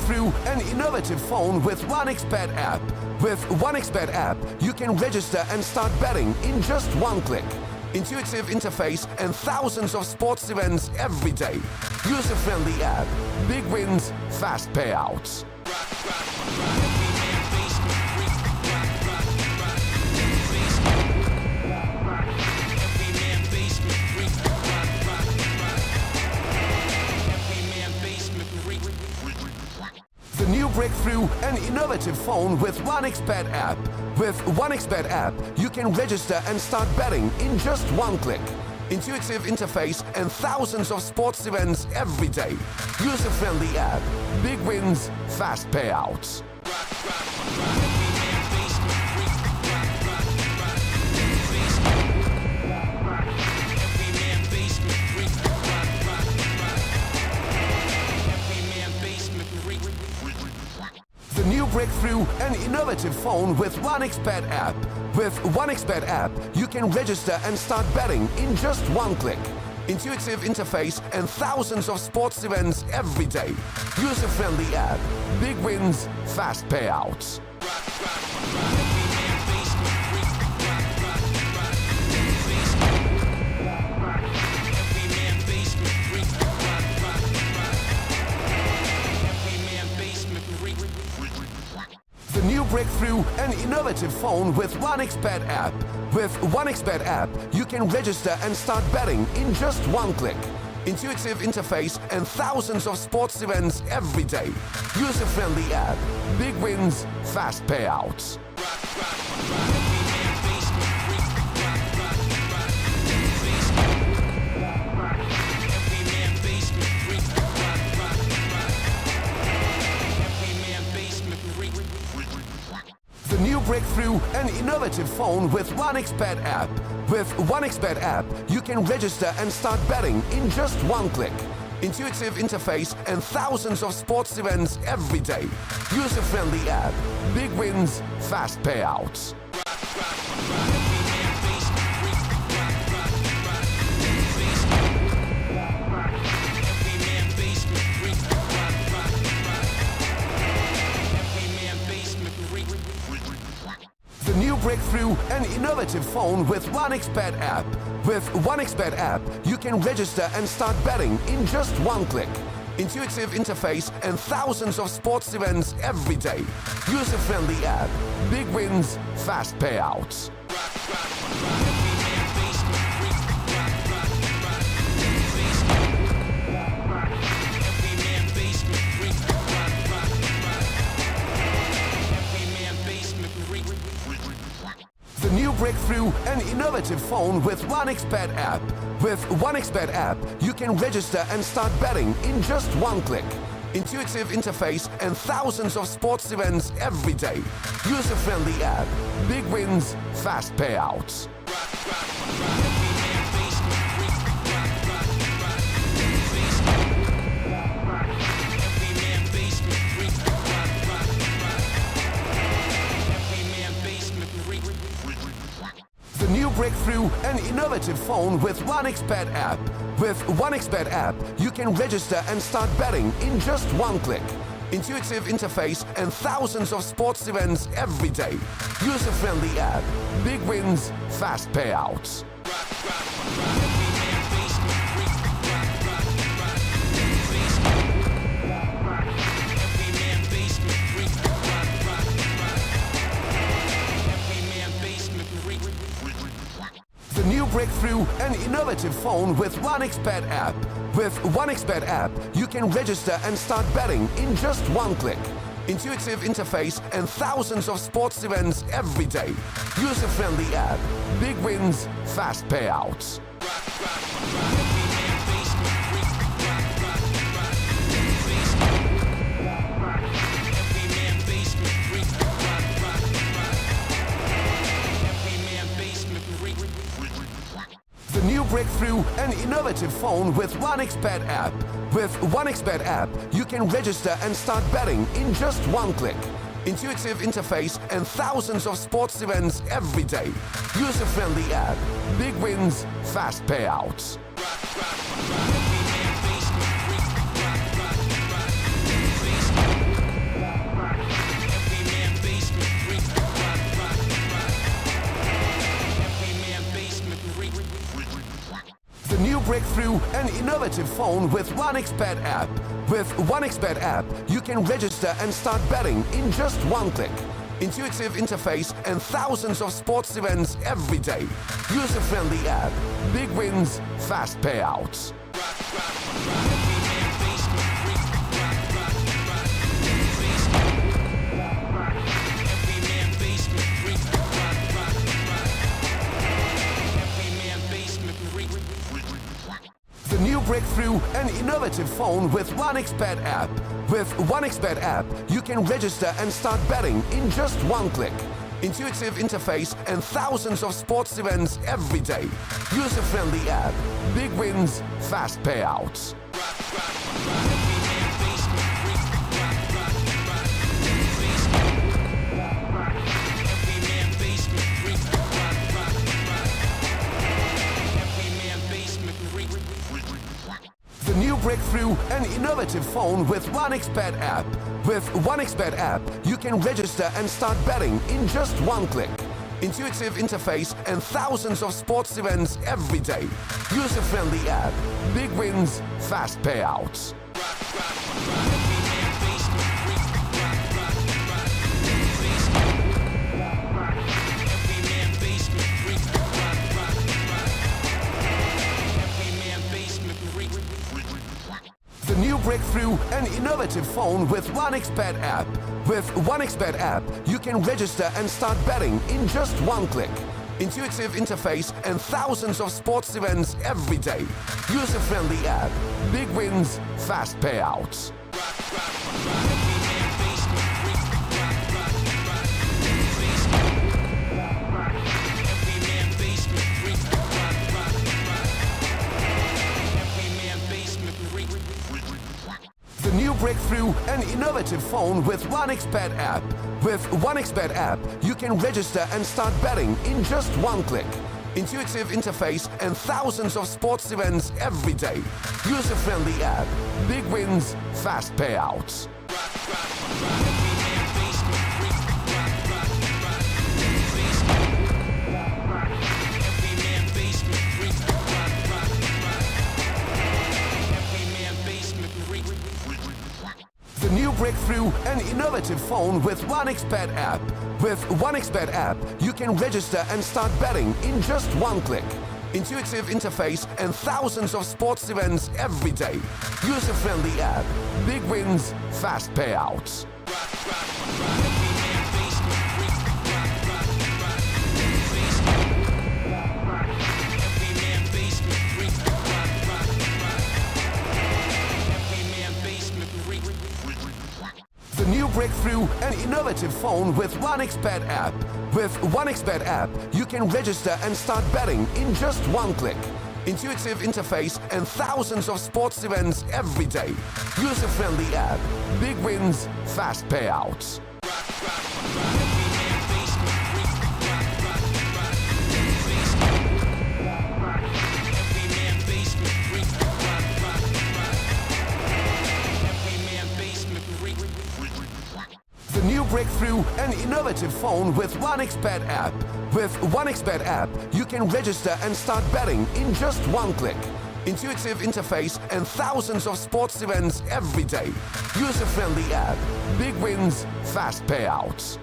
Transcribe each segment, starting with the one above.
breakthrough and innovative phone with 1xBet app. With 1xBet app, you can register and start betting in just one click. Intuitive interface and thousands of sports events every day. User-friendly app. Big wins, fast payouts. The new breakthrough and innovative phone with 1xBet app. With 1xBet app, you can register and start betting in just one click. Intuitive interface and thousands of sports events every day. User-friendly app. Big wins, fast payouts. The new breakthrough and innovative phone with 1xBet app. With 1xBet app, you can register and start betting in just one click. Intuitive interface and thousands of sports events every day. User-friendly app. Big wins, fast payouts. The new breakthrough and innovative phone with 1xBet app. With 1xBet app, you can register and start betting in just one click. Intuitive interface and thousands of sports events every day. User-friendly app. Big wins, fast payouts. The new breakthrough and innovative phone with 1xBet app. With 1xBet app, you can register and start betting in just one click. Intuitive interface and thousands of sports events every day. User-friendly app. Big wins, fast payouts. The new breakthrough and innovative phone with 1xBet app. With 1xBet app, you can register and start betting in just one click. Intuitive interface and thousands of sports events every day. User-friendly app. Big wins, fast payouts. The new breakthrough and innovative phone with 1xBet app. With 1xBet app, you can register and start betting in just one click. Intuitive interface and thousands of sports events every day. User-friendly app. Big wins, fast payouts. The new breakthrough and innovative phone with 1xBet app. With 1xBet app, you can register and start betting in just one click. Intuitive interface and thousands of sports events every day. User-friendly app. Big wins, fast payouts. The new breakthrough and innovative phone with 1xBet app. With 1xBet app, you can register and start betting in just one click. Intuitive interface and thousands of sports events every day. User-friendly app. Big wins, fast payouts. The new breakthrough and innovative phone with 1xBet app. With 1xBet app, you can register and start betting in just one click. Intuitive interface and thousands of sports events every day. User-friendly app. Big wins, fast payouts. breakthrough and innovative phone with 1xBet app. With 1xBet app, you can register and start betting in just one click. Intuitive interface and thousands of sports events every day. User-friendly app. Big wins, fast payouts. The new breakthrough and innovative phone with 1xBet app. With 1xBet app, you can register and start betting in just one click. Intuitive interface and thousands of sports events every day. User-friendly app. Big wins, fast payouts. The new breakthrough and innovative phone with 1xBet app. With 1xBet app, you can register and start betting in just one click. Intuitive interface and thousands of sports events every day. User-friendly app. Big wins, fast payouts. The new breakthrough and innovative phone with 1xBet app. With 1xBet app, you can register and start betting in just one click. Intuitive interface and thousands of sports events every day. User-friendly app. Big wins, fast payouts. The new breakthrough and innovative phone with 1xBet app. With 1xBet app, you can register and start betting in just one click. Intuitive interface and thousands of sports events every day. User-friendly app. Big wins, fast payouts. The new breakthrough and innovative phone with 1xBet app. With 1xBet app, you can register and start betting in just one click. Intuitive interface and thousands of sports events every day. User-friendly app. Big wins, fast payouts. The new breakthrough and innovative phone with 1xBet app. With 1xBet app, you can register and start betting in just one click. Intuitive interface and thousands of sports events every day. User-friendly app. Big wins, fast payouts. The new breakthrough and innovative phone with 1xBet app. With 1xBet app, you can register and start betting in just one click. Intuitive interface and thousands of sports events every day. User-friendly app. Big wins, fast payouts.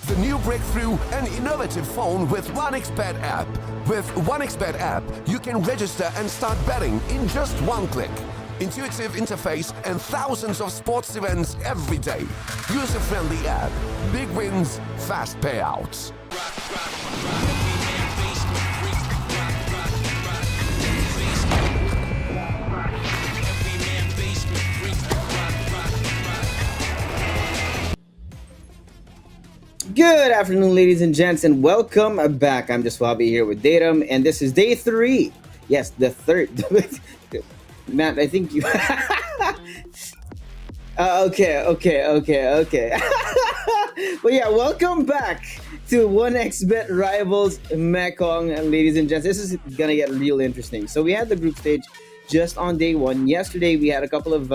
The new breakthrough and innovative phone with 1xBet app. With 1xBet app, you can register and start betting in just one click. Intuitive interface and thousands of sports events every day. User-friendly app. Big wins, fast payouts. Good afternoon, ladies and gents, and welcome back. I'm just Bobby here with Datum, and this is day 3. Yes, the third. Matt, I think you. Okay. But yeah, welcome back to 1xBet Rivals Mekong, ladies and gents. This is gonna get real interesting. So we had the group stage. just on day one. Yesterday, we had a couple of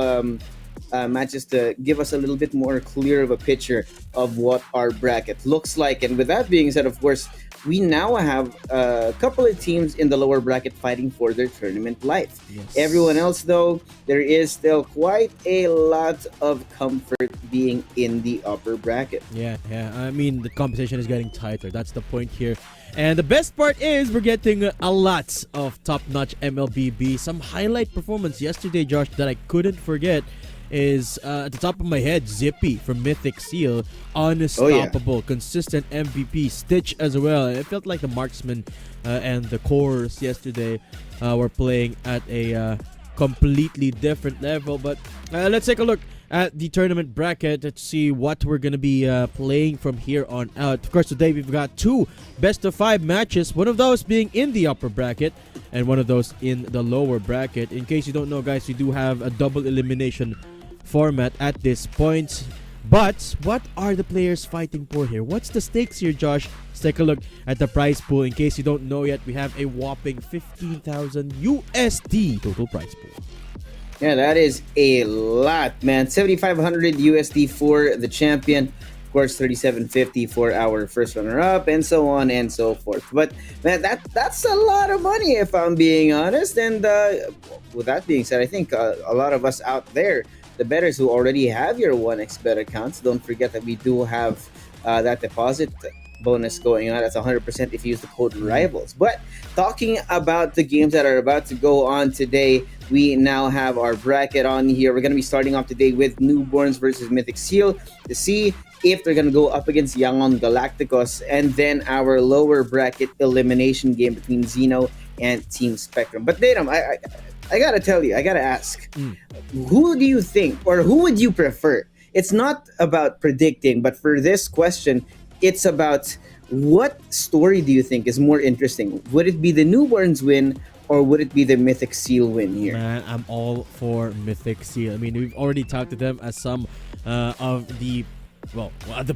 matches to give us a little bit more clear of a picture of what our bracket looks like. And with that being said, of course, we now have a couple of teams in the lower bracket fighting for their tournament life. Yes. Everyone else, though, there is still quite a lot of comfort being in the upper bracket. Yeah. I mean, the competition is getting tighter. That's the point here. And the best part is we're getting a lot of top-notch MLBB. Some highlight performance yesterday, Josh, that I couldn't forget is at the top of my head, Zippy from Mythic Seal, unstoppable, consistent MVP. Stitch as well. It felt like the marksman and the cores yesterday were playing at a completely different level. But let's take a look at the tournament bracket to see what we're gonna be playing from here on out. Of course, today we've got 2 best-of-5 matches. One of those being in the upper bracket, and one of those in the lower bracket. In case you don't know, guys, we do have a double elimination format at this point. But what are the players fighting for here? What's the stakes here, Josh? Let's take a look at the prize pool. In case you don't know yet, we have a whopping 15,000 USD total prize pool. Yeah, that is a lot, man. 7,500 USD for the champion. Of course, 3,750 for our first runner-up, and so on and so forth. But man, that's a lot of money, if I'm being honest. And with that being said, I think a lot of us out there, the bettors who already have your 1xBet accounts, don't forget that we do have that deposit bonus going on. That's 100% if you use the code RIVALS. But talking about the games that are about to go on today, we now have our bracket on here. We're going to be starting off today with Newborns versus Mythic Seal to see if they're going to go up against Yangon Galacticos, and then our lower bracket elimination game between Zeno and Team Spectrum. But Datum, I gotta tell you, I gotta ask, who do you think, or who would you prefer? It's not about predicting, but for this question, it's about what story do you think is more interesting? Would it be the Newborns win, or would it be the Mythic Seal win here? Man, I'm all for Mythic Seal. I mean, we've already touted them as some of the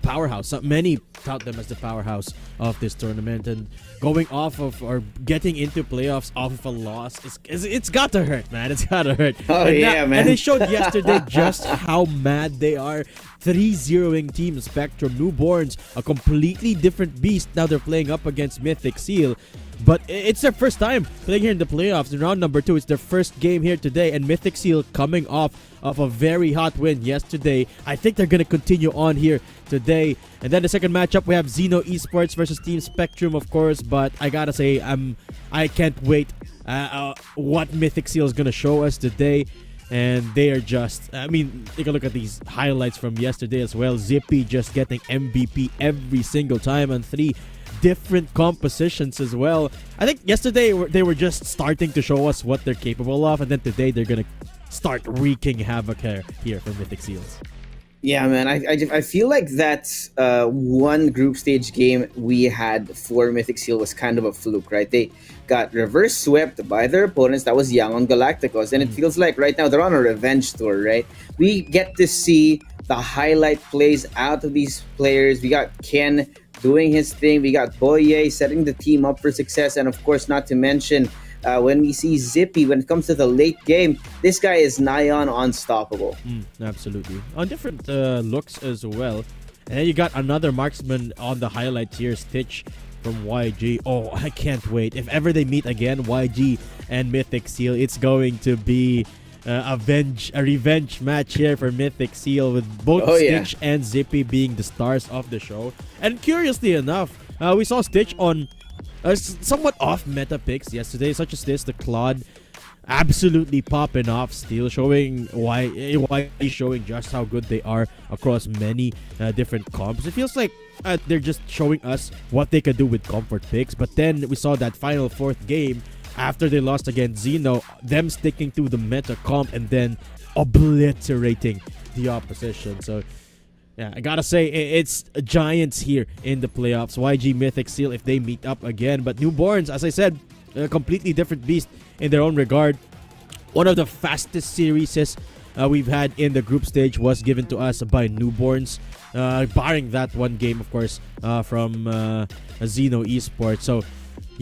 powerhouse. Many tout them as the powerhouse of this tournament, and going off of or getting into playoffs off of a loss, it's got to hurt, man. It's got to hurt. Oh, and yeah, man. And they showed yesterday just how mad they are. 3-0ing Team Spectrum. Newborns, a completely different beast. Now they're playing up against Mythic Seal. But it's their first time playing here in the playoffs in round number 2. It's their first game here today, and Mythic Seal coming off of a very hot win yesterday. I think they're going to continue on here today. And then the second matchup, we have Zeno Esports versus Team Spectrum, of course. But I gotta say, I can't wait what Mythic Seal is going to show us today. And they are just, I mean, take a look at these highlights from yesterday as well. Zippy just getting MVP every single time on 3 different compositions as well. I think yesterday they were just starting to show us what they're capable of, and then today they're gonna start wreaking havoc here for Mythic Seals. Yeah, man, I feel like that one group stage game we had for Mythic Seal was kind of a fluke, right? They got reverse swept by their opponents. That was Yangon Galacticos, and it feels like right now they're on a revenge tour, right? We get to see the highlight plays out of these players. We got Ken doing his thing. We got Boye setting the team up for success. And of course, not to mention, when we see Zippy, when it comes to the late game, this guy is nigh on unstoppable. Absolutely. On different looks as well. And then you got another marksman on the highlights here, Stitch from YG. Oh, I can't wait. If ever they meet again, YG and Mythic Seal, it's going to be a revenge match here for Mythic Seal, with both Stitch and Zippy being the stars of the show. And curiously enough, we saw Stitch on somewhat off meta picks yesterday, such as this, the Claude absolutely popping off, still showing why he's showing just how good they are across many different comps. It feels like they're just showing us what they can do with comfort picks. But then we saw that final 4th game after they lost against Zeno, them sticking to the meta comp and then obliterating the opposition. So yeah, I gotta say, it's giants here in the playoffs. YG, Mythic Seal, if they meet up again. But Newborns, as I said, a completely different beast in their own regard. One of the fastest series we've had in the group stage was given to us by Newborns, barring that one game, of course, from Zeno Esports. So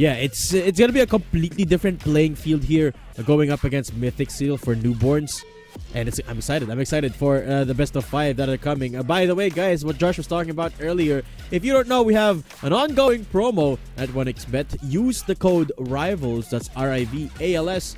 Yeah, it's gonna be a completely different playing field here, going up against Mythic Seal for newborns, and I'm excited. I'm excited for the best of 5 that are coming. By the way, guys, what Josh was talking about earlier, if you don't know, we have an ongoing promo at 1xBet. Use the code RIVALS, that's RIVALS,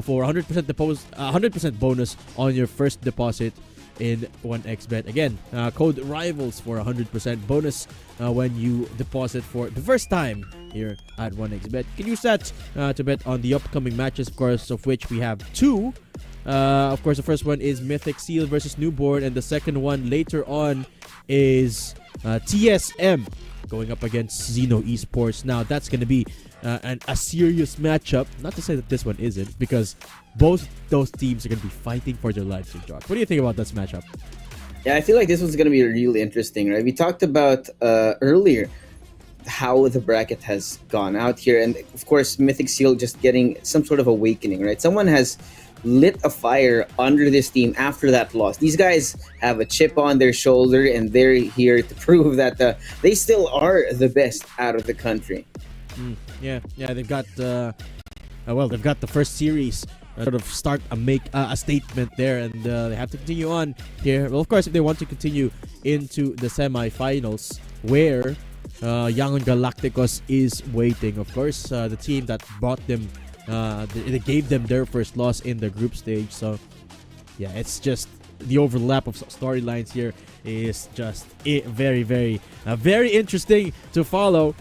for 100% bonus on your first deposit in 1xBet. Again, code RIVALS for 100% bonus when you deposit for the first time here at 1xBet. You can use that to bet on the upcoming matches, of course, of which we have 2. Of course, the first one is Mythic Seal versus Newborn, and the second one later on is TSM going up against Zeno Esports. Now, that's going to be a serious matchup. Not to say that this one isn't, because both those teams are going to be fighting for their lives here, Josh. What do you think about this matchup? Yeah, I feel like this one's going to be really interesting, right? We talked about earlier how the bracket has gone out here, and of course, Mythic Seal just getting some sort of awakening, right? Someone has lit a fire under this team after that loss. These guys have a chip on their shoulder, and they're here to prove that they still are the best out of the country. Yeah, they've got they've got the first series sort of start a statement there, and they have to continue on here. Well, of course, if they want to continue into the semifinals, where Yangon Galacticos is waiting. Of course, the team that brought them, they gave them their first loss in the group stage. So, yeah, it's just the overlap of storylines here is just very, very interesting to follow.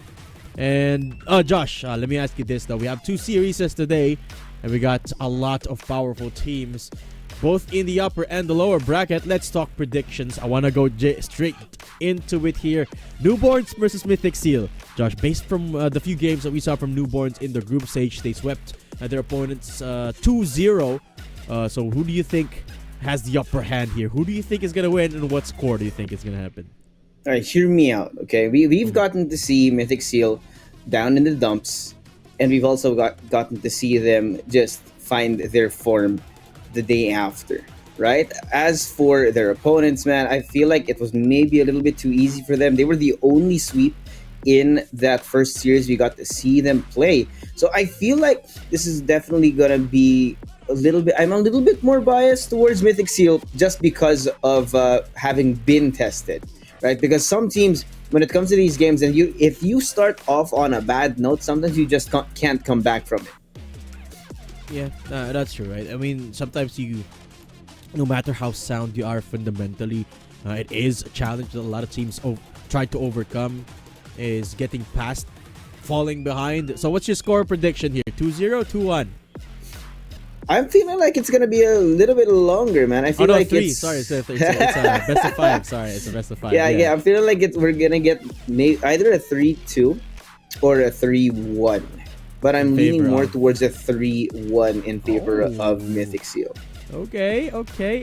And Josh, let me ask you this though: we have 2 series today, and we got a lot of powerful teams, both in the upper and the lower bracket. Let's talk predictions. I want to go straight into it here. Newborns versus Mythic Seal. Josh, based from the few games that we saw from Newborns in the group stage, they swept their opponents 2-0. So who do you think has the upper hand here? Who do you think is going to win, and what score do you think is going to happen? All right, hear me out, okay? We've gotten to see Mythic Seal down in the dumps, and we've also gotten to see them just find their form the day after, right? As for their opponents, man, I feel like it was maybe a little bit too easy for them. They were the only sweep in that first series we got to see them play. So I feel like this is definitely gonna be a little bit. I'm a little bit more biased towards Mythic Seal just because of having been tested, right? Because some teams, when it comes to these games, and if you start off on a bad note, sometimes you just can't come back from it. Yeah, that's true, right? I mean, sometimes no matter how sound you are fundamentally, it is a challenge that a lot of teams try to overcome, is getting past falling behind. So what's your score prediction here? 2-0, 2-1? I'm feeling like it's gonna be a little bit longer, man. I feel like 3. it's Sorry, it's a best of 5. Sorry, it's a best of 5. Yeah. I'm feeling like we're gonna get either a 3-2 or a 3-1. But I'm leaning more towards a 3-1 in favor of Mythic Seal. Okay.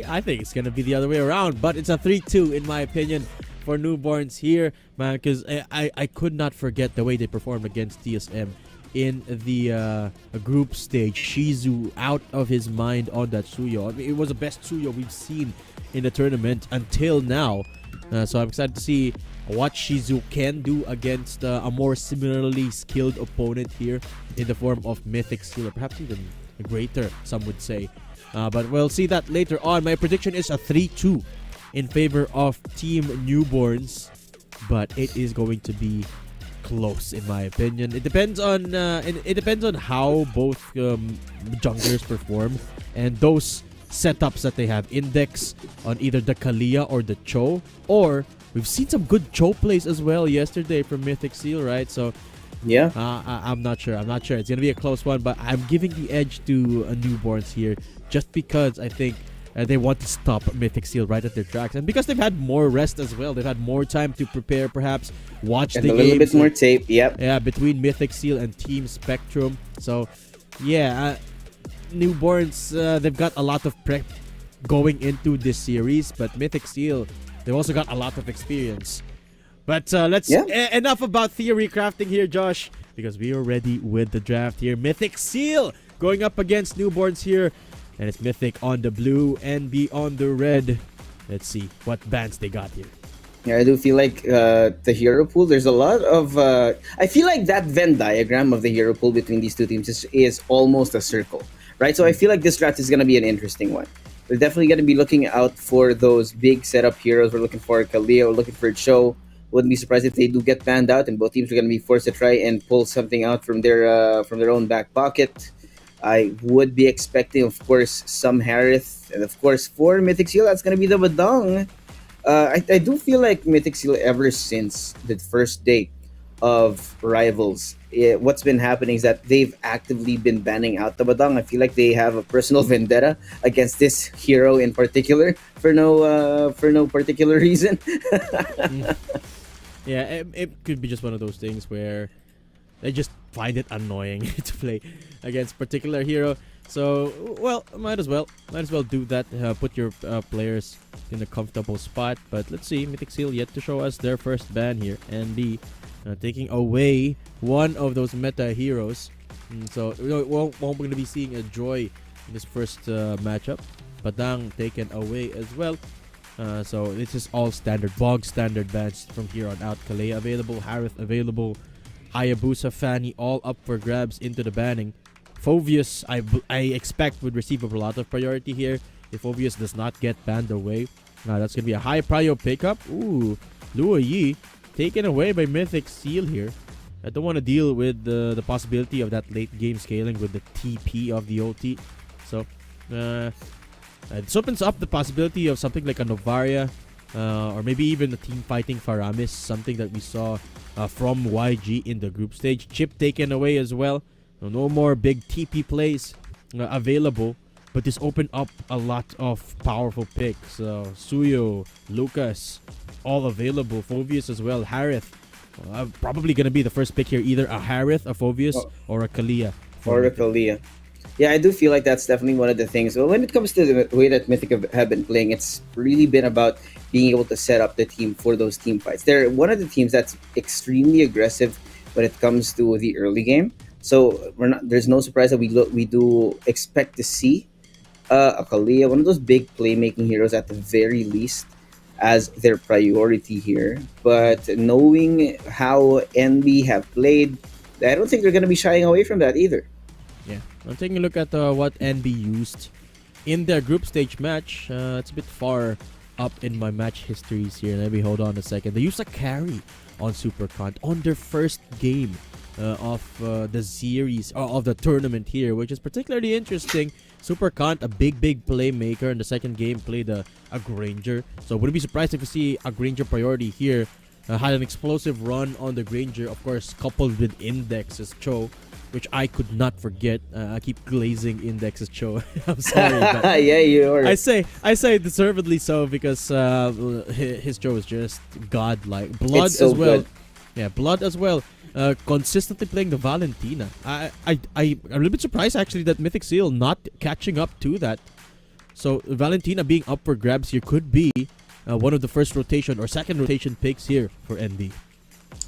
I think it's gonna be the other way around, but it's a 3-2 in my opinion for Newborns here, man. Because I could not forget the way they performed against TSM in the group stage. Shizu out of his mind on that Suyo. I mean, it was the best Suyo we've seen in the tournament until now. So I'm excited to see what Shizu can do against a more similarly skilled opponent here in the form of Mythic Seal, or perhaps even greater, some would say. But we'll see that later on. My prediction is a 3-2 in favor of Team Newborns, but it is going to be close in my opinion. It depends on how both junglers perform and those setups that they have. Index on either the Kalia or the Cho, or we've seen some good Cho plays as well yesterday from Mythic Seal, right? So yeah, I'm not sure. It's gonna be a close one, but I'm giving the edge to Newborns here just because I think they want to stop Mythic Seal right at their tracks, and because they've had more rest as well. They've had more time to prepare, perhaps watch and the a games. little bit more tape. Yep. Yeah, between Mythic Seal and Team Spectrum. So, yeah, Newborns, they've got a lot of prep going into this series, but Mythic Seal, they've also got a lot of experience. But enough about theory crafting here, Josh, because we are ready with the draft here. Mythic Seal going up against Newborns here. And it's Mythic on the blue, NB on the red. Let's see what bans they got here. Yeah, I do feel like the hero pool. There's a lot of. I feel like that Venn diagram of the hero pool between these two teams is almost a circle, right? So I feel like this draft is going to be an interesting one. We're definitely going to be looking out for those big setup heroes. We're looking for Kalia. We're looking for Cho. Wouldn't be surprised if they do get banned out, and both teams are going to be forced to try and pull something out from their own back pocket. I would be expecting, of course, some Harith, and of course, for Mythic Seal, that's going to be the Badong. I do feel like Mythic Seal ever since the first day of Rivals, what's been happening is that they've actively been banning out the Badang. I feel like they have a personal vendetta against this hero in particular for no particular reason. Mm. Yeah, it could be just one of those things where they just find it annoying to play against particular hero. So, well, might as well do that. Put your players in a comfortable spot. But let's see, Mythic Seal yet to show us their first ban here, and the taking away one of those meta heroes. So we're going to be seeing a Joy in this first matchup. Badang taken away as well. So this is all standard, bog standard bans from here on out. Kalea available, Harith available, Hayabusa, Fanny all up for grabs into the banning. Phoveus, I expect would receive a lot of priority here if Phoveus does not get banned away. That's going to be a high prio pickup. Ooh, Lua Yi taken away by Mythic Seal here. I don't want to deal with the possibility of that late game scaling with the TP of the OT. So, this opens up the possibility of something like a Novaria, or maybe even a team fighting Faramis, something that we saw from YG in the group stage. Chip taken away as well. No more big TP plays available, but this opened up a lot of powerful picks. Suyo, Lucas, all available. Phoveus as well. Harith, probably going to be the first pick here. Either a Harith, a Phoveus, or a Kalia. Or a Kalia. Yeah, I do feel like that's definitely one of the things. Well, when it comes to the way that Mythic have been playing, it's really been about being able to set up the team for those team fights. They're one of the teams that's extremely aggressive when it comes to the early game. So there's no surprise that we do expect to see a Kalia, one of those big playmaking heroes at the very least, as their priority here. But knowing how NB have played, I don't think they're going to be shying away from that either. Yeah, I'm taking a look at what NB used in their group stage match. It's a bit far up in my match histories here. Let me hold on a second. They used a carry on SuperCon on their first game of the series or of the tournament here, which is particularly interesting. SuperCon, a big playmaker, in the second game played a Granger. So wouldn't be surprised if you see a Granger priority here. Had an explosive run on the Granger, of course, coupled with Index's Cho, which I could not forget. I keep glazing Index's Cho. I'm sorry. But yeah, you are. I say deservedly so because his Cho is just godlike. Blood It's so as well. good. Yeah, Blood as well. Consistently playing the Valentina. I'm a little bit surprised actually that Mythic Seal not catching up to that. So Valentina being up for grabs here could be one of the first rotation or second rotation picks here for ND.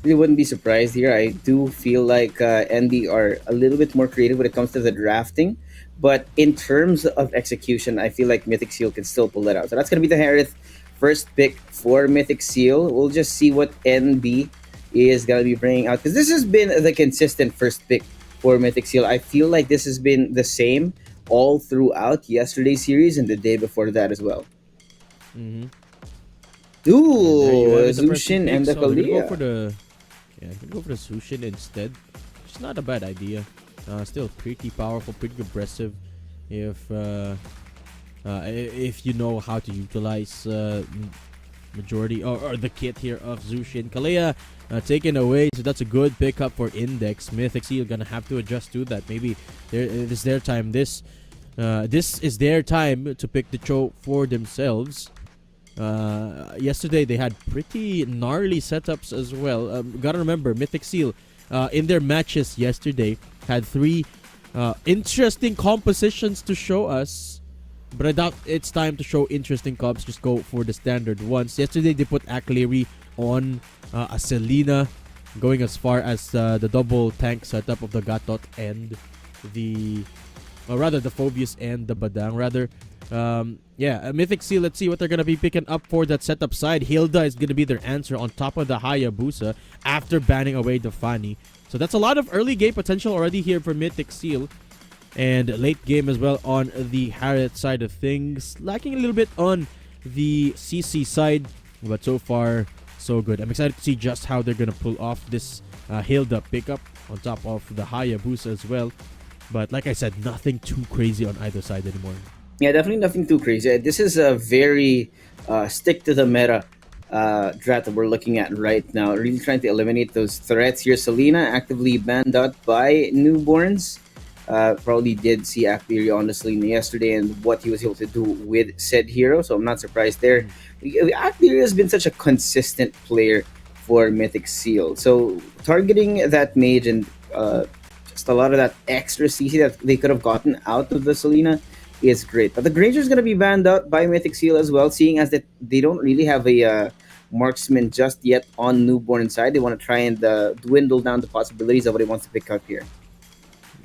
Really wouldn't be surprised here. I do feel like ND are a little bit more creative when it comes to the drafting. But in terms of execution, I feel like Mythic Seal can still pull that out. So that's going to be the Harith first pick for Mythic Seal. We'll just see what NB is going to be bringing out. Because this has been the consistent first pick for Mythic Seal. I feel like this has been the same all throughout yesterday's series and the day before that as well. Mm-hmm. Ooh, Zushin and the Kalia. Go for the Zushin instead. It's not a bad idea. Still pretty powerful, pretty aggressive. If you know how to utilize majority or the kit here of Zushin. Kalia taken away, so that's a good pickup for Index. Mythic Seal gonna have to adjust to that. Maybe it is their time. This is their time to pick the Cho for themselves. Yesterday they had pretty gnarly setups as well. Gotta remember, Mythic Seal in their matches yesterday had 3 interesting compositions to show us. But I doubt it's time to show interesting comps. Just go for the standard ones. Yesterday they put Akleri on a Selena, going as far as the double tank setup of the Gatot and the Phoveus and the Badang. Mythic Seal, let's see what they're going to be picking up for that setup side. Hilda is going to be their answer on top of the Hayabusa after banning away the Fanny. So that's a lot of early game potential already here for Mythic Seal. And late game as well on the Harriet side of things. Lacking a little bit on the CC side, but so far, so good. I'm excited to see just how they're going to pull off this Hilda pickup on top of the Hayabusa as well. But like I said, nothing too crazy on either side anymore. Yeah, definitely nothing too crazy. This is a very stick to the meta draft that we're looking at right now. Really trying to eliminate those threats here. Selena actively banned out by newborns. Probably did see Acleary on the Selena yesterday and what he was able to do with said hero, so I'm not surprised there. Acleary has been such a consistent player for Mythic Seal. So targeting that mage and just a lot of that extra CC that they could have gotten out of the Selena is great. But the Granger's going to be banned out by Mythic Seal as well, seeing as that they don't really have a marksman just yet on newborn side. They want to try and dwindle down the possibilities of what he wants to pick up here.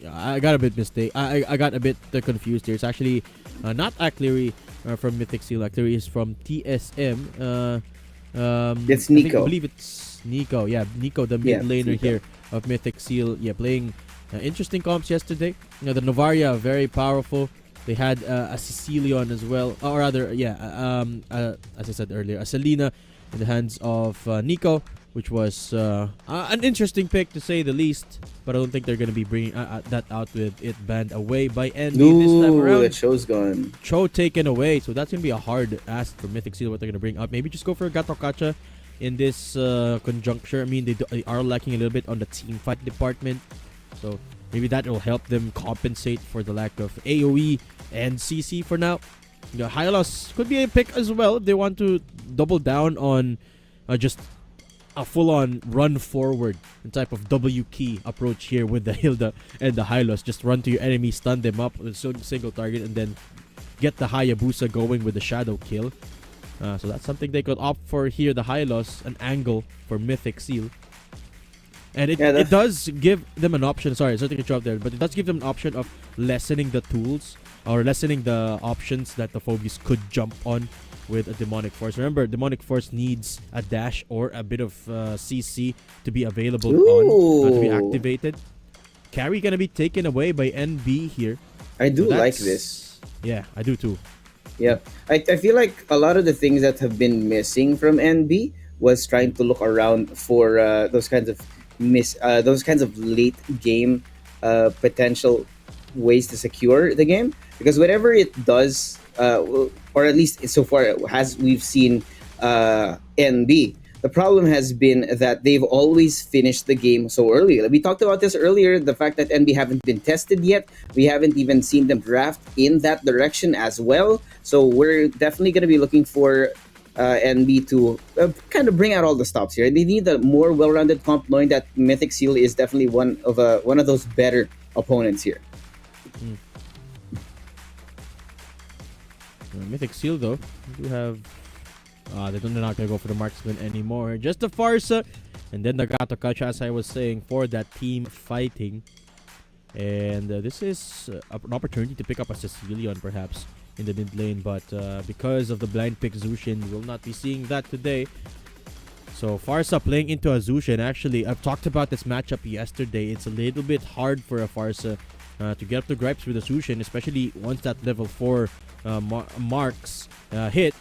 Yeah, I got a bit I got a bit confused here. It's actually not Acleary from Mythic Seal. Acleary is from TSM. It's Nico. I believe it's Nico. Yeah, Nico, the mid laner here of Mythic Seal. Yeah, playing interesting comps yesterday. The Novaria, very powerful. They had a Sicilian as well, or rather, as I said earlier, a Selena in the hands of Nico, which was an interesting pick to say the least. But I don't think they're going to be bringing that out with it banned away by NB this time around. The show's gone. Cho taken away, so that's going to be a hard ask for Mythic Seal what they're going to bring up. Maybe just go for Gato Kacha in this conjuncture. I mean, they are lacking a little bit on the team fight department, so maybe that will help them compensate for the lack of AoE and CC for now. Hylos could be a pick as well if they want to double down on just a full-on run forward and type of W key approach here with the Hilda and the Hylos. Just run to your enemy, stun them up with a single target, and then get the Hayabusa going with the shadow kill. So that's something they could opt for here. The Hylos, an angle for Mythic Seal. And it does give them an option. Sorry to interrupt there, but it does give them an option of lessening the tools or lessening the options that the fogies could jump on with a Demonic Force. Remember, Demonic Force needs a dash or a bit of CC to be available to be activated. Carry gonna be taken away by NB here. I do like this. Yeah, I do too. Yeah, I feel like a lot of the things that have been missing from NB was trying to look around for those kinds of late game potential ways to secure the game, because whatever it does, or at least so far we've seen NB, the problem has been that they've always finished the game so early. We talked about this earlier, the fact that NB haven't been tested yet. We haven't even seen them draft in that direction as well. So we're definitely going to be looking for NB to kind of bring out all the stops here. They need a more well-rounded comp, knowing that Mythic Seal is definitely one of those better opponents here. Mythic Seal though, do have they're not gonna go for the marksman anymore. Just the Farsa, and then the Gato Kacha, as I was saying, for that team fighting. And this is an opportunity to pick up a Sicilian perhaps in the mid lane, but because of the blind pick Zushin, we will not be seeing that today. So Farsa playing into a Zushin. Actually, I've talked about this matchup yesterday. It's a little bit hard for a Farsa to get up to gripes with a Zushin, especially once that level 4 marks hit,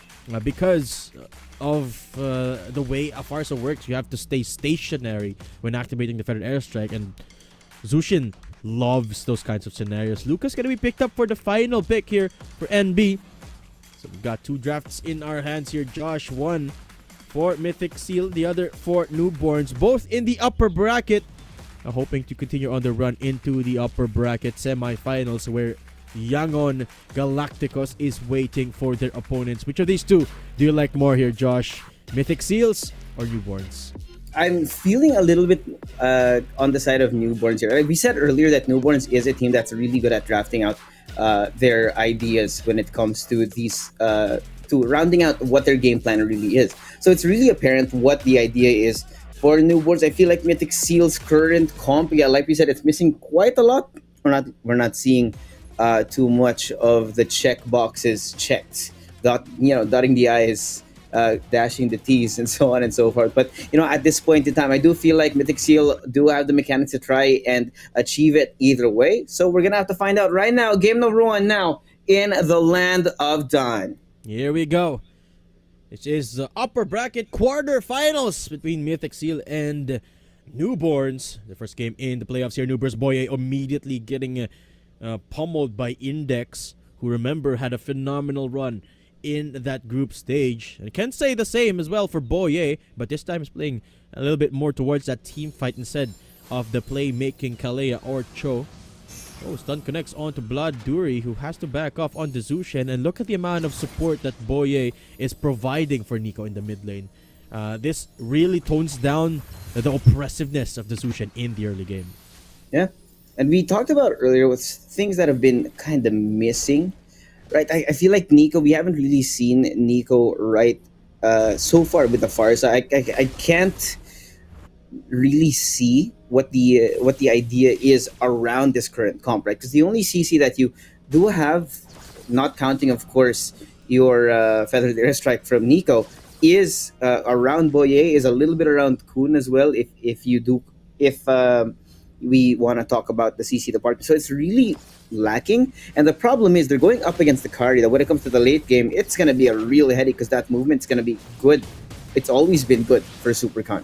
because of the way a Farsa works. You have to stay stationary when activating the Feathered Airstrike, and Zushin loves those kinds of scenarios. Lucas gonna be picked up for the final pick here for NB. So we've got 2 drafts in our hands here. Josh, one for Mythic Seal, the other for Newborns, both in the upper bracket, hoping to continue on the run into the upper bracket semifinals, where Yangon Galacticos is waiting for their opponents. Which of these two do you like more here, Josh? Mythic Seals or Newborns? I'm feeling a little bit on the side of Newborns here. We said earlier that Newborns is a team that's really good at drafting out their ideas when it comes to these to rounding out what their game plan really is. So it's really apparent what the idea is for Newborns. I feel like Mythic Seal's current comp, like we said, it's missing quite a lot. We're not seeing too much of the check boxes checked, dotting the i's, dashing the t's, and so on and so forth. But at this point in time, I do feel like Mythic Seal do have the mechanics to try and achieve it either way. So we're gonna have to find out right now. Game number one now in the land of Dawn. Here we go. This is the upper bracket quarterfinals between Mythic Seal and Newborns. The first game in the playoffs here. Newborns Boye immediately getting pummeled by Index, who remember had a phenomenal run in that group stage. And I can say the same as well for Boye, but this time is playing a little bit more towards that team fight instead of the playmaking Kalea or Cho. Oh, stun connects onto Blood Duri, who has to back off onto Zushen. And look at the amount of support that Boye is providing for Nico in the mid lane. This really tones down the oppressiveness of the Zushen in the early game. Yeah. And we talked about earlier with things that have been kind of missing, right? I feel like Nico, we haven't really seen Nico right so far with the Farsa. I can't really see what the idea is around this current comp, right? Because the only CC that you do have, not counting of course your Feathered Airstrike from Nico, is around Boye, is a little bit around Kun as well. If we want to talk about the CC department, so it's really lacking. And the problem is they're going up against the Kari. That when it comes to the late game, it's gonna be a real headache because that movement's gonna be good. It's always been good for Supercon.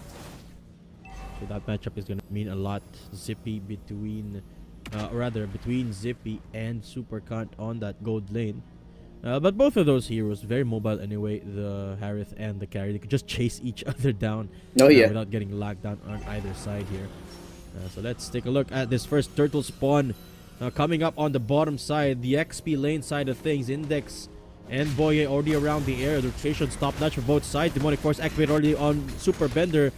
So that matchup is going to mean a lot. Zippy between Zippy and Supercant on that gold lane. But both of those heroes very mobile anyway. The Harith and the carry, they could just chase each other down without getting lagged down on either side here. So let's take a look at this first turtle spawn coming up on the bottom side, the XP lane side of things. Index and Boye already around the air. The rotation's top notch for both sides. Demonic Force activated already on Super Bender.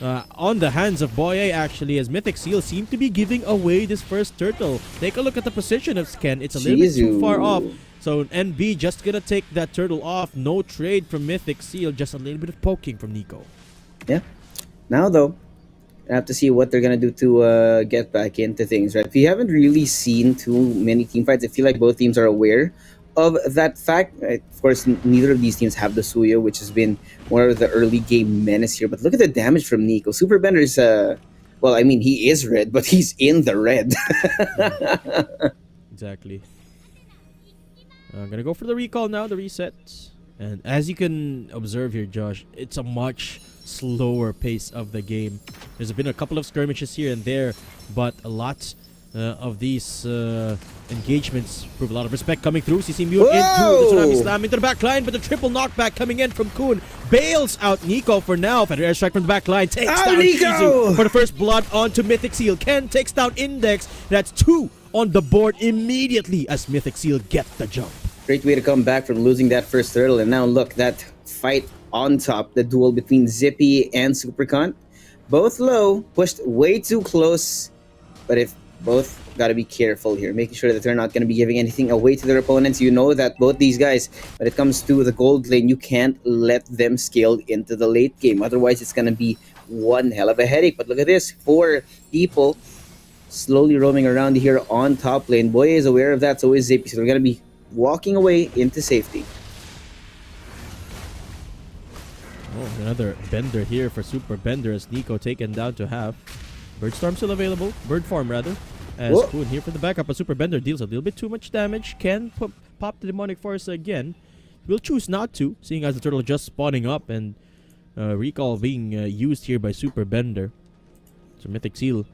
On the hands of Boye actually, as Mythic Seal seem to be giving away this first turtle. Take a look at the position of Sken. It's a little bit too far off. So NB just gonna take that turtle off. No trade from Mythic Seal, just a little bit of poking from Nico. Yeah. Now though, I have to see what they're gonna do to get back into things, right? We haven't really seen too many team fights. I feel like both teams are aware of that fact. Of course, neither of these teams have the Suyo, which has been one of the early game menace here. But look at the damage from Nico. Super Bender's, well, I mean, he is red, but he's in the red. Exactly. I'm gonna go for the recall now, the reset. And as you can observe here, Josh, it's a much slower pace of the game. There's been a couple of skirmishes here and there, but a lot of these engagements prove a lot of respect coming through. CC Mute into the Tsunami Slam into the back line, but the triple knockback coming in from Kun bails out Nico for now. Feather Airstrike from the back line takes down Shizu for the first blood onto Mythic Seal. Ken takes down Index. That's 2 on the board immediately as Mythic Seal get the jump. Great way to come back from losing that first turtle. And now look, that fight on top, the duel between Zippy and Supercon. Both low, pushed way too close. But if both got to be careful here, making sure that they're not going to be giving anything away to their opponents. You know that both these guys, when it comes to the gold lane, you can't let them scale into the late game. Otherwise, it's going to be one hell of a headache. But look at this, 4 people slowly roaming around here on top lane. Boye is aware of that, so is Zippy. So they're going to be walking away into safety. Oh, another Bender here for Super Bender as Nico taken down to half. Birdstorm still available. Bird Farm rather. As Kun here for the backup. A Super Bender deals a little bit too much damage. Can pop the Demonic Force again. Will choose not to, seeing as the turtle just spawning up and recall being used here by Super Bender. So Mythic Seal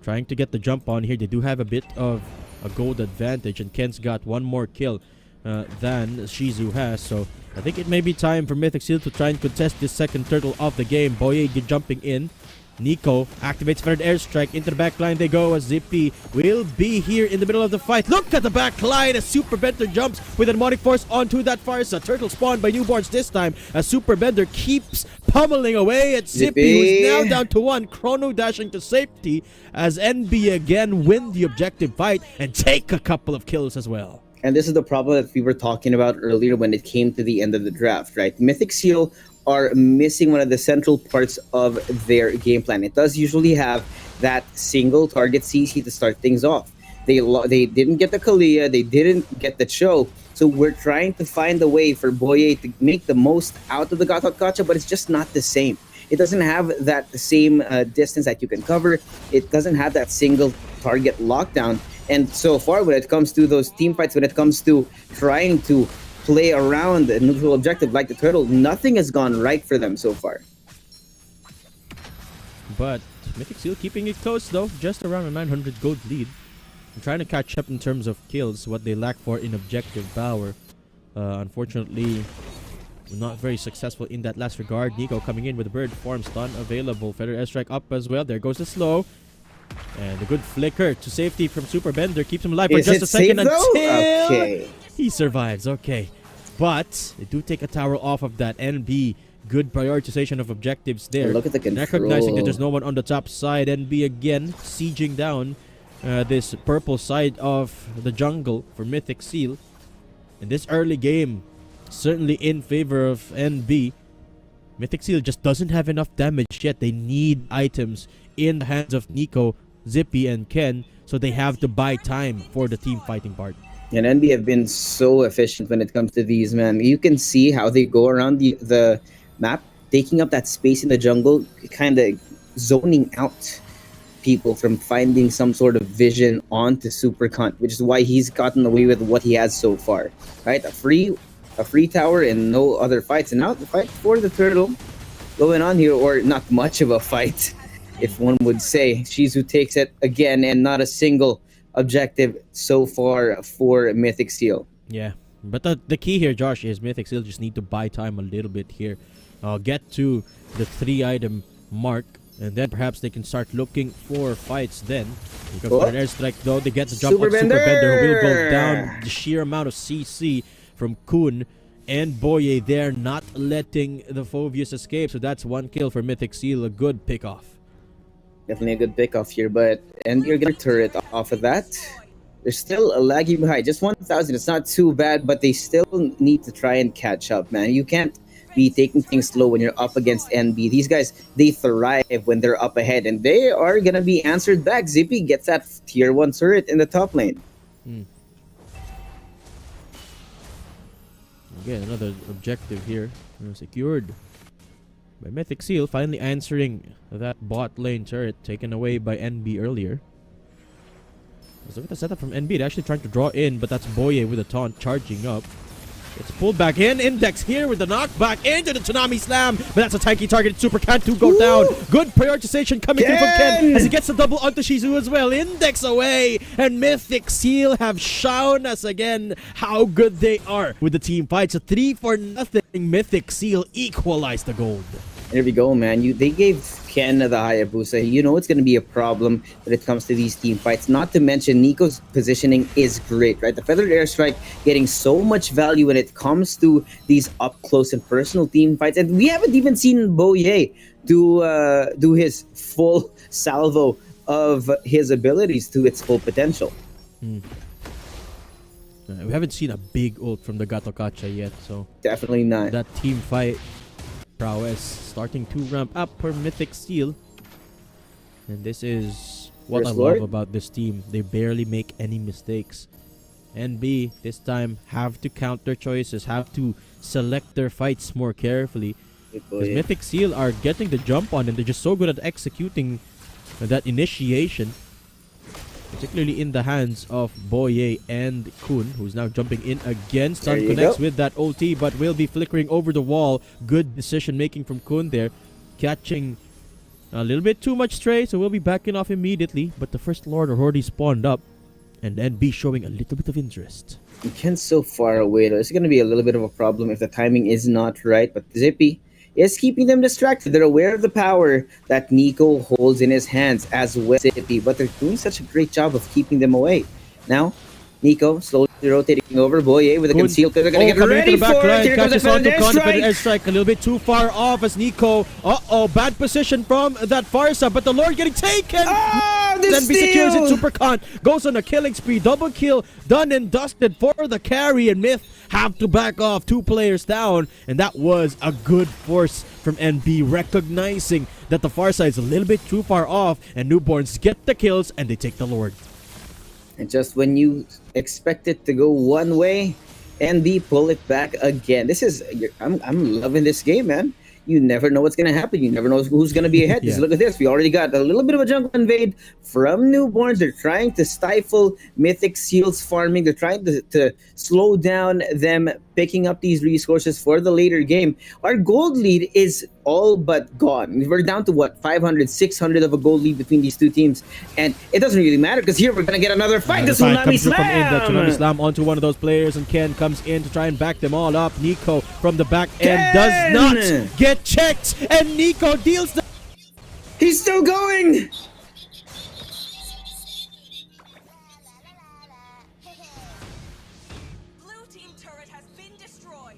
trying to get the jump on here. They do have a bit of a gold advantage, and Ken's got one more kill than Shizu has. So I think it may be time for Mythic Seal to try and contest this second turtle of the game. Boye jumping in. Nico activates Feathered Airstrike. Into the back line they go as Zippy will be here in the middle of the fight. Look at the back line as Super Bender jumps with a Demonic Force onto that Farsa. Turtle spawned by Newborns this time as Super Bender keeps pummeling away at Zippy, who is now down to 1. Chrono dashing to safety as NB again win the objective fight and take a couple of kills as well. And this is the problem that we were talking about earlier when it came to the end of the draft, right? Mythic Seal are missing one of the central parts of their game plan. It does usually have that single target CC to start things off. They didn't get the Kalia, they didn't get the Cho. So we're trying to find a way for Boye to make the most out of the Gatot Kacha, but it's just not the same. It doesn't have that same distance that you can cover. It doesn't have that single target lockdown. And so far, when it comes to those team fights, when it comes to trying to play around a neutral objective like the turtle, nothing has gone right for them so far. But Mythic Seal keeping it close though, just around a 900 gold lead. I'm trying to catch up in terms of kills, what they lack for in objective power. Unfortunately, not very successful in that last regard. Nico coming in with a bird form stun available. Feather airstrike up as well. There goes the slow. And a good flicker to safety from Super Bender keeps him alive for just a second until he survives. Okay. But they do take a tower off of that. NB, good prioritization of objectives there. Look at the control. Recognizing that there's no one on the top side. NB again sieging down this purple side of the jungle for Mythic Seal. In this early game, certainly in favor of NB. Mythic Seal just doesn't have enough damage yet. They need items in the hands of Nico, Zippy, and Ken, so they have to buy time for the team fighting part. And NB have been so efficient when it comes to these, man. You can see how they go around the map, taking up that space in the jungle, kind of zoning out people from finding some sort of vision onto Super Cunt, which is why he's gotten away with what he has so far. Right? A free tower and no other fights. And now the fight for the turtle going on here, or not much of a fight, if one would say. Shizu takes it again, and not a single objective so far for Mythic Seal. Yeah, but the key here, Josh, is Mythic Seal just need to buy time a little bit here. Get to the 3-item mark, and then perhaps they can start looking for fights then. Because for an airstrike though, they get the jump on Super Bender, who will go down. The sheer amount of CC from Kun and Boye there, not letting the Phobius escape. So that's one kill for Mythic Seal, a good pick-off. Definitely a good pick-off here, and you're gonna turret off of that. They're still lagging behind, just 1,000. It's not too bad, but they still need to try and catch up, man. You can't be taking things slow when you're up against NB. These guys, they thrive when they're up ahead, and they are gonna be answered back. Zippy gets that tier 1 turret in the top lane. Again, another objective here secured by Mythic Seal, finally answering that bot lane turret taken away by NB earlier. Let's look at the setup from NB. They're actually trying to draw in, but that's Boye with a taunt charging up. It's pulled back in. Index here with the knockback into the Tsunami Slam. But that's a tanky target. Super can't go down. Good prioritization coming through from Ken as he gets the double onto Shizu as well. Index away. And Mythic Seal have shown us again how good they are with the team fights. A 3-0 Mythic Seal equalized the gold. There we go, man. They gave Ken the Hayabusa. You know it's going to be a problem when it comes to these team fights. Not to mention, Nico's positioning is great, right? The Feathered Airstrike getting so much value when it comes to these up-close and personal team fights. And we haven't even seen Boye do his full salvo of his abilities to its full potential. We haven't seen a big ult from the Gatokacha yet, so... Definitely not. That team fight prowess starting to ramp up for Mythic Seal. And this is what I love about this team. They barely make any mistakes. NB this time have to count their choices, have to select their fights more carefully. Because Mythic Seal are getting the jump on, and they're just so good at executing that initiation. Particularly in the hands of Boye and Kun, who's now jumping in again. Stun connects with that ulti, but will be flickering over the wall. Good decision making from Kun there. Catching a little bit too much stray, so we'll be backing off immediately. But the first Lord already spawned up. And NB showing a little bit of interest. Ken's so far away, though. It's going to be a little bit of a problem if the timing is not right. But Zippy is keeping them distracted. They're aware of the power that Nico holds in his hands as well, Zippy, but they're doing such a great job of keeping them away. Now, Nico slowly rotating over. Boye with a concealed. They're going to get ready for it. Here comes the Feathered Airstrike. A little bit too far off as Nico. Bad position from that Farsa, but the Lord getting taken. Then be secures it. Super Con goes on a killing spree. Double kill done and dusted for the carry, and Myth have to back off. 2 players down, and that was a good force from NB, recognizing that the far side is a little bit too far off, and Newborns get the kills and they take the Lord. And just when you expect it to go one way, NB pull it back again. I'm loving this game, man. You never know what's gonna happen. You never know who's gonna be ahead. Just Yeah. look at this. We already got a little bit of a jungle invade from newborns. They're trying to stifle Mythic Seals farming. They're trying to slow down them picking up these resources for the later game. Our gold lead is all but gone. We're down to what, 500, 600 of a gold lead between these two teams, and it doesn't really matter because here we're gonna get another fight. The Fight Tsunami comes through from in. The Tsunami Slam. Slam onto one of those players, and Ken comes in to try and back them all up. Nico from the back end Ken! does not get checked, and Nico deals the He's still going. Blue team turret has been destroyed.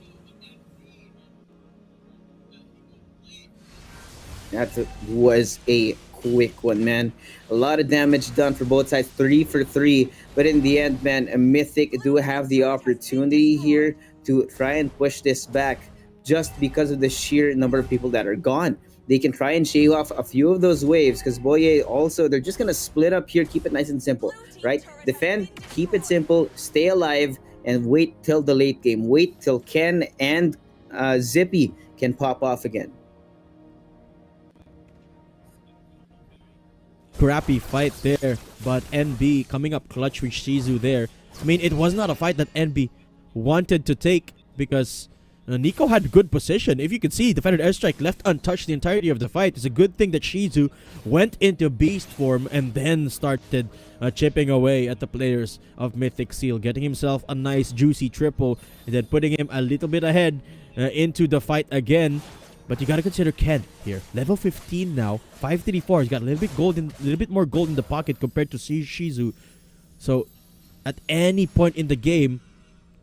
That was a quick one, man. A lot of damage done for both sides, 3 for 3. But in the end, man, a Mythic do have the opportunity here to try and push this back just because of the sheer number of people that are gone. They can try and shave off a few of those waves because Boye also, they're just going to split up here, keep it nice and simple, right? Defend, keep it simple, stay alive, and wait till the late game. Wait till Ken and Zippy can pop off again. crappy fight there, but NB coming up clutch with Shizu there. I mean, it was not a fight that NB wanted to take because Nico had good position. If you can see, defended airstrike left untouched the entirety of the fight. It's a good thing that Shizu went into beast form and then started chipping away at the players of Mythic Seal, getting himself a nice juicy triple and then putting him a little bit ahead into the fight again. But you gotta consider Ken here, level 15 now, 534. He's got a little bit more gold in the pocket compared to Shizu. So at any point in the game,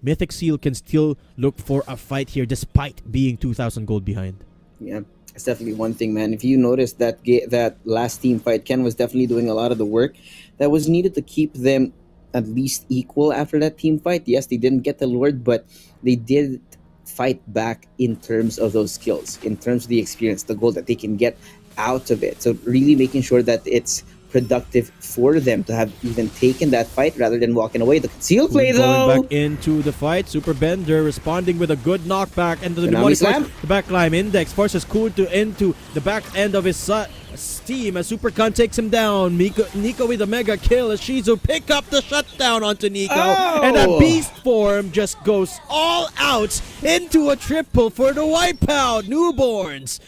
Mythic Seal can still look for a fight here despite being 2,000 gold behind. Yeah, it's definitely one thing, man. If you notice that last team fight, Ken was definitely doing a lot of the work that was needed to keep them at least equal after that team fight. Yes, they didn't get the Lord, but they did fight back in terms of those skills, in terms of the experience, the gold that they can get out of it. So really making sure that it's productive for them to have even taken that fight rather than walking away. The conceal play though. Going back into the fight, Super Bender responding with a good knockback and the Tsunami Slam. the back climb index forces Cool into the back end of his steam as Super Khan takes him down. Nico with a mega kill as Shizu pick up the shutdown onto Nico, and that beast form just goes all out into a triple for the wipeout. Newborns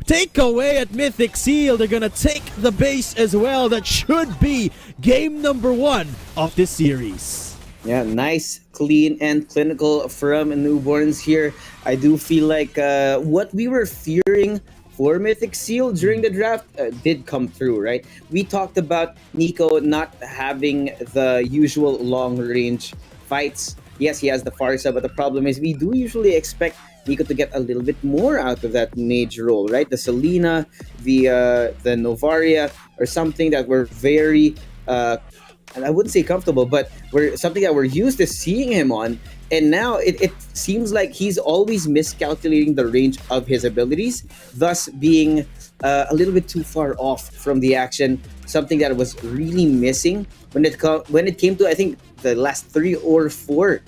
take away at Mythic Seal. They're gonna take the base as well. That should be game number 1 of this series. Yeah, nice, clean, and clinical from Newborns here. I do feel like what we were fearing for Mythic Seal during the draft did come through, right? We talked about Nico not having the usual long-range fights. Yes, he has the Farsa, but the problem is we do usually expect Nico to get a little bit more out of that mage role, right? The Selena, the Novaria, or something that we're very, and I wouldn't say comfortable, but we're something that we're used to seeing him on. And now it seems like he's always miscalculating the range of his abilities, thus being a little bit too far off from the action. Something that was really missing when it came to, I think, the last 3 or 4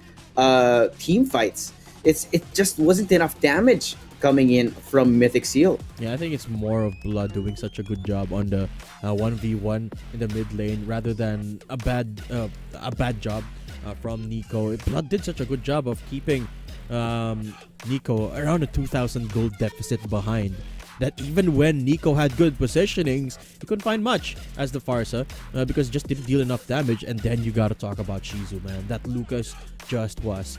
team fights. It just wasn't enough damage coming in from Mythic Seal. Yeah, I think it's more of Blood doing such a good job on the 1v1 in the mid lane rather than a bad job from Nico. Blood did such a good job of keeping Nico around a 2,000 gold deficit behind, that even when Nico had good positionings, he couldn't find much as the Farsa because it just didn't deal enough damage. And then you gotta talk about Shizu, man. That Lucas just was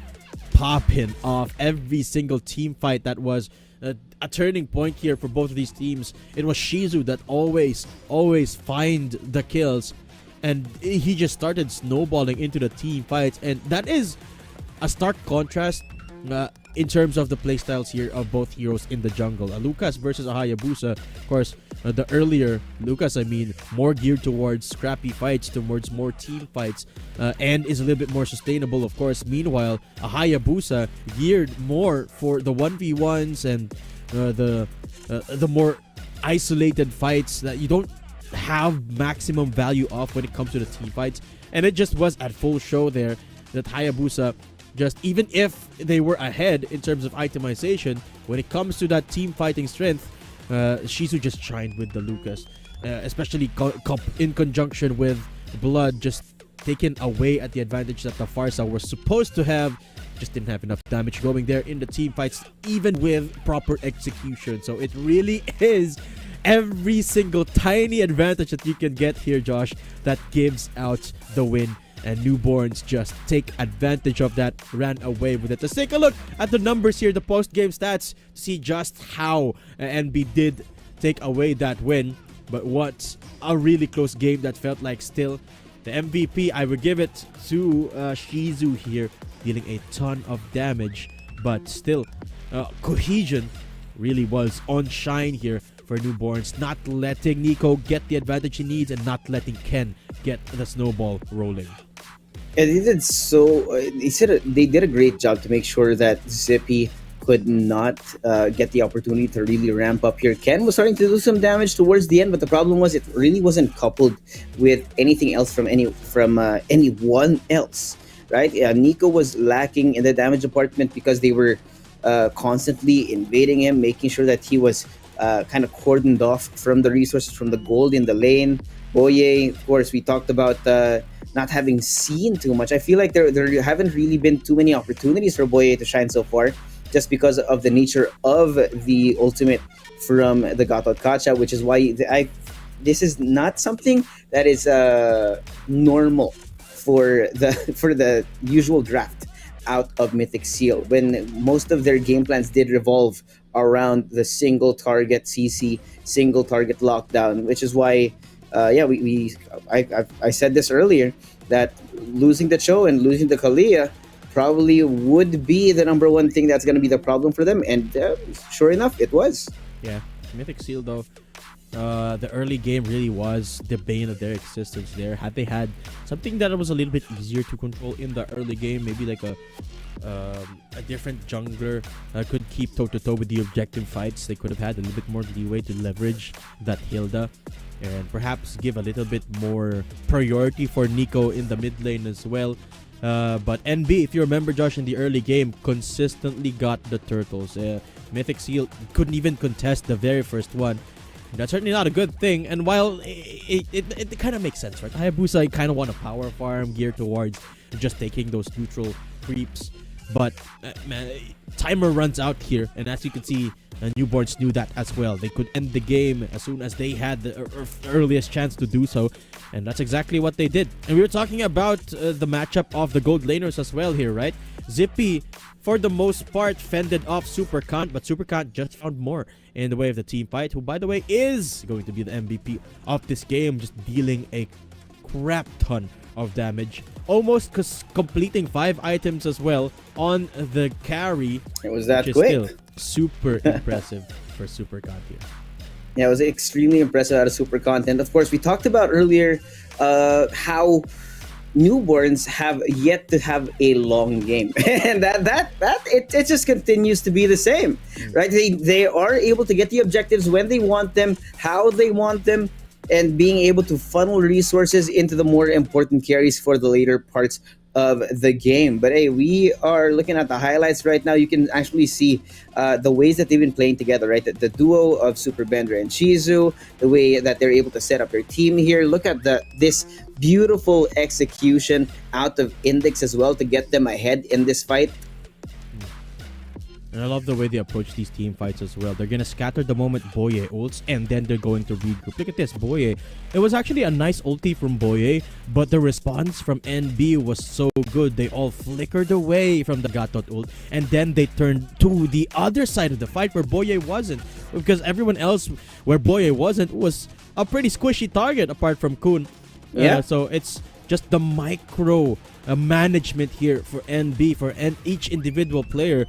popping off every single team fight. That was a turning point here for both of these teams. It was Shizu that always find the kills, and he just started snowballing into the team fights, and that is a stark contrast in terms of the playstyles here of both heroes in the jungle. Lucas versus a Hayabusa, of course, the earlier Lucas, more geared towards scrappy fights, towards more team fights, and is a little bit more sustainable, of course. Meanwhile, a Hayabusa geared more for the 1v1s and the more isolated fights that you don't have maximum value off when it comes to the team fights. And it just was at full show there that Hayabusa, just even if they were ahead in terms of itemization, when it comes to that team fighting strength, Shizu just shined with the Lucas, especially in conjunction with Blood, just taken away at the advantage that the Farsa were supposed to have. Just didn't have enough damage going there in the team fights, even with proper execution. So it really is every single tiny advantage that you can get here, Josh, that gives out the win. And Newborns just take advantage of that, ran away with it. Let's take a look at the numbers here, the post-game stats, to see just how NB did take away that win. But what a really close game that felt like. Still, the MVP, I would give it to Shizu here, dealing a ton of damage. But still, cohesion really was on shine here for Newborns, not letting Nico get the advantage he needs and not letting Ken get the snowball rolling. And they did a great job to make sure that Zippy could not get the opportunity to really ramp up here. Ken was starting to do some damage towards the end, but the problem was it really wasn't coupled with anything else from anyone else, right? Nico was lacking in the damage department because they were constantly invading him, making sure that he was kind of cordoned off from the resources, from the gold in the lane. Boye, of course, we talked about not having seen too much. I feel like there haven't really been too many opportunities for Boye to shine so far, just because of the nature of the ultimate from the Gatot Kacha, which is why this is not something that is normal for the usual draft out of Mythic Seal, when most of their game plans did revolve around the single target CC, single target lockdown, which is why I said this earlier, that losing the Cho and losing the Kalia probably would be the number one thing that's going to be the problem for them, and sure enough, it was. Yeah, Mythic Seal though, the early game really was the bane of their existence there. Had they had something that was a little bit easier to control in the early game, maybe like a different jungler could keep toe-to-toe with the objective fights, they could have had a little bit more leeway to leverage that Hilda and perhaps give a little bit more priority for Nico in the mid lane as well. But NB, if you remember, Josh, in the early game, consistently got the turtles. Mythic Seal couldn't even contest the very first one. That's certainly not a good thing. And while it kind of makes sense, right? Hayabusa kind of want a power farm geared towards just taking those neutral creeps. But man, timer runs out here, and as you can see, Newborns knew that as well. They could end the game as soon as they had the earliest chance to do so, and that's exactly what they did. And we were talking about the matchup of the gold laners as well here, right? Zippy, for the most part, fended off Supercant, but Supercant just found more in the way of the team fight, who, by the way, is going to be the MVP of this game, just dealing a crap ton of damage, almost completing 5 items as well on the carry. It was that which quick. Is still super impressive for Supercant here. Yeah, it was extremely impressive out of Supercant. And of course, we talked about earlier how Newborns have yet to have a long game, and it just continues to be the same, right? They are able to get the objectives when they want them, how they want them, and being able to funnel resources into the more important carries for the later parts of the game. But hey, we are looking at the highlights right now. You can actually see the ways that they've been playing together, right? The duo of Super Bender and Shizu, the way that they're able to set up their team here. Look at this beautiful execution out of Index as well to get them ahead in this fight. And I love the way they approach these team fights as well. They're going to scatter the moment Boye ults, and then they're going to regroup. Look at this, Boye. It was actually a nice ulti from Boye, but the response from NB was so good. They all flickered away from the Gatot ult, and then they turned to the other side of the fight where Boye wasn't. Because everyone else where Boye wasn't was a pretty squishy target apart from Kun. Yeah. So it's just the micro management here for NB, for each individual player.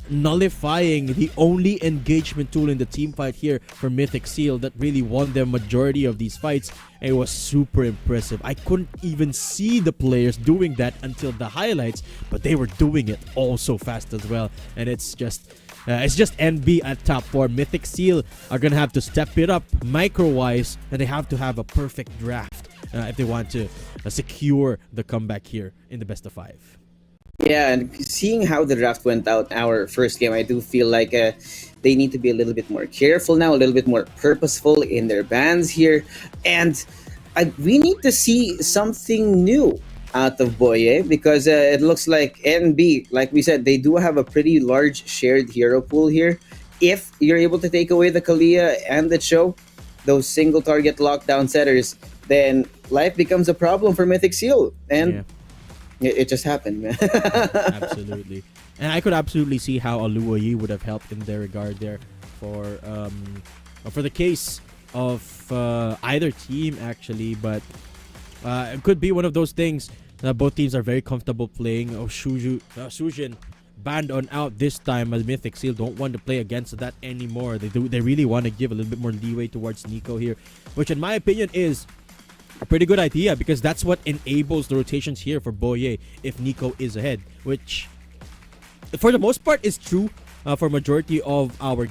nullifying the only engagement tool in the team fight here for Mythic Seal that really won the majority of these fights. It was super impressive. I couldn't even see the players doing that until the highlights, but they were doing it all so fast as well. And it's just NB at top 4. Mythic Seal are gonna have to step it up micro-wise, and they have to have a perfect draft if they want to secure the comeback here in the best of 5. Yeah, and seeing how the draft went out our first game, I do feel like they need to be a little bit more careful now, a little bit more purposeful in their bans here. And we need to see something new out of Boye, because it looks like NB, like we said, they do have a pretty large shared hero pool here. If you're able to take away the Kalia and the Cho, those single target lockdown setters, then life becomes a problem for Mythic Seal. And Yeah. it just happened, man. Absolutely. And I could absolutely see how Aluoyi would have helped in their regard there for the case of either team actually, but it could be one of those things that both teams are very comfortable playing. Sujin banned on out this time, as Mythic Seal don't want to play against that anymore. They really want to give a little bit more leeway towards Nico here, which in my opinion is a pretty good idea, because that's what enables the rotations here for Boye if Nico is ahead, which for the most part is true for majority of our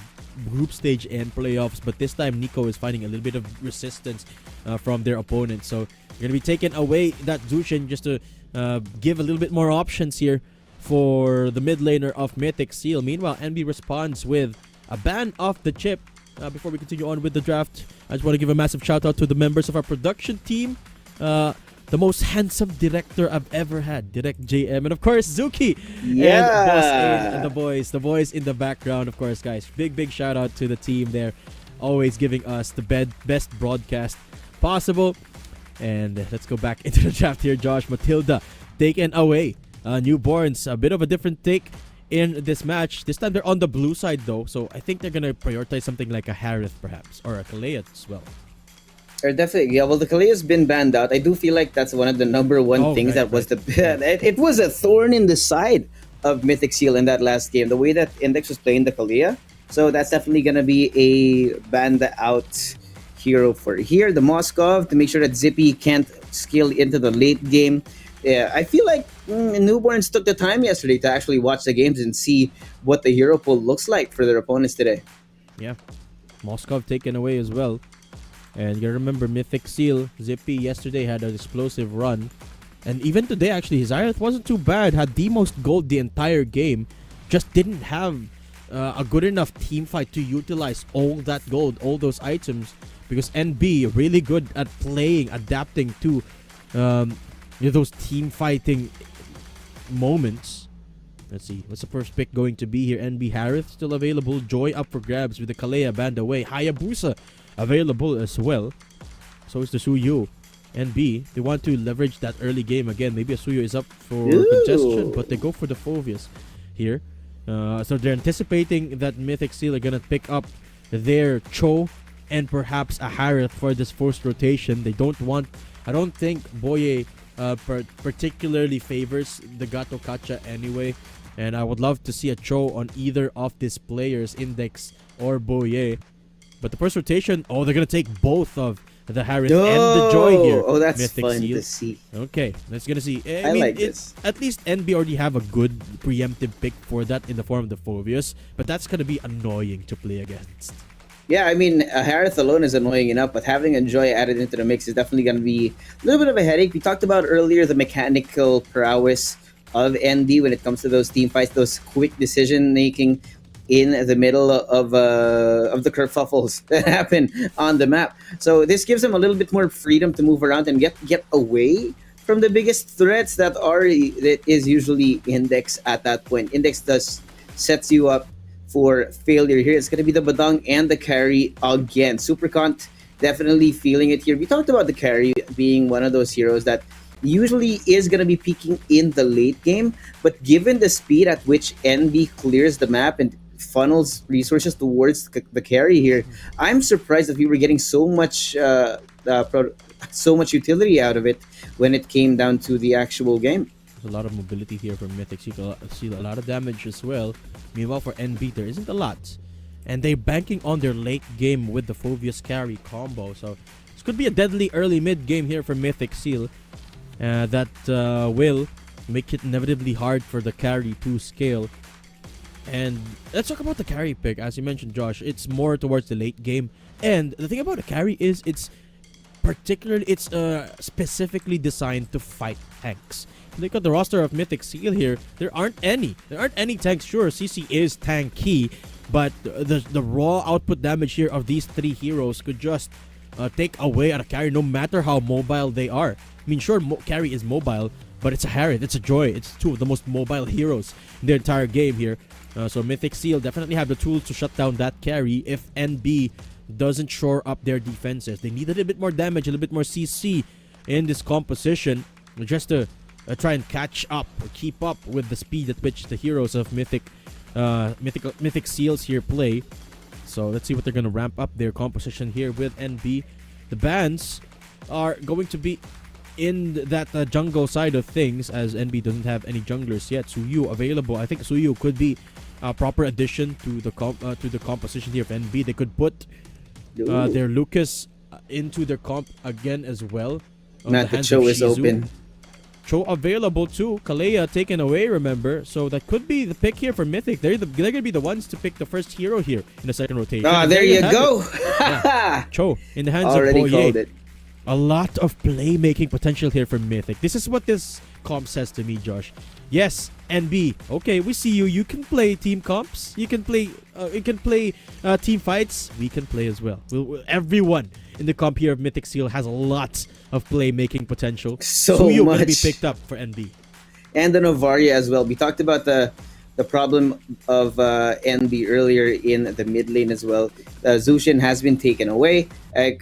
group stage and playoffs, but this time Nico is finding a little bit of resistance from their opponents, so you're going to be taking away that Zushin just to give a little bit more options here for the mid laner of Mythic Seal. Meanwhile, NB responds with a ban off the chip. Before we continue on with the draft, I just want to give a massive shout out to the members of our production team. The most handsome director I've ever had, Direct JM, and of course Zuki. Yeah. And Boss A and the boys in the background, of course, guys. Big shout out to the team there, always giving us the best broadcast possible. And let's go back into the draft here. Josh, Matilda taken away. Newborns, a bit of a different take in this match. This time they're on the blue side though, so I think they're gonna prioritize something like a Harith perhaps, or a Kalea as well. Or definitely, yeah. Well, the Kalea's been banned out. I do feel like that's one of the number one things right, that was it was a thorn in the side of Mythic Seal in that last game. The way that Index was playing the Kalea, so that's definitely gonna be a banned out hero for here. The Moskov, to make sure that Zippy can't scale into the late game. Yeah, I feel like Newborns took the time yesterday to actually watch the games and see what the hero pool looks like for their opponents today. Yeah, Moskov taken away as well. And you remember Mythic Seal, Zippy yesterday had an explosive run. And even today actually, his Irith wasn't too bad. Had the most gold the entire game. Just didn't have a good enough team fight to utilize all that gold, all those items. Because NB really good at playing, adapting to those team fighting moments. Let's see, what's the first pick going to be here? NB Harith still available. Joy up for grabs with the Kalea banned away. Hayabusa available as well. So is the Suyu. NB, they want to leverage that early game again. Maybe a Suyu is up for congestion, but they go for the Phoveus here. So they're anticipating that Mythic Seal are gonna pick up their Cho and perhaps a Harith for this first rotation. They don't want, I don't think Boye particularly favors the Gato Kacha anyway, and I would love to see a Cho on either of these players, Index or Boye. But the first rotation, they're gonna take both of the Harith and the Joy here. Oh, that's Mythic fun Seal. to see. Okay, let's gonna see. I mean, like this. At least NB already have a good preemptive pick for that in the form of the Phoveus, but that's gonna be annoying to play against. Yeah, I mean, Harith alone is annoying enough, but having a Joy added into the mix is definitely going to be a little bit of a headache. We talked about earlier the mechanical prowess of ND when it comes to those team fights, those quick decision making in the middle of the kerfuffles that happen on the map. So this gives them a little bit more freedom to move around and get away from the biggest threats that is usually Index at that point. Index sets you up for failure here. It's going to be the Badang and the carry again. Supercont definitely feeling it here. We talked about the carry being one of those heroes that usually is going to be peaking in the late game, but given the speed at which NB clears the map and funnels resources towards the carry here, I'm surprised that we were getting so much utility out of it when it came down to the actual game. a lot of mobility here from Mythic. You can see a lot of damage as well. Meanwhile, for NB, there isn't a lot. And they're banking on their late game with the Phobius carry combo. So this could be a deadly early mid game here for Mythic Seal. That will make it inevitably hard for the carry to scale. And let's talk about the carry pick. As you mentioned, Josh, it's more towards the late game. And the thing about a carry is it's specifically designed to fight tanks. Look at the roster of Mythic Seal here. There aren't any tanks. Sure, CC is tanky, but the raw output damage here of these three heroes could just take away at a carry, no matter how mobile they are. I mean, sure, carry is mobile, but it's a Harriet, it's a Joy, it's two of the most mobile heroes in the entire game here. So Mythic Seal definitely have the tools to shut down that carry if NB doesn't shore up their defenses. They need a little bit more damage, a little bit more CC in this composition just to try and catch up or keep up with the speed at which the heroes of Mythic Seals here play. So let's see what they're going to ramp up their composition here with NB. The bans are going to be in that jungle side of things, as NB doesn't have any junglers yet. Suyu available. I think Suyu could be a proper addition to the composition here of NB. They could put their Lucas into their comp again as well. Matt, the Cho is open. Cho available too. Kalea taken away, remember. So that could be the pick here for Mythic. They're going to be the ones to pick the first hero here in the second rotation. There you go. Yeah. Cho in the hands Already of called Boye. it. A lot of playmaking potential here for Mythic. This is what this comp says to me, Josh. Yes, NB. Okay, we see you. You can play team comps. You can play. Team fights. We can play as well. Everyone in the comp here of Mythic Seal has a lot of playmaking potential. So Suyu much. will be picked up for NB. And the Novaria as well. We talked about the problem of NB earlier in the mid lane as well. Zushin has been taken away.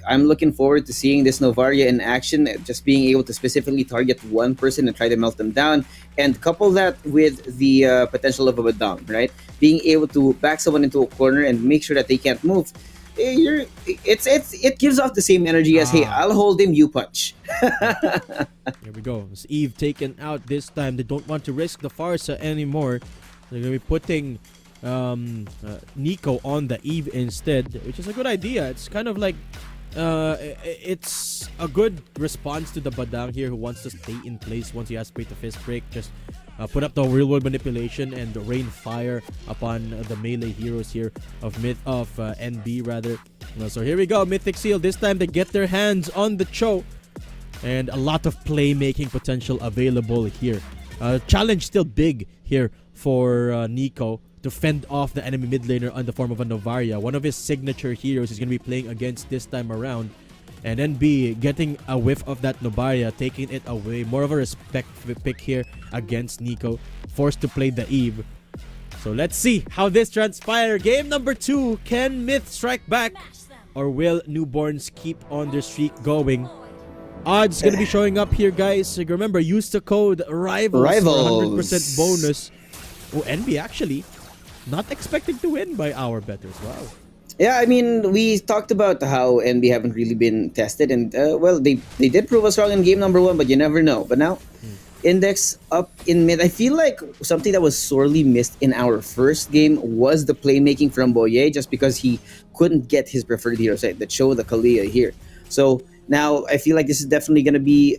I'm looking forward to seeing this Novaria in action, just being able to specifically target one person and try to melt them down, and couple that with the potential of a Badang, right? Being able to back someone into a corner and make sure that they can't move. It gives off the same energy as, hey, I'll hold him, you punch. Here we go. It's Eve taken out this time. They don't want to risk the Farsa anymore. They're going to be putting Nico on the Eve instead, which is a good idea. It's kind of like it's a good response to the Badang here who wants to stay in place once he has Spray to Fist Break. Just put up the real world manipulation and rain fire upon the melee heroes here of NB rather. So here we go, Mythic Seal. This time they get their hands on the Cho, and a lot of playmaking potential available here. Challenge still big here for Nico to fend off the enemy mid laner on the form of a Novaria. One of his signature heroes he's going to be playing against this time around. And NB getting a whiff of that Novaria, taking it away. More of a respect pick here against Nico. Forced to play the Eve. So let's see how this transpires. Game number 2. Can Myth strike back? Or will Newborns keep on their streak going? Odds going to be showing up here, guys. Remember, use the code RIVALS for 100% bonus. Oh, NB actually not expecting to win by our betters. Wow. Yeah, I mean, we talked about how NB haven't really been tested, and well, they did prove us wrong in game number 1, but you never know. But now, Index up in mid. I feel like something that was sorely missed in our first game was the playmaking from Boye, just because he couldn't get his preferred hero set, the Cho, the Kalea here. So now I feel like this is definitely going to be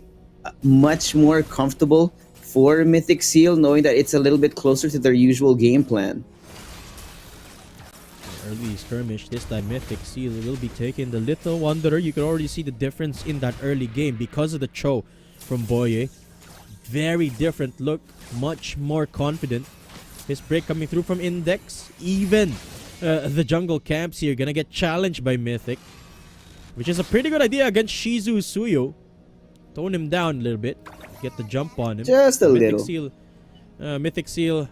much more comfortable for Mythic Seal, knowing that it's a little bit closer to their usual game plan. Early skirmish this time. Mythic Seal will be taking the Little Wanderer. You can already see the difference in that early game because of the Cho from Boye. Very different look, much more confident. His break coming through from Index. Even the jungle camps here gonna get challenged by Mythic, which is a pretty good idea against Shizu Suyo. Tone him down a little bit, get the jump on him. Just a little. Mythic Seal,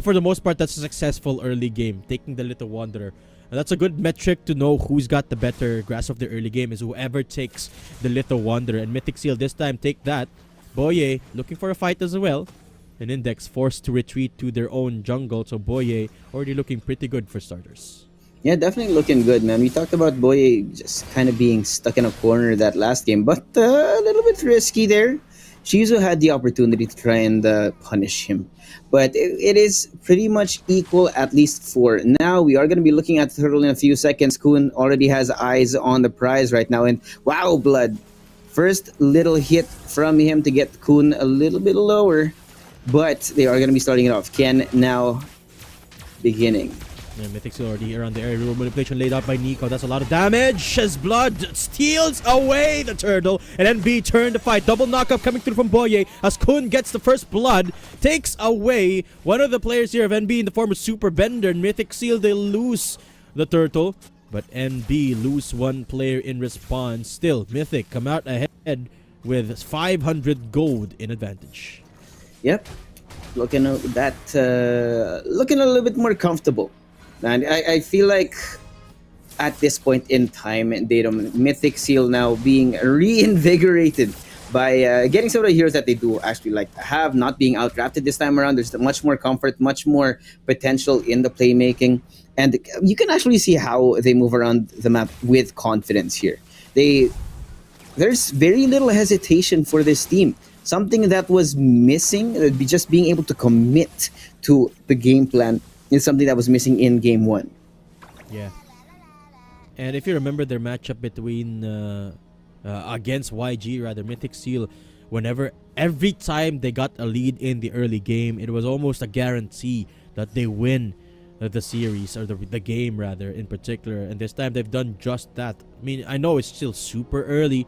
for the most part, that's a successful early game, taking the Little Wanderer. And that's a good metric to know who's got the better grasp of the early game, is whoever takes the Little Wanderer. And Mythic Seal this time take that. Boye looking for a fight as well. And Index forced to retreat to their own jungle. So Boye already looking pretty good for starters. Yeah, definitely looking good, man. We talked about Boye just kind of being stuck in a corner that last game, but a little bit risky there. Shizu had the opportunity to try and punish him. But it is pretty much equal, at least for now. We are going to be looking at the turtle in a few seconds. Kun already has eyes on the prize right now. And wow, Blood. First little hit from him to get Kun a little bit lower. But they are going to be starting it off. Ken now beginning. Yeah, Mythic's already here on the air. Manipulation laid out by Nico. That's a lot of damage as Blood steals away the turtle. And NB turn the fight. Double knockup coming through from Boye as Kun gets the first blood. Takes away one of the players here of NB in the form of Super Bender. And Mythic Seal, they lose the turtle. But NB lose one player in response. Still, Mythic come out ahead with 500 gold in advantage. Yep. Looking at that, looking a little bit more comfortable. And I feel like at this point in time, Mythic Seal now being reinvigorated by getting some of the heroes that they do actually like to have, not being outcrafted this time around. There's much more comfort, much more potential in the playmaking. And you can actually see how they move around the map with confidence here. There's very little hesitation for this team. Something that was missing, just being able to commit to the game plan, is something that was missing in game one. Yeah. And if you remember their matchup between against YG, rather, Mythic Seal, every time they got a lead in the early game, it was almost a guarantee that they win the series, or the game rather, in particular. And this time they've done just that. I mean, I know it's still super early,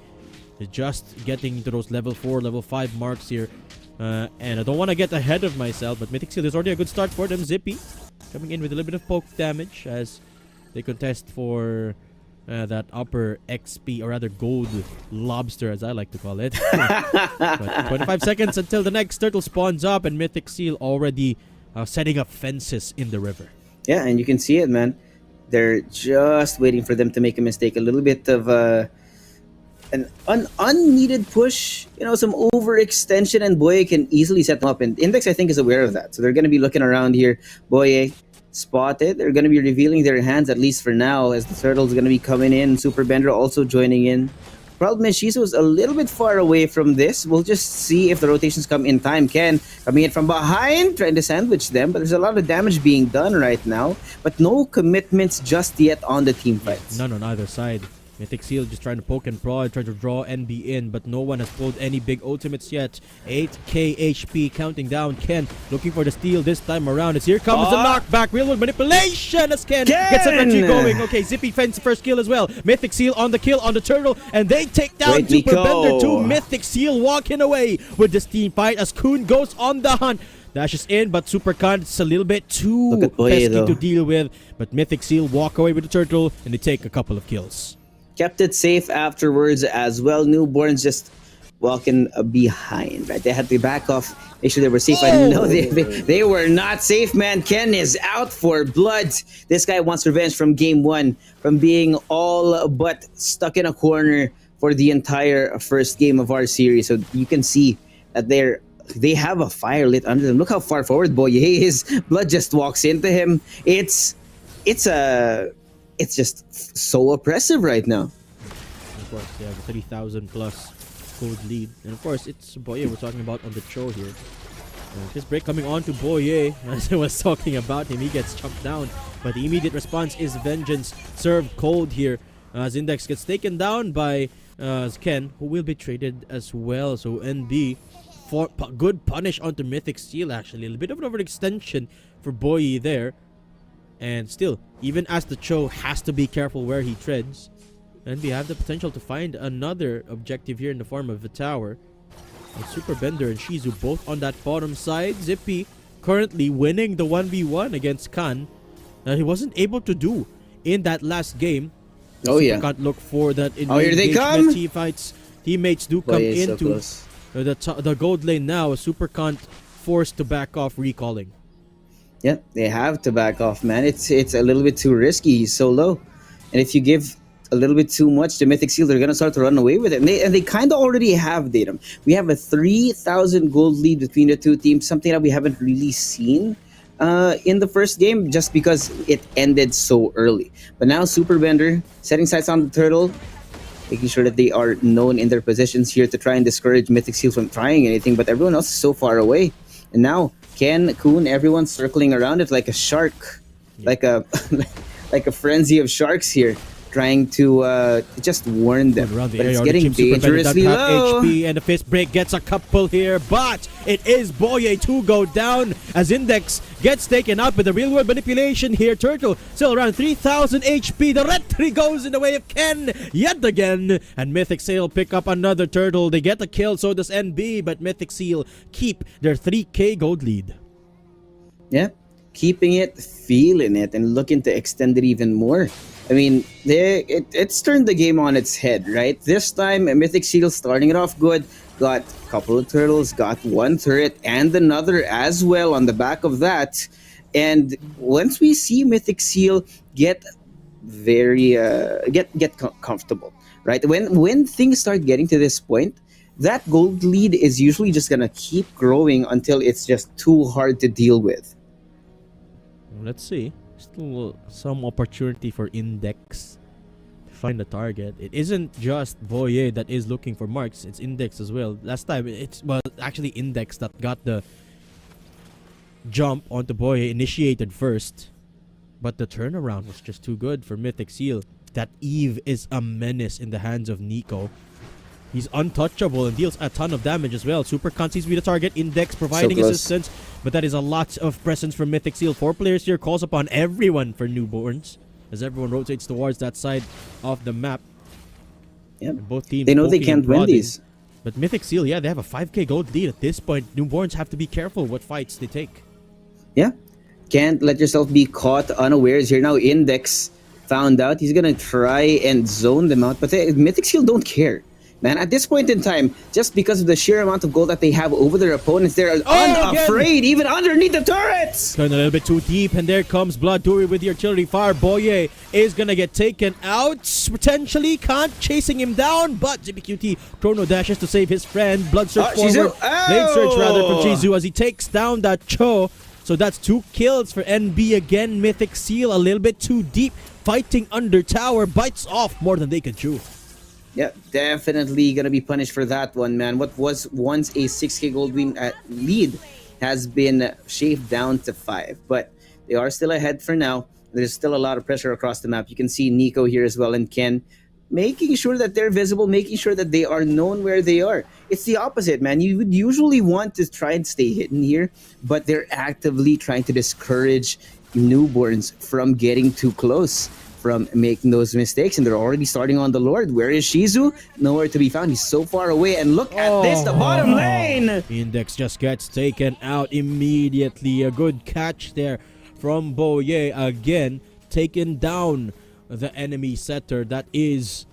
just getting into those level 4, level 5 marks here. And I don't want to get ahead of myself, but Mythic Seal is already a good start for them. Zippy coming in with a little bit of poke damage as they contest for that upper XP, or rather gold lobster, as I like to call it. But 25 seconds until the next turtle spawns up, and Mythic Seal already setting up fences in the river. Yeah, and you can see it, man. They're just waiting for them to make a mistake. A little bit of an unneeded push, some overextension, and Boye can easily set them up. And Index, I think, is aware of that. So they're going to be looking around here. Boye spotted. They're going to be revealing their hands, at least for now, as the turtle's going to be coming in. Super Bender also joining in. Problem is, Shizu's a little bit far away from this. We'll just see if the rotations come in time. Ken coming in from behind, trying to sandwich them, but there's a lot of damage being done right now. But no commitments just yet on the team fights. None on either side. Mythic Seal just trying to poke and prod, trying to draw NB in, but no one has pulled any big ultimates yet. 8k HP counting down. Ken looking for the steal this time around. As here comes the knockback. Real world manipulation as Ken gets an entry going. Okay, Zippy finds the first kill as well. Mythic Seal on the kill on the turtle, and they take down Super Bender 2. Mythic Seal walking away with this team fight as Kun goes on the hunt. Dashes in, but Super Cunt's a little bit too pesky to deal with. But Mythic Seal walk away with the turtle, and they take a couple of kills. Kept it safe afterwards as well. Newborns just walking behind, right? They had to back off, make sure they were safe. I know they were not safe, man. Ken is out for blood. This guy wants revenge from game one, from being all but stuck in a corner for the entire first game of our series. So you can see that they have a fire lit under them. Look how far forward Boye is. Blood just walks into him. It's just so oppressive right now. Of course, they have a 3,000 plus gold lead. And of course, it's Boye we're talking about on the show here. This break coming on to Boye. As I was talking about him, he gets chopped down. But the immediate response is Vengeance. Served cold here. As Index gets taken down by Ken, who will be traded as well. So NB, for good punish onto Mythic Seal actually. A little bit of an overextension for Boye there. And still, even as the Cho has to be careful where he treads, and we have the potential to find another objective here in the form of the tower. And Super Bender and Shizu both on that bottom side. Zippy currently winning the 1v1 against Khan. He wasn't able to do in that last game. Super can't look for that in here they come. Teammates do come into the gold lane now. Super can't forced to back off, recalling. Yeah, they have to back off, man. It's a little bit too risky. He's so low. And if you give a little bit too much to Mythic Seal, they're going to start to run away with it. And they kind of already have Datum. We have a 3,000 gold lead between the two teams, something that we haven't really seen in the first game just because it ended so early. But now Super Bender setting sights on the turtle. making sure that they are known in their positions here to try and discourage Mythic Seal from trying anything. But everyone else is so far away. And now, Ken, Kuhn, everyone's circling around it like a shark, like a like a frenzy of sharks here, trying to just warn them. Around the But area, it's the getting Team Super Pet dangerously doesn't have low. HP, and the fist break gets a couple here, but it is Boye to go down as Index gets taken out with the real world manipulation here. Turtle still around 3,000 HP. The red tree goes in the way of Ken yet again, and Mythic Seal pick up another turtle. They get the kill, so does NB, but Mythic Seal keep their 3k gold lead. Yeah, keeping it, feeling it, and looking to extend it even more. I mean, it's turned the game on its head, right? This time, Mythic Seal starting it off good, got a couple of turtles, got one turret, and another as well on the back of that. And once we see Mythic Seal get very comfortable, right? When things start getting to this point, that gold lead is usually just gonna keep growing until it's just too hard to deal with. Let's see. Still some opportunity for Index to find the target. It isn't just Boye that is looking for marks, it's Index as well. Last time it's actually Index that got the jump onto Boye, initiated first, but the turnaround was just too good for Mythic Seal. That Eve is a menace in the hands of Nico. He's untouchable and deals a ton of damage as well. Super Con seems to be the target. Index providing assistance, but that is a lot of presence from Mythic Seal. 4 players here, calls upon everyone for newborns as everyone rotates towards that side of the map. Yep. And both teams They know they poking and can't win prodding. these. But Mythic Seal, yeah, they have a 5k gold lead at this point. Newborns have to be careful what fights they take. Yeah. Can't let yourself be caught unawares here. Now Index found out. He's going to try and zone them out. But Mythic Seal don't care. Man, at this point in time, just because of the sheer amount of gold that they have over their opponents, they're unafraid, even underneath the turrets! Going a little bit too deep, and there comes Blood Duri with the artillery fire. Boye is gonna get taken out, potentially. Can't chasing him down, but ZBQT chrono dashes to save his friend. Blood search forward. Blade search rather from Jizu as he takes down that Cho. So that's 2 kills for NB again. Mythic Seal a little bit too deep, fighting under tower, bites off more than they can chew. Yeah, definitely gonna be punished for that one, man. What was once a 6k gold lead has been shaved down to 5, but they are still ahead for now. There's still a lot of pressure across the map. You can see Nico here as well and Ken making sure that they're visible, making sure that they are known where they are. It's the opposite, man. You would usually want to try and stay hidden here, but they're actively trying to discourage newborns from getting too close, from making those mistakes, and they're already starting on the Lord. Where is Shizu? Nowhere to be found. He's so far away, and look at this, the bottom lane! Index just gets taken out immediately. A good catch there from Boye again, taken down the enemy setter. That is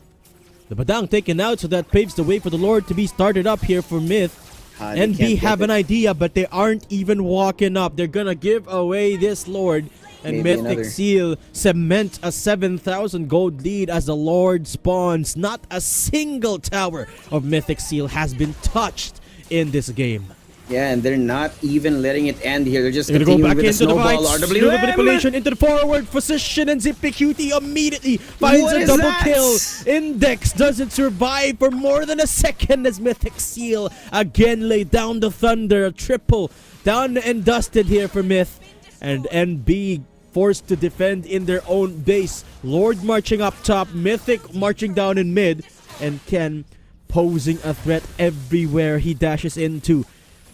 the Badang taken out, so that paves the way for the Lord to be started up here for Myth. NB have an idea, but they aren't even walking up. They're gonna give away this Lord. And Maybe Mythic another. Seal cement a 7,000 gold lead as the Lord spawns. Not a single tower of Mythic Seal has been touched in this game. Yeah, and they're not even letting it end here. They're just They're gonna go continuing back with the into the snowball fights. RWM. Little manipulation into the forward position, and ZipPQT immediately finds What a is double that? kill. Index doesn't survive for more than a second as Mythic Seal again lay down the thunder. A triple done and dusted here for Myth. And NB forced to defend in their own base. Lord marching up top, Mythic marching down in mid, and Ken posing a threat everywhere he dashes into.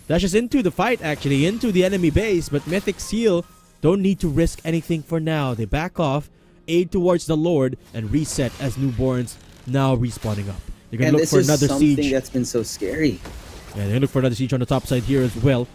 Dashes into the fight, actually, into the enemy base, but Mythic Seal don't need to risk anything for now. They back off, aid towards the Lord, and reset as newborns now respawning up. They're going And to look this for is another something siege. that's been so scary. Yeah, they're going to look for another siege on the top side here as well.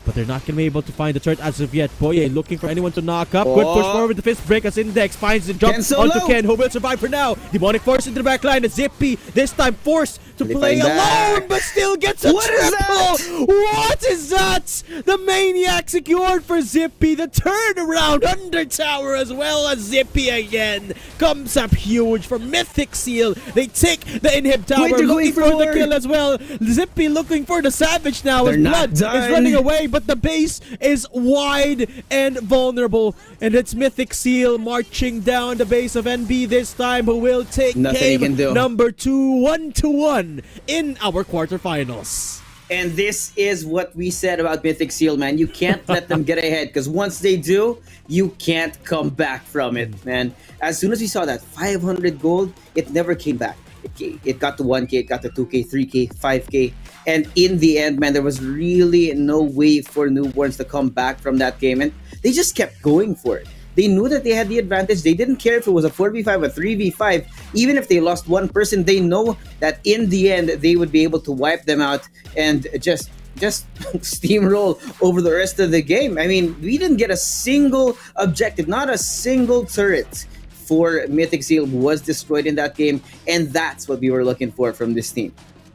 But they're not going to be able to find the turret as of yet. Boye looking for anyone to knock up. Good push forward with the fist break as Index finds the jump Ken solo. onto Ken, who will survive for now. Demonic Force into the back line. Zippy this time forced to They play find back. alone, but still gets a What is that? triple. What is that? The Maniac secured for Zippy. The turnaround under tower as well as Zippy again. Comes up huge for Mythic Seal. They take the inhib tower, Wait, they're looking going for for the more. kill as well. Zippy looking for the Savage now. They're As not Blood is done. running away, but the base is wide and vulnerable. And it's Mythic Seal marching down the base of NB this time, who will take Nothing he game can do. number 2, 1-1 in our quarterfinals. And this is what we said about Mythic Seal, man. You can't let them get ahead, because once they do, you can't come back from it, man. As soon as we saw that 500 gold, it never came back. It got to 1K, it got to 2K, 3K, 5K. And in the end, man, there was really no way for Newborns to come back from that game. And they just kept going for it. They knew that they had the advantage. They didn't care if it was a 4v5, a 3v5. Even if they lost one person, they know that in the end, they would be able to wipe them out and just steamroll over the rest of the game. I mean, we didn't get a single objective, not a single turret for Mythic Seal was destroyed in that game. And that's what we were looking for from this team.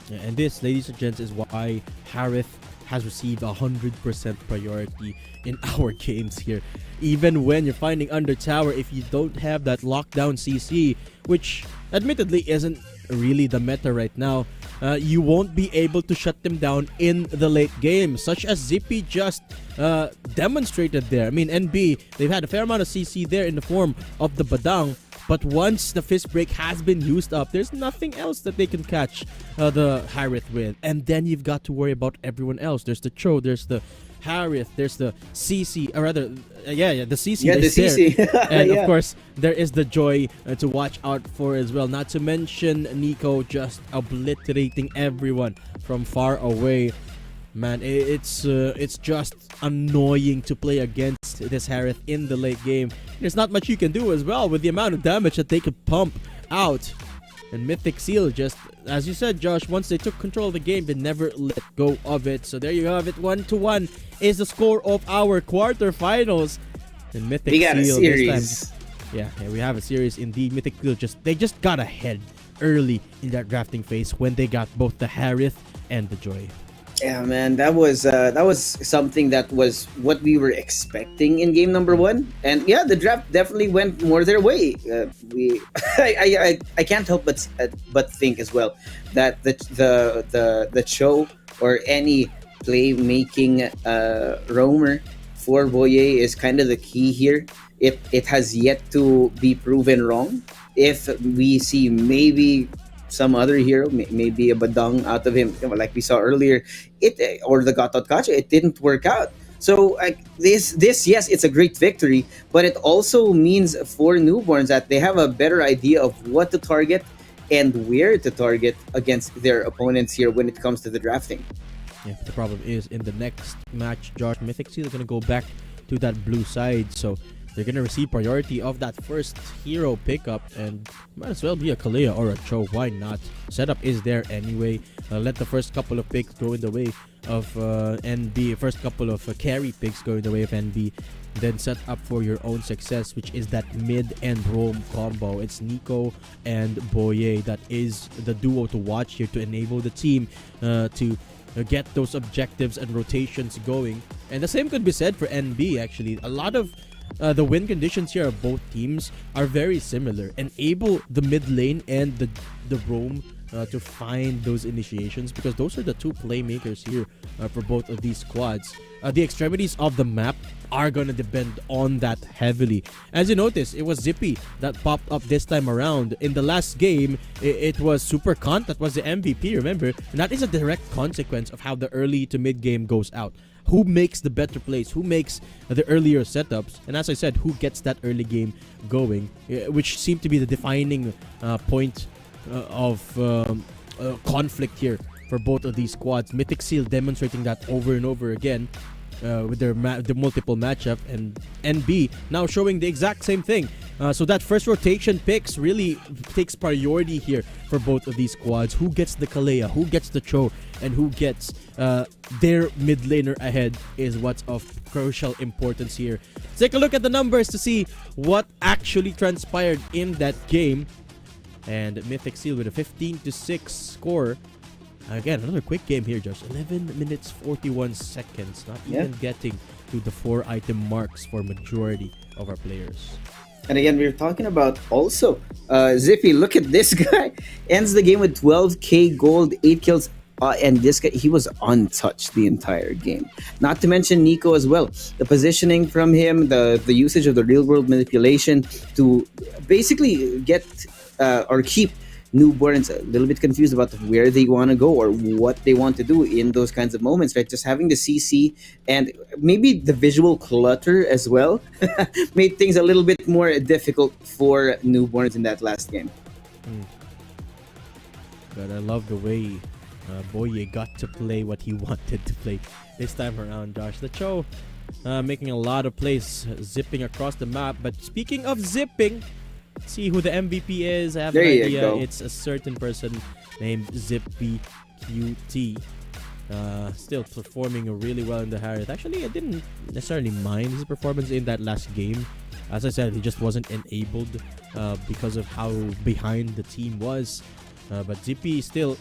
Yeah, and this, ladies and gents, is why Harith has received 100% priority in our games here. Even when you're finding under tower, if you don't have that lockdown CC, which admittedly isn't really the meta right now, you won't be able to shut them down in the late game, such as Zippy just demonstrated there. I mean, NB, they've had a fair amount of CC there in the form of the Badang, but once the fist break has been used up, there's nothing else that they can catch the Harith with. And then you've got to worry about everyone else. There's the Cho, there's the Harith, there's the CC, or rather, the CC. Yeah, the CC. And Yeah. of course, there is the Joy to watch out for as well. Not to mention Nico just obliterating everyone from far away. Man, it's just annoying to play against this Harith in the late game. There's not much you can do as well with the amount of damage that they could pump out. And Mythic Seal just, as you said, Josh, once they took control of the game, they never let go of it. So there you have it, 1-1 is the score of our quarterfinals. And Mythic We got a Seal series. this time, yeah, we have a series indeed. Mythic Seal they just got ahead early in that drafting phase when they got both the Harith and the Joy. Yeah, man, that was something that was what we were expecting in game number 1, and yeah, the draft definitely went more their way. I can't help but think as well that the show or any playmaking roamer for Boye is kind of the key here. It has yet to be proven wrong. If we see maybe some other hero, maybe a Badang out of him, like we saw earlier, or the Gatot Kacha, it didn't work out. So this, yes, it's a great victory, but it also means for Newborns that they have a better idea of what to target and where to target against their opponents here when it comes to the drafting. Yeah, the problem is in the next match, Josh, Mythic Seal is going to go back to that blue side, so they're going to receive priority of that first hero pickup, and might as well be a Kalea or a Cho. Why not? Setup is there anyway. Let the first couple of picks go in the way of NB. First couple of carry picks go in the way of NB. Then set up for your own success, which is that mid and roam combo. It's Nico and Boye that is the duo to watch here to enable the team to get those objectives and rotations going. And the same could be said for NB actually. A lot of the win conditions here of both teams are very similar. Enable the mid lane and the roam to find those initiations, because those are the two playmakers here for both of these squads. The extremities of the map are gonna depend on that heavily. As you notice, it was Zippy that popped up this time around. In the last game, it was Super Kant that was the MVP, remember? And that is a direct consequence of how the early to mid game goes out. Who makes the better plays? Who makes the earlier setups? And as I said, who gets that early game going? Which seemed to be the defining point of conflict here for both of these squads. Mythic Seal demonstrating that over and over again with their multiple matchup, and NB now showing the exact same thing. So that first rotation picks really takes priority here for both of these squads. Who gets the Kalea, who gets the Cho, and who gets their mid laner ahead is what's of crucial importance here. Let's take a look at the numbers to see what actually transpired in that game. And Mythic Seal with a 15-6 score Again, another quick game here, Josh. 11 minutes 41 seconds. Not even getting to the 4 item marks for majority of our players. And again, we were talking about also Zippy. Look at this guy. Ends the game with 12k gold, 8 kills. And this guy, he was untouched the entire game. Not to mention Nico as well. The positioning from him, the usage of the real world manipulation to basically get or keep newborns a little bit confused about where they want to go or what they want to do in those kinds of moments, right? Just having the CC and maybe the visual clutter as well made things a little bit more difficult for newborns in that last game. But I love the way Boye got to play what he wanted to play this time around, Josh. The Cho making a lot of plays, zipping across the map. But speaking of zipping, see who the MVP is. I have an idea. It's a certain person named Zippy QT. Still performing really well in the Harith. Actually, I didn't necessarily mind his performance in that last game. As I said, he just wasn't enabled because of how behind the team was. But Zippy still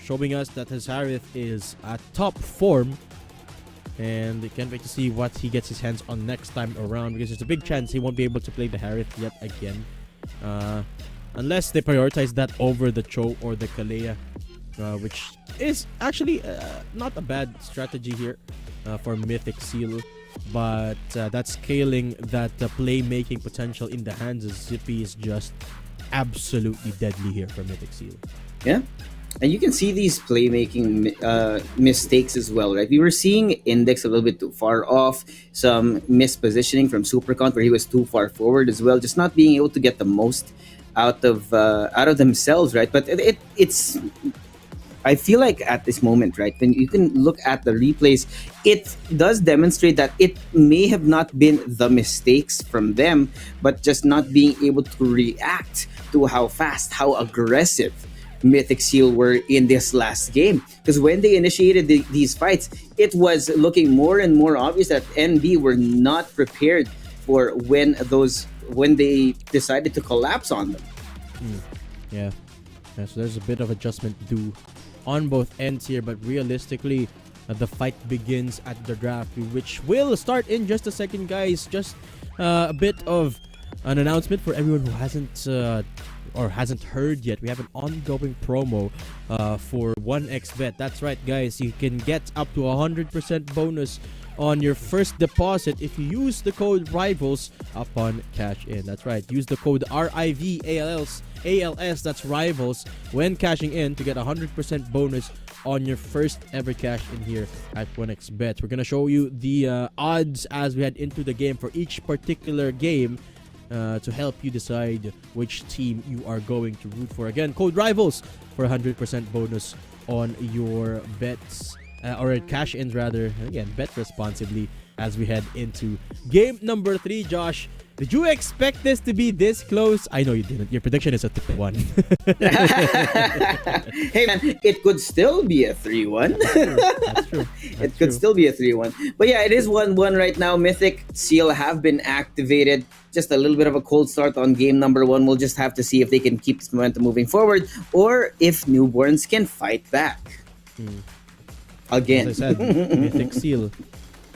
showing us that his Harith is at top form. And I can't wait to see what he gets his hands on next time around, because there's a big chance he won't be able to play the Harith yet again. Unless they prioritize that over the Cho or the Kalea, which is actually not a bad strategy here for Mythic Seal. But that scaling, that playmaking potential in the hands of Zippy is just absolutely deadly here for Mythic Seal. Yeah. And you can see these playmaking mistakes as well, right? We were seeing Index a little bit too far off, some mispositioning from Supercount where he was too far forward as well, just not being able to get the most out of themselves, right? But it's I feel like at this moment, right, when you can look at the replays, it does demonstrate that it may have not been the mistakes from them, but just not being able to react to how fast, how aggressive Mythic Seal were in this last game. Because when they initiated these fights, it was looking more and more obvious that NB were not prepared for when they decided to collapse on them. Yeah, so there's a bit of adjustment due on both ends here, but realistically, the fight begins at the draft, which will start in just a second, guys. Just a bit of an announcement for everyone who hasn't heard yet. We have an ongoing promo for 1xBet. That's right, guys. You can get up to 100% bonus on your first deposit if you use the code RIVALS upon cash in. That's right. Use the code RIVALS. That's RIVALS when cashing in to get 100% bonus on your first ever cash in here at 1xBet. We're gonna show you the odds as we head into the game for each particular game, to help you decide which team you are going to root for. Again, code RIVALS for 100% bonus on your bets, or cash-ins rather. Again, bet responsibly as we head into game number 3. Josh, did you expect this to be this close? I know you didn't. Your prediction is a 3-1. Hey man, it could still be a 3-1. That's true. It could still be a 3-1. But yeah, it is 1-1 right now. Mythic Seal have been activated. Just a little bit of a cold start on game number 1. We'll just have to see if they can keep this momentum moving forward or if newborns can fight back. Again. As I said, Mythic Seal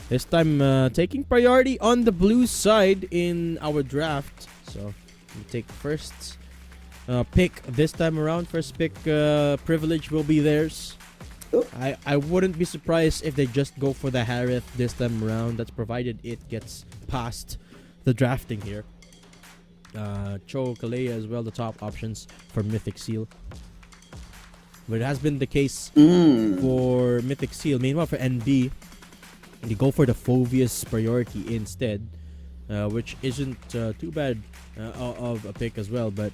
this time taking priority on the blue side in our draft. So we take first pick this time around. First pick privilege will be theirs. I wouldn't be surprised if they just go for the Harith this time around. That's provided it gets past the drafting here. Cho, Kalea as well, the top options for Mythic Seal. But it has been the case for Mythic Seal. Meanwhile, for NB, they go for the Phoveus priority instead, which isn't too bad of a pick as well. But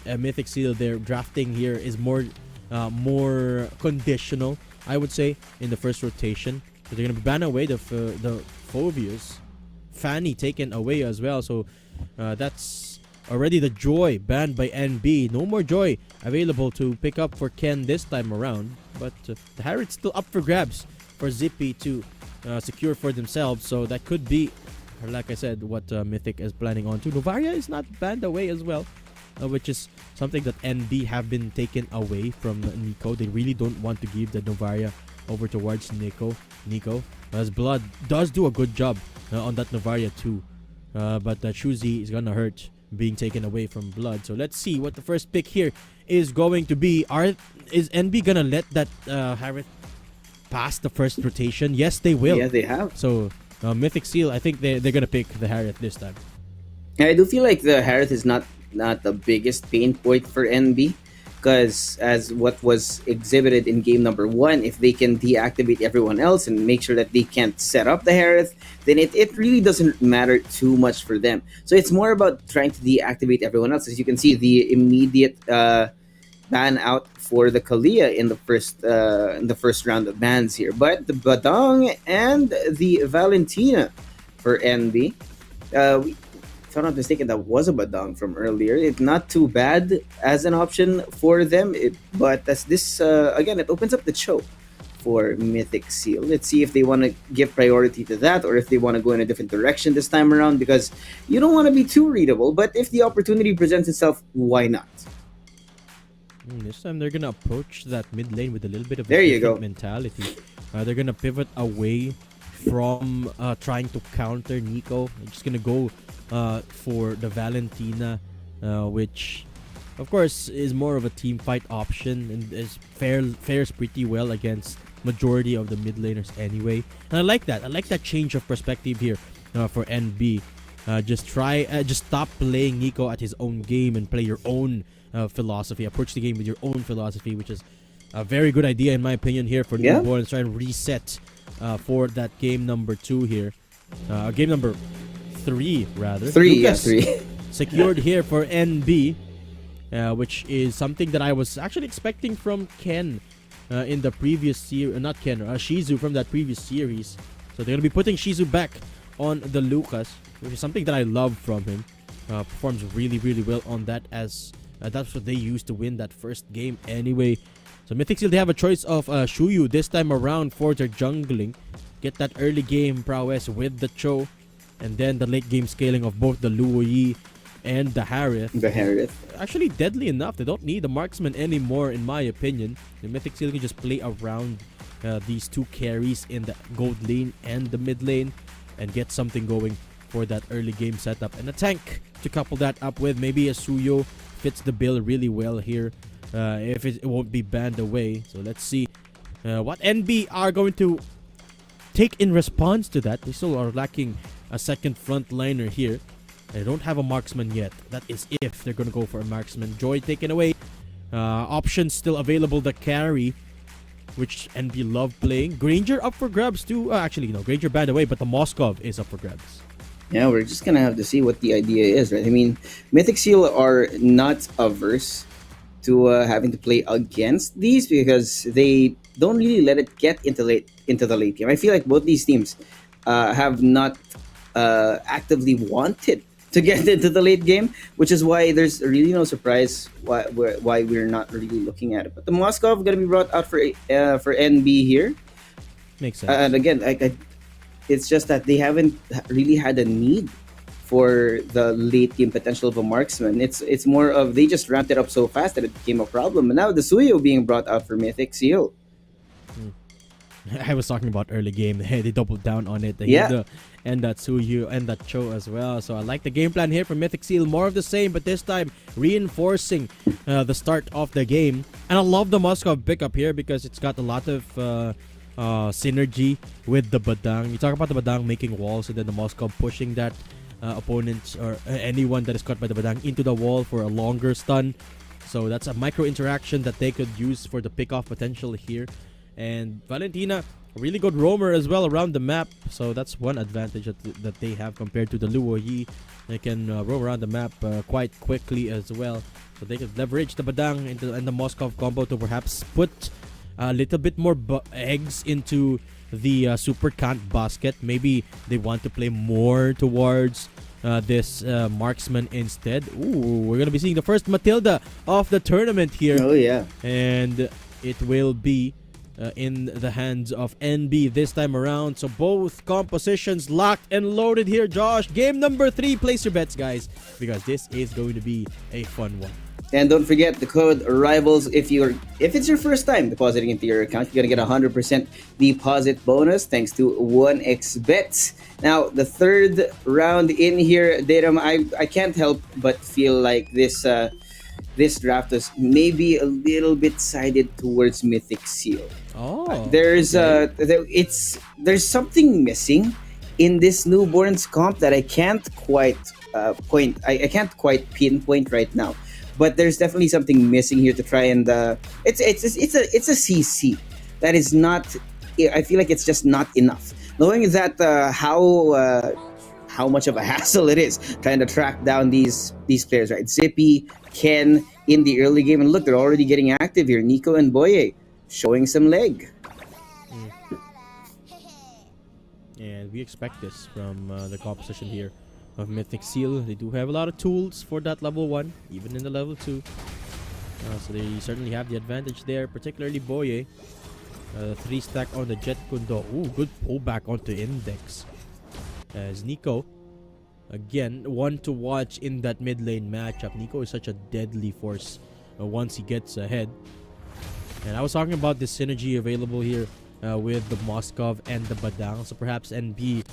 Mythic Seal, their drafting here is more conditional, I would say, in the first rotation. So they're gonna ban away the Phoveus. Fanny taken away as well, so that's already the Joy banned by NB. No more Joy available to pick up for Ken this time around, but the Harith's still up for grabs for Zippy to secure for themselves, so that could be, like I said, what Mythic is planning on too. Novaria is not banned away as well, which is something that NB have been taken away from Nico. They really don't want to give the Novaria over towards Nico, as Blood does do a good job on that Novaria too. But Shuzi is gonna hurt being taken away from Blood. So let's see what the first pick here is going to be. Is NB gonna let that Harith pass the first rotation? Yes, they will. Yeah, they have. So Mythic Seal, I think they're gonna pick the Harith this time. I do feel like the Harith is not the biggest pain point for NB, because as what was exhibited in game number 1, if they can deactivate everyone else and make sure that they can't set up the Harith, then it really doesn't matter too much for them. So it's more about trying to deactivate everyone else. As you can see, the immediate ban out for the Kalia in the first round of bans here. But the Badong and the Valentina for NB, if I'm not mistaken, that was a Badong from earlier. It's not too bad as an option for them, but as this again, it opens up the choke for Mythic Seal. Let's see if they want to give priority to that, or if they want to go in a different direction this time around, because you don't want to be too readable. But if the opportunity presents itself, why not? This time they're gonna approach that mid lane with a little bit of There a you different go. mentality. They're gonna pivot away from trying to counter Nico. They're just gonna go for the Valentina, which of course is more of a team fight option and fares pretty well against majority of the mid laners anyway. And I like that. I like that change of perspective here for NB. Just stop playing Nico at his own game and play your own philosophy. Approach the game with your own philosophy, which is a very good idea in my opinion here for Newborns. Try and reset for that game number 2 here. Game number 3 rather. 3, Lucas 3. secured here for NB, which is something that I was actually expecting from Ken in the previous series. Not Ken, Shizu from that previous series. So they're gonna be putting Shizu back on the Lucas, which is something that I love from him. Performs really, really well on that, as that's what they used to win that first game anyway. So Mythic Seal, they have a choice of Shuyu this time around for their jungling. Get that early game prowess with the Cho, and then the late game scaling of both the Luo Yi and the Harith. The Harith. Actually deadly enough. They don't need the marksman anymore in my opinion. The Mythic Seal can just play around these two carries in the gold lane and the mid lane and get something going for that early game setup. And a tank to couple that up with. Maybe a Suyo fits the bill really well here if it won't be banned away. So let's see what NB are going to take in response to that. They still are lacking a second frontliner here. They don't have a marksman yet. That is if they're going to go for a marksman. Joy taken away. Options still available. The carry, which NB love playing. Granger up for grabs too. Actually, no, Granger banned away, but the Moskov is up for grabs. Yeah, we're just gonna have to see what the idea is, right? I mean, Mythic Seal are not averse to having to play against these, because they don't really let it get into the late game. I feel like both these teams have not actively wanted to get into the late game, which is why there's really no surprise why we're not really looking at it. But the Moskov gonna be brought out for NB here. Makes sense. And again, it's just that they haven't really had a need for the late game potential of a marksman. It's more of they just ramped it up so fast that it became a problem. And now the Suyo being brought out for Mythic Seal. I was talking about early game. Hey, they doubled down on it. They Yeah. hit and that Suyu and that Cho as well. So I like the game plan here for Mythic Seal. More of the same, but this time reinforcing the start of the game. And I love the Moskov pickup here because it's got a lot of synergy with the Badang. You talk about the Badang making walls, and then the Moskov pushing that opponent or anyone that is caught by the Badang into the wall for a longer stun. So that's a micro interaction that they could use for the pick-off potential here. And Valentina, a really good roamer as well around the map. So that's one advantage that they have compared to the Luo Yi. They can roam around the map quite quickly as well. So they could leverage the Badang and the Moskov combo to perhaps put a little bit more eggs into the Super Kant basket. Maybe they want to play more towards this marksman instead. Ooh, we're going to be seeing the first Matilda of the tournament here. Oh, yeah. And it will be in the hands of NB this time around. So both compositions locked and loaded here, Josh. Game number 3. Place your bets, guys, because this is going to be a fun one. And don't forget the code RIVALS. If it's your first time depositing into your account, you're gonna get a 100% deposit bonus thanks to 1xBet. Now the third round in here, Datum, I can't help but feel like this draft is maybe a little bit sided towards Mythic Seal. Oh, there's something missing in this newborns comp that I can't quite I can't quite pinpoint right now. But there's definitely something missing here to try and it's a CC that is not. I feel like it's just not enough. Knowing that how much of a hassle it is trying to track down these players, right? Zippy, Ken in the early game, and look, they're already getting active here. Nico and Boye showing some leg. And we expect this from the composition here of Mythic Seal. They do have a lot of tools for that level 1, even in the level 2. So they certainly have the advantage there, particularly Boye. 3 stack on the Jet Kundo. Ooh, good pullback onto Index. As Nico, again, one to watch in that mid lane matchup. Nico is such a deadly force once he gets ahead. And I was talking about the synergy available here with the Moskov and the Badang. So perhaps NB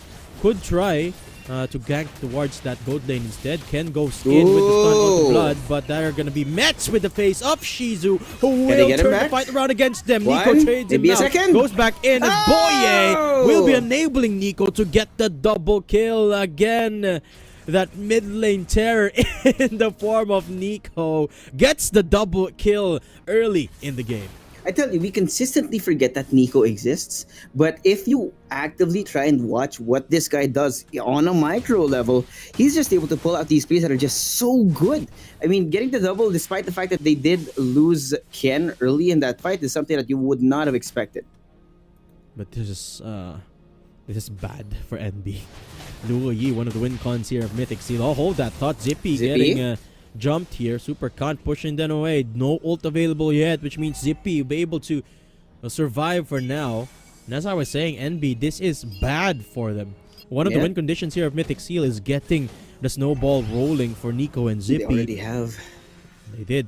could try to gank towards that gold lane instead. Can go skin with the stun onto Blood, but they are going to be met with the face of Shizu, who will turn the fight around against them. Nico trades him out, goes back in as Boye will be enabling Nico to get the double kill again. That mid lane terror in the form of Nico gets the double kill early in the game. I tell you, we consistently forget that Nico exists, but if you actively try and watch what this guy does on a micro level, he's just able to pull out these plays that are just so good. I mean, getting the double despite the fact that they did lose Ken early in that fight is something that you would not have expected. But this is bad for NB. Luo Yi, one of the win cons here of Mythic Seal. I'll hold that thought. Zippy getting jumped here. Super Kant pushing them away. No ult available yet, which means Zippy will be able to survive for now. And as I was saying, NB, this is bad for them. One of the win conditions here of Mythic Seal is getting the snowball rolling for Nico and Zippy. They already have. They did.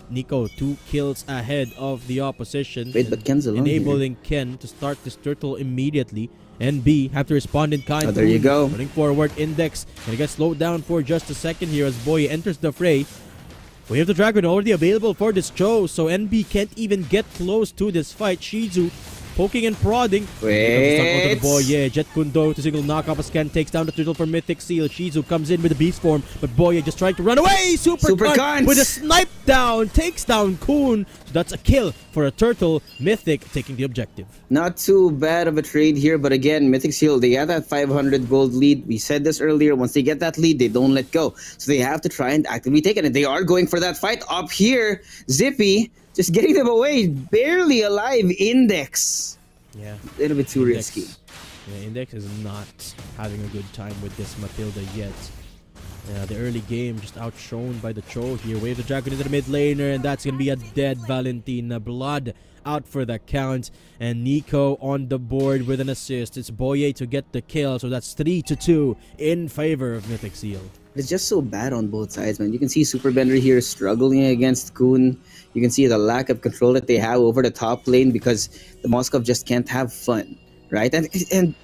Nico 2 kills ahead of the opposition. Wait, but Ken's alone enabling here. Ken to start this turtle immediately. NB have to respond in kind. Oh, there you go. Running forward, Index. And it gets slowed down for just a second here as Boy enters the fray. We have the Dragon already available for this show, so NB can't even get close to this fight. Shizu poking and prodding. Wait. Boye, Jet Kundo to single knock off as Ken takes down the turtle for Mythic Seal. Shizu comes in with the beast form, but Boye just trying to run away. Super Cunt with a snipe down, takes down Kun. So that's a kill for a turtle. Mythic taking the objective. Not too bad of a trade here, but again, Mythic Seal, they have that 500 gold lead. We said this earlier, once they get that lead, they don't let go. So they have to try and actively take it, and they are going for that fight up here. Zippy just getting them away, barely alive. Index. Yeah. A little bit too risky. Yeah, Index is not having a good time with this Matilda yet. The early game just outshone by the Cho here. Wave the Dragon into the mid laner, and that's going to be a dead Valentina. Blood out for the count, and Nico on the board with an assist. It's Boye to get the kill, so that's 3-2 in favor of Mythic Seal. It's just so bad on both sides, man. You can see Superbender here struggling against Kun. You can see the lack of control that they have over the top lane because the Moskov just can't have fun, right? And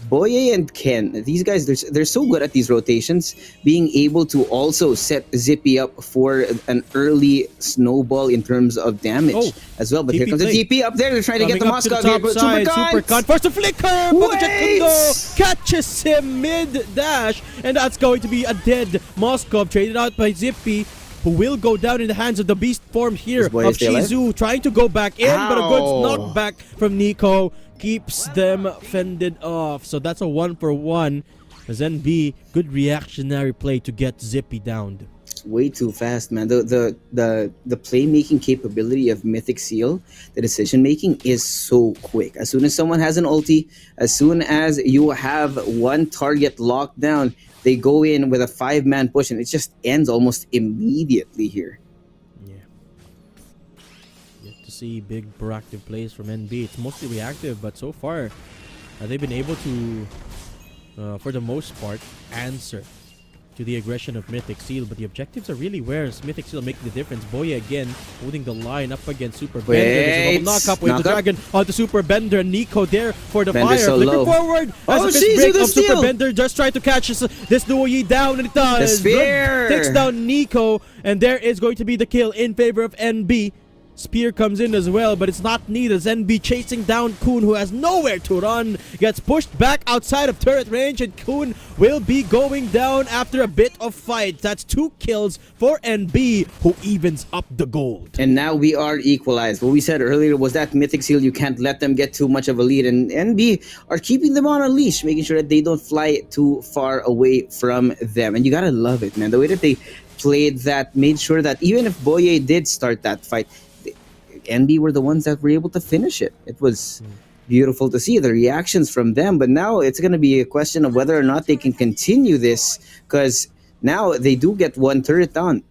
Boye and Ken, these guys, they're so good at these rotations, being able to also set Zippy up for an early snowball in terms of damage as well. But here comes the DP up there. They're trying to get the Moskov here. But Super Cunt forced to flicker, but the Jet Kundo catches him mid-dash, and that's going to be a dead Moskov traded out by Zippy, who will go down in the hands of the beast form here of Shizu, trying to go back in, but a good knockback from Nico keeps them fended off. So that's a 1-for-1. As NB, good reactionary play to get Zippy downed. Way too fast, man. The playmaking capability of Mythic Seal, the decision making is so quick. As soon as someone has an ulti, as soon as you have one target locked down, they go in with a 5-man push, and it just ends almost immediately here. Yeah. Yet to see big proactive plays from NB. It's mostly reactive, but so far they've been able to, for the most part, answer to the aggression of Mythic Seal, but the objectives are really where is Mythic Seal making the difference. Boye again holding the line up against Super Bender. There's a double knock-up with the Dragon onto Super Bender. Nico there for the Bender fire. so Flicker low. forward. Oh, as a she's break with the of Super steal. Bender. Just try to catch this Duo Yi down, and it does. The spear. Takes down Nico, and there is going to be the kill in favor of NB. Spear comes in as well, but it's not needed. NB chasing down Kun, who has nowhere to run. Gets pushed back outside of turret range, and Kun will be going down after a bit of fight. That's 2 kills for NB, who evens up the gold. And now we are equalized. What we said earlier was that Mythic Seal, you can't let them get too much of a lead. And NB are keeping them on a leash, making sure that they don't fly too far away from them. And you gotta love it, man. The way that they played that, made sure that even if Boye did start that fight, NB were the ones that were able to finish it. It was beautiful to see the reactions from them. But now it's going to be a question of whether or not they can continue this, because now they do get 1 turret down.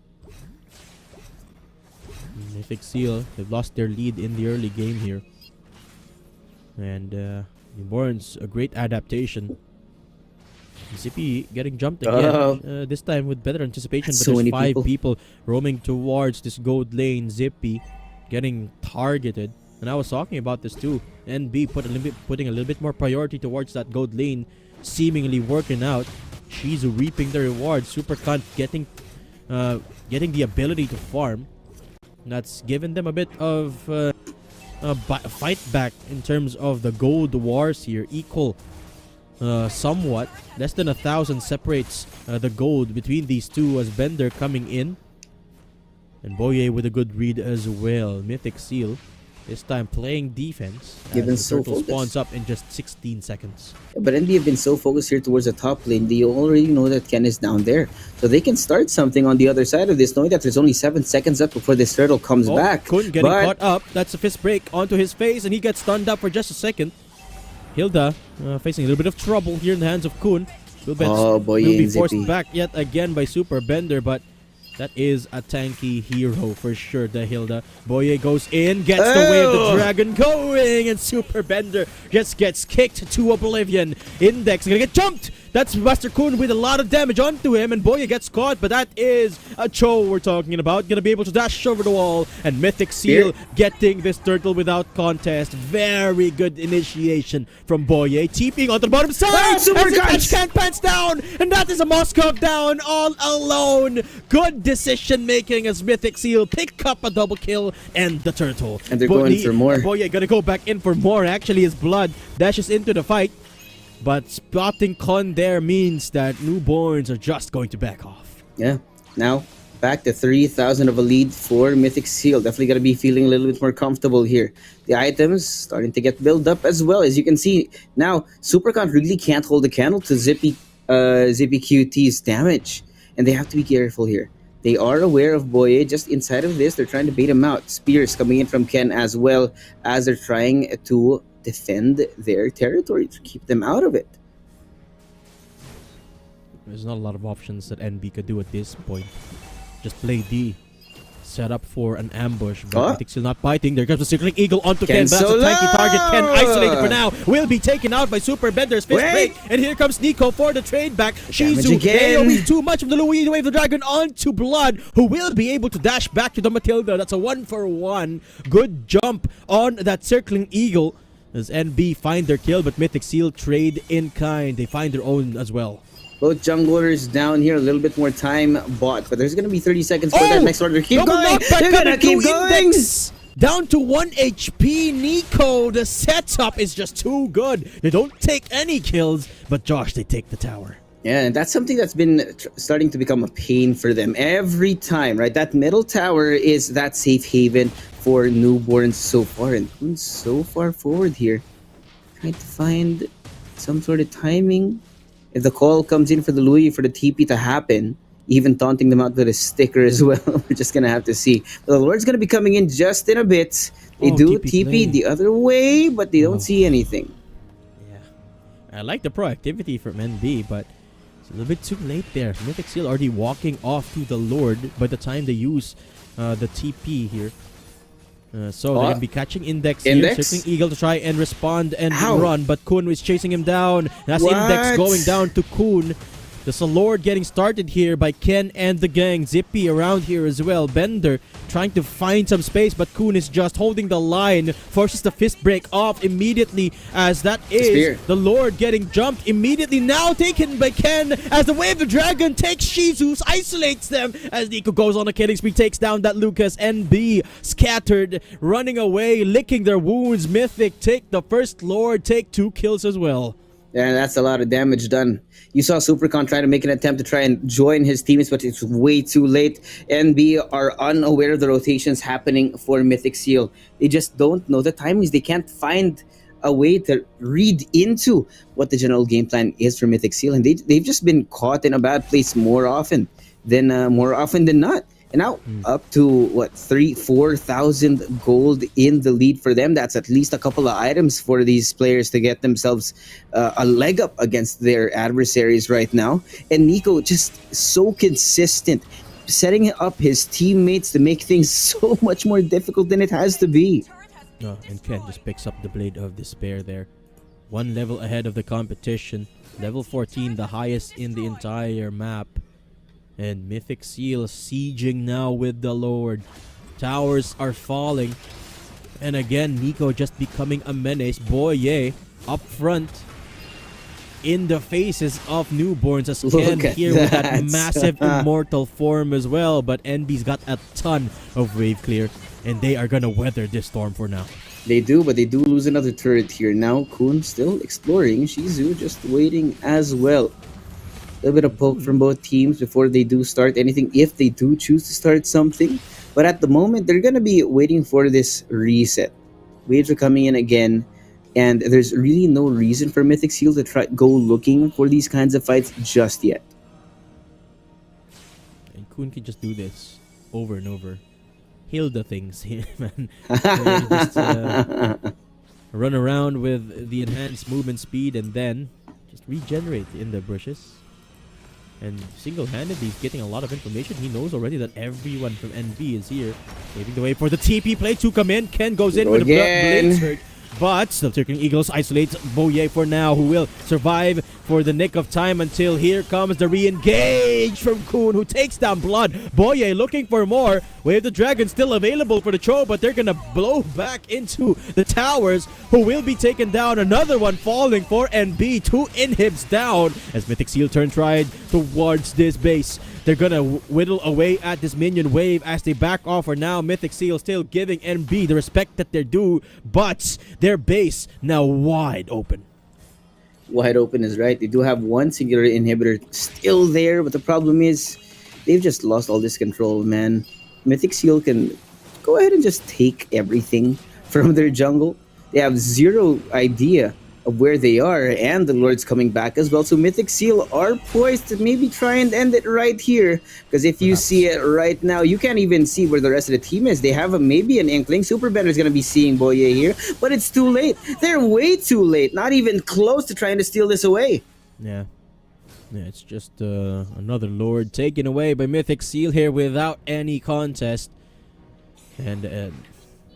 Mythic Seal, they've lost their lead in the early game here. And Newborn's a great adaptation. Zippy getting jumped again, this time with better anticipation, but So there's many 5 people roaming towards this gold lane. Zippy getting targeted, and I was talking about this too. NB putting a little bit more priority towards that gold lane, seemingly working out. She's reaping the reward. Super Cunt getting the ability to farm. That's given them a bit of a fight back in terms of the gold wars here. Equal somewhat. Less than 1,000 separates the gold between these two, as Bender coming in. And Boye with a good read as well. Mythic Seal this time playing defense. Given The so turtle focused. spawns up in just 16 seconds. But NB have been so focused here towards the top lane, they already know that Ken is down there. So they can start something on the other side of this, knowing that there's only 7 seconds up before this turtle comes back. Kun getting caught up. That's a fist break onto his face, and he gets stunned up for just a second. Hilda facing a little bit of trouble here in the hands of Kun. Will be forced Zippy. back yet again by Super Bender, but that is a tanky hero for sure, the Hilda. Boye goes in, gets the way of the dragon going, and Super Bender just gets kicked to oblivion. Index gonna get jumped. That's Master Kun with a lot of damage onto him, and Boye gets caught, but that is a Cho we're talking about. Gonna be able to dash over the wall, and Mythic Seal getting this turtle without contest. Very good initiation from Boye. TPing onto the bottom side, Super Cunt! can't pants down, and that is a Moskov down all alone. Good decision making as Mythic Seal pick up a double kill and the turtle. And they're going for more. Boye gonna go back in for more. Actually, his blood dashes into the fight. But spotting Con there means that newborns are just going to back off. Yeah. Now, back to 3,000 of a lead for Mythic Seal. Definitely going to be feeling a little bit more comfortable here. The items starting to get built up as well. As you can see, now, Supercon really can't hold a candle to Zippy QT's damage. And they have to be careful here. They are aware of Boye. Just inside of this, they're trying to bait him out. Spears coming in from Ken as well, as they're trying to defend their territory to keep them out of it. There's not a lot of options that NB could do at this point. Just play D. Set up for an ambush. But Mythic still not biting. There comes the Circling Eagle onto Ken. But that's a tanky target. Ken isolated for now. Will be taken out by Super Bender's fist break. And here comes Nico for the trade back. Shizu AoE too much of the Louis Wave the Dragon onto Blood, who will be able to dash back to the Matilda. That's a 1-for-1. Good jump on that Circling Eagle. As NB find their kill, but Mythic Seal trade in kind. They find their own as well. Both junglers down here, a little bit more time bought, but there's going to be 30 seconds for that next order. Keep going! They're going to keep going! Index. Down to 1 HP. Nico, the setup is just too good. They don't take any kills, but Josh, they take the tower. Yeah, and that's something that's been starting to become a pain for them every time, right? That middle tower is that safe haven for newborns so far, and Kun's so far forward here. Trying to find some sort of timing. If the call comes in for the Louis for the TP to happen, even taunting them out with a sticker as well, we're just going to have to see. But the Lord's going to be coming in just in a bit. They do TP the other way, but they don't see anything. Yeah. I like the proactivity from NB, but it's a little bit too late there. Mythic Seal already walking off to the Lord by the time they use the TP here. So they're gonna be catching Index, Index? here, circling Eagle to try and respond and Ow. run, but Kun is chasing him down. That's Index What? going down to Kun. The Salord getting started here by Ken and the gang. Zippy around here as well. Bender trying to find some space, but Kun is just holding the line. Forces the fist break off immediately, as that is Spear. the Lord getting jumped immediately. Now taken by Ken as the Wave of Dragon takes Shizus, isolates them as Nico goes on a killing spree, takes down that Lucas. NB scattered, running away, licking their wounds. Mythic take the first Lord, take 2 kills as well. Yeah, that's a lot of damage done. You saw Supercon try to make an attempt to try and join his teammates, but it's way too late. NB are unaware of the rotations happening for Mythic Seal. They just don't know the timings. They can't find a way to read into what the general game plan is for Mythic Seal, and they've just been caught in a bad place more often than not. And now up to what, 4,000 gold in the lead for them. That's at least a couple of items for these players to get themselves a leg up against their adversaries right now. And Nico just so consistent, setting up his teammates to make things so much more difficult than it has to be. And Ken just picks up the Blade of Despair there. 1 level ahead of the competition. Level 14, the highest in the entire map. And Mythic Seal sieging now with the Lord. Towers are falling. And again, Nico just becoming a menace. Boye up front in the faces of newborns, as Ken here with that massive immortal form as well. But NB's got a ton of wave clear, and they are gonna weather this storm for now. They do, but they do lose another turret here. Now Kun still exploring. Shizu just waiting as well. A little bit of poke from both teams before they do start anything, if they do choose to start something. But at the moment, they're going to be waiting for this reset. Waves are coming in again, and there's really no reason for Mythic Seal to go looking for these kinds of fights just yet. And Kun can just do this over and over. Heal the things here, man. Just, run around with the enhanced movement speed and then just regenerate in the bushes. And single-handedly, he's getting a lot of information. He knows already that everyone from NB is here. Paving the way for the TP play to come in. Ken goes in with a blade surge. But still circling Eagles isolates Boye for now, who will survive for the nick of time until here comes the re-engage from Kun, who takes down Blood. Boye looking for more. Wave the Dragon still available for the Cho, but they're gonna blow back into the towers, who will be taken down. Another one falling for NB. 2 inhibs down as Mythic Seal turns right towards this base. They're gonna whittle away at this minion wave as they back off. For now, Mythic Seal still giving NB the respect that they're due, but their base now wide open. Wide open is right. They do have one singular inhibitor still there, but the problem is they've just lost all this control, man. Mythic Seal can go ahead and just take everything from their jungle. They have zero idea of where they are, and the Lord's coming back as well. So Mythic Seal are poised to maybe try and end it right here, because if you see it right now, you can't even see where the rest of the team is. They have maybe an inkling. Super Bender's going to be seeing Boye here, but it's too late. They're way too late. Not even close to trying to steal this away. Yeah, it's just another Lord taken away by Mythic Seal here without any contest. And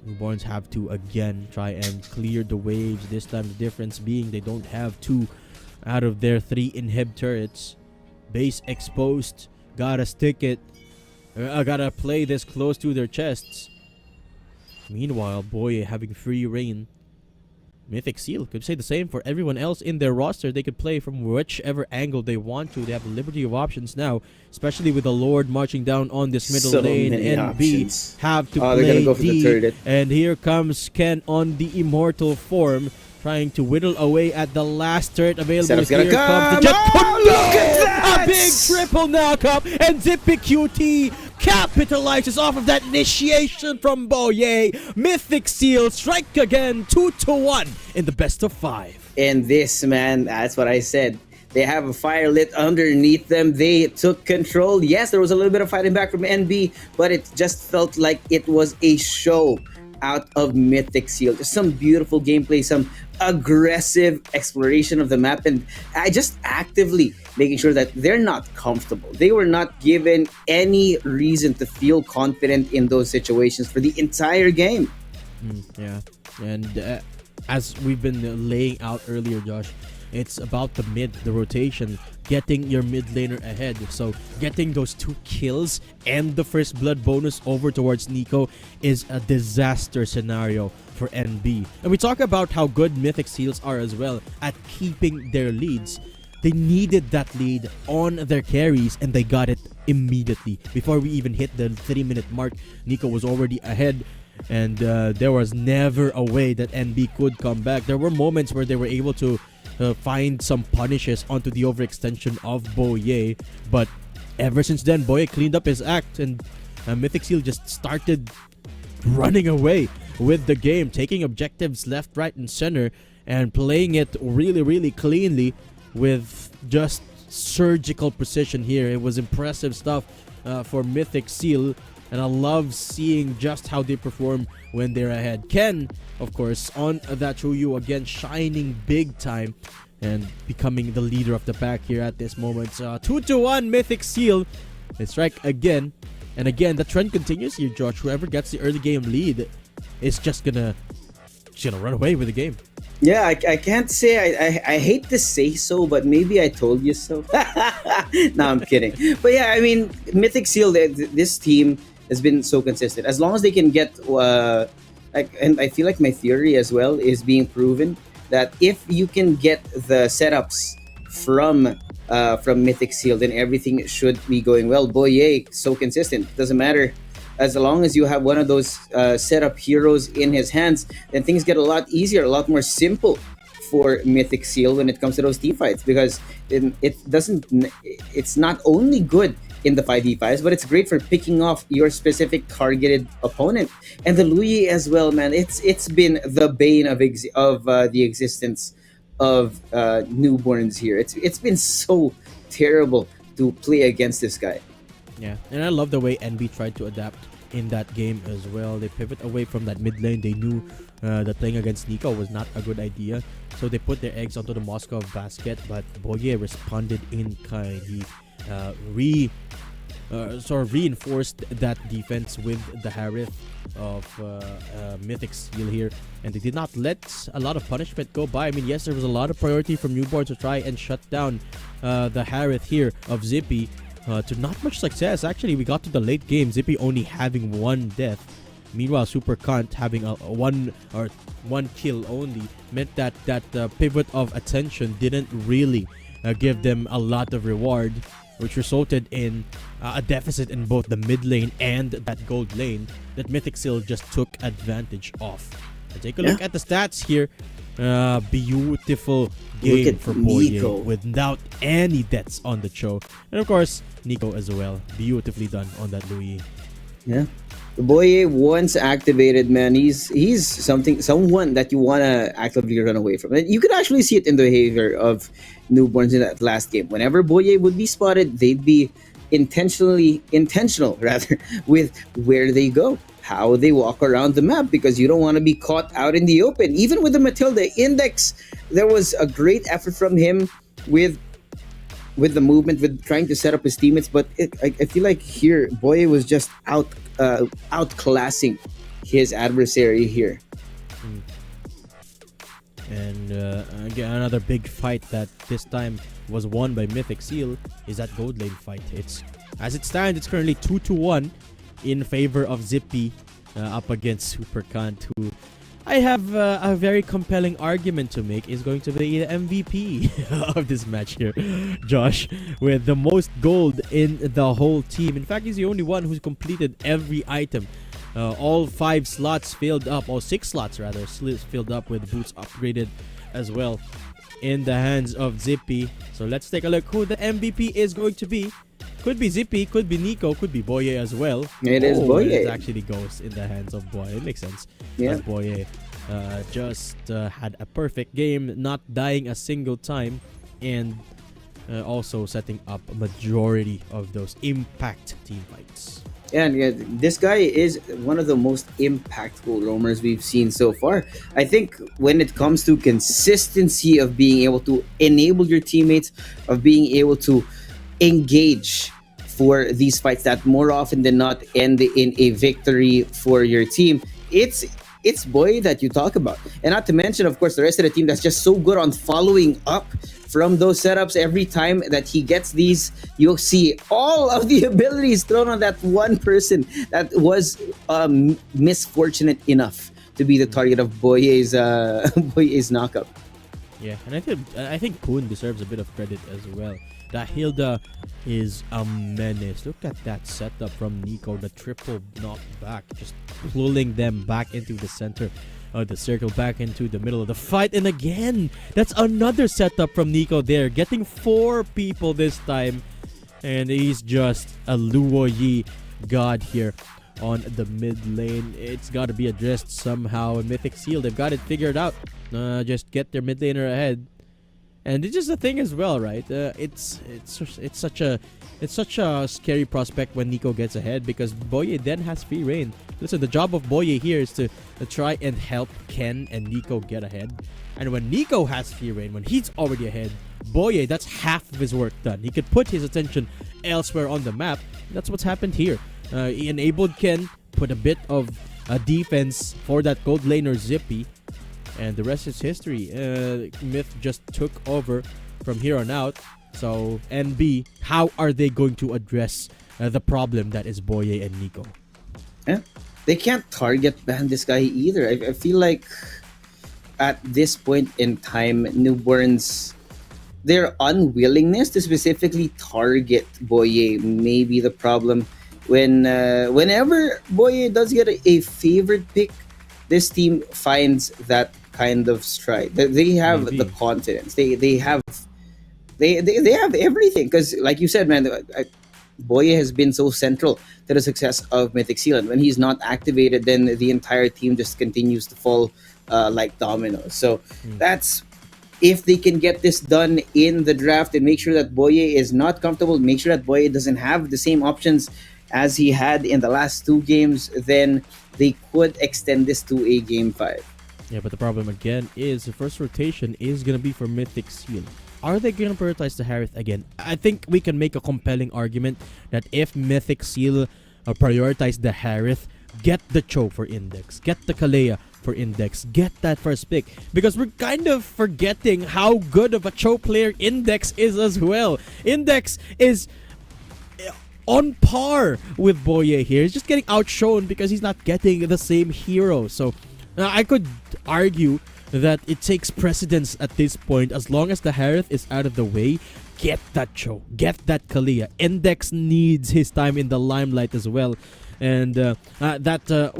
Newborns have to again try and clear the waves. This time the difference being they don't have 2 out of their 3 inhib turrets. Base exposed. Gotta stick it. Gotta play this close to their chests. Meanwhile, Boye having free reign. Mythic Seal could say the same for everyone else in their roster. They could play from whichever angle they want to. They have a liberty of options now, especially with the Lord marching down on this middle lane. NB have to play they're gonna go for D. the turret. And here comes Ken on the immortal form, trying to whittle away at the last turret available. Setup's Here gonna comes the come. jet. Oh, look at that! A big triple knockup, and Zippy QT capitalizes off of that initiation from Boye. Mythic Seal strike again, 2-1 in the best of 5. And this, man, that's what I said. They have a fire lit underneath them. They took control. Yes, there was a little bit of fighting back from NB, but it just felt like it was a show out of Mythic Seal. Just some beautiful gameplay, some aggressive exploration of the map, and I just actively making sure that they're not comfortable. They were not given any reason to feel confident in those situations for the entire game. Yeah, and as we've been laying out earlier, Josh, it's about the rotation, getting your mid laner ahead. So getting those 2 kills and the first blood bonus over towards Nico is a disaster scenario for NB. And we talk about how good Mythic Seals are as well at keeping their leads. They needed that lead on their carries, and they got it immediately. Before we even hit the 3-minute mark, Nico was already ahead, and there was never a way that NB could come back. There were moments where they were able to find some punishes onto the overextension of Boye, but ever since then, Boye cleaned up his act, and Mythic Seal just started running away with the game, taking objectives left, right, and center, and playing it really, really cleanly with just surgical precision here. It was impressive stuff for Mythic Seal, and I love seeing just how they perform when they're ahead. Ken, of course, on that Chuyu again, shining big time and becoming the leader of the pack here at this moment. 2-1 Mythic Seal. They strike again, and again the trend continues here, Josh. Whoever gets the early game lead is just gonna run away with the game. Yeah, I can't say I hate to say so, but maybe I told you so. No, I'm kidding. But yeah, I mean, Mythic Seal, this team has been so consistent. As long as they can get, and I feel like my theory as well is being proven that if you can get the setups from Mythic Seal, then everything should be going well. Boye, so consistent. Doesn't matter. As long as you have one of those setup heroes in his hands, then things get a lot easier, a lot more simple for Mythic Seal when it comes to those team fights, because it's not only good in the 5v5s, but it's great for picking off your specific targeted opponent. And the Lui as well, man, it's been the bane of the existence of newborns here. It's been so terrible to play against this guy. Yeah, and I love the way NB tried to adapt in that game as well. They pivot away from that mid lane. They knew that playing against Nico was not a good idea, so they put their eggs onto the Moscow basket, but Boye responded in kind. He reinforced that defense with the Harith of Mythic Seal here, and they did not let a lot of punishment go by. I mean, yes, there was a lot of priority from Newborn to try and shut down the Harith here of Zippy, to not much success. Actually, we got to the late game, Zippy only having 1 death. Meanwhile, Super Cunt having one kill only meant that pivot of attention didn't really give them a lot of reward, which resulted in a deficit in both the mid lane and that gold lane that Mythic Seal just took advantage of. And take a look at the stats here. Beautiful game for Boye without any deaths on the show, and of course Nico as well. Beautifully done on that Louis. Yeah, Boye once activated, man, he's someone that you want to actively run away from. And you could actually see it in the behavior of newborns in that last game. Whenever Boye would be spotted, they'd be intentional rather with where they go, how they walk around the map, because you don't want to be caught out in the open. Even with the Matilda Index, there was a great effort from him with the movement, with trying to set up his teammates. But I feel like here, Boye was just outclassing his adversary here. And again, another big fight that this time was won by Mythic Seal is that gold lane fight. As it stands, it's currently 2-1 in favor of Zippy up against Super Cunt, who I have a very compelling argument to make is going to be the MVP of this match here, Josh, with the most gold in the whole team. In fact, he's the only one who's completed every item. All 5 slots filled up, or 6 slots rather, filled up with boots upgraded as well in the hands of Zippy. So let's take a look who the MVP is going to be. Could be Zippy, could be Nico, could be Boye as well. It is Boye. It actually goes in the hands of Boye. It makes sense. Yeah. As Boye just had a perfect game, not dying a single time, and also setting up a majority of those impact team fights. And yeah, this guy is one of the most impactful roamers we've seen so far. I think when it comes to consistency of being able to enable your teammates, of being able to engage for these fights that more often than not end in a victory for your team, it's it's Boy that you talk about. And not to mention, of course, the rest of the team that's just so good on following up from those setups. Every time that he gets these, you'll see all of the abilities thrown on that one person that was misfortunate enough to be the target of Boye's Boye's knockup. Yeah, and I think Poon deserves a bit of credit as well. That Hilda is a menace. Look at that setup from Nico. The triple knockback, just pulling them back into the center of the circle, back into the middle of the fight. And again, that's another setup from Nico there. Getting 4 people this time. And he's just a Luo Yi god here on the mid lane. It's got to be addressed somehow. Mythic Seal, they've got it figured out. Just get their mid laner ahead. And it's just a thing as well, right? It's such a scary prospect when Nico gets ahead, because Boye then has free reign. Listen, the job of Boye here is to try and help Ken and Nico get ahead. And when Nico has free reign, when he's already ahead, Boye, that's half of his work done. He could put his attention elsewhere on the map. That's what's happened here. He enabled Ken, put a bit of defense for that gold laner Zippy. And the rest is history. Myth just took over from here on out. So, NB, how are they going to address the problem that is Boye and Nico? Yeah, they can't target ban this guy either. I feel like at this point in time, Newborns, their unwillingness to specifically target Boye may be the problem. Whenever Boye does get a favored pick, this team finds that kind of stride. They have the confidence. They have everything. Because, like you said, man, Boye has been so central to the success of Mythic Seal. And when he's not activated, then the entire team just continues to fall like dominoes. So that's, if they can get this done in the draft and make sure that Boye is not comfortable, make sure that Boye doesn't have the same options as he had in the last 2 games, then they could extend this to a game 5. Yeah, but the problem again is the first rotation is going to be for Mythic Seal. Are they going to prioritize the Harith again? I think we can make a compelling argument that if Mythic Seal prioritize the Harith, get the Cho for Index, get the Kalea for Index, get that first pick. Because we're kind of forgetting how good of a Cho player Index is as well. Index is on par with Boye here. He's just getting outshone because he's not getting the same hero. So I could argue that it takes precedence at this point. As long as the Harith is out of the way, get that Cho, get that Kalea. Index needs his time in the limelight as well. And not to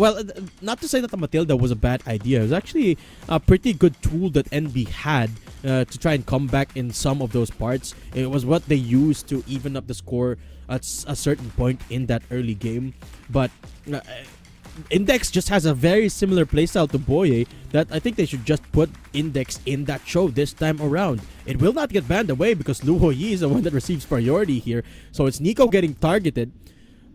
say that the Matilda was a bad idea. It was actually a pretty good tool that NB had to try and come back in some of those parts. It was what they used to even up the score at a certain point in that early game. But Index just has a very similar playstyle to Boye that I think they should just put Index in that show this time around. It will not get banned away because Luo Yi is the one that receives priority here. So it's Nico getting targeted.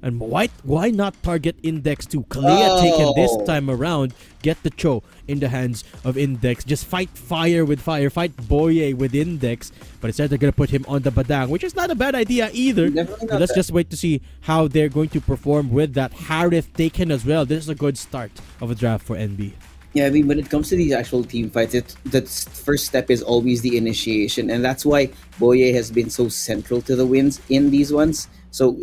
And why not target Index too? Kalea taken this time around. Get the Cho in the hands of Index. Just fight fire with fire. Fight Boye with Index. But instead they're going to put him on the Badang, which is not a bad idea either. But let's just wait to see how they're going to perform with that Harith taken as well. This is a good start of a draft for NB. Yeah, I mean, when it comes to these actual team fights, the first step is always the initiation. And that's why Boye has been so central to the wins in these ones. So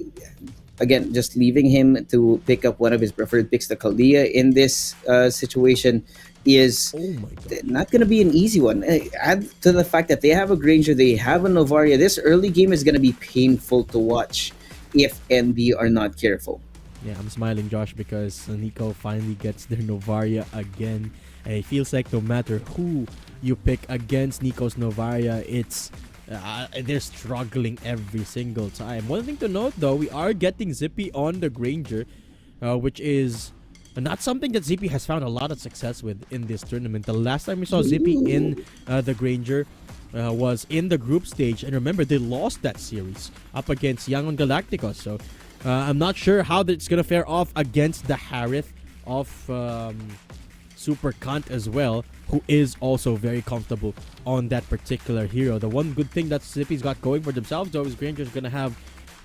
again, just leaving him to pick up one of his preferred picks, the Chaldea, in this situation is not going to be an easy one. Add to the fact that they have a Granger, they have a Novaria. This early game is going to be painful to watch if NB are not careful. Yeah, I'm smiling, Josh, because Nico finally gets their Novaria again. And it feels like no matter who you pick against Nico's Novaria, it's they're struggling every single time. One thing to note though, we are getting Zippy on the Granger, which is not something that Zippy has found a lot of success with in this tournament. The last time we saw Zippy in the Granger was in the group stage, and remember they lost that series up against Yangon Galacticos. So I'm not sure how it's gonna fare off against the Harith of Super Kant as well, who is also very comfortable on that particular hero. The one good thing that Zippy's got going for themselves though is Granger's gonna have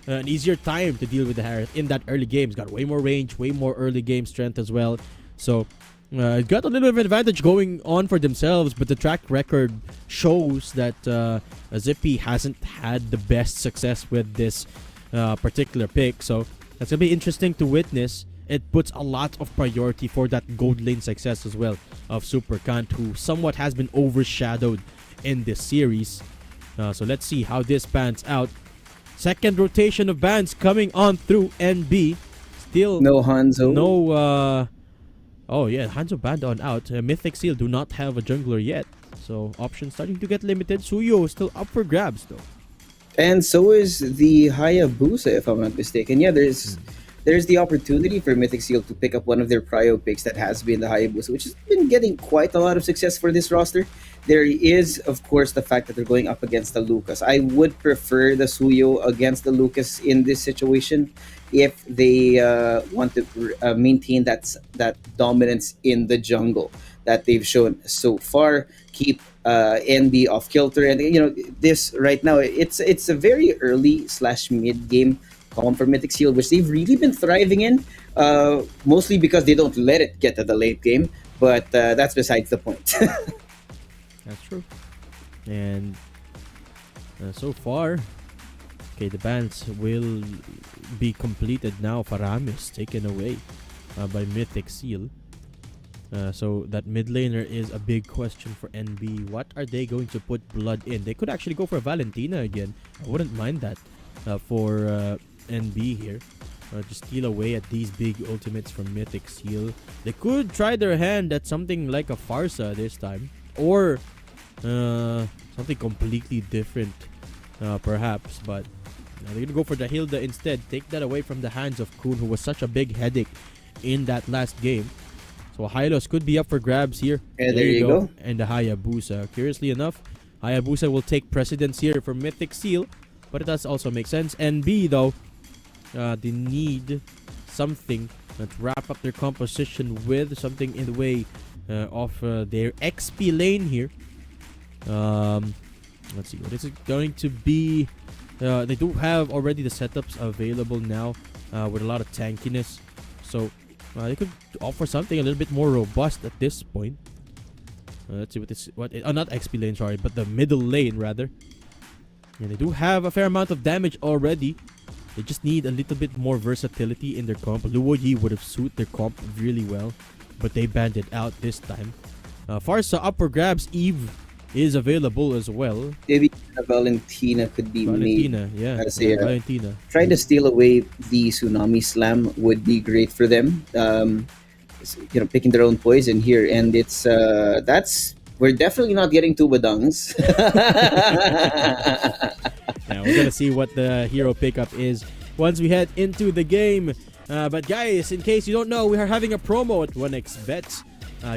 an easier time to deal with the Harith in that early game. He's got way more range, way more early game strength as well. So got a little bit of advantage going on for themselves, but the track record shows that Zippy hasn't had the best success with this particular pick. So that's going to be interesting to witness. It puts a lot of priority for that gold lane success as well of Super Kant, who somewhat has been overshadowed in this series. So let's see how this pans out. Second rotation of bans coming on through NB. Still No Hanzo. no oh yeah, Hanzo banned on out. Mythic Seal do not have a jungler yet, so options starting to get limited. Suyo is still up for grabs though. And so is the Hayabusa, if I'm not mistaken. Yeah, there's the opportunity for Mythic Seal to pick up one of their prio picks that has been the Hayabusa, which has been getting quite a lot of success for this roster. There is, of course, the fact that they're going up against the Lucas. I would prefer the Suyo against the Lucas in this situation if they want to maintain that dominance in the jungle that they've shown so far. Keep NB off kilter, and this right now it's a very early / mid game column for Mythic Seal, which they've really been thriving in, mostly because they don't let it get to the late game. But that's besides the point. That's true. And so far, okay, the bans will be completed now. Faramis taken away by Mythic Seal. So that mid laner is a big question for NB. What are they going to put blood in? They could actually go for Valentina again. I wouldn't mind that for NB here. Just steal away at these big ultimates from Mythic Seal. They could try their hand at something like a Farsa this time. Or something completely different, perhaps. But they're going to go for the Hilda instead. Take that away from the hands of Kun, who was such a big headache in that last game. So Hylos could be up for grabs here. And there you go. And the Hayabusa. Curiously enough, Hayabusa will take precedence here for Mythic Seal. But it does also make sense. NB, though, they need something to wrap up their composition with. Something in the way of their XP lane here. Let's see, what is it going to be? They do have already the setups available now with a lot of tankiness. So they could offer something a little bit more robust at this point. Let's see what this... not XP lane, sorry, but the middle lane, rather. And they do have a fair amount of damage already. They just need a little bit more versatility in their comp. Luo Yi would have suited their comp really well, but they banned it out this time. Farsa up for grabs. Eve is available as well. Maybe Valentina could be Valentina, made. yeah. Valentina. Trying to steal away the Tsunami Slam would be great for them. Picking their own poison here, and it's we're definitely not getting two Badungs. Now we're gonna see what the hero pickup is once we head into the game. But guys, in case you don't know, we are having a promo at 1xBet.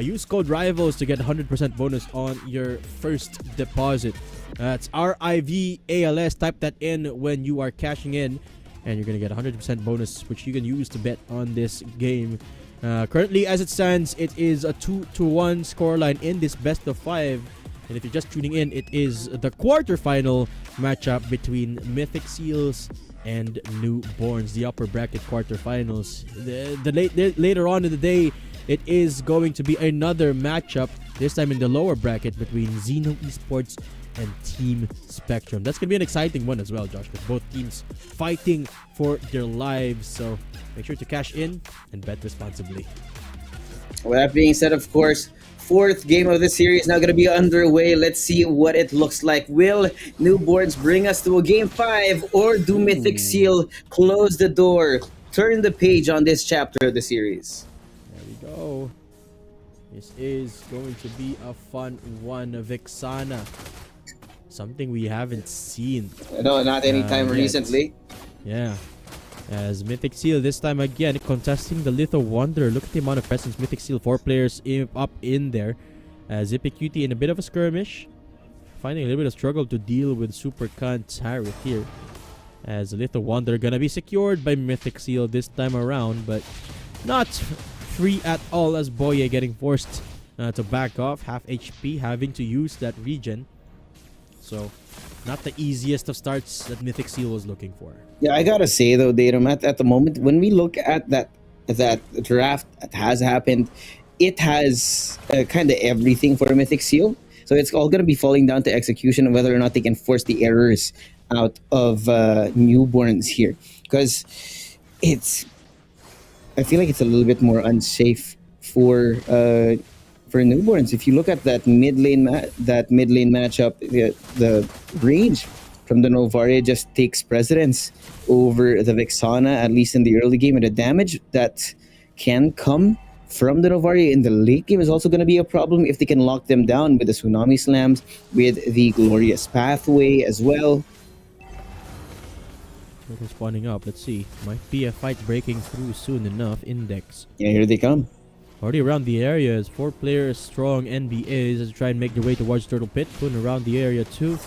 Use code RIVALS to get 100% bonus on your first deposit. It's RIVALS. Type that in when you are cashing in, and you're gonna get 100% bonus, which you can use to bet on this game. Currently, as it stands, it is a 2-1 scoreline in this best of 5. And if you're just tuning in, it is the quarterfinal matchup between Mythic Seals and Newborns, the upper bracket quarterfinals. Later on in the day, it is going to be another matchup, this time in the lower bracket between Zeno Esports and Team Spectrum. That's going to be an exciting one as well, Josh, with both teams fighting for their lives. So make sure to cash in and bet responsibly. With that being said, of course, fourth game of the series now going to be underway. Let's see what it looks like. Will Newborns bring us to a game 5, or do Mythic Seal close the door, turn the page on this chapter of the series? There we go. This is going to be a fun one. Vexana. Something we haven't seen. No, not anytime recently. Yeah. As Mythic Seal this time again contesting the Litho Wanderer. Look at the amount of presence. Mythic Seal, 4 players up in there. Zippy Cutie in a bit of a skirmish. Finding a little bit of struggle to deal with Super Khan Tarith here. As Litho Wanderer gonna be secured by Mythic Seal this time around. But not free at all, as Boye getting forced to back off. Half HP, having to use that regen. So not the easiest of starts that Mythic Seal was looking for. Yeah, I gotta say though, Datum, at the moment, when we look at that draft that has happened, it has kind of everything for a Mythic Seal. So it's all going to be falling down to execution and whether or not they can force the errors out of newborns here. Because I feel like it's a little bit more unsafe for newborns. If you look at that mid lane matchup, the range from the Novaria just takes precedence over the Vexana, at least in the early game, and the damage that can come from the Novaria in the late game is also going to be a problem if they can lock them down with the Tsunami Slams, with the Glorious Pathway as well. Turtle spawning up. Let's see. Might be a fight breaking through soon enough. Index. Yeah, here they come. Already around the area is 4 players strong NBAs as they try and make their way towards Turtle Pit. Putting around the area too.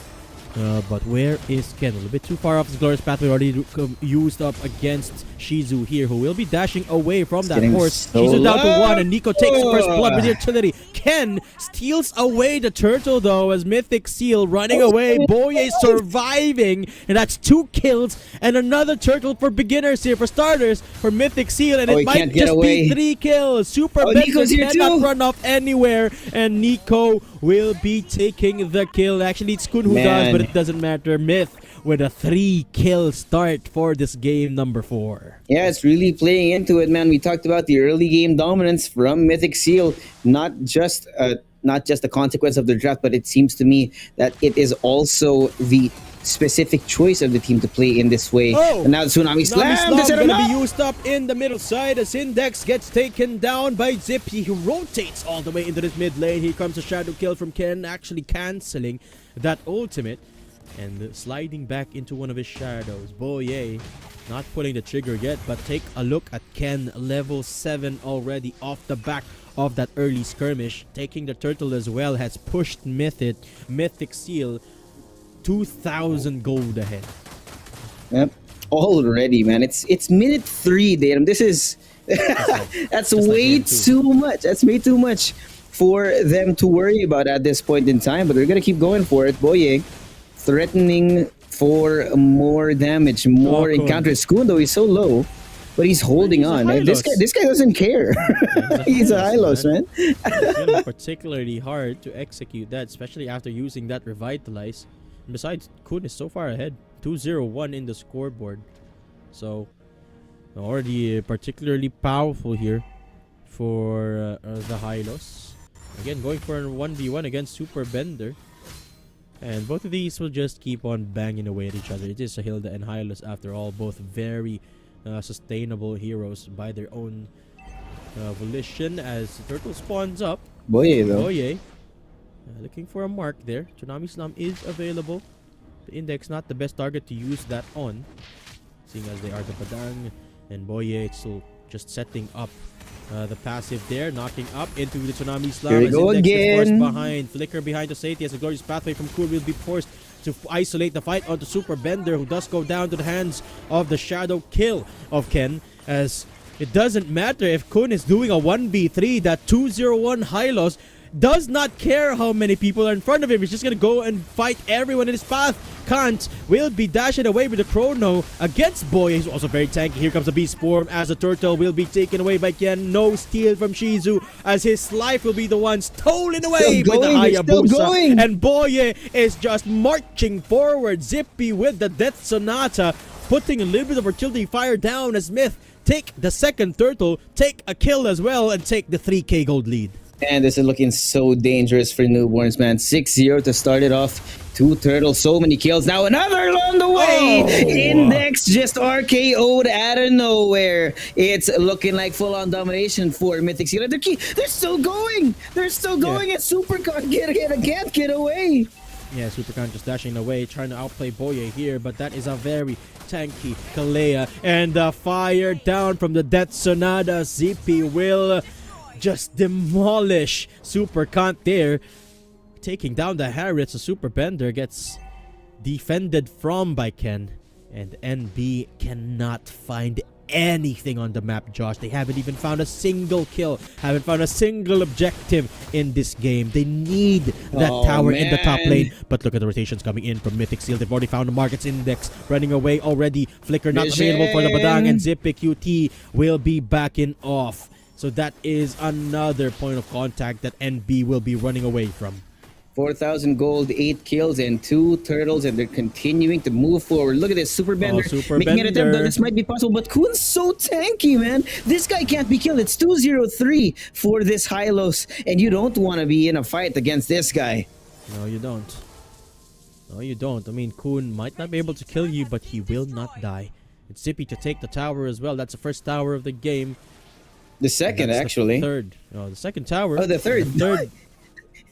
But where is Ken? A little bit too far off his Glorious Pathway, already used up against Shizu here, who will be dashing away from that horse. So Shizu down to 1, and Nico takes first blood with the artillery. Ken steals away the turtle though, as Mythic Seal running away. Boye surviving, and that's 2 kills and another turtle for beginners here, for starters, for Mythic Seal, and it might just be 3 kills. Super Bento cannot run off anywhere, and Nico will be taking the kill. Actually, it's Kun who does, but it doesn't matter. Myth with a 3-kill start for this game number 4. Yeah, it's really playing into it, man. We talked about the early game dominance from Mythic Seal, not just a consequence of the draft, but it seems to me that it is also the specific choice of the team to play in this way. And now Tsunami Slam going to be used up in the middle side as Index gets taken down by Zippy. He rotates all the way into this mid lane. Here comes a shadow kill from Ken, actually cancelling that ultimate and sliding back into one of his shadows. Boye not pulling the trigger yet, but take a look at Ken, level 7 already off the back of that early skirmish. Taking the turtle as well has pushed Mythic Seal 2,000 gold ahead. Yep, already, man. It's minute 3, damn. This is that's way too much. That's way too much for them to worry about at this point in time. But they're gonna keep going for it. Boye threatening for more damage, more encounters. Kun, though, he's so low, but he's holding on. This guy doesn't care. He's a Hylos, man. It's gonna be particularly hard to execute that, especially after using that Revitalize. And besides, Kun is so far ahead, 2-0-1 in the scoreboard. So already particularly powerful here for the Hylos. Again, going for a 1v1 against Super Bender. And both of these will just keep on banging away at each other. It is a Hilda and Hylos after all, both very sustainable heroes by their own volition. As the turtle spawns up, Boye though. Boye looking for a mark there. Tsunami Slam is available. The Index not the best target to use that on, seeing as they are the Padang, and Boye still just setting up the passive there, knocking up into the Tsunami Slam. Here we go again. Behind, flicker behind the safety as the Glorious Pathway from Kun will be forced to isolate the fight onto Super Bender, who does go down to the hands of the shadow kill of Ken, as it doesn't matter if Kun is doing a 1v3, that 2-0-1 Hylos does not care how many people are in front of him. He's just gonna go and fight everyone in his path. Kant will be dashing away with the chrono against Boye. He's also very tanky. Here comes the Beast Form as the turtle will be taken away by Ken. No steal from Shizu as his life will be the one stolen away by the Hayabusa. And Boye is just marching forward. Zippy with the Death Sonata, putting a little bit of artillery fire down as Myth take the second turtle, take a kill as well, and take the 3k gold lead. And this is looking so dangerous for newborns, man. 6-0 to start it off. 2 turtles, so many kills. Now another along the way. Index just RKO'd out of nowhere. It's looking like full-on domination for Mythic Seal. They're still going. They're still going. And Supercon can't get away. Yeah, Supercon just dashing away, trying to outplay Boye here, but that is a very tanky Kalea. And the fire down from the Death Sonata. Zippy will just demolish Super Kant there, taking down the Harriet. So Super Bender gets defended from by Ken, and NB cannot find anything on the map, Josh. They haven't even found a single kill, haven't found a single objective in this game. They need that tower in the top lane, but look at the rotations coming in from Mythic Seal. They've already found the Markets Index running away already. Flicker not available for the Badang, and Zippy QT will be backing off. So that is another point of contact that NB will be running away from. 4,000 gold, 8 kills, and 2 turtles, and they're continuing to move forward. Look at this, Super Bender Super making an attempt. Bender. This might be possible, but Kun's so tanky, man. This guy can't be killed. It's 2-0-3 for this Hylos, and you don't want to be in a fight against this guy. No, you don't. No, you don't. I mean, Kun might not be able to kill you, but he will not die. It's Zippy to take the tower as well. That's the first tower of the game. The second, actually. The third. Oh, the second tower. Oh, the third.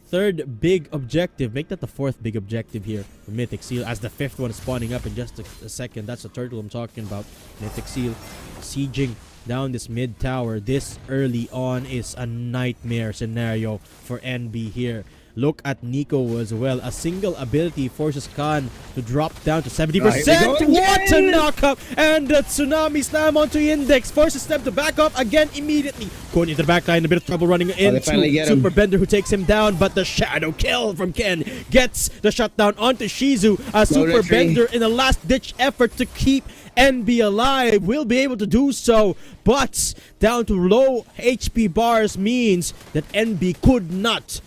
Third big objective. Make that the fourth big objective here for Mythic Seal, as the fifth one is spawning up in just a second. That's the turtle I'm talking about. Mythic Seal sieging down this mid tower this early on is a nightmare scenario for NB here. Look at Nico as well. A single ability forces Khan to drop down to 70%. What a knockup! And the tsunami slam onto Index forces them to back up again immediately. Going into the backline, a bit of trouble running into Super Bender, who takes him down, but the shadow kill from Ken gets the shutdown onto Shizu. A Super Bender in a last-ditch effort to keep NB alive will be able to do so, but down to low HP bars means that NB could not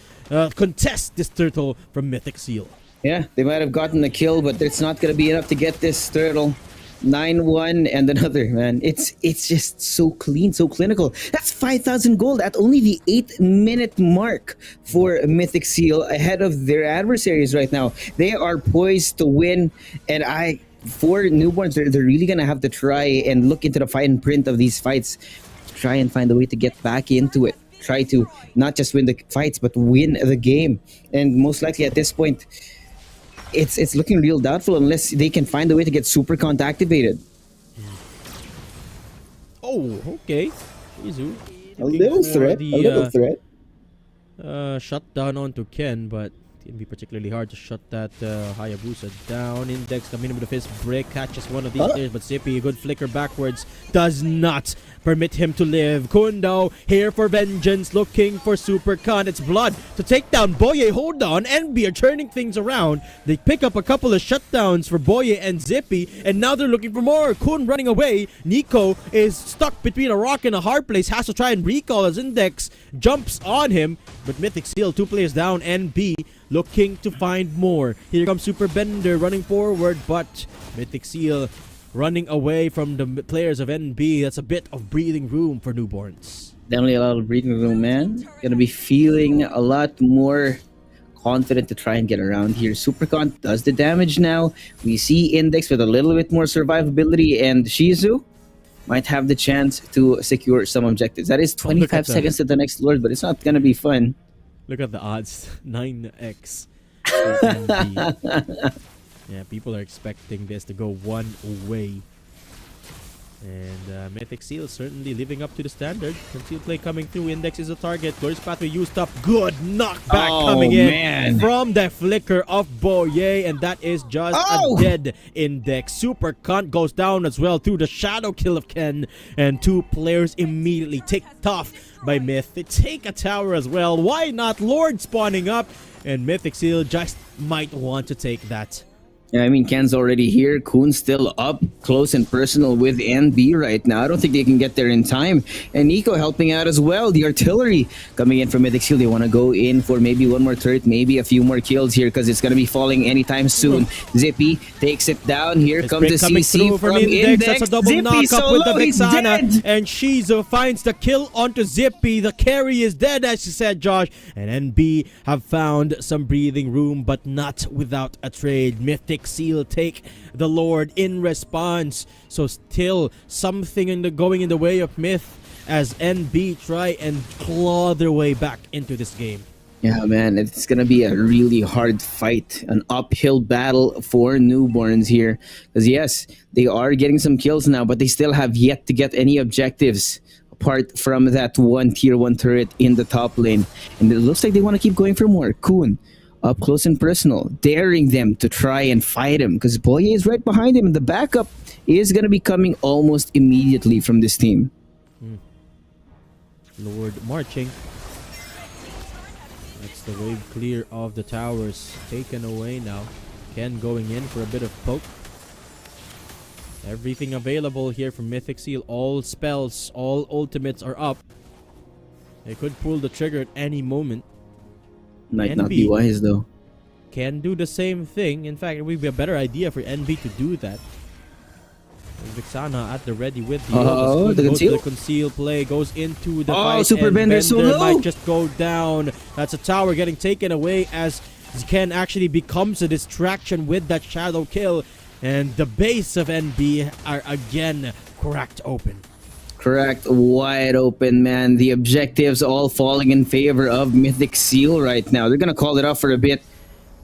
contest this turtle from Mythic Seal. Yeah, they might have gotten the kill, but it's not going to be enough to get this turtle. 9-1 and another, man. It's just so clean, so clinical. That's 5,000 gold at only the 8-minute mark for Mythic Seal, ahead of their adversaries right now. They are poised to win, and for newborns, they're really going to have to try and look into the fine print of these fights, try and find a way to get back into it. Try to not just win the fights, but win the game. And most likely at this point, it's looking real doubtful unless they can find a way to get Super Count activated. Oh, okay. Shizu. A little threat. Shutdown onto Ken, but it didn't be particularly hard to shut that Hayabusa down. Index coming in with a fist break, catches one of these players, but Zippy, a good flicker backwards, does not permit him to live. Kundo here for vengeance, looking for Super Khan. It's blood to take down Boye. Hold on, NB are turning things around. They pick up a couple of shutdowns for Boye and Zippy, and now they're looking for more. Kun running away. Nico is stuck between a rock and a hard place, has to try and recall as Index jumps on him, but Mythic Seal, 2 players down. NB looking to find more. Here comes Super Bender running forward, but Mythic Seal running away from the players of NB. That's a bit of breathing room for newborns. Definitely a lot of breathing room, man. Gonna be feeling a lot more confident to try and get around here. Supercon does the damage now. We see Index with a little bit more survivability, and Shizu might have the chance to secure some objectives. That is 25 seconds to the next Lord, but it's not gonna be fun. Look at the odds. 9x. for NB. Yeah, people are expecting this to go one way. And Mythic Seal certainly living up to the standard. Concealed play coming through. Index is a target. Glorious Pathway used up. Good knockback coming in from the flicker of Boye. And that is just a dead Index. Super Cunt goes down as well through the shadow kill of Ken. And 2 players immediately ticked off by Myth. They take a tower as well. Why not? Lord spawning up. And Mythic Seal just might want to take that. Yeah, I mean, Ken's already here. Kun's still up close and personal with NB right now. I don't think they can get there in time. And Nico helping out as well. The artillery coming in from Mythic Seal. They want to go in for maybe one more turret, maybe a few more kills here because it's going to be falling anytime soon. Zippy takes it down. Here comes the CC from Index. That's a double Zippy knock-up with the Vexana. dead. And Shizu finds the kill onto Zippy. The carry is dead, as you said, Josh. And NB have found some breathing room, but not without a trade. Mythic Seal take the Lord in response. So still something going in the way of Myth as NB try and claw their way back into this game. Yeah, man, it's going to be a really hard fight. An uphill battle for newborns here. Because yes, they are getting some kills now, but they still have yet to get any objectives apart from that one tier 1 turret in the top lane. And it looks like they want to keep going for more. Kun up close and personal, daring them to try and fight him because Boye is right behind him, and the backup is going to be coming almost immediately from this team. Lord marching. That's the wave clear of the towers taken away now. Ken going in for a bit of poke. Everything available here from Mythic Seal. All spells, all ultimates are up. They could pull the trigger at any moment. Might not be NB wise though. can do the same thing. In fact, it would be a better idea for NB to do that. Vixana at the ready with the ult. the Goes to conceal? the conceal play, goes into the Oh, fight, Super and Bender so low. might just go down. That's a tower getting taken away as Ken actually becomes a distraction with that shadow kill, and the base of NB are again cracked open. Correct, wide open, man. The objectives all falling in favor of Mythic Seal right now. They're gonna call it off for a bit.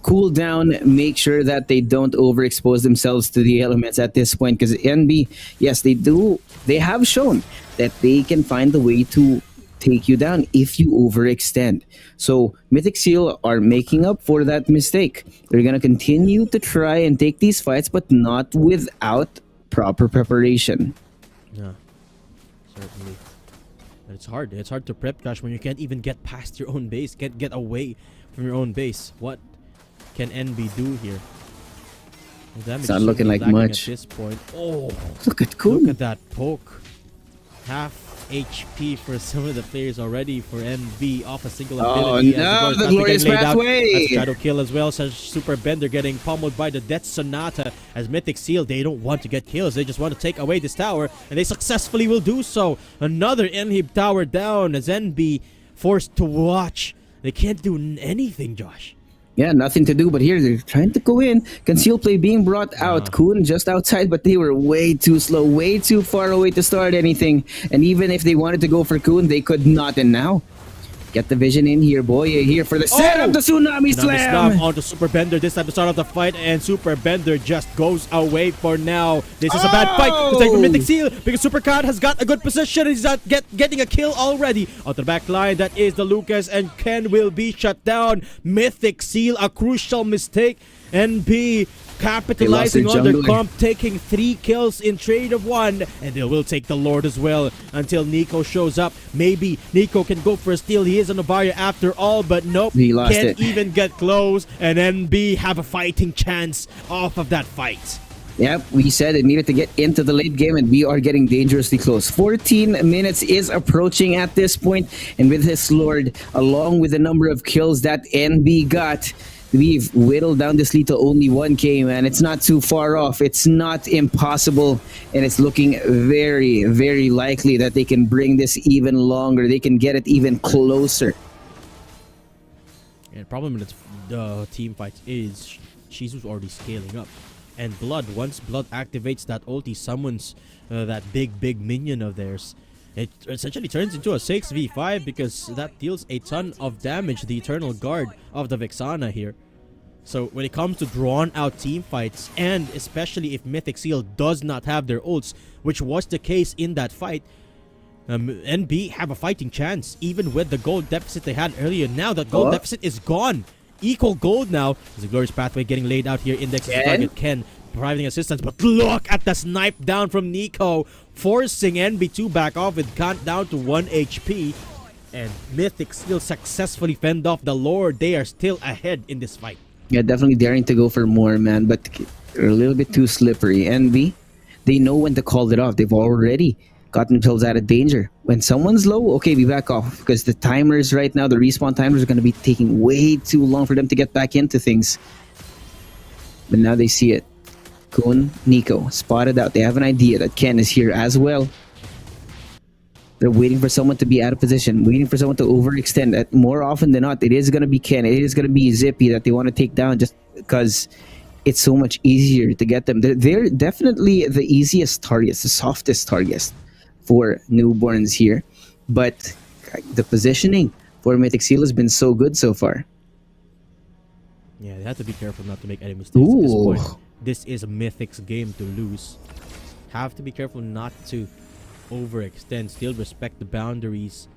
Cool down, make sure that they don't overexpose themselves to the elements at this point, because NB, yes, they have shown that they can find a way to take you down if you overextend. So Mythic Seal are making up for that mistake. They're gonna continue to try and take these fights, but not without proper preparation. Yeah, certainly. But it's hard. It's hard to prep, Josh, when you can't even get past your own base, get away from your own base. What can NB do here? The damage It's not is looking certainly like lacking much. at this point. Oh, Look at Kun. look at that poke. Half HP for some of the players already for NB off a single Oh ability. no, as the Glorious glorious getting laid out. pathway! That's Shadow Kill as well. So Super Bender getting pummeled by the Death Sonata. As Mythic Seal, they don't want to get kills. They just want to take away this tower, and they successfully will do so. Another Inhib tower down as NB forced to watch. They can't do anything, Josh. Yeah, nothing to do, but here they're trying to go in. Conceal play being brought out. Kun just outside, but they were way too slow, way too far away to start anything. And even if they wanted to go for Kun, they could not. And now, get the vision in here, boy. Here for the set of the Tsunami Slam. Onto Super Bender this time to start off the fight, and Super Bender just goes away for now. This is a bad fight to take from Mythic Seal because Super Cat has got a good position. He's not getting a kill already. Onto the back line, that is the Lucas, and Ken will be shut down. Mythic Seal, a crucial mistake. NB capitalizing on their jungler. comp, taking 3 kills in trade of 1, and they will take the Lord as well until Nico shows up. Maybe Nico can go for a steal. He is on the barrier after all, but nope, He lost can't it. even get close, and NB have a fighting chance off of that fight. Yep, we said it needed to get into the late game, and we are getting dangerously close. 14 minutes is approaching at this point, and with his Lord, along with the number of kills that NB got, we've whittled down this lead to only 1K, man. It's not too far off. It's not impossible, and it's looking very, very likely that they can bring this even longer. They can get it even closer. And the problem with the team fights is Shizu's already scaling up. And Blood, once Blood activates that ult, he summons that big minion of theirs. It essentially turns into a 6v5 because that deals a ton of damage to the Eternal Guard of the Vixana here. So when it comes to drawn out team fights, and especially if Mythic Seal does not have their ults, which was the case in that fight, NB have a fighting chance even with the gold deficit they had earlier. Now that gold deficit is gone. Equal gold now. There's a glorious pathway getting laid out here. Index is the target. Ken providing assistance, but look at the snipe down from Nico, forcing NB2 back off with countdown to 1 HP. And Mythic still successfully fend off the Lord. They are still ahead in this fight. Yeah, definitely daring to go for more, man, but they're a little bit too slippery. NB, they know when to call it off. They've already got themselves out of danger. When someone's low, okay, we back off, because the timers right now, the respawn timers are going to be taking way too long for them to get back into things. But now they see it. Kun, Nico, spotted out. They have an idea that Ken is here as well. They're waiting for someone to be out of position, waiting for someone to overextend. More often than not, it is going to be Ken. It is going to be Zippy that they want to take down just because it's so much easier to get them. They're definitely the easiest targets, the softest targets for newborns here. But the positioning for Mythic Seal has been so good so far. Yeah, they have to be careful not to make any mistakes at this point. This is a Mythic's game to lose. Have to be careful not to overextend. Still respect the boundaries,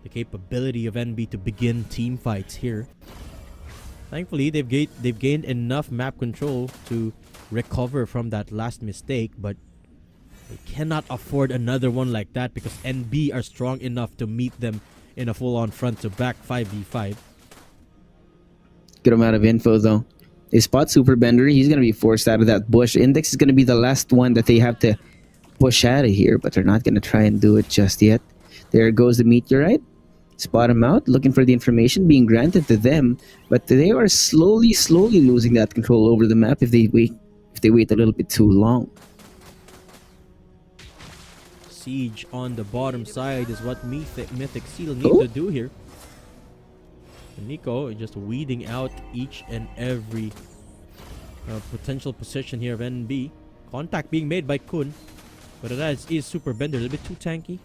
the capability of NB to begin team fights here. Thankfully, they've gained enough map control to recover from that last mistake, but they cannot afford another one like that because NB are strong enough to meet them in a full-on front-to-back 5v5. Good amount of info though. They spot Super Bender. He's going to be forced out of that bush. Index is going to be the last one that they have to push out of here, but they're not going to try and do it just yet. There goes the meteorite. spot him out, looking for the information being granted to them, but they are slowly losing that control over the map if they wait a little bit too long. Siege on the bottom side is what Mythic Seal need to do here. And Nico is just weeding out each and every potential position here of NB. Contact being made by Kun, but that is Super Bender, a little bit too tanky.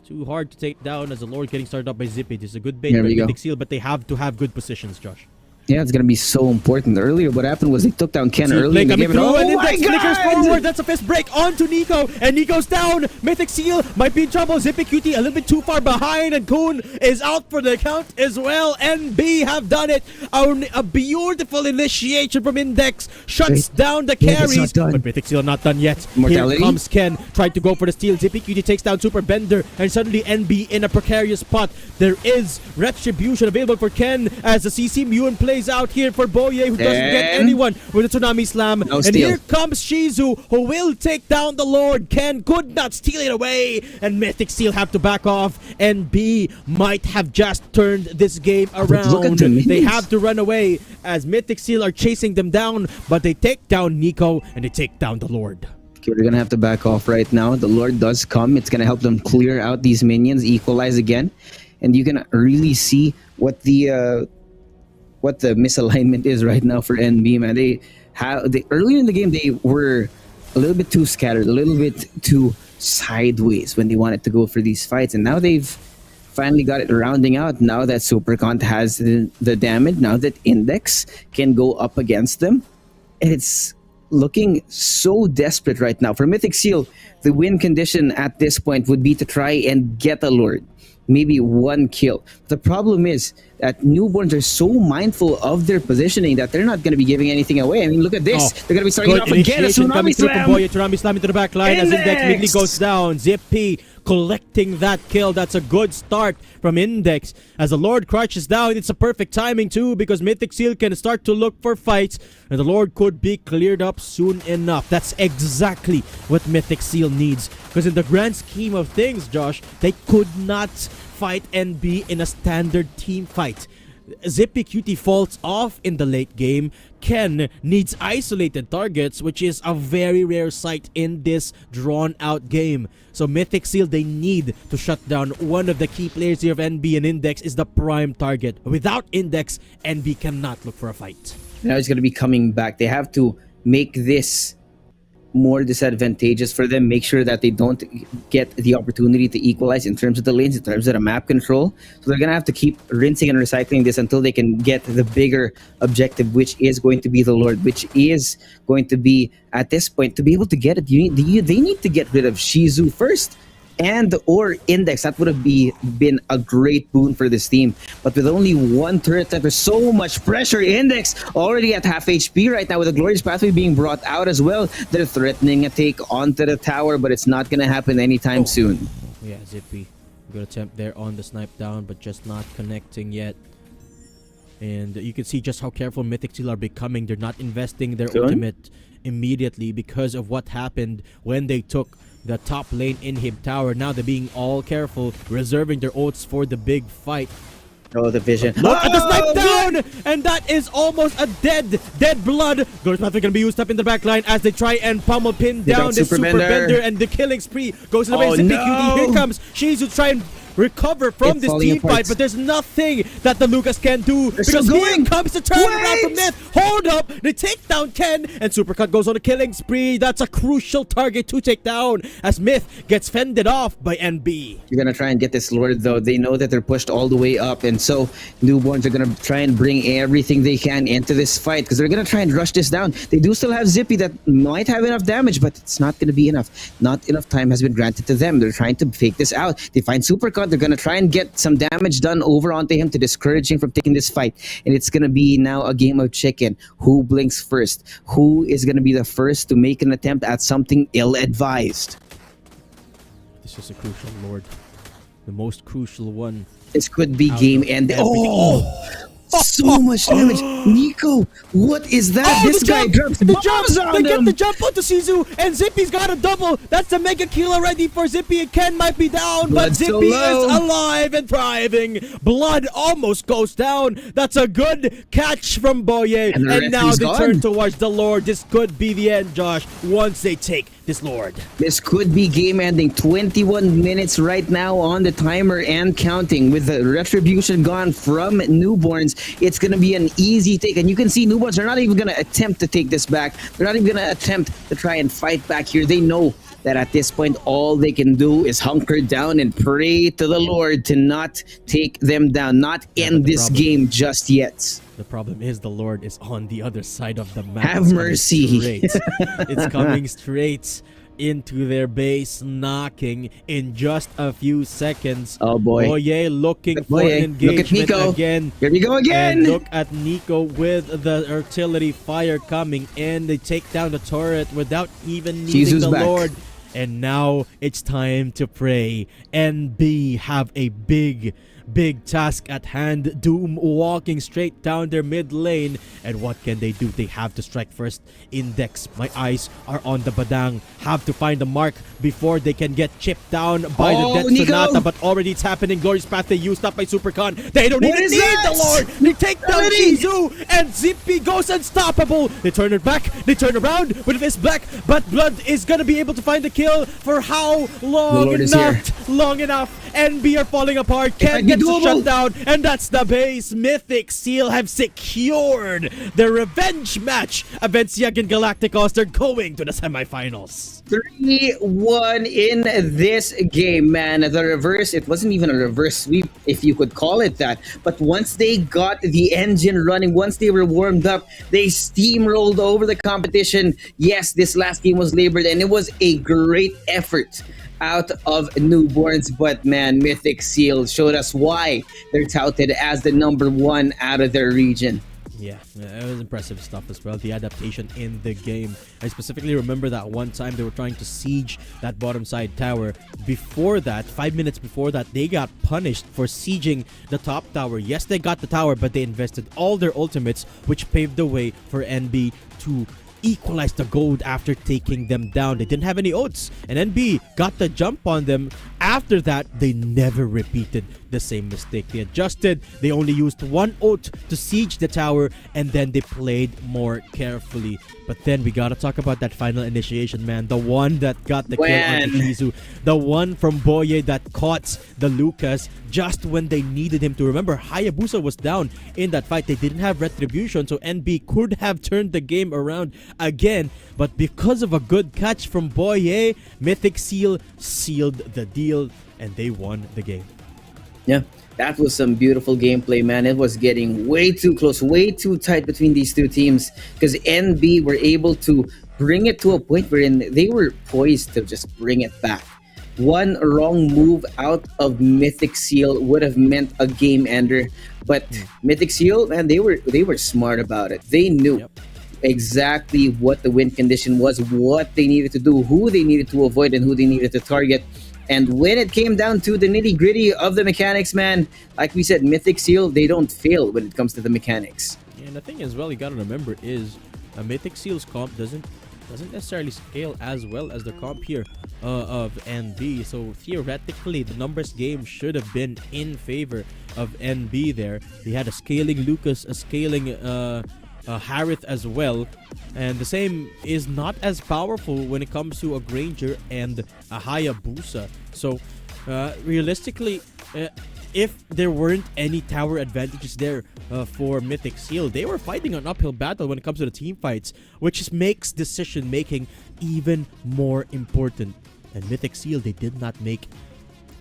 Too hard to take down as the Lord getting started up by Zippy. This is a good bait by Mythic Seal, but they have to have good positions, Josh. Yeah, it's gonna be so important. Earlier, what happened was they took down Ken early in the game. Oh my God! Forward. That's a fist break onto Nico, and Nico's down. Mythic Seal might be in trouble. Zippy QT a little bit too far behind, and Kun is out for the count as well. NB have done it. A beautiful initiation from Index shuts down the carries, but Mythic Seal not done yet. Mortality. Here comes Ken, tried to go for the steal. Zippy QT takes down Super Bender, and suddenly NB in a precarious spot. There is retribution available for Ken as the CC Muon plays out here for Boye, who doesn't get anyone with a Tsunami Slam. And here comes Shizu, who will take down the Lord. Ken could not steal it away, and Mythic Seal have to back off. And B might have just turned this game around. Look at the they have to run away as Mythic Seal are chasing them down, but they take down Nico and they take down the Lord. Okay, we're gonna have to back off right now. The Lord does come. It's gonna help them clear out these minions, equalize again, and you can really see what the misalignment is right now for NB, man. They earlier in the game they were a little bit too scattered, a little bit too sideways when they wanted to go for these fights, and now they've finally got it rounding out. Now that Supercont has the damage, now that Index can go up against them, and it's looking so desperate right now. For Mythic Seal, the win condition at this point would be to try and get a Lord. Maybe one kill. The problem is that newborns are so mindful of their positioning that they're not going to be giving anything away. I mean, look at this. They're going to be starting off again. A Tsunami Slam. Tsunami Slam into the back line as Index immediately goes down. Zippy collecting that kill. That's a good start from Index. As the Lord crouches down, it's a perfect timing too, because Mythic Seal can start to look for fights, and the Lord could be cleared up soon enough. That's exactly what Mythic Seal needs, because in the grand scheme of things, Josh, they could not fight NB in a standard team fight. Zippy QT falls off in the late game. Ken needs isolated targets, which is a very rare sight in this drawn-out game. So Mythic Seal, they need to shut down one of the key players here of NB, and Index is the prime target. Without Index, NB cannot look for a fight. Now it's going to be coming back. They have to make this more disadvantageous for them, make sure that they don't get the opportunity to equalize in terms of the lanes, in terms of the map control. So they're gonna have to keep rinsing and recycling this until they can get the bigger objective, which is going to be the Lord, which is going to be, at this point, to be able to get it, they need to get rid of Shizu first and or Index. That would have been a great boon for this team, but with only one turret, there's so much pressure. Index already at half HP right now, with a Glorious Pathway being brought out as well. They're threatening a take onto the tower, but it's not gonna happen anytime soon. Yeah, Zippy, good attempt there on the snipe down, but just not connecting yet. And you can see just how careful Mythic Seal are becoming. They're not investing their ultimate immediately because of what happened when they took the top lane in Hib Tower. Now they're being all careful, reserving their ults for the big fight. Oh, the vision. Look at the snipe down! And that is almost a dead blood. Glorious Pathway gonna be used up in the back line as they try and pummel pin down the Super Bender, and the killing spree goes in the way. Here comes Shizu, try and recover from this team fight, but there's nothing that the Lucas can do, because here comes the turnaround from Myth. Hold up, they take down Ken, and Supercut goes on a killing spree. That's a crucial target to take down as Myth gets fended off by NB. You're gonna try and get this Lord, though. They know that they're pushed all the way up, and so newborns are gonna try and bring everything they can into this fight, because they're gonna try and rush this down. They do still have Zippy that might have enough damage, but it's not gonna be enough. Not enough time has been granted to them. They're trying to fake this out. They find Supercut. They're gonna try and get some damage done over onto him to discourage him from taking this fight, and it's gonna be now a game of chicken. Who blinks first? Who is gonna be the first to make an attempt at something ill-advised? This is a crucial Lord, the most crucial one. This could be game ending. Oh, So much damage. Nico, what is that? This guy drops bombs on They get him. the jump onto Shizu, and Zippy's got a double. That's the mega kill already for Zippy. And Ken might be down, but Blood's so Zippy low. is alive and thriving. Blood almost goes down. That's a good catch from Boye. And the And now referee's they gone. turn towards the Lord. This could be the end, Josh, once they take this Lord. This could be game ending. 21 minutes right now on the timer and counting. With the retribution gone from Newborns, it's going to be an easy take. And you can see Newborns are not even going to attempt to take this back. They're not even going to attempt to try and fight back here. They know that at this point, all they can do is hunker down and pray to the Lord to not take them down, not end this game just yet. The problem is the Lord is on the other side of the map. Have It's coming mercy. straight. It's coming straight into their base, knocking in just a few seconds. Oh boy. Boye looking for Boye, an look at engagement Nico. again. Here we go again. And look at Nico with the artillery fire coming in. They take down the turret without even needing Jesus the back. Lord. And now it's time to pray. NB have a big task at hand. Doom walking straight down their mid lane. And what can they do? They have to strike first. Index. My eyes are on the Badang. Have to find the mark before they can get chipped down by Oh, the Death Nico. Sonata. But already it's happening. Glorious Path they used up by Supercon. They don't What even is need that? the Lord. They take down Already. Shizu. And Zippy goes unstoppable. They turn it back. They turn around with this black. But Blood is going to be able to find the kill for how long? Lord is Not long enough. NB are falling apart. Can't might be get to doable. shut down. And that's the base. Mythic Seal have secured the revenge match. Avenciag and Galacticos, they're going to the semifinals. 3-1 in this game, man. The reverse, it wasn't even a reverse sweep, if you could call it that. But once they got the engine running, once they were warmed up, they steamrolled over the competition. Yes, this last game was labored, and it was a great effort out of Newborns. But man, Mythic Seal showed us why they're touted as the #1 out of their region. Yeah, it was impressive stuff as well. The adaptation in the game. I specifically remember that one time they were trying to siege that bottom side tower. Before that, 5 minutes before that, they got punished for sieging the top tower. Yes, they got the tower, but they invested all their ultimates, which paved the way for NB to equalize the gold after taking them down. They didn't have any oats, and NB got the jump on them. After that, they never repeated the same mistake. They adjusted. They only used one oat to siege the tower, and then they played more carefully. But then we gotta talk about that final initiation, man. The one that got the kill on Shizu. The one from Boye that caught the Lucas just when they needed him to. Remember, Hayabusa was down in that fight. They didn't have retribution, so NB could have turned the game around again. But because of a good catch from Boye, Mythic Seal sealed the deal, and they won the game. Yeah, that was some beautiful gameplay, man. It was getting way too close, way too tight between these two teams, because NB were able to bring it to a point wherein they were poised to just bring it back. One wrong move out of Mythic Seal would have meant a game ender, but Mythic Seal, man, they were smart about it. They knew exactly what the win condition was, what they needed to do, who they needed to avoid, and who they needed to target. And when it came down to the nitty-gritty of the mechanics, man, like we said, Mythic Seal, they don't fail when it comes to the mechanics. Yeah, and the thing as well you gotta remember is Mythic Seal's comp doesn't necessarily scale as well as the comp here of NB. So theoretically, the numbers game should have been in favor of NB there. They had a scaling Lucas, a scaling Harith as well, and the same is not as powerful when it comes to a Granger and a Hayabusa. So realistically, if there weren't any tower advantages there for Mythic Seal, they were fighting an uphill battle when it comes to the team fights, which makes decision making even more important. And Mythic Seal, they did not make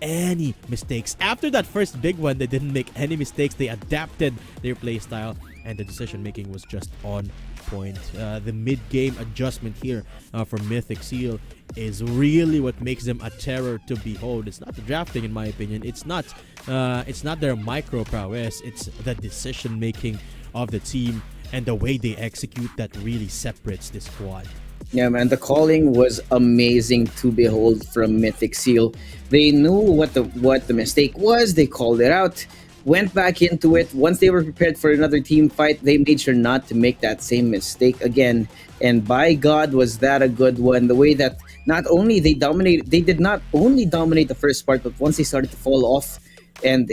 any mistakes. After that first big one, they didn't make any mistakes. They adapted their playstyle, and the decision making was just on point. The mid-game adjustment here for Mythic Seal is really what makes them a terror to behold. It's not the drafting, in my opinion. It's not their micro prowess. It's the decision making of the team and the way they execute that really separates this squad. Yeah, man, the calling was amazing to behold from Mythic Seal. They knew what the mistake was. They called it out. went back into it. Once they were prepared for another team fight, they made sure not to make that same mistake again. And by God, was that a good one? The way that not only they did not only dominate the first part, but once they started to fall off, and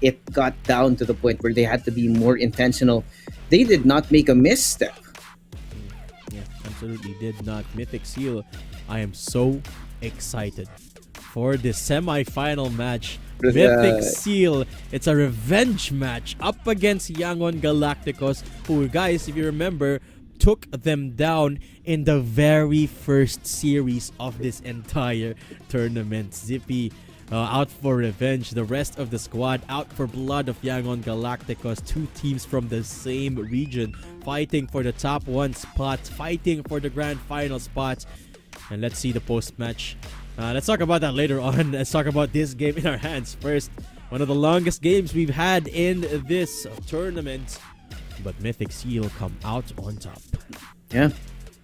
it got down to the point where they had to be more intentional. They did not make a misstep. Yeah, absolutely did not. Mythic Seal, I am so excited for this semi-final match. But, Mythic Seal, it's a revenge match up against Yangon Galacticos, who, guys, if you remember, took them down in the very first series of this entire tournament. Zippy out for revenge. The rest of the squad out for blood of Yangon Galacticos. Two teams from the same region fighting for the top 1 spot, fighting for the grand final spot. And let's see the post-match. Let's talk about that later on. Let's talk about this game in our hands first. One of the longest games we've had in this tournament. But Mythic Seal come out on top. Yeah.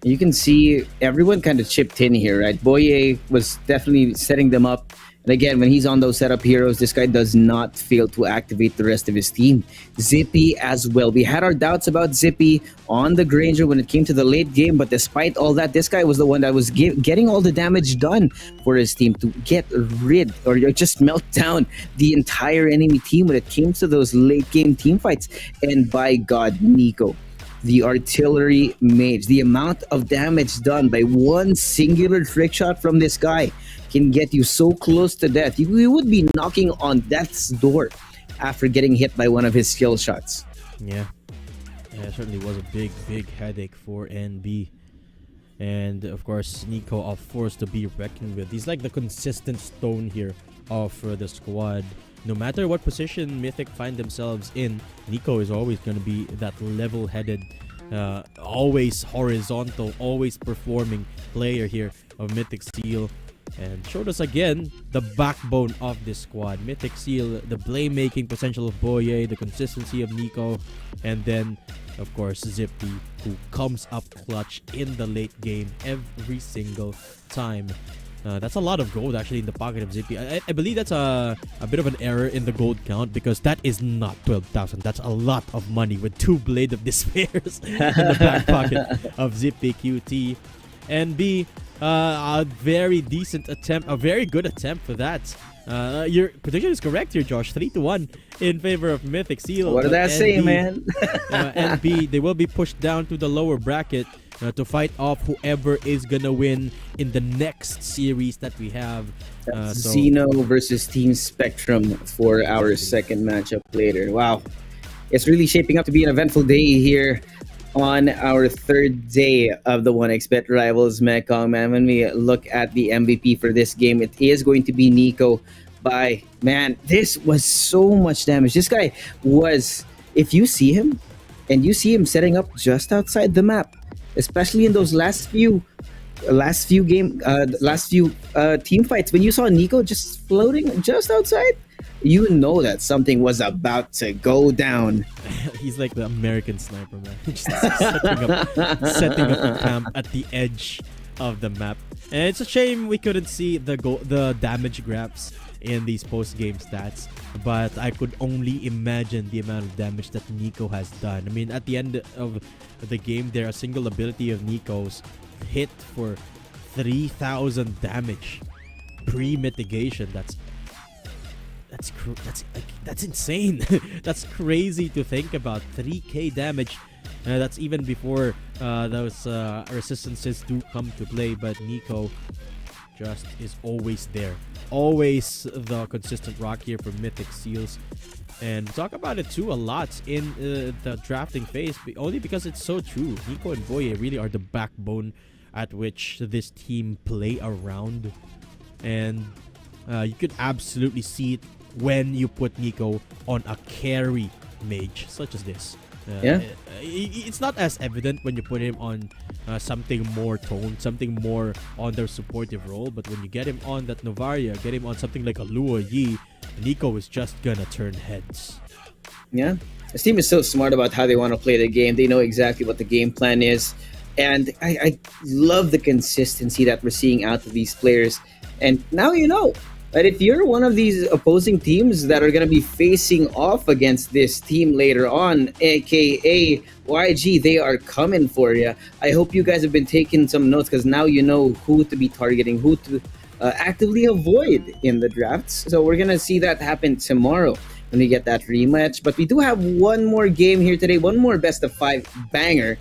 You can see everyone kind of chipped in here, right? Boye was definitely setting them up. And again, when he's on those setup heroes, this guy does not fail to activate the rest of his team. Zippy as well. We had our doubts about Zippy on the Granger when it came to the late game, but despite all that, this guy was the one that was getting all the damage done for his team to get rid or just melt down the entire enemy team when it came to those late game team fights. And by God, Nico, the artillery mage, the amount of damage done by one singular trick shot from this guy can get you so close to death. You would be knocking on death's door after getting hit by one of his skill shots. Yeah, it certainly was a big headache for NB. And of course, Nico, a force to be reckoned with. He's like the consistent stone here of the squad. No matter what position Mythic find themselves in, Nico is always going to be that level-headed, always horizontal, always performing player here of Mythic Seal. And showed us again the backbone of this squad. Mythic Seal, the playmaking potential of Boye, the consistency of Nico, and then, of course, Zippy, who comes up clutch in the late game every single time. That's a lot of gold actually in the pocket of Zippy. I believe that's a bit of an error in the gold count because that is not 12,000. That's a lot of money with 2 Blade of Despairs in the back pocket of Zippy QT. And B, a very decent attempt, a very good attempt for that. Your prediction is correct here, Josh. 3-1 in favor of Mythic Seal. What did that say, man? And B, they will be pushed down to the lower bracket to fight off whoever is gonna win in the next series that we have. Zeno versus Team Spectrum for our second matchup later. Wow. It's really shaping up to be an eventful day here on our third day of the 1xBet Rivals Mekong, man. When we look at the MVP for this game, it is going to be Nico. Man, this was so much damage. This guy was, if you see him, and you see him setting up just outside the map, especially in those last few team fights, when you saw Nico just floating just outside, you know that something was about to go down. He's like the American sniper, man. Just setting up a camp at the edge of the map. And it's a shame we couldn't see the damage graphs in these post-game stats, but I could only imagine the amount of damage that Nico has done. I mean, at the end of the game there, a single ability of Nico's hit for 3,000 damage pre-mitigation. That's insane. That's crazy to think about. 3k damage. That's even before those resistances do come to play, but Nico just is always there. Always the consistent rock here for Mythic Seals. And talk about it too a lot in the drafting phase, only because it's so true. Nico and Boye really are the backbone at which this team play around. And you could absolutely see it when you put Nico on a carry mage such as this. It's not as evident when you put him on something more toned, something more on their supportive role, but when you get him on that Novaria, get him on something like a Luo Yi, Nico is just gonna turn heads. Yeah, this team is so smart about how they want to play the game. They know exactly what the game plan is, and I love the consistency that we're seeing out of these players. And now you know, But if you're one of these opposing teams that are going to be facing off against this team later on, aka YG, they are coming for you. I hope you guys have been taking some notes because now you know who to be targeting, who to actively avoid in the drafts. So we're going to see that happen tomorrow when we get that rematch. But we do have one more game here today, one more best of five banger.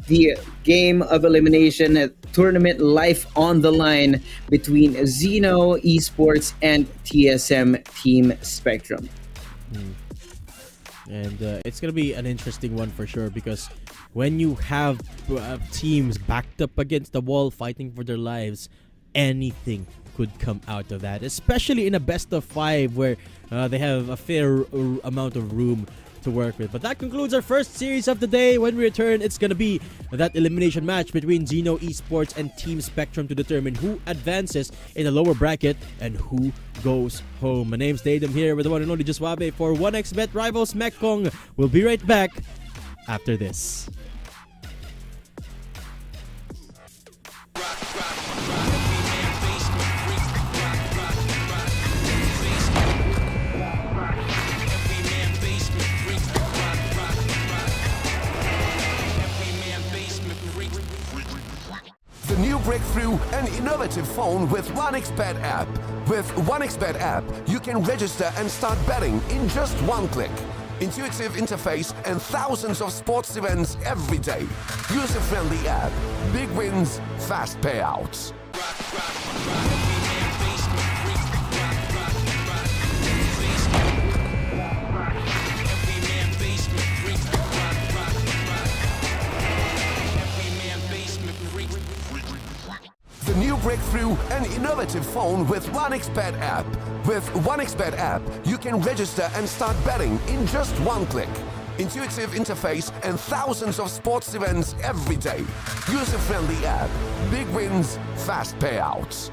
The game of elimination tournament life on the line between Zeno Esports and TSM Team Spectrum. And it's going to be an interesting one for sure because when you have teams backed up against the wall fighting for their lives, anything could come out of that, especially in a best of five where they have a fair amount of room to work with. But that concludes our first series of the day. When we return, it's gonna be that elimination match between Zeno Esports and Team Spectrum to determine who advances in the lower bracket and who goes home. My name's Tatum here with the one and only Jaswabe for 1xBet Rivals Mekong. We'll be right back after this. The new breakthrough and innovative phone with 1xBet app. With 1xBet app, you can register and start betting in just one click. Intuitive interface and thousands of sports events every day. User-friendly app. Big wins, fast payouts. The new breakthrough and innovative phone with 1xBet app. With 1xBet app, you can register and start betting in just one click. Intuitive interface and thousands of sports events every day. User-friendly app. Big wins, fast payouts.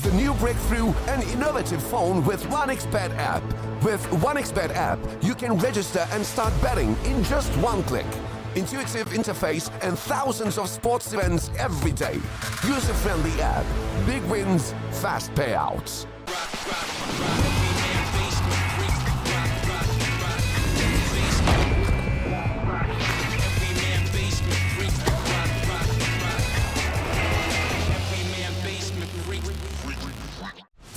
The new breakthrough and innovative phone with 1xBet app. With 1xBet app, you can register and start betting in just one click. Intuitive interface and thousands of sports events every day. User-friendly app. Big wins, fast payouts.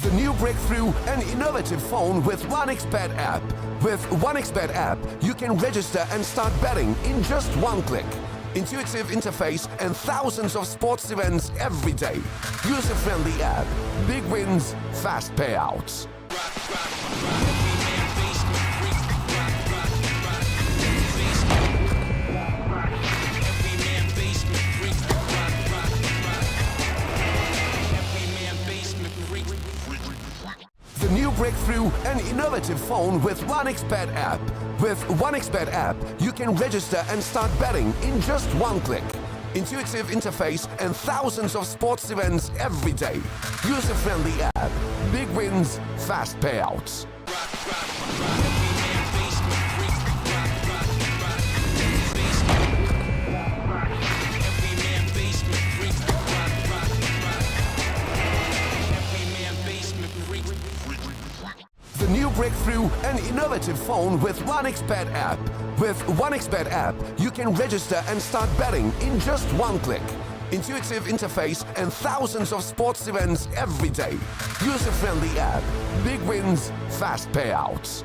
The new breakthrough and innovative phone with 1xBet app. With 1xBet app, you can register and start betting in just one click. Intuitive interface and thousands of sports events every day. User-friendly app. Big wins, fast payouts. The new breakthrough and innovative phone with 1xBet app. With 1xBet app, you can register and start betting in just one click. Intuitive interface and thousands of sports events every day. User-friendly app. Big wins, fast payouts. The new breakthrough and innovative phone with 1xBet app. With 1xBet app, you can register and start betting in just one click. Intuitive interface and thousands of sports events every day. User-friendly app. Big wins, fast payouts.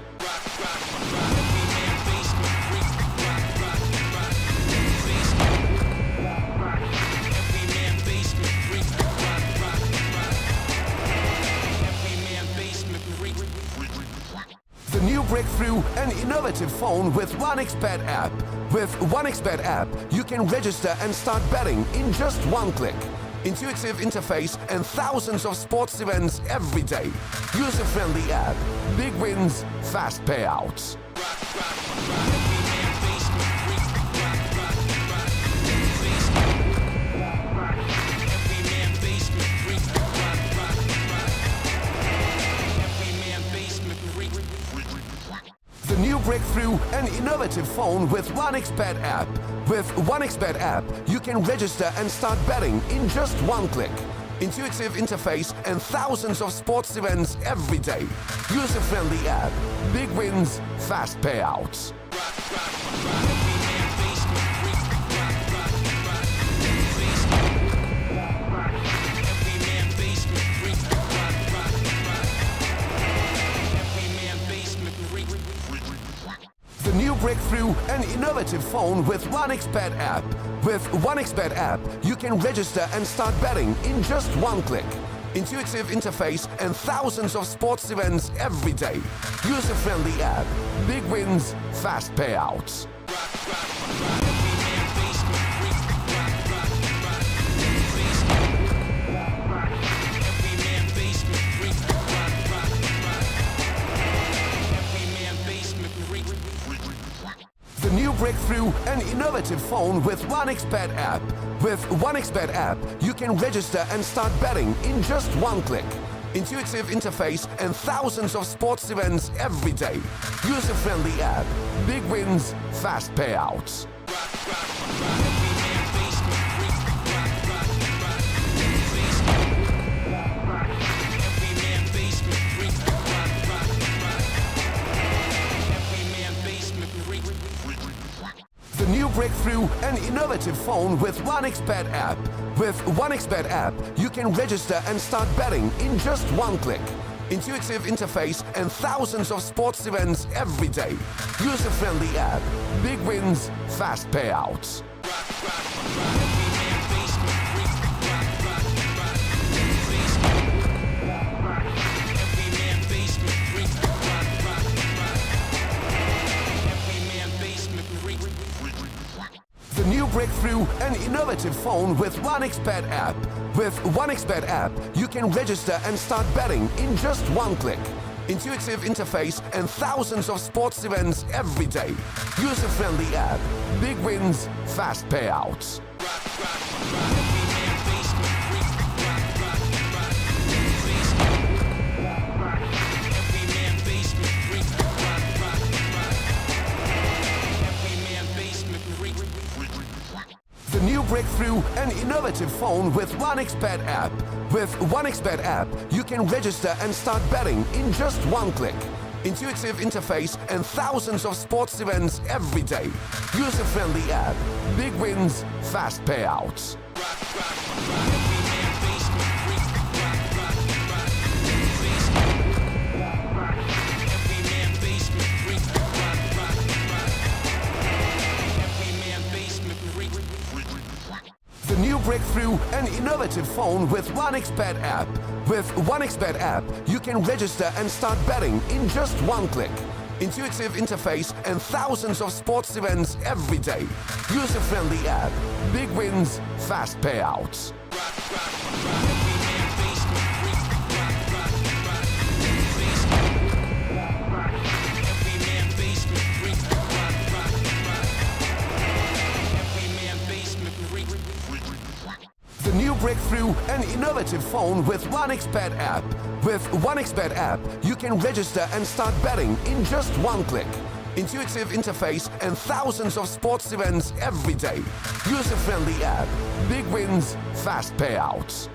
The new breakthrough and innovative phone with 1xBet app. With 1xBet app, you can register and start betting in just one click. Intuitive interface and thousands of sports events every day. User-friendly app. Big wins, fast payouts. breakthrough and innovative phone with 1xBet app. With 1xBet app, you can register and start betting in just one click. Intuitive interface and thousands of sports events every day. User-friendly app. Big wins, fast payouts. The new breakthrough and innovative phone with 1xBet app. With 1xBet app, you can register and start betting in just one click. Intuitive interface and thousands of sports events every day. User-friendly app. Big wins, fast payouts. The new breakthrough and innovative phone with 1xBet app. With 1xBet app, you can register and start betting in just one click. Intuitive interface and thousands of sports events every day. User-friendly app. Big wins, fast payouts. The new breakthrough and innovative phone with 1xBet app. With 1xBet app, you can register and start betting in just one click. Intuitive interface and thousands of sports events every day. User-friendly app. Big wins, fast payouts. The new breakthrough and innovative phone with 1xBet app. With 1xBet app, you can register and start betting in just one click. Intuitive interface and thousands of sports events every day. User-friendly app. Big wins, fast payouts. The new breakthrough and innovative phone with 1xBet app. With 1xBet app, you can register and start betting in just one click. Intuitive interface and thousands of sports events every day. User-friendly app. Big wins, fast payouts. The new breakthrough and innovative phone with 1xBet app. With 1xBet app, you can register and start betting in just one click. Intuitive interface and thousands of sports events every day. User-friendly app. Big wins, fast payouts. The new breakthrough and innovative phone with 1xBet app. With 1xBet app, you can register and start betting in just one click. Intuitive interface and thousands of sports events every day. User-friendly app. Big wins, fast payouts.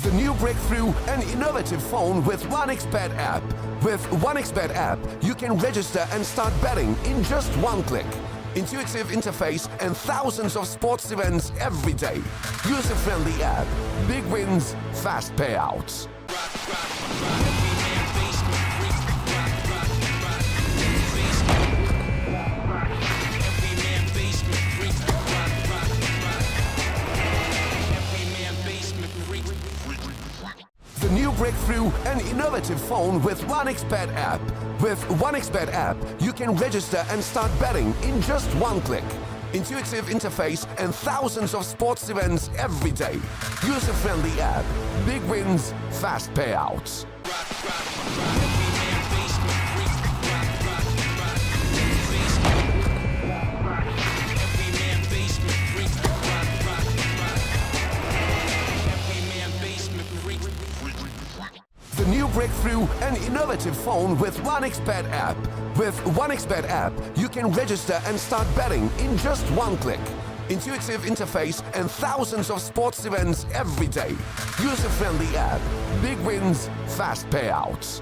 The new breakthrough and innovative phone with 1xBet app. With 1xBet app, you can register and start betting in just one click. Intuitive interface and thousands of sports events every day. User-friendly app. Big wins, fast payouts. The new breakthrough and innovative phone with 1xBet app. With 1xBet app, you can register and start betting in just one click. Intuitive interface and thousands of sports events every day. User-friendly app. Big wins, fast payouts. new breakthrough and innovative phone with 1xBet app. With 1xBet app, you can register and start betting in just one click. Intuitive interface and thousands of sports events every day. User-friendly app. Big wins, fast payouts.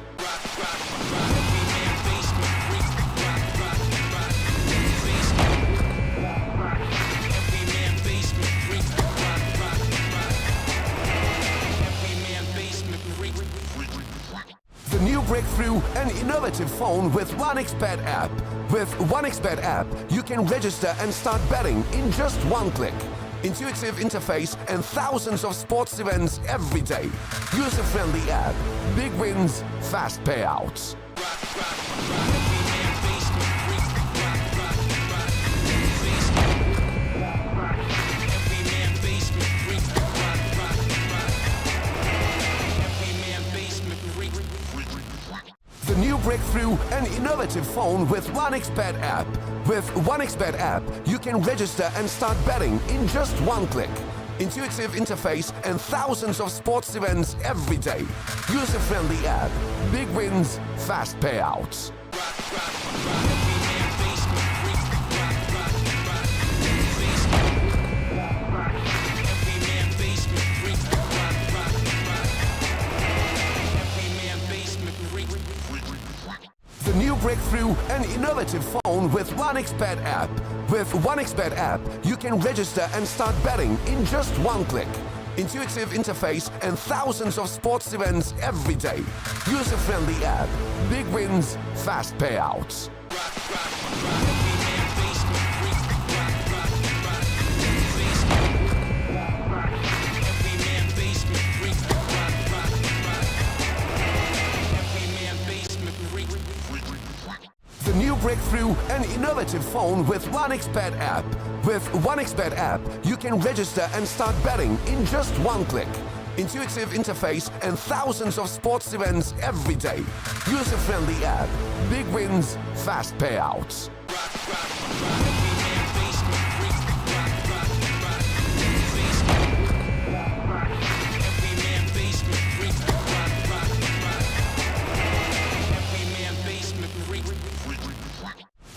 The new breakthrough and innovative phone with 1xBet app. With 1xBet app, you can register and start betting in just one click. Intuitive interface and thousands of sports events every day. User-friendly app. Big wins, fast payouts. The new breakthrough and innovative phone with 1xBet app. With 1xBet app, you can register and start betting in just one click. Intuitive interface and thousands of sports events every day. User-friendly app. Big wins, fast payouts. The new breakthrough and innovative phone with 1xBet app. With 1xBet app, you can register and start betting in just one click. Intuitive interface and thousands of sports events every day. User-friendly app. Big wins, fast payouts. The new breakthrough and innovative phone with 1xBet app. With 1xBet app, you can register and start betting in just one click. Intuitive interface and thousands of sports events every day. User-friendly app. Big wins, fast payouts.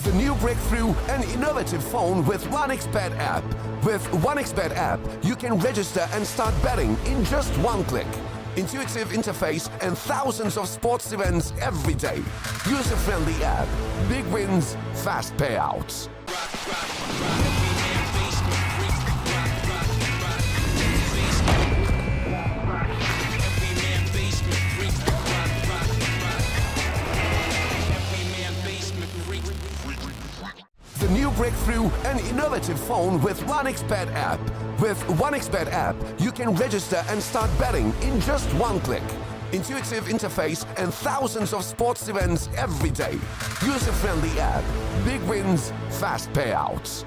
The new breakthrough and innovative phone with 1xBet app. With 1xBet app, you can register and start betting in just one click. Intuitive interface and thousands of sports events every day. User-friendly app. Big wins, fast payouts. The new breakthrough and innovative phone with 1xBet app. With 1xBet app, you can register and start betting in just one click. Intuitive interface and thousands of sports events every day. User-friendly app. Big wins, fast payouts.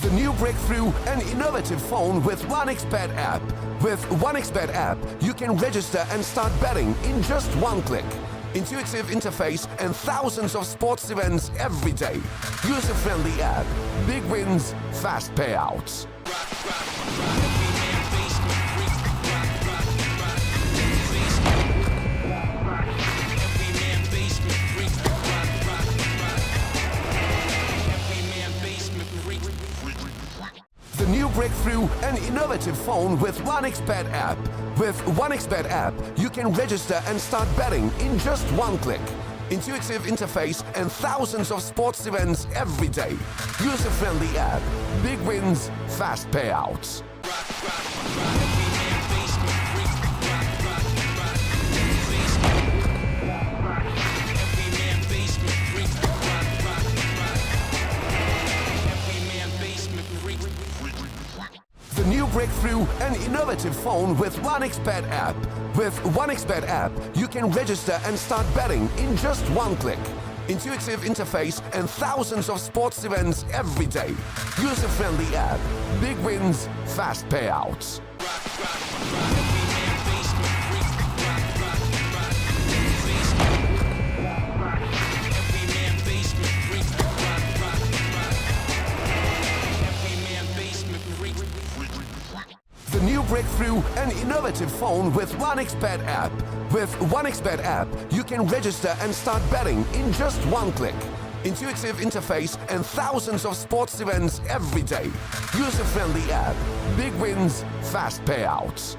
The new breakthrough and innovative phone with 1xBet app. With 1xBet app, you can register and start betting in just one click. Intuitive interface and thousands of sports events every day. User-friendly app. Big wins, fast payouts. The new breakthrough and innovative phone with 1xBet app. With 1xBet app, you can register and start betting in just one click. Intuitive interface and thousands of sports events every day. User-friendly app. Big wins, fast payouts. The new breakthrough and innovative phone with 1xBet app. With 1xBet app, you can register and start betting in just one click. Intuitive interface and thousands of sports events every day. User-friendly app. Big wins, fast payouts. innovative phone with 1xBet app. With 1xBet app, you can register and start betting in just one click. Intuitive interface and thousands of sports events every day. User-friendly app. Big wins, fast payouts.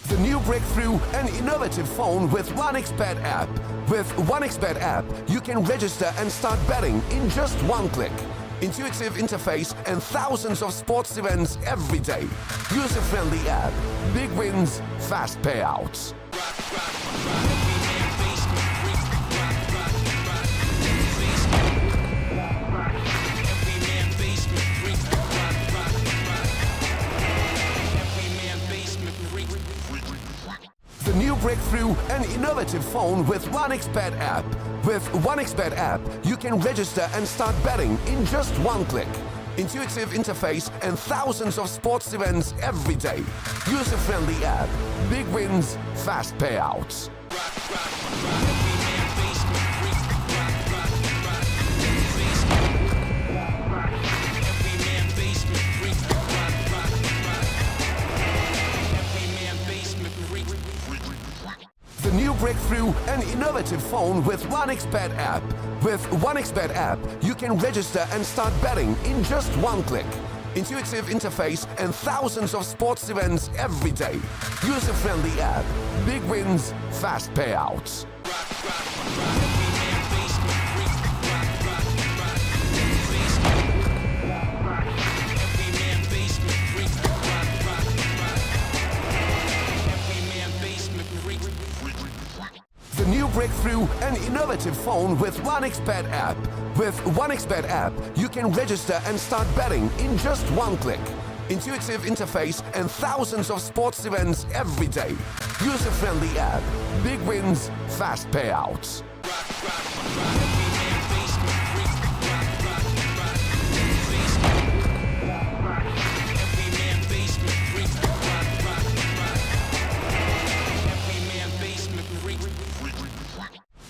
The new breakthrough and innovative phone with 1xBet app. With 1xBet app, you can register and start betting in just one click. Intuitive interface and thousands of sports events every day. User-friendly app. Big wins, fast payouts. The new breakthrough and innovative phone with 1xBet app. With 1xBet app, you can register and start betting in just one click. Intuitive interface and thousands of sports events every day. User-friendly app. Big wins, fast payouts. The new breakthrough and innovative phone with 1xBet app. With 1xBet app, you can register and start betting in just one click. Intuitive interface and thousands of sports events every day. User-friendly app. Big wins, fast payouts. The new breakthrough and innovative phone with 1xBet app. With 1xBet app, you can register and start betting in just one click. Intuitive interface and thousands of sports events every day. User-friendly app. Big wins, fast payouts.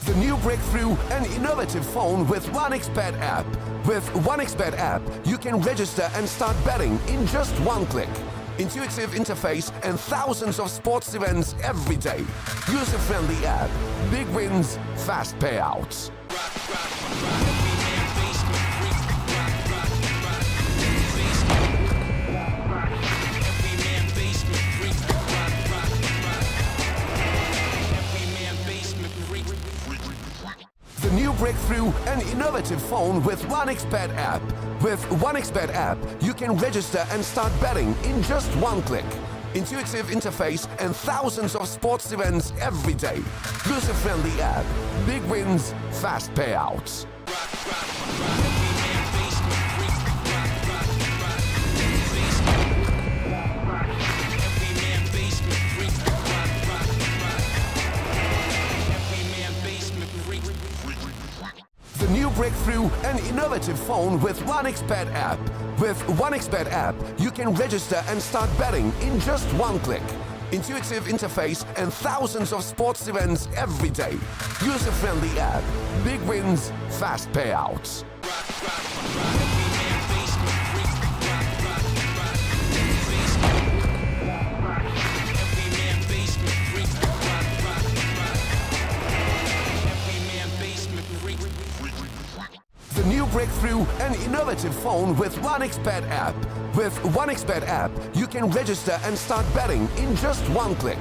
The new breakthrough and innovative phone with 1xBet app. With 1xBet app, you can register and start betting in just one click. Intuitive interface and thousands of sports events every day. User-friendly app. Big wins, fast payouts. The new breakthrough and innovative phone with 1xBet app. With 1xBet app, you can register and start betting in just one click. Intuitive interface and thousands of sports events every day. User-friendly app. Big wins, fast payouts. The new breakthrough and innovative phone with 1xBet app. With 1xBet app, you can register and start betting in just one click. Intuitive interface and thousands of sports events every day. User-friendly app. Big wins, fast payouts. The new breakthrough and innovative phone with 1xBet app. With 1xBet app, you can register and start betting in just one click.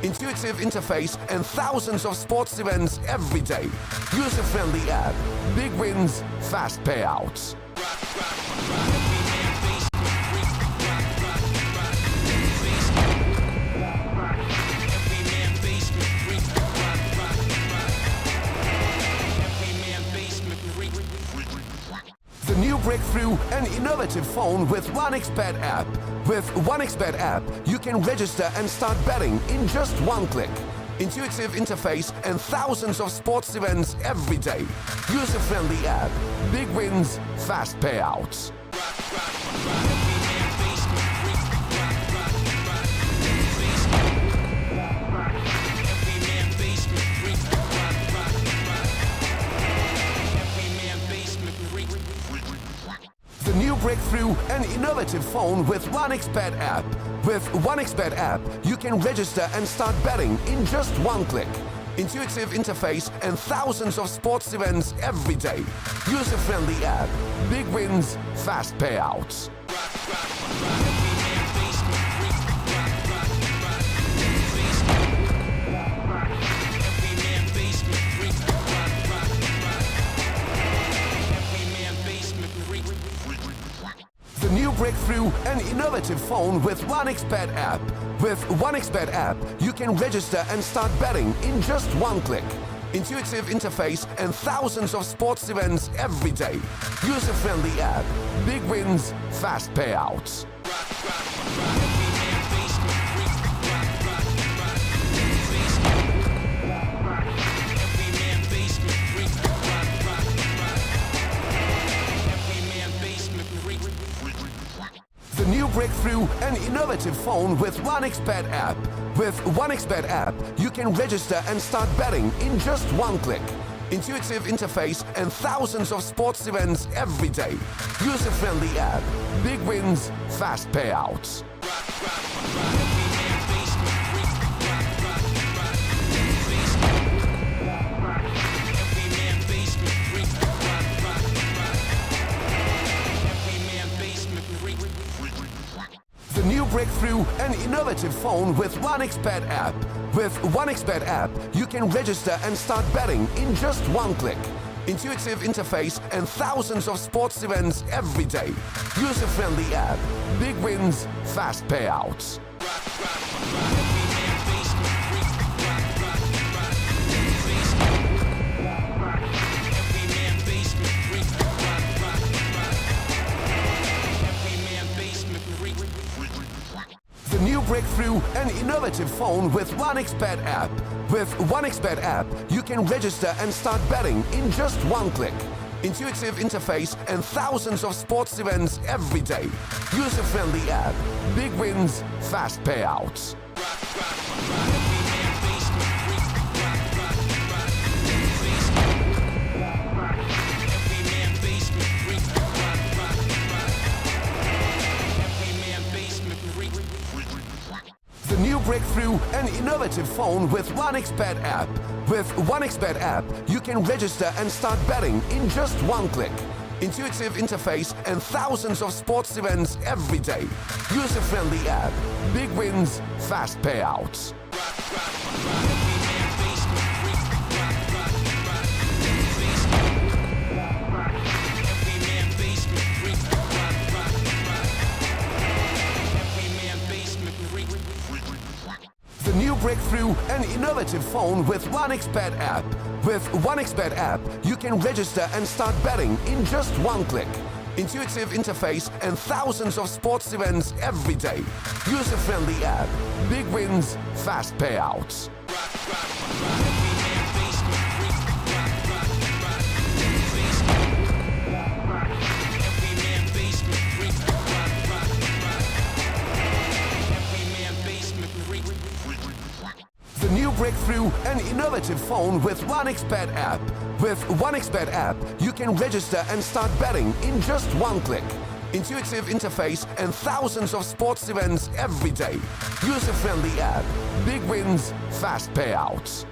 Intuitive interface and thousands of sports events every day. User-friendly app. Big wins, fast payouts. The new breakthrough and innovative phone with 1xBet app. With 1xBet app, you can register and start betting in just one click. Intuitive interface and thousands of sports events every day. User-friendly app. Big wins, fast payouts. breakthrough and innovative phone with 1xBet app. With 1xBet app, you can register and start betting in just one click. Intuitive interface and thousands of sports events every day. User-friendly app. Big wins, fast payouts. The new breakthrough and innovative phone with 1xBet app. With 1xBet app, you can register and start betting in just one click. Intuitive interface and thousands of sports events every day. User-friendly app. Big wins, fast payouts. The new breakthrough and innovative phone with 1xBet app. With 1xBet app, you can register and start betting in just one click. Intuitive interface and thousands of sports events every day. User-friendly app. Big wins, fast payouts. The new breakthrough and innovative phone with 1xBet app. With 1xBet app, you can register and start betting in just one click. Intuitive interface and thousands of sports events every day. User-friendly app. Big wins, fast payouts. The new breakthrough and innovative phone with 1xBet app. With 1xBet app, you can register and start betting in just one click. Intuitive interface and thousands of sports events every day. User-friendly app. Big wins, fast payouts. The new breakthrough and innovative phone with 1xBet app. With 1xBet app, you can register and start betting in just one click. Intuitive interface and thousands of sports events every day. User-friendly app. Big wins, fast payouts. The new breakthrough and innovative phone with 1xBet app. With 1xBet app, you can register and start betting in just one click. Intuitive interface and thousands of sports events every day. User-friendly app. Big wins, fast payouts. The new breakthrough and innovative phone with 1xBet app. With 1xBet app, you can register and start betting in just one click. Intuitive interface and thousands of sports events every day. User-friendly app. Big wins, fast payouts.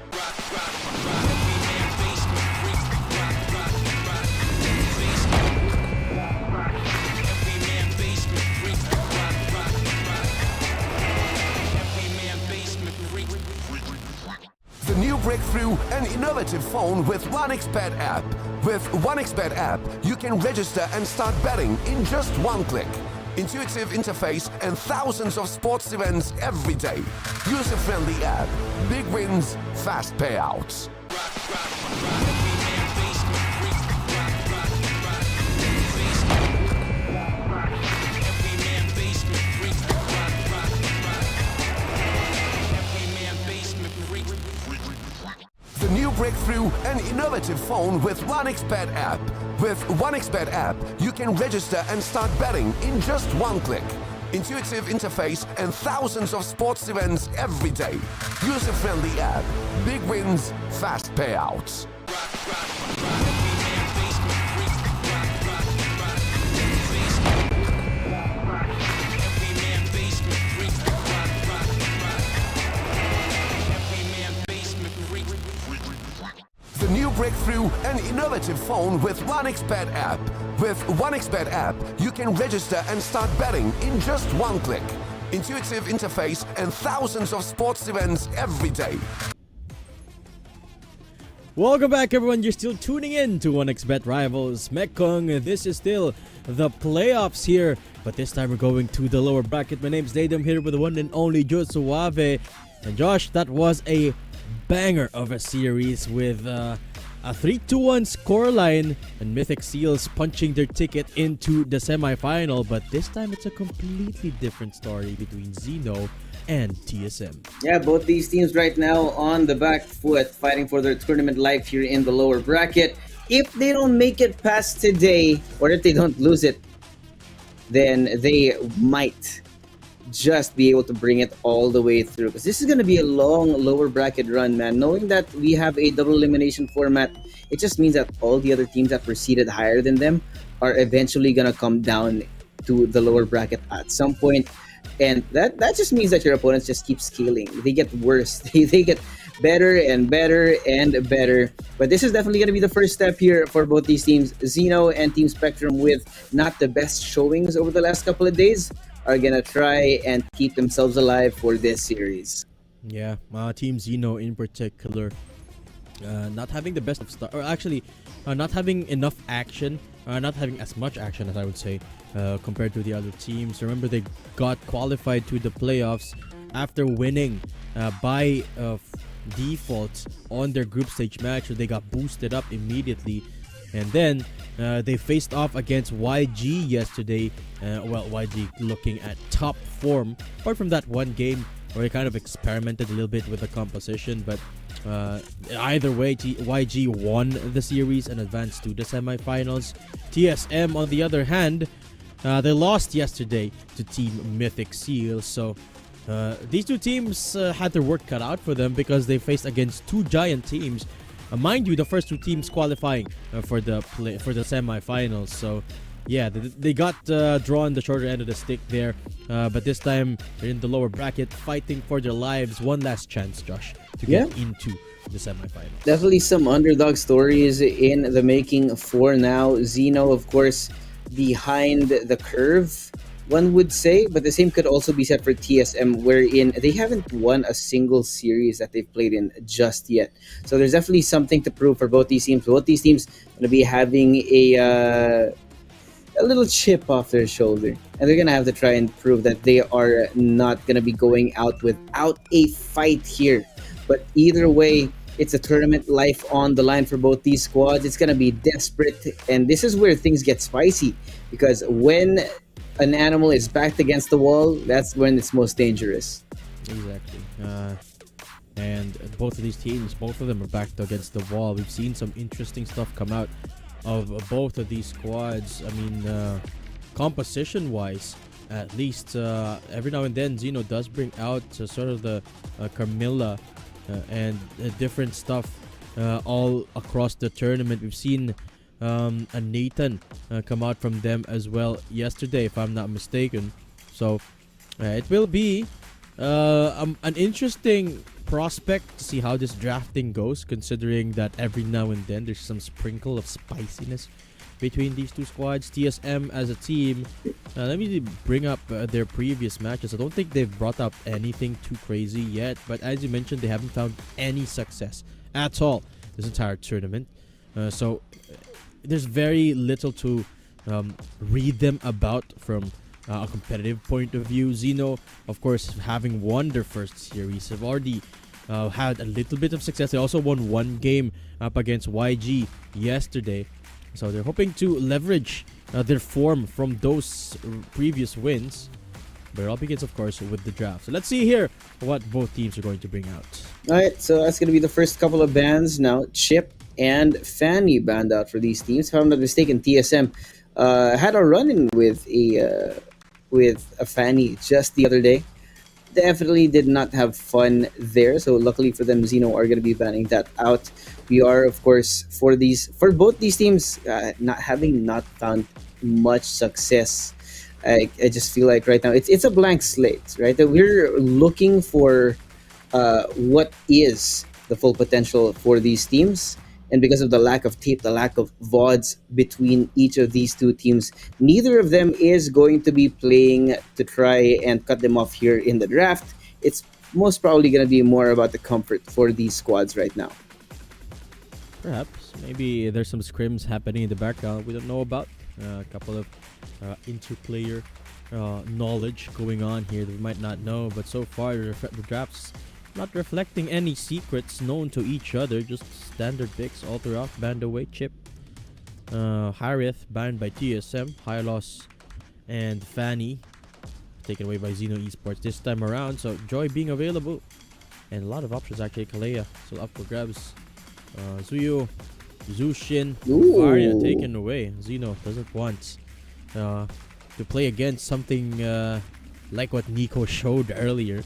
The new breakthrough and innovative phone with 1xBet app. With 1xBet app, you can register and start betting in just one click. Intuitive interface and thousands of sports events every day. User-friendly app. Big wins, fast payouts. The new breakthrough and innovative phone with 1xBet app. With 1xBet app, you can register and start betting in just one click. Intuitive interface and thousands of sports events every day. User-friendly app. Big wins, fast payouts. breakthrough and innovative phone with 1xBet app. With 1xBet app, you can register and start betting in just one click. Intuitive interface and thousands of sports events every day. Welcome back, everyone. You're still tuning in to 1xBet Rivals Mekong. This is still the playoffs here, but this time we're going to the lower bracket. My name's Zeno. I'm here with the one and only Joe Suave. And Josh, that was a banger of a series with a 3-1 scoreline and Mythic Seals punching their ticket into the semifinal. But this time it's a completely different story between Zeno and TSM. Yeah, both these teams right now on the back foot, fighting for their tournament life here in the lower bracket. If they don't make it past today, or if they don't lose it, then they might just be able to bring it all the way through. Because this is going to be a long lower bracket run, man. Knowing that we have a double elimination format, it just means that all the other teams that were seated higher than them are eventually going to come down to the lower bracket at some point. And that just means that your opponents just keep scaling. They get worse. They get better and better and better. But this is definitely going to be the first step here for both these teams. Zeno and Team Spectrum, with not the best showings over the last couple of days, are going to try and keep themselves alive for this series. Yeah, Team Zeno in particular, not having the best of start, or actually not having enough action, not having as much action as I would say, compared to the other teams. Remember, they got qualified to the playoffs after winning by default on their group stage match, so they got boosted up immediately. And then they faced off against YG yesterday. YG looking at top form, apart from that one game where they kind of experimented a little bit with the composition. But either way, YG won the series and advanced to the semifinals. TSM, on the other hand, they lost yesterday to Team Mythic Seals. So these two teams had their work cut out for them because they faced against two giant teams. Mind you, the first two teams qualifying for the semifinals. So yeah, they got drawn the shorter end of the stick there. But this time they're in the lower bracket, fighting for their lives. One last chance, Josh, to get into the semifinals. Definitely some underdog stories in the making for now. Zeno, of course, behind the curve, one would say, but the same could also be said for TSM, wherein they haven't won a single series that they've played in just yet. So there's definitely something to prove for both these teams. Both these teams going to be having a little chip off their shoulder, and they're going to have to try and prove that they are not going to be going out without a fight here. But either way, it's a tournament life on the line for both these squads. It's going to be desperate, and this is where things get spicy, because when an animal is backed against the wall, that's when it's most dangerous. Exactly. And both of these teams, both of them are backed against the wall. We've seen some interesting stuff come out of both of these squads. I mean, composition-wise, at least, every now and then, Zeno does bring out sort of the Carmilla and different stuff all across the tournament. We've seen a Nathan come out from them as well yesterday, if I'm not mistaken. So it will be an interesting prospect to see how this drafting goes, considering that every now and then there's some sprinkle of spiciness between these two squads. TSM as a team, let me bring up their previous matches. I don't think they've brought up anything too crazy yet, but as you mentioned, they haven't found any success at all this entire tournament. So there's very little to read them about from a competitive point of view. Zeno, of course, having won their first series, have already had a little bit of success. They also won one game up against YG yesterday. So they're hoping to leverage their form from those previous wins. But it all begins, of course, with the draft. So let's see here what both teams are going to bring out. Alright, so that's going to be the first couple of bans now. Chip and Fanny banned out for these teams. If I'm not mistaken, TSM had a run-in with a Fanny just the other day. Definitely did not have fun there. So luckily for them, Zeno are going to be banning that out. We are, of course, for both these teams, not found much success. I just feel like right now it's a blank slate, right? That we're looking for what is the full potential for these teams, and because of the lack of tape, the lack of VODs between each of these two teams, neither of them is going to be playing to try and cut them off here in the draft. It's most probably going to be more about the comfort for these squads right now. Perhaps. Maybe there's some scrims happening in the background we don't know about. A couple of interplayer knowledge going on here that we might not know. But so far, the draft's not reflecting any secrets known to each other. Just standard picks all throughout. Banned away Chip. Harith banned by TSM. Hylos and Fanny taken away by Zeno Esports this time around. So Joy being available. And a lot of options actually. Kalea still up for grabs. Zuyo, Zushin, Varia taken away. Zeno doesn't want to play against something like what Nico showed earlier.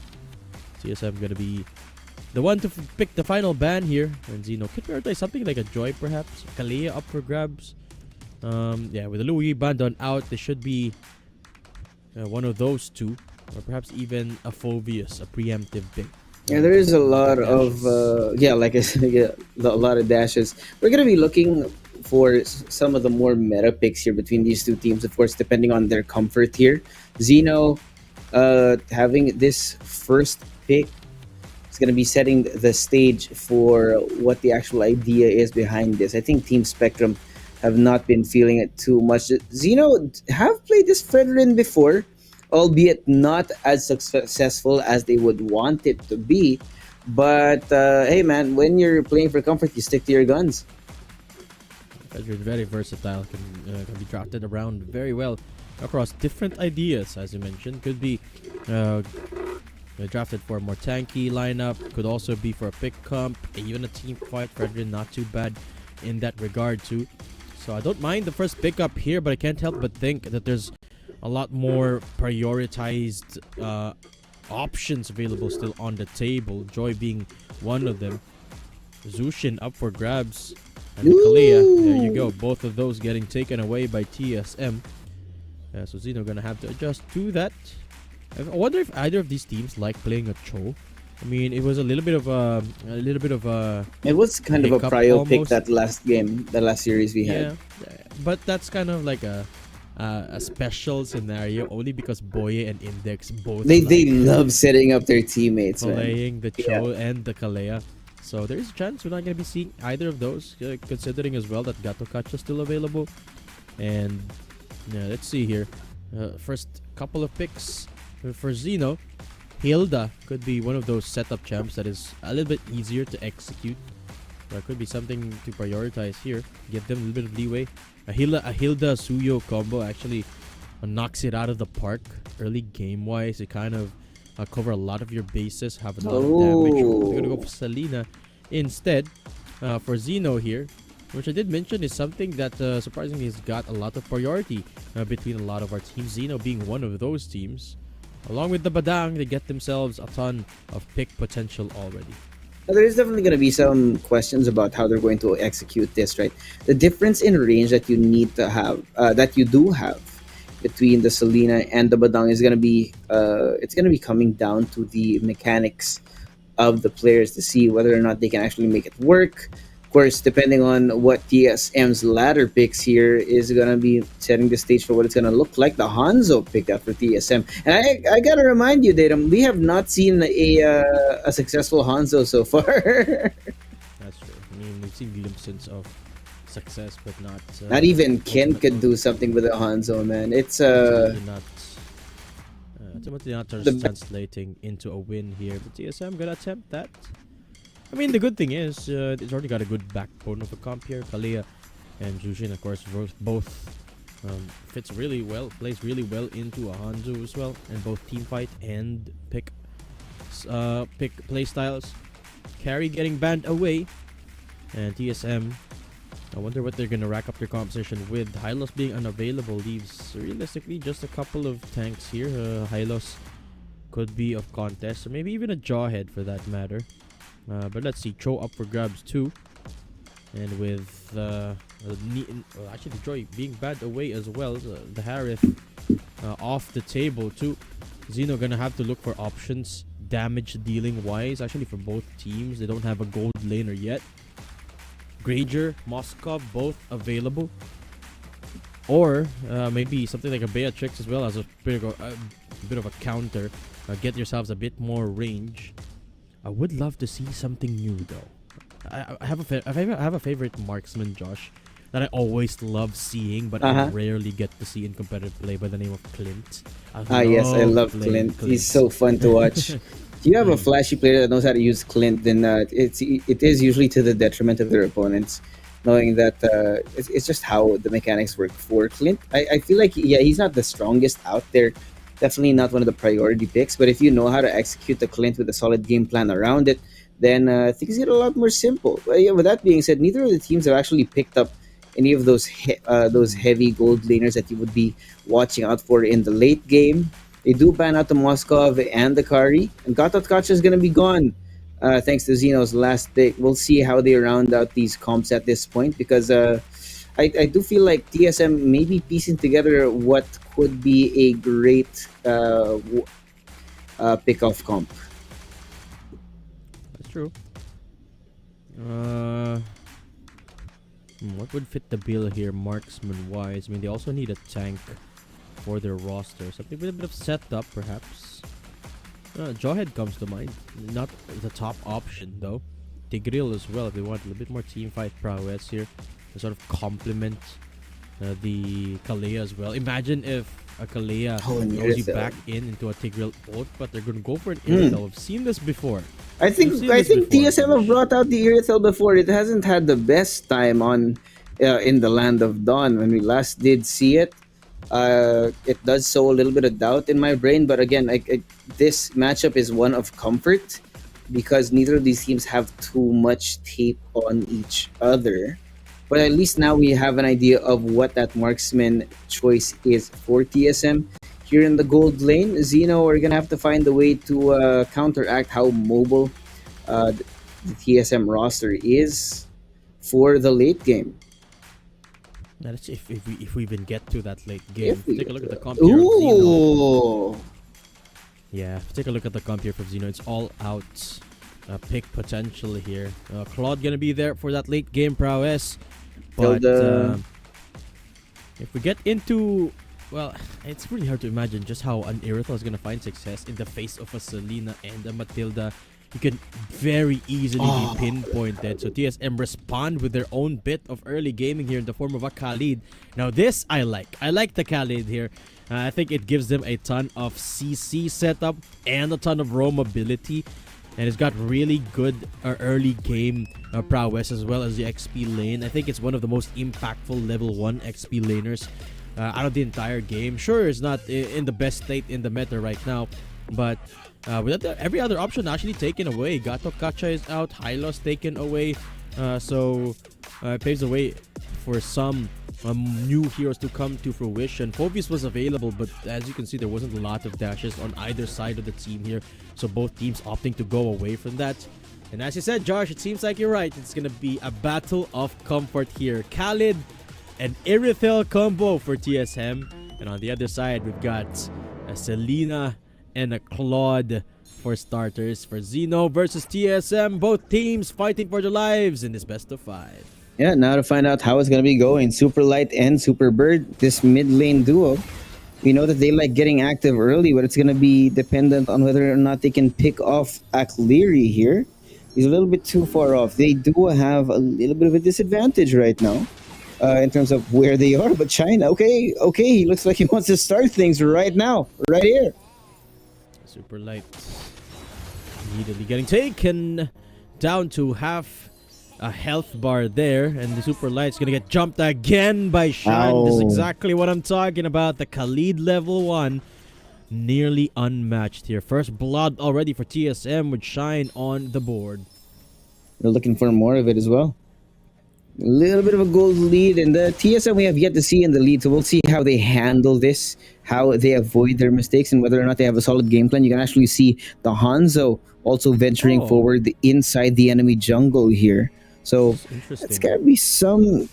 TSM gonna be the one to pick the final ban here. And Zeno could prioritize something like a Joy perhaps. Kalea up for grabs. Yeah, with the Louis Bandon out, there should be one of those two. Or perhaps even a Phobius, a preemptive pick. Yeah, there is a lot of like I said, a lot of dashes. We're gonna be looking for some of the more meta picks here between these two teams, of course, depending on their comfort here. Zeno, having this first pick is gonna be setting the stage for what the actual idea is behind this. I think Team Spectrum have not been feeling it too much. Zeno have played this Fredrin before, albeit not as successful as they would want it to be. But hey, man, when you're playing for comfort, you stick to your guns. Fedra is very versatile, can be drafted around very well across different ideas, as you mentioned. Could be drafted for a more tanky lineup, could also be for a pick comp, even a team fight. Fredrin not too bad in that regard too. So I don't mind the first pickup here, but I can't help but think that there's a lot more prioritized options available still on the table. Joy being one of them. Zushin up for grabs. And Kalea, there you go. Both of those getting taken away by TSM. So Zeno gonna have to adjust to that. I wonder if either of these teams like playing a Cho. I mean, it was a little bit of a. It was kind of a prio almost. pick that last game, the last series we had. Yeah, but that's kind of like a special scenario only because Boye and Index both They like love setting up their teammates, man. playing the Cho and the Kalea. So there's a chance we're not going to be seeing either of those, considering as well that Gato Kacha is still available. And yeah, let's see here. First couple of picks for Zeno. Hilda could be one of those setup champs that is a little bit easier to execute. That could be something to prioritize here. Give them a little bit of leeway. A Hilda Suyo combo actually knocks it out of the park early game wise. It kind of cover a lot of your bases, have a lot of damage. We're gonna go for Selena instead for Zeno here, which I did mention is something that surprisingly has got a lot of priority between a lot of our teams. Zeno being one of those teams. Along with the Badang, they get themselves a ton of pick potential already. There is definitely going to be some questions about how they're going to execute this, right? The difference in range that you need to have, that you do have between the Selena and the Badang is going to be, it's going to be coming down to the mechanics of the players to see whether or not they can actually make it work. Of course, depending on what TSM's ladder picks here is going to be setting the stage for what it's going to look like. The Hanzo picked up for TSM. And I got to remind you, Datum, we have not seen a successful Hanzo so far. That's true. I mean, we've seen glimpses of success, but not... not even Ken could do something with a Hanzo, man. It's ultimately not translating into a win here. But TSM gonna attempt that. I mean, the good thing is, it's already got a good backbone of a comp here. Kalea and Jushin, of course, both fits really well, plays really well into a Hanzo as well. And both team fight and pick play styles. Carry getting banned away. And TSM, I wonder what they're going to rack up their composition with. Hylos being unavailable leaves realistically just a couple of tanks here. Hylos could be of contest, or maybe even a Jawhead for that matter. But let's see, Cho up for grabs too. And with actually the Joy being banned away as well. The Harith off the table too. Zeno gonna have to look for options damage dealing wise. Actually for both teams, they don't have a gold laner yet. Granger, Moskov, both available. Or maybe something like a Beatrix as well as a bit of a counter. Get yourselves a bit more range. I would love to see something new though. I have a favorite marksman, Josh, that I always love seeing, but I rarely get to see in competitive play by the name of Clint. Yes, I love Clint. He's so fun to watch. If you have a flashy player that knows how to use Clint, then it is usually to the detriment of their opponents, knowing that it's just how the mechanics work for Clint. I feel like, he's not the strongest out there. Definitely not one of the priority picks, but if you know how to execute the Clint with a solid game plan around it, then things get a lot more simple. But yeah, with that being said, neither of the teams have actually picked up any of those heavy gold laners that you would be watching out for in the late game. They do ban out the Moskov and the Kari, and Gatot is going to be gone thanks to Zeno's last pick. We'll see how they round out these comps at this point, because I do feel like TSM may be piecing together what could be a great pick-off comp. That's true. What would fit the bill here, marksman-wise? I mean, they also need a tank for their roster. Something with a bit of setup, perhaps. Jawhead comes to mind. Not the top option, though. Tigreal as well, if they want a little bit more teamfight prowess here to sort of complement the Kalea as well. Imagine if a Kalea throws you back into a Tigreal ult, but they're going to go for an Irithel. We've seen this before. I think TSM have brought out the Irithel before. It hasn't had the best time on in the Land of Dawn. When we last did see it, it does sow a little bit of doubt in my brain. But again, this matchup is one of comfort because neither of these teams have too much tape on each other. But at least now we have an idea of what that marksman choice is for TSM. Here in the gold lane, Zeno are going to have to find a way to counteract how mobile the TSM roster is for the late game. That's if we even get to that late game. Take a look at the comp here of Zeno. Yeah, take a look at the comp here from Zeno. It's all out pick potential here. Claude going to be there for that late game prowess. But if we get into... Well, it's really hard to imagine just how an Irithel is going to find success in the face of a Selena and a Matilda. You can very easily be pinpointed. So TSM respond with their own bit of early gaming here in the form of a Khalid. Now this I like. I like the Khalid here. I think it gives them a ton of CC setup and a ton of roam ability. And it's got really good early game prowess as well as the XP lane. I think it's one of the most impactful level 1 XP laners out of the entire game. Sure, it's not in the best state in the meta right now, but with every other option actually taken away. Gato Kacha is out, Hylos taken away, so it paves the way for some new heroes to come to fruition. Phoebus was available, but as you can see, there wasn't a lot of dashes on either side of the team here, so both teams opting to go away from that. And as you said, Josh, it seems like you're right. It's gonna be a battle of comfort here. Khalid and Irithel combo for TSM, and on the other side we've got a Selena and a Claude for starters for Zeno versus TSM. Both teams fighting for their lives in this best of 5. Yeah, now to find out how it's going to be going. Super Light and Super Bird, this mid lane duo. We know that they like getting active early, but it's going to be dependent on whether or not they can pick off Akleri here. He's a little bit too far off. They do have a little bit of a disadvantage right now in terms of where they are. But China, okay, he looks like he wants to start things right now, right here. Super Light immediately getting taken down to half a health bar there, and the Super Light's gonna get jumped again by Shan. This is exactly what I'm talking about. The Khalid level 1 nearly unmatched here. First blood already for TSM with Shine on the board. They're looking for more of it as well. A little bit of a gold lead, and the TSM we have yet to see in the lead, so we'll see how they handle this, how they avoid their mistakes, and whether or not they have a solid game plan. You can actually see the Hanzo also venturing forward inside the enemy jungle here. So it's gotta be some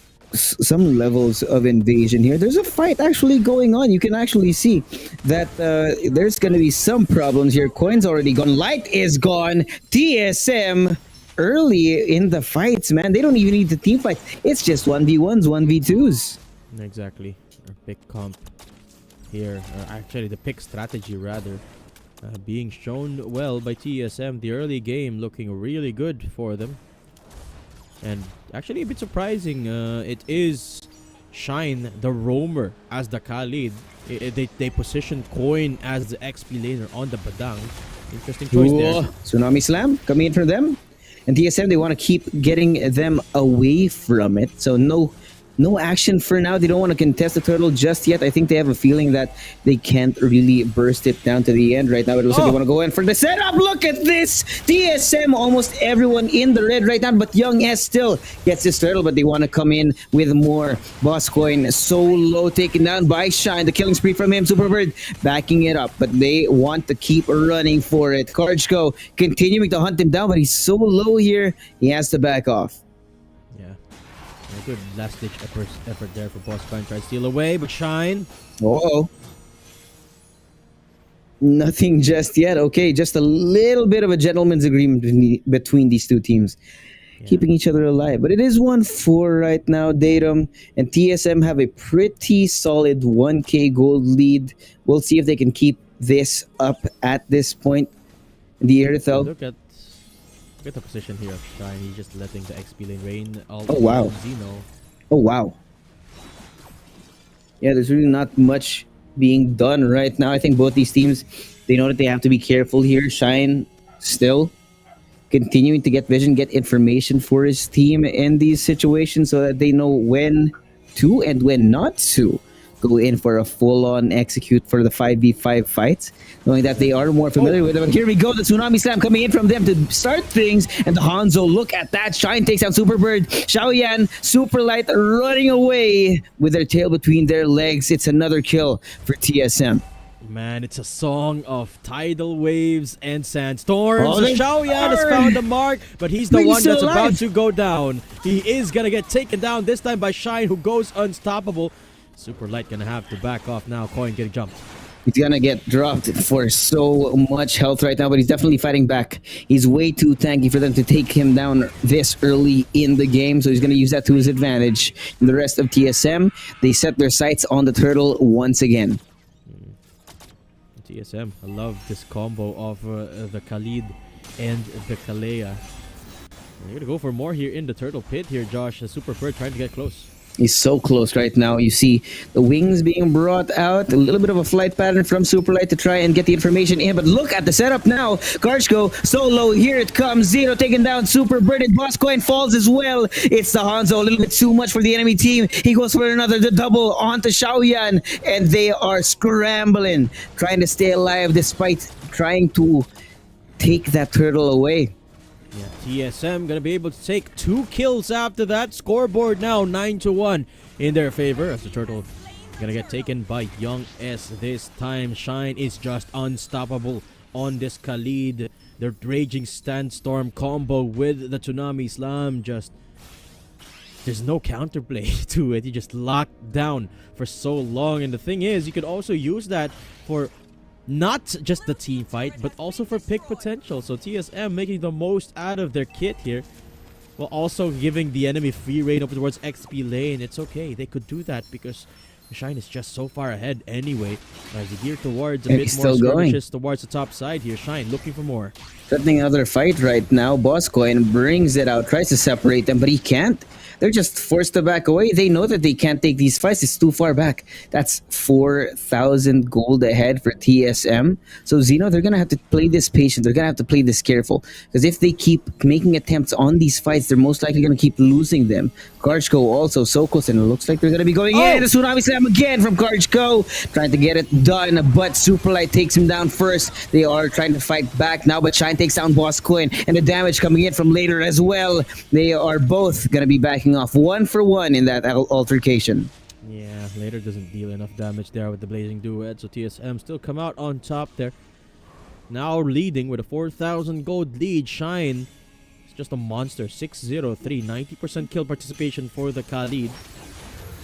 levels of invasion here. There's a fight actually going on. You can actually see that there's gonna be some problems here. Coin's already gone. Light is gone. TSM early in the fights, man. They don't even need the team fights. It's just 1v1s, 1v2s. Exactly. Our pick comp here, or actually the pick strategy rather, being shown well by TSM. The early game looking really good for them. And actually a bit surprising, it is Shine, the roamer, as the Khalid. They position Coin as the XP laner on the Badang. Interesting choice there. Tsunami Slam coming in from them. And TSM, they want to keep getting them away from it. So no action for now. They don't want to contest the turtle just yet. I think they have a feeling that they can't really burst it down to the end right now. It looks like they want to go in for the setup. Look at this! TSM, almost everyone in the red right now, but Young S still gets this turtle, but they want to come in with more. Boss Coin so low, taken down by Shine. The killing spree from him. Superbird backing it up, but they want to keep running for it. Karchko continuing to hunt him down, but he's so low here, he has to back off. Yeah. A good last-ditch effort there for Boss Coin. Try to steal away, but Shine. Uh-oh. Nothing just yet. Okay, just a little bit of a gentleman's agreement between these two teams. Yeah. Keeping each other alive. But it is 1-4 right now, Datum. And TSM have a pretty solid 1k gold lead. We'll see if they can keep this up at this point in the Earthel. Look at the position here of Shine. He's just letting the XP lane rain all Oh, wow. Zeno. Oh, wow. Yeah, there's really not much being done right now. I think both these teams, they know that they have to be careful here. Shine still continuing to get vision, get information for his team in these situations so that they know when to and when not to go in for a full-on execute for the 5v5 fights, knowing that they are more familiar with them. And here we go, the Tsunami Slam coming in from them to start things, and the Hanzo, look at that. Shine takes out Superbird. Xiaoyan, Super Light running away with their tail between their legs. It's another kill for TSM. Man, it's a song of tidal waves and sandstorms. Oh, they Xiaoyan has are. found the mark, but he's the He's one still that's alive. about to go down. He is gonna get taken down this time by Shine, who goes unstoppable. Super Light gonna have to back off now. Coin getting jumped. He's gonna get dropped for so much health right now, but he's definitely fighting back. He's way too tanky for them to take him down this early in the game, so he's gonna use that to his advantage. And the rest of TSM, they set their sights on the turtle once again. TSM, I love this combo of the Khalid and the Kalea. You're gonna go for more here in the turtle pit here, Josh. Super Bird trying to get close. He's so close right now. You see the wings being brought out. A little bit of a flight pattern from Superlight to try and get the information in. But look at the setup now. Karchko solo. Here it comes. Zeno taking down Super Bird. And Boss Coin falls as well. It's the Hanzo. A little bit too much for the enemy team. He goes for another. The double onto Xiaoyan. And they are scrambling. Trying to stay alive despite trying to take that turtle away. Yeah, TSM gonna be able to take 2 kills after that. Scoreboard now 9-1 in their favor as the turtle gonna get taken by Young S this time. Shine is just unstoppable on this Khalid. The raging sandstorm combo with the Tsunami Slam, just there's no counterplay to it. You just locked down for so long, and the thing is, you could also use that for not just the team fight, but also for pick potential. So TSM making the most out of their kit here, while also giving the enemy free reign over towards XP lane. It's okay, they could do that because Shine is just so far ahead anyway. As he gear towards a And bit he's more still going. skirmishes towards the top side here. Shine looking for more. Threatening another fight right now. Boss Coin brings it out, tries to separate them, but he can't. They're just forced to back away. They know that they can't take these fights. It's too far back. That's 4,000 gold ahead for TSM. So Zeno, they're going to have to play this patient. They're going to have to play this careful. Because if they keep making attempts on these fights, they're most likely going to keep losing them. Karchko also so close, and it looks like they're going to be going in. The Tsunami Slam again from Karchko. Trying to get it done, but Superlight takes him down first. They are trying to fight back now, but Shine takes down Boss Coin. And the damage coming in from later as well. They are both going to be backing off 1 for 1 in that altercation. Yeah, later doesn't deal enough damage there with the Blazing Duet, so TSM still come out on top there. Now leading with a 4,000 gold lead. Shine is just a monster. 603, 90% kill participation for the Khalid.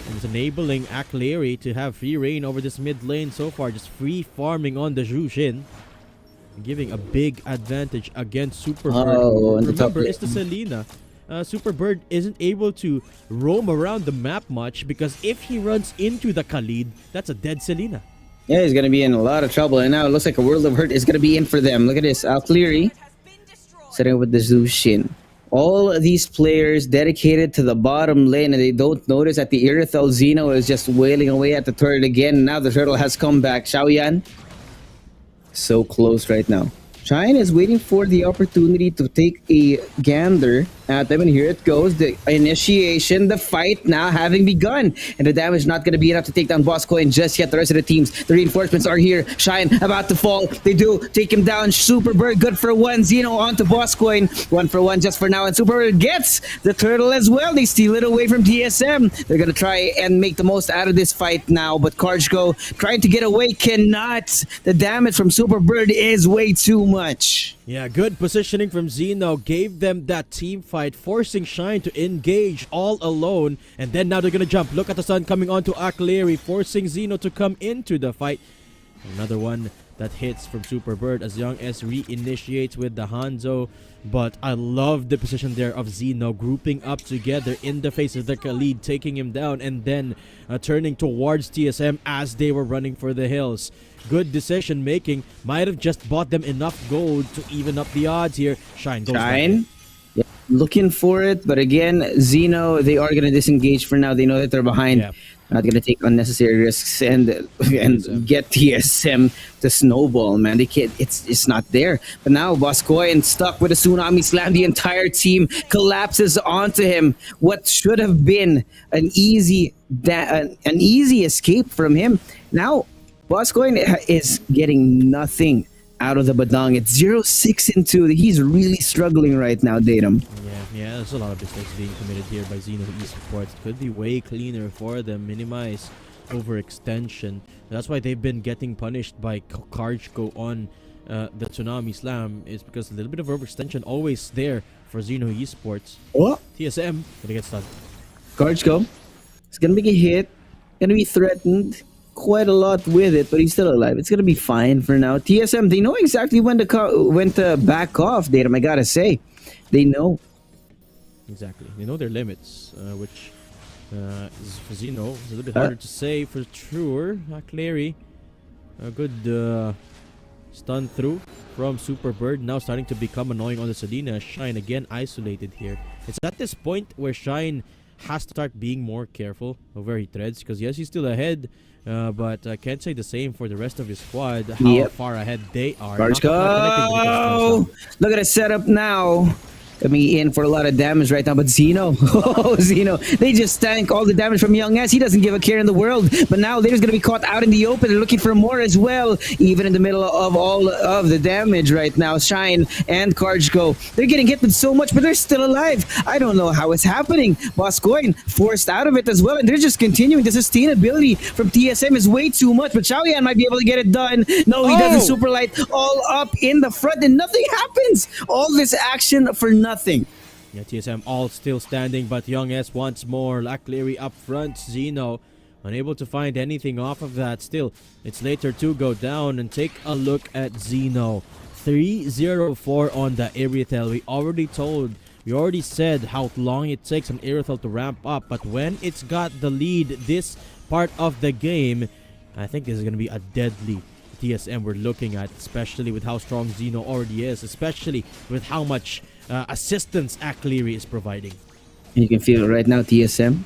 And it's enabling Akleri to have free reign over this mid lane so far, just free farming on the Zhu Xin. giving a big advantage against Superbird. Oh, on the top Remember, lane. it's the Selena. Superbird isn't able to roam around the map much because if he runs into the Khalid, that's a dead Selena. Yeah, he's gonna be in a lot of trouble, and now it looks like a World of Hurt is gonna be in for them. Look at this, Al Cleary Turret has been destroyed. setting up with the Zushin. All of these players dedicated to the bottom lane, and they don't notice that the Irithel Zeno is just wailing away at the turret again. Now the turtle has come back. Xiaoyan, so close right now. Shine is waiting for the opportunity to take a gander at them, and here it goes. The initiation, the fight now having begun, and the damage not going to be enough to take down Boscoin just yet. The rest of the teams, the reinforcements are here. Shine about to fall. They do take him down. Superbird good for one. Zeno onto Boscoin. 1-for-1 just for now, and Superbird gets the turtle as well. They steal it away from TSM. They're going to try and make the most out of this fight now, but Karjko trying to get away cannot. The damage from Superbird is way too much. Yeah, good positioning from Zeno gave them that team fight, forcing Shine to engage all alone. And then now they're gonna jump. Look at the sun coming onto Akleri, forcing Zeno to come into the fight. Another one that hits from Superbird as Young S reinitiates with the Hanzo. But I love the position there of Zeno grouping up together in the face of the Khalid, taking him down, and then turning towards TSM as they were running for the hills. Good decision making. Might have just bought them enough gold to even up the odds here. Shine goes Shine. Yeah, looking for it, but again, Zeno, they are going to disengage for now. They know that they're behind. Yeah. Not going to take unnecessary risks and get TSM to snowball, man. They can't. It's not there. But now Boscoin stuck with a tsunami slam. The entire team collapses onto him. What should have been an easy escape from him. Now Boscoin is getting nothing out of the Badang. It's 0-6-2. He's really struggling right now, Datum. Yeah, there's a lot of mistakes being committed here by Zeno Esports. Could be way cleaner for them. Minimize overextension. That's why they've been getting punished by Karjko on the Tsunami Slam, is because a little bit of overextension always there for Zeno Esports. What? TSM gonna get stunned. Karjko is gonna be hit, gonna be threatened quite a lot with it, but he's still alive. It's gonna be fine for now. TSM, they know exactly when to back off. Datum, I gotta say, they know. Exactly. They know their limits, which is for Zeno. It's a little bit harder to say for sure. Clary, a good stun through from Superbird. Now starting to become annoying on the Selena. Shine again isolated here. It's at this point where Shine has to start being more careful of where he treads, because yes, he's still ahead, but I can't say the same for the rest of his squad, how far ahead they are. Karjko! Look at the setup now. Coming in for a lot of damage right now, but Zeno, oh Zeno, they just tank all the damage from Young S. He doesn't give a care in the world, but now they're just going to be caught out in the open. They're looking for more as well, even in the middle of all of the damage right now. Shine and Karjko, they're getting hit with so much, but they're still alive. I don't know how it's happening. Boscoin forced out of it as well, and they're just continuing. The sustainability from TSM is way too much, but Xiaoyan might be able to get it done. No, he doesn't. Super light all up in the front, and nothing happens. All this action for nothing. Yeah, TSM all still standing, but Young S once more. Lakleary up front. Zeno unable to find anything off of that. Still, it's later to go down, and take a look at Zeno. 3-0-4 on the Irithel. We already said how long it takes an Irithel to ramp up, but when it's got the lead this part of the game, I think this is going to be a deadly TSM we're looking at, especially with how strong Zeno already is, especially with how much assistance Akleri is providing. And you can feel it right now, TSM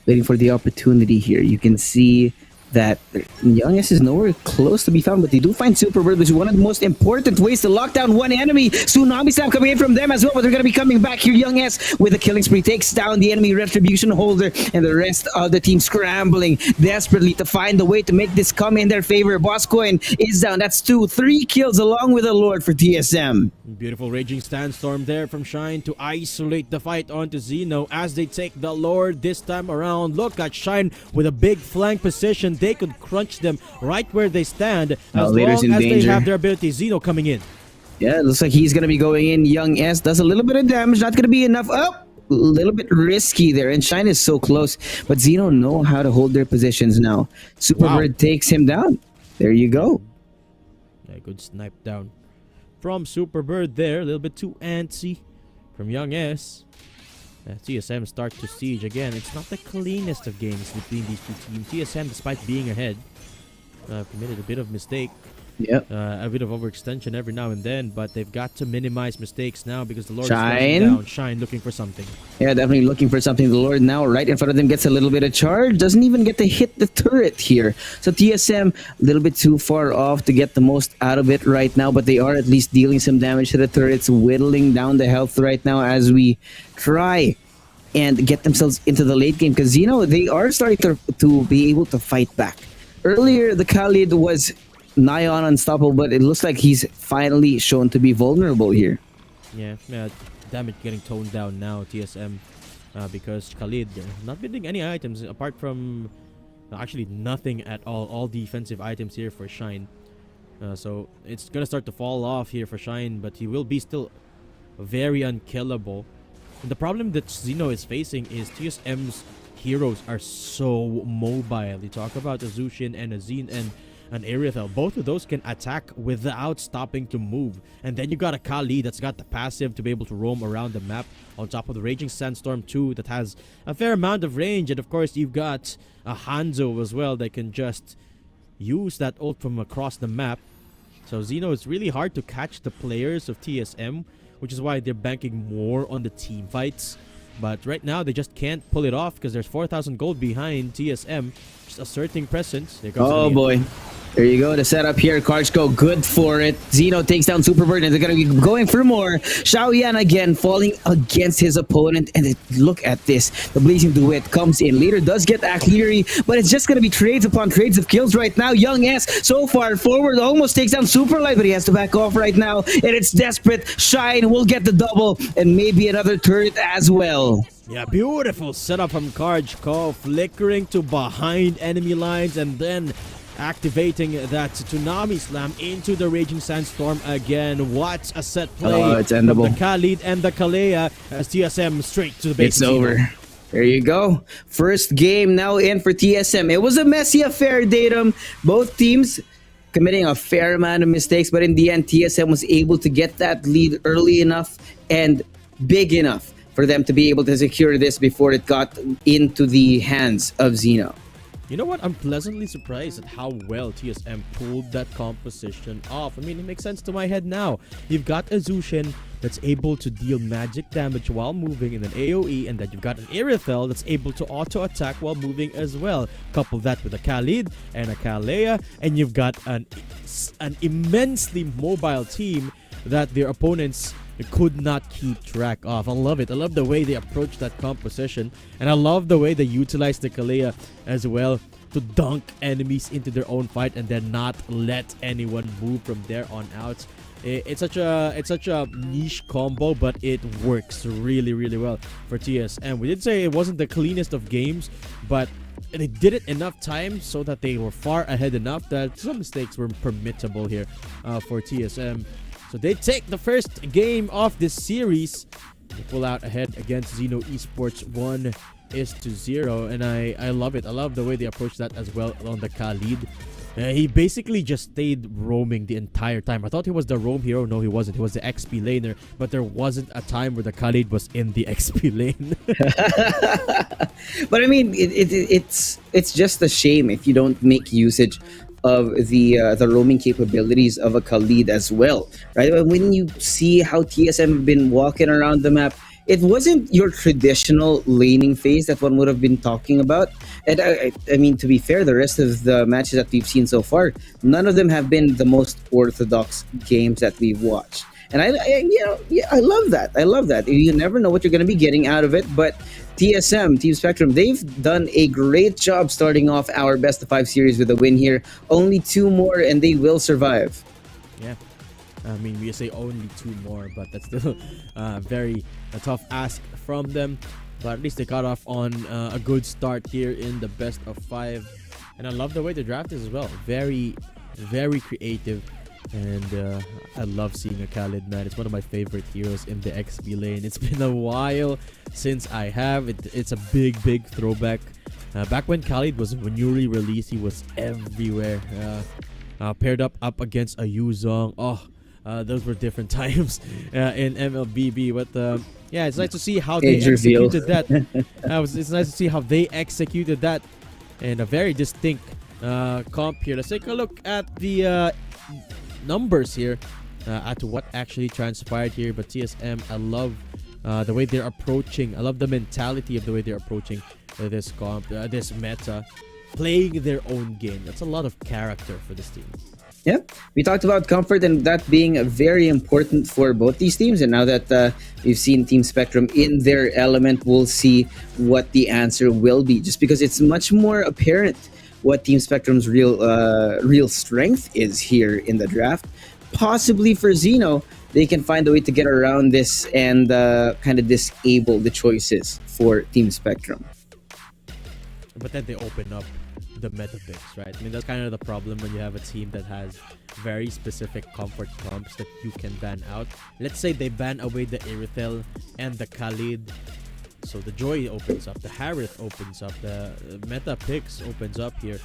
waiting for the opportunity here. You can see that Young S is nowhere close to be found, but they do find Superbird, which is one of the most important ways to lock down one enemy. Tsunami Slam coming in from them as well, but they're going to be coming back here. Young S with a killing spree takes down the enemy retribution holder, and the rest of the team scrambling desperately to find the way to make this come in their favor. Boscoin is down. That's 3 kills along with the Lord for TSM. Beautiful Raging Sandstorm there from Shine to isolate the fight onto Zeno as they take the Lord this time around. Look at Shine with a big flank position. They could crunch them right where they stand as long as they have their ability. Zeno coming in. Yeah, it looks like he's going to be going in. Young S does a little bit of damage. Not going to be enough. Oh, a little bit risky there. And Shine is so close. But Zeno know how to hold their positions now. Superbird takes him down. There you go. Yeah, good snipe down from Superbird there. A little bit too antsy from Young S. TSM start to siege again. It's not the cleanest of games between these two teams. TSM, despite being ahead, committed a bit of mistake. Yep. A bit of overextension every now and then, but they've got to minimize mistakes now because the Lord Shine. is down. Shine looking for something. Yeah, definitely looking for something. The Lord now right in front of them gets a little bit of charge. Doesn't even get to hit the turret here. So TSM a little bit too far off to get the most out of it right now, but they are at least dealing some damage to the turrets, whittling down the health right now as we try and get themselves into the late game. Because, they are starting to be able to fight back. Earlier, the Khalid was nigh on unstoppable, but it looks like he's finally shown to be vulnerable here. Yeah, damage getting toned down now, TSM, because Khalid not building any items apart from actually nothing at all defensive items here for Shine. So it's gonna start to fall off here for Shine, but he will be still very unkillable. And the problem that Zeno is facing is TSM's heroes are so mobile. You talk about a Zushin and a Zine and an Aerithel. Both of those can attack without stopping to move. And then you got a Kali that's got the passive to be able to roam around the map on top of the Raging Sandstorm 2 that has a fair amount of range. And of course, you've got a Hanzo as well that can just use that ult from across the map. So Zeno, it's really hard to catch the players of TSM, which is why they're banking more on the team fights. But right now, they just can't pull it off because there's 4,000 gold behind TSM, just asserting presence. There goes Oh boy. There you go. The setup here. Cards go good for it. Zeno takes down Superbird and they're going to be going for more. Xiaoyan again falling against his opponent. And look at this. The Blazing Duet comes in. Leader does get Akleri, but it's just going to be trades upon trades of kills right now. Young S so far forward almost takes down Superlight, but he has to back off right now. And it's desperate. Shine will get the double and maybe another turret as well. Yeah, beautiful setup from Karjko, flickering to behind enemy lines and then activating that Tsunami Slam into the Raging Sandstorm again. What a set play it's from endable. the Khalid and the Kalea as TSM straight to the base. It's over. There you go. First game now in for TSM. It was a messy affair, Datum. Both teams committing a fair amount of mistakes, but in the end, TSM was able to get that lead early enough and big enough for them to be able to secure this before it got into the hands of Zeno. You know what? I'm pleasantly surprised at how well TSM pulled that composition off. I mean, it makes sense to my head now. You've got a Zushin that's able to deal magic damage while moving in an AoE, and then you've got an Aerithel that's able to auto-attack while moving as well. Couple that with a Khalid and a Kalea, and you've got an immensely mobile team that their opponents could not keep track of. I love it. I love the way they approach that composition, and I love the way they utilize the Kalea as well to dunk enemies into their own fight and then not let anyone move from there on out. It's such a niche combo, but it works really, really well for TSM. We did say it wasn't the cleanest of games, but they did it enough times so that they were far ahead enough that some mistakes were permissible here for TSM. So they take the first game of this series. They pull out ahead against Zeno Esports 1-0, and I love it. I love the way they approach that as well on the Khalid. He basically just stayed roaming the entire time. I thought he was the roam hero. No, he wasn't. He was the XP laner, but there wasn't a time where the Khalid was in the XP lane. But I mean, it's just a shame if you don't make usage of the roaming capabilities of a Khalid as well, right? When you see how TSM have been walking around the map, it wasn't your traditional laning phase that one would have been talking about. And I mean, to be fair, the rest of the matches that we've seen so far, none of them have been the most orthodox games that we've watched. And I love that. I love that. You never know what you're going to be getting out of it, but TSM, Team Spectrum, they've done a great job starting off our best of 5 series with a win here. Only 2 more and they will survive. Yeah. I mean, we say only 2 more, but that's still very a tough ask from them. But at least they got off on a good start here in the best of 5. And I love the way the draft is as well. Very, very creative. And I love seeing a Khalid, man. It's one of my favorite heroes in the XP lane. It's been a while since I have. It's a big, big throwback. Back when Khalid was newly released, he was everywhere. Paired up against a Yuzong. Oh, those were different times in MLBB. But yeah, it's nice to see how they Age reveal. executed that. It's nice to see how they executed that in a very distinct comp here. Let's take a look at the numbers here, at what actually transpired here. But TSM, I love the way they're approaching. I love the mentality of the way they're approaching this comp, this meta, playing their own game. That's a lot of character for this team. Yeah, we talked about comfort and that being very important for both these teams. And now that we've seen Team Spectrum in their element, we'll see what the answer will be. Just because it's much more apparent what Team Spectrum's real strength is here in the draft. Possibly for Zeno, they can find a way to get around this and kind of disable the choices for Team Spectrum. But then they open up the meta picks, right? I mean, that's kind of the problem when you have a team that has very specific comfort comps that you can ban out. Let's say they ban away the Irithel and the Khalid. So the Joy opens up, the Harith opens up, the meta picks opens up here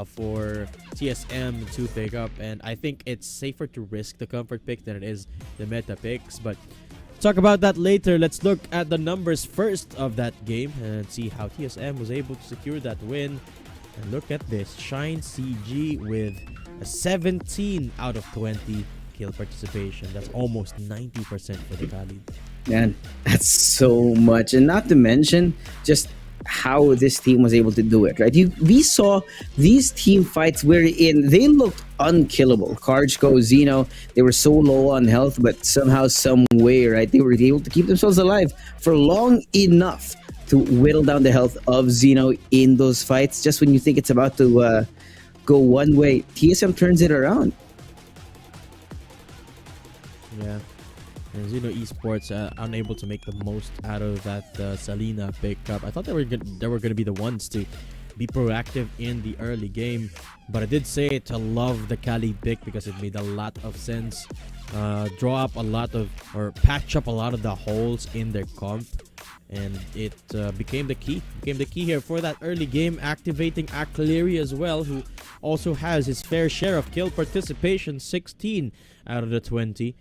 for TSM to pick up. And I think it's safer to risk the comfort pick than it is the meta picks. But talk about that later. Let's look at the numbers first of that game and see how TSM was able to secure that win. And look at this, Shine CG with a 17 out of 20 kill participation. That's almost 90% for the Khalid. Man, that's so much. And not to mention just how this team was able to do it, right? We saw these team fights wherein they looked unkillable. Karjko, Zeno, they were so low on health, but somehow, some way, right, they were able to keep themselves alive for long enough to whittle down the health of Zeno in those fights. Just when you think it's about to go one way, TSM turns it around. Yeah. And Zeno Esports unable to make the most out of that Salina pickup. I thought they were going to be the ones to be proactive in the early game, but I did say to love the Kali pick because it made a lot of sense. Draw up a lot of, or patch up a lot of the holes in their comp, and it became the key. Here for that early game, activating Akleri as well, who also has his fair share of kill participation, 16 out of the 20.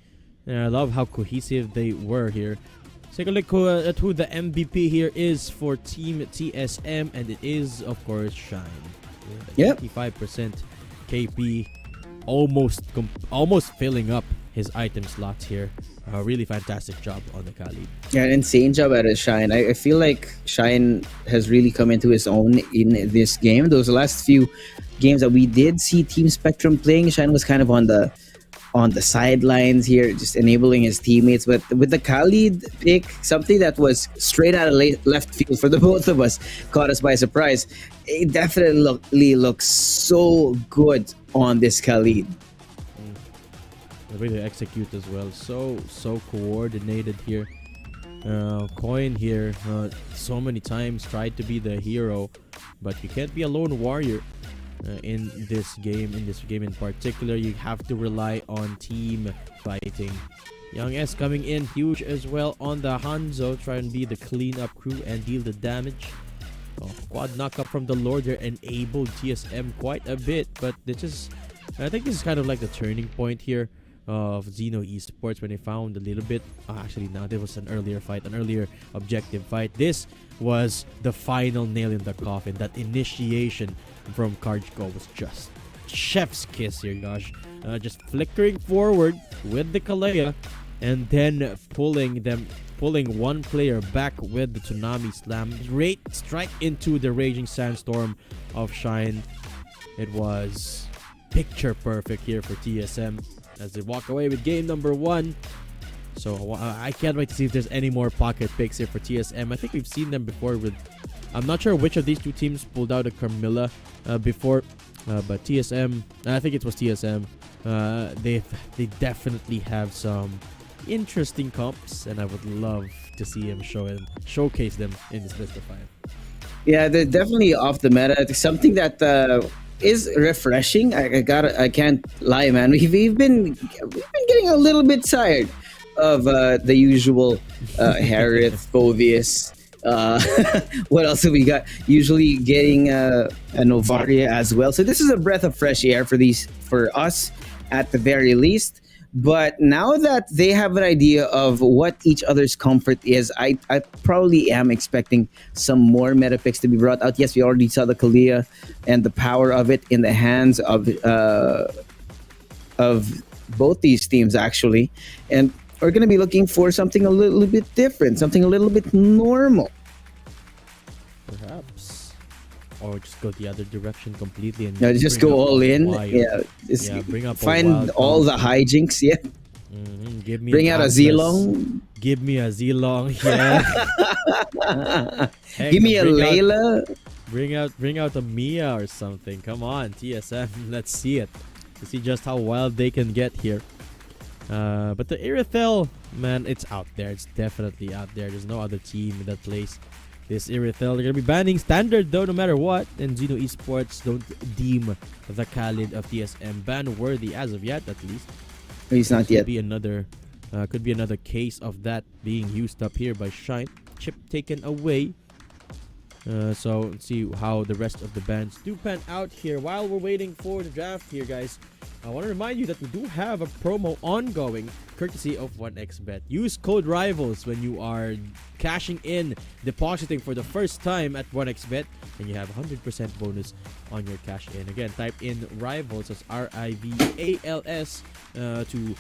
And I love how cohesive they were here. Let's take a look at who the MVP here is for Team TSM, and it is, of course, Shine. Yep. 85% KP, almost filling up his item slots here. A really fantastic job on the Khalid. Yeah, an insane job at a Shine. I feel like Shine has really come into his own in this game. Those last few games that we did see Team Spectrum playing, Shine was kind of on the sidelines here, just enabling his teammates. But with the Khalid pick, something that was straight out of left field for the both of us, caught us by surprise. It definitely looks so good on this Khalid. The way they execute as well, so coordinated here. Coin here, so many times tried to be the hero, but you can't be a lone warrior. In this game in particular, you have to rely on team fighting. Young S coming in huge as well on the Hanzo, try and be the cleanup crew and deal the damage. Quad knockup from the Lord there enabled TSM quite a bit, but I think this is kind of like the turning point here of Zeno Esports when they found a little bit. Actually, now there was an earlier objective fight. This was the final nail in the coffin. That initiation from Karjko was just chef's kiss here, gosh. Just flickering forward with the Kalea and then pulling one player back with the Tsunami Slam straight into the Raging Sandstorm of Shine. It was picture perfect here for TSM as they walk away with game number 1. So I can't wait to see if there's any more pocket picks here for TSM. I think we've seen them before with, I'm not sure which of these two teams pulled out a Carmilla before, but TSM, I think it was TSM. They definitely have some interesting comps, and I would love to see him showcase them in this best of 5. Yeah, they're definitely off the meta. Something that is refreshing. I can't lie, man. We've been getting a little bit tired of the usual Harith, Phoveus. What else have we got? Usually getting a Novaria as well. So this is a breath of fresh air for us at the very least. But now that they have an idea of what each other's comfort is, I probably am expecting some more meta picks to be brought out. Yes, we already saw the Kalia and the power of it in the hands of both these teams actually, and we're gonna be looking for something a little bit different, something a little bit normal. Perhaps. Or just go the other direction completely and Just bring go up all a in. wild- Yeah, just Yeah, bring up a find wild all the combo. hijinks. Yeah, Give me bring an out a Atlas. Zilong. Give me a Zilong. Yeah. Heck, Give me a bring out- Layla. Bring out a Mia or something. Come on, TSM. Let's see it. To see just how wild they can get here. But the Irithel, man, it's out there. It's definitely out there. There's no other team that plays this Irithel. They're gonna be banning standard though, no matter what. And Zeno Esports don't deem the Khalid of TSM ban worthy as of yet, at least. He's not yet. Could be another case of that being used up here by Shine. Chip taken away. So let's see how the rest of the bans do pan out here. While we're waiting for the draft here, guys, I want to remind you that we do have a promo ongoing, courtesy of 1xBet. Use code RIVALS when you are cashing in, depositing for the first time at 1xBet, and you have 100% bonus on your cash in. Again, type in RIVALS, as RIVALS, to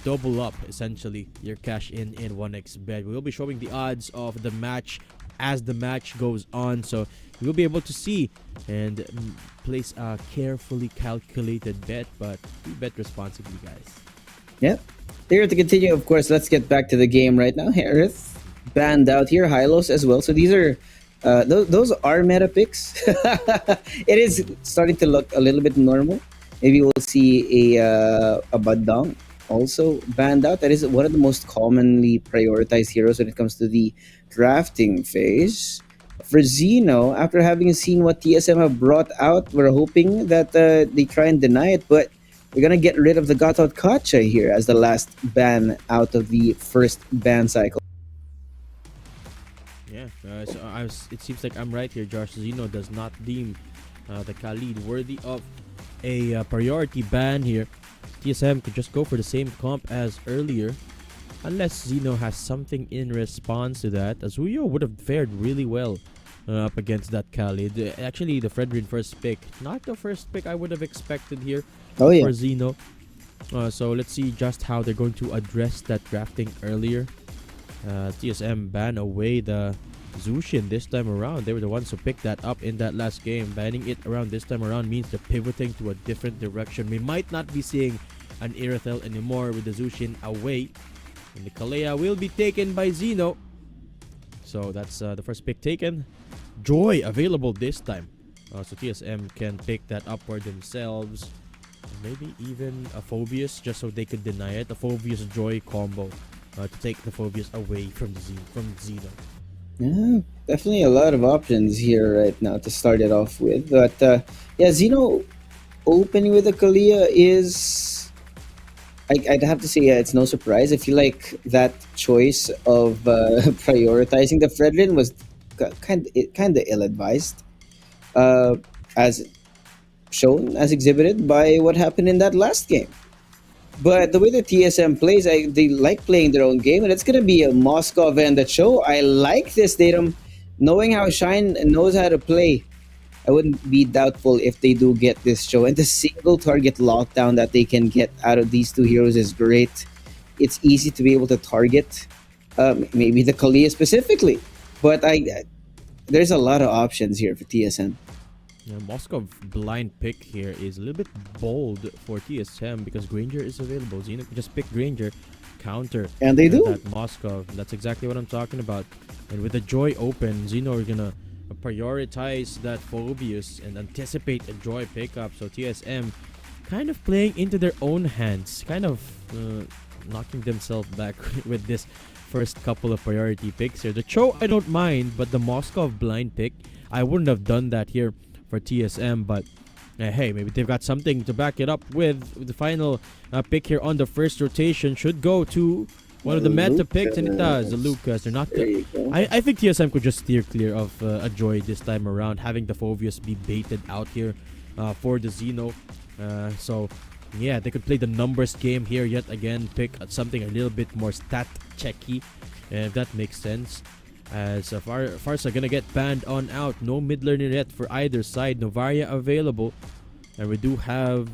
double up essentially your cash in 1xBet. We will be showing the odds of the match as the match goes on, so you'll be able to see and place a carefully calculated bet, but do bet responsibly, guys. Yep. Here to continue, of course, let's get back to the game right now. Harith banned out here, Hylos as well. So these are those are meta picks. It is starting to look a little bit normal. Maybe we'll see a Badang also banned out. That is one of the most commonly prioritized heroes when it comes to the drafting phase. For Zeno, after having seen what TSM have brought out, we're hoping that they try and deny it, but we're gonna get rid of the Got Out Kacha here as the last ban out of the first ban cycle. Yeah, it seems like I'm right here, Josh. Zeno does not deem the Khalid worthy of a priority ban here. TSM could just go for the same comp as earlier, unless Zeno has something in response to that. Azuyo would have fared really well up against that Khalid. Actually, the Fredrin first pick, not the first pick I would have expected here for Zeno. So let's see just how they're going to address that drafting earlier. TSM ban away the Zushin this time around. They were the ones who picked that up in that last game. Banning it around this time around means they're pivoting to a different direction. We might not be seeing an Irithel anymore with the Zushin away. And the Kalea will be taken by Zeno. So that's the first pick taken. Joy available this time. So TSM can pick that up for themselves. Maybe even a Phobius, just so they could deny it. A Phobius Joy combo to take the Phobius away from Zeno. Yeah, definitely a lot of options here right now to start it off with. But yeah, Zeno opening with a Kalia is, I'd have to say, yeah, it's no surprise. I feel like that choice of prioritizing the Fredrin was kind of ill-advised, as shown, as exhibited by what happened in that last game. But the way the TSM plays, they like playing their own game, and it's going to be a Moskov and the show. I like this datum. Knowing how Shine knows how to play, I wouldn't be doubtful if they do get this show. And the single target lockdown that they can get out of these two heroes is great. It's easy to be able to target maybe the Kalia specifically. But there's a lot of options here for TSM. Yeah, Moskov blind pick here is a little bit bold for TSM because Granger is available. Zeno can just pick Granger, counter, and they do that Moskov. That's exactly what I'm talking about. And with the Joy open, Zeno are gonna prioritize that Phobius and anticipate a Joy pickup. So TSM kind of playing into their own hands, kind of knocking themselves back with this first couple of priority picks here. The Cho I don't mind, but the Moskov blind pick, I wouldn't have done that here for TSM, but hey, maybe they've got something to back it up with. The final pick here on the first rotation should go to one of the meta picks, and it does. The Lucas. They're not. I think TSM could just steer clear of a Joy this time around, having the Phobius be baited out here for the Zeno. So Yeah, they could play the numbers game here yet again. Pick something a little bit more stat checky, if that makes sense. As Farsa gonna get banned on out. No mid laner yet for either side. Novaria available. And we do have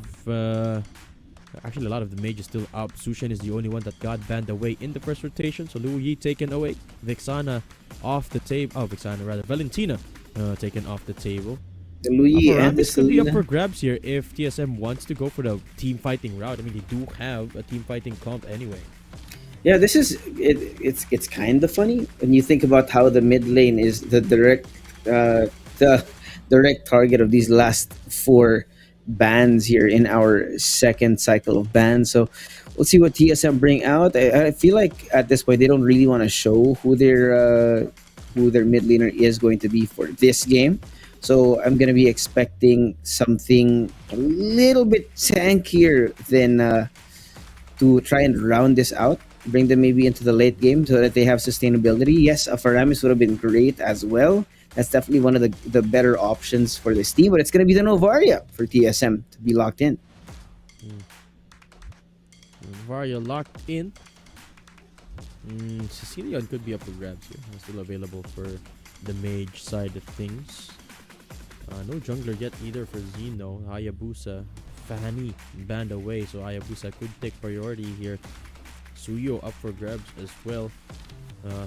actually a lot of the mages still up. Sushan is the only one that got banned away in the first rotation. So Lu Yi taken away. Vixana off the table. Oh, Vixana rather. Valentina taken off the table. The Louis and the This could be up Selena. for grabs here if TSM wants to go for the team fighting route. I mean, they do have a team fighting comp anyway. Yeah, this is it's kind of funny when you think about how the mid lane is the direct target of these last four bans here in our second cycle of bans. So we'll see what TSM bring out. I feel like at this point they don't really want to show who their mid laner is going to be for this game. So I'm gonna be expecting something a little bit tankier than to try and round this out, bring them maybe into the late game so that they have sustainability. Yes, a Faramis would have been great as well. That's definitely one of the better options for this team, but it's going to be the Novaria for TSM to be locked in. Varia locked in. Sicilian could be up for grabs here. Still available for the mage side of things. No jungler yet either for Zeno. Hayabusa, Fanny banned away, so Hayabusa could take priority here. Suyo up for grabs as well.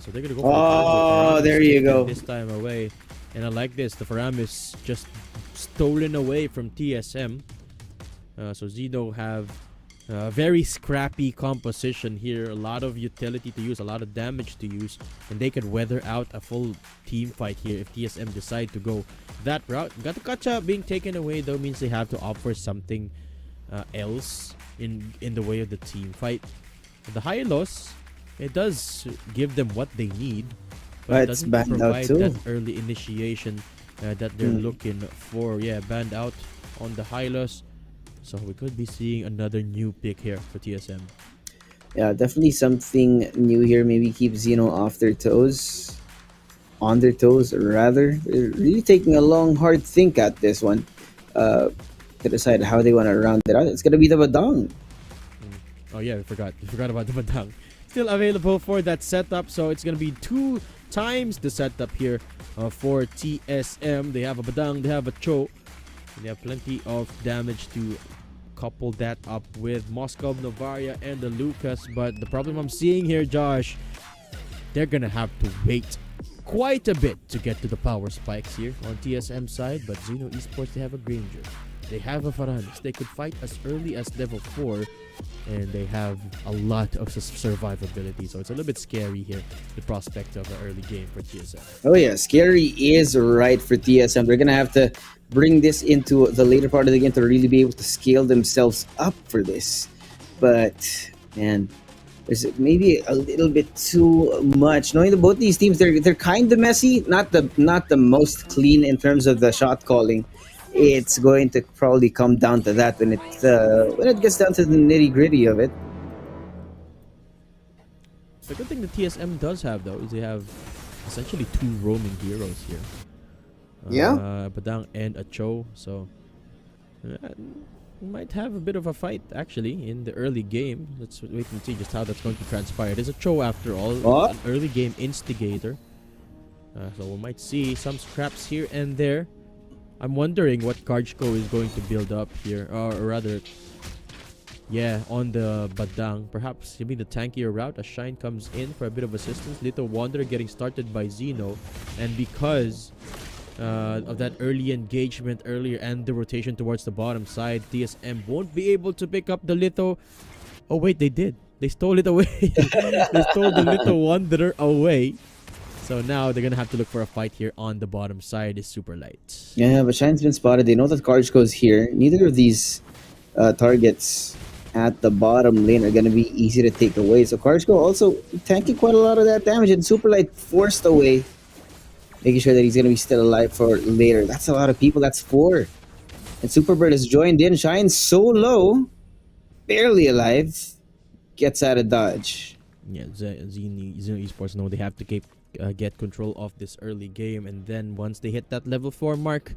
So they're gonna go for Oh, the there you go. this time away. And I like this. The Faramis just stolen away from TSM. So Zeno have very scrappy composition here. A lot of utility to use, a lot of damage to use, and they can weather out a full team fight here if TSM decide to go that route. Gatukacha being taken away though means they have to opt for something else in the way of the team fight. The high loss, it does give them what they need, but it It's doesn't banned out provide too. that early initiation that they're looking for. Yeah, banned out on the high loss. So we could be seeing another new pick here for TSM. Yeah, definitely something new here. Maybe keep Zeno off their toes, on their toes rather. They're really taking a long, hard think at this one to decide how they want to round it out. It's gonna be the Badong. Oh yeah, we forgot about the Badang. Still available for that setup, so it's gonna be 2 times the setup here for TSM. They have a Badang, they have a Cho. They have plenty of damage to couple that up with Moscow, Novaria, and the Lucas. But the problem I'm seeing here, Josh, they're gonna have to wait quite a bit to get to the power spikes here on TSM side. But Zeno Esports, they have a Granger, they have a Faranis. They could fight as early as level 4, and they have a lot of survivability. So it's a little bit scary here, the prospect of an early game for TSM. Oh yeah, scary is right for TSM. They're gonna have to bring this into the later part of the game to really be able to scale themselves up for this. But man, there's maybe a little bit too much. Knowing that both these teams, they're kind of messy, not the most clean in terms of the shot calling. It's going to probably come down to that when it gets down to the nitty gritty of it. The good thing the TSM does have though is they have essentially 2 roaming heroes here. Badang and a Cho, so we might have a bit of a fight actually in the early game. Let's wait and see just how that's going to transpire. It is a Cho after all, an early game instigator. So we might see some scraps here and there. I'm wondering what Karjko is going to build up here, or rather, yeah, on the Badang. Perhaps maybe the tankier route as Shine comes in for a bit of assistance. Little Wanderer getting started by Zeno, and because of that early engagement earlier and the rotation towards the bottom side, TSM won't be able to pick up the Little. Oh wait, they did. They stole it away. They stole the Little Wanderer away. So now they're gonna have to look for a fight here on the bottom side. Is super light. Yeah, but Shine's been spotted. They know that Karjko is here. Neither of these targets at the bottom lane are going to be easy to take away. So Karjko also tanking quite a lot of that damage, and Super Light forced away, making sure that he's going to be still alive for later. That's a lot of people. That's 4. And Superbird has joined in. Shine's so low, barely alive, gets out of dodge. Yeah, Zeno Esports know they have to get control of this early game, and then once they hit that level 4 mark,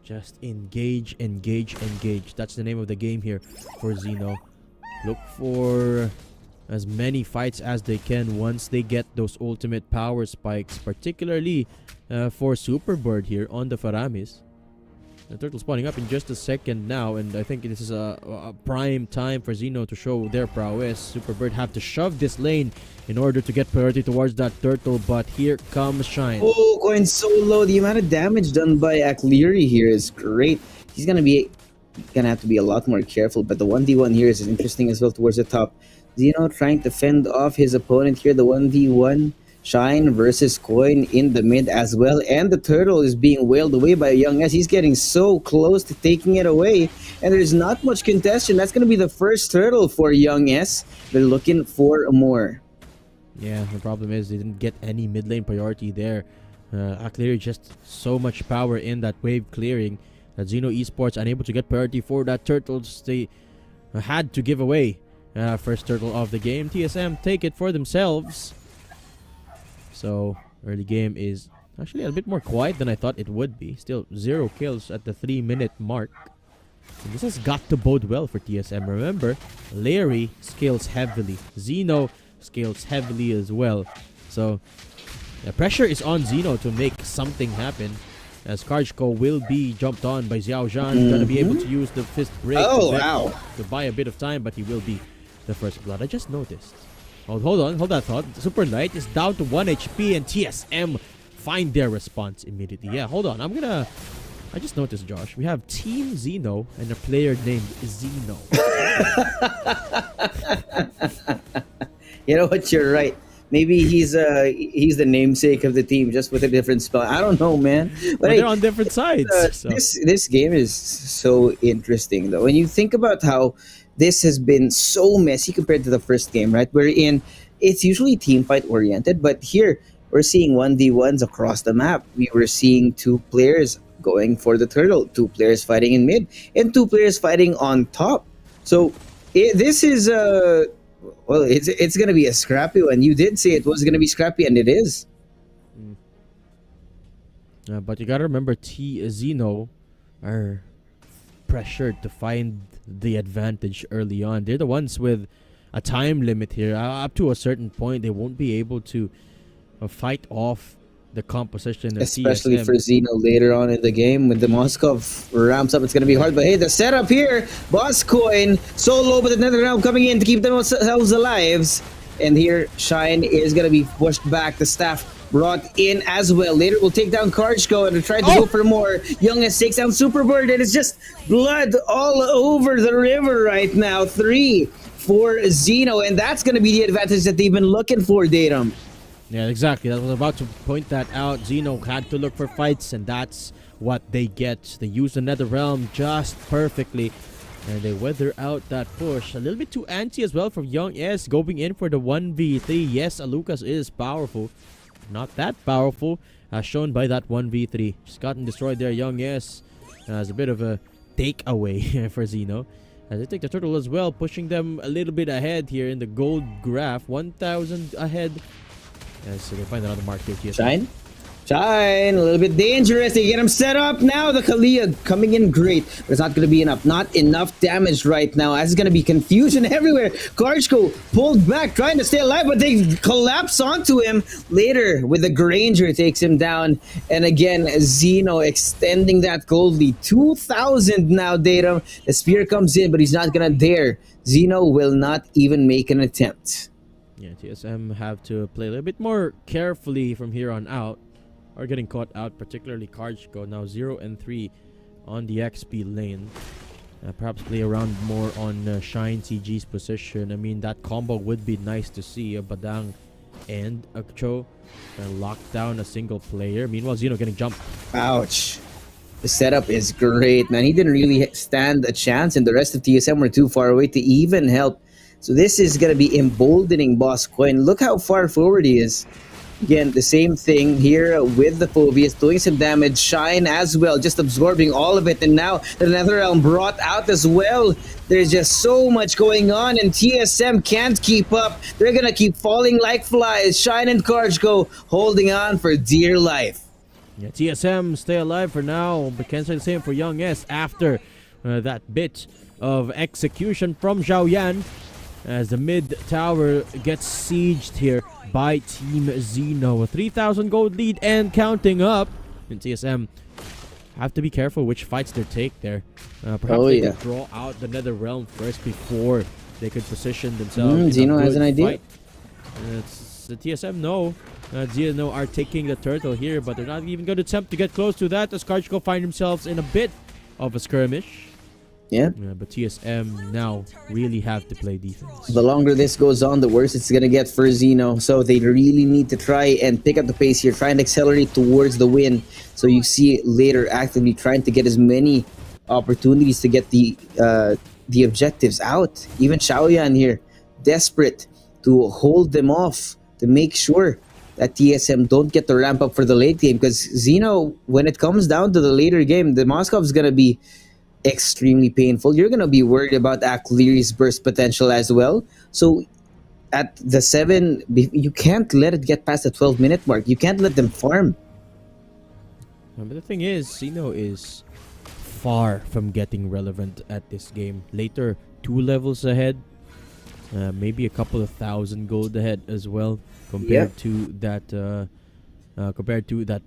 Just engage, engage, engage. That's the name of the game here for Zeno. Look for as many fights as they can once they get those ultimate power spikes, particularly for Super Bird here on the Faramis. The turtle spawning up in just a second now, and I think this is a prime time for Zeno to show their prowess. Super Bird have to shove this lane in order to get priority towards that turtle, but here comes Shine. Oh, going so low. The amount of damage done by Akleri here is great. He's gonna have to be a lot more careful, but the 1v1 here is interesting as well towards the top. Zeno trying to fend off his opponent here, the 1v1. Shine versus Coin in the mid as well, and the turtle is being wailed away by Young S. He's getting so close to taking it away, and there's not much contention. That's going to be the first turtle for Young S. They're looking for more. Yeah, the problem is they didn't get any mid lane priority there. Akleri just so much power in that wave clearing that Zeno Esports unable to get priority for that turtles. They had to give away first turtle of the game. TSM take it for themselves. So early game is actually a bit more quiet than I thought it would be. Still 0 kills at the 3-minute mark. And this has got to bode well for TSM. Remember, Larry scales heavily. Zeno scales heavily as well. So the pressure is on Zeno to make something happen, as Karjko will be jumped on by Xiao Zhan. Gonna be able to use the fist break to buy a bit of time, but he will be the first blood. I just noticed. Oh, hold that thought. Super Knight is down to 1 HP, and TSM find their response immediately. Yeah, hold on. I just noticed, Josh. We have Team Zeno and a player named Zeno. You know what? You're right. Maybe he's the namesake of the team, just with a different spell. I don't know, man. But they're on different sides. So. This game is so interesting, though. When you think about how this has been so messy compared to the first game, right? Wherein it's usually team fight oriented, but here we're seeing 1v1s across the map. We were seeing 2 players going for the turtle, 2 players fighting in mid, and 2 players fighting on top. So this is it's gonna be a scrappy one. You did say it was gonna be scrappy, and it is. But you gotta remember, Zeno are pressured to find the advantage early on. They're the ones with a time limit here. Up to a certain point, they won't be able to fight off the composition of especially TSM. for Zeno later on in the game. When the Moskov ramps up, it's going to be hard. But hey, the setup here, Boss Coin, solo, but another round coming in to keep themselves alive. And here, Shine is going to be pushed back. The staff brought in as well. Later, we'll take down Karjko and try to go for more. Youngest takes down Superbird, and it's just blood all over the river right now. 3 for Zeno, and that's going to be the advantage that they've been looking for, Datum. Yeah, exactly. I was about to point that out. Zeno had to look for fights, and that's what they get. They use the Nether Realm just perfectly, and they weather out that push. A little bit too anti as well from Young S, going in for the 1v3. Yes, Alucas is powerful. Not that powerful, as shown by that 1v3. Just gotten destroyed there, Young S. As a bit of a takeaway for Zeno. As they take the turtle as well, pushing them a little bit ahead here in the gold graph. 1,000 ahead. So they find another mark here. Shine, a little bit dangerous. They get him set up now. The Kalia coming in great, but it's not going to be enough. Not enough damage right now, as it's going to be confusion everywhere. Karjko pulled back, trying to stay alive, but they collapse onto him. Later, with the Granger, takes him down. And again, Zeno extending that gold lead. 2,000 now, Datum. The spear comes in, but he's not going to dare. Zeno will not even make an attempt. Yeah, TSM have to play a little bit more carefully from here on out. Are getting caught out, particularly Karjko, now 0 and 3 on the XP lane. Perhaps play around more on Shine CG's position. I mean, that combo would be nice to see. Badang and Akcho lock down a single player. Meanwhile, Zeno getting jumped. Ouch. The setup is great, man. He didn't really stand a chance, and the rest of TSM were too far away to even help. So this is going to be emboldening Boss Coin. Look how far forward he is. Again, the same thing here with the Phobias, doing some damage. Shine as well, just absorbing all of it. And now the Netherrealm brought out as well. There's just so much going on, and TSM can't keep up. They're going to keep falling like flies. Shine and Karjko holding on for dear life. Yeah, TSM stay alive for now, but can say the same for Young S after that bit of execution from Zhao Yan as the mid tower gets sieged here by Team Zeno. A 3,000 gold lead and counting up. And TSM have to be careful which fights they take there. Perhaps they could draw out the Nether Realm first before they could position themselves. Zeno has an idea. It's the TSM no. Zeno are taking the turtle here, but they're not even going to attempt to get close to that as Karchko find themselves in a bit of a skirmish. Yeah. But TSM now really have to play defense. The longer this goes on, the worse it's gonna get for Zeno. So they really need to try and pick up the pace here, try and accelerate towards the win. So you see later actively trying to get as many opportunities to get the objectives out. Even Xiaoyan here, desperate to hold them off, to make sure that TSM don't get the ramp up for the late game. Because Zeno, when it comes down to the later game, the Moscow's gonna be extremely painful. You're gonna be worried about Aklery's burst potential as well. So at the 7, you can't let it get past the 12-minute mark. You can't let them farm. But the thing is, Zeno is far from getting relevant at this game. Later, 2 levels ahead, maybe a couple of thousand gold ahead as well compared to that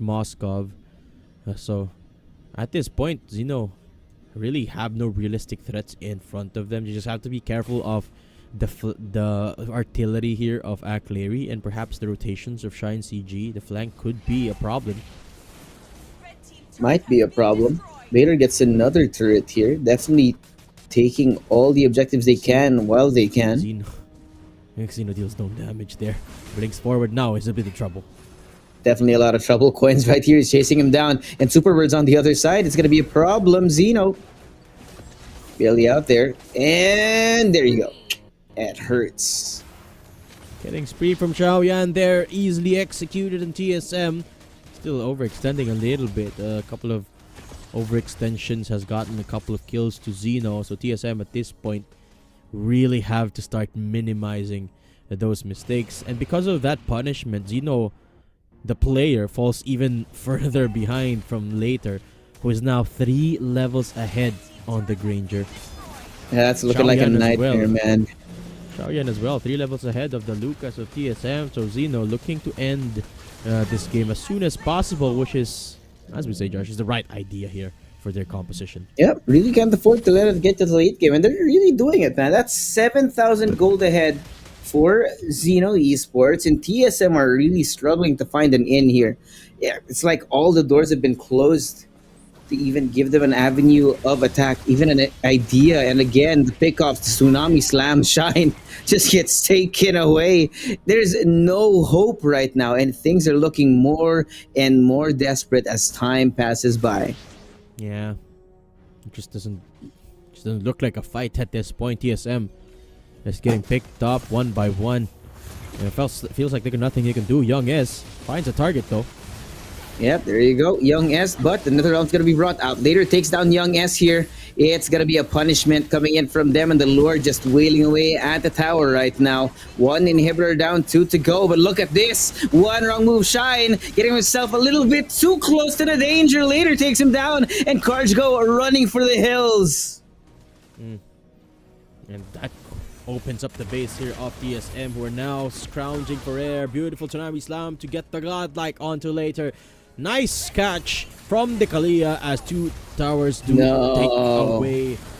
Moskov. So at this point, Zeno really have no realistic threats in front of them. You just have to be careful of the artillery here of Aklery and perhaps the rotations of Shine CG. The flank could be a problem. Might be a problem. Vader gets another turret here. Definitely taking all the objectives they can while they can. Zeno deals no damage there. Brings forward now is a bit of trouble. Definitely a lot of trouble. Coins right here is chasing him down. And Superbird's on the other side. It's going to be a problem. Zeno barely out there. And there you go. It hurts. Getting spree from Xiaoyan there. Easily executed in TSM. Still overextending a little bit. A couple of overextensions has gotten a couple of kills to Zeno. So TSM at this point really have to start minimizing those mistakes. And because of that punishment, Zeno, the player, falls even further behind from later, who is now 3 levels ahead on the Granger. Yeah, that's looking like a nightmare, man. Xiaoyan as well, 3 levels ahead of the Lucas of TSM. So Zeno looking to end this game as soon as possible, which is, as we say, Josh, is the right idea here for their composition. Yep, really can't afford to let it get to the late game, and they're really doing it, man. That's 7,000 gold ahead for Zeno Esports, and TSM are really struggling to find an in here. Yeah, it's like all the doors have been closed to even give them an avenue of attack, even an idea. And again, the pickoff, the Tsunami Slam Shine just gets taken away. There's no hope right now, and things are looking more and more desperate as time passes by. Yeah, it just doesn't look like a fight at this point. TSM is getting picked up one by one. And it feels like there's nothing he can do. Young S finds a target though. Yep, there you go. Young S, but the Nether Realm's going to be brought out. Later takes down Young S here. It's going to be a punishment coming in from them, and the Lord just wailing away at the tower right now. 1 inhibitor down, 2 to go, but look at this. 1 wrong move, Shine, getting himself a little bit too close to the danger. Later takes him down, and Karchko running for the hills. And that opens up the base here of TSM, who are now scrounging for air. Beautiful Tsunami Slam to get the Godlike onto later. Nice catch from the Kalia as 2 towers do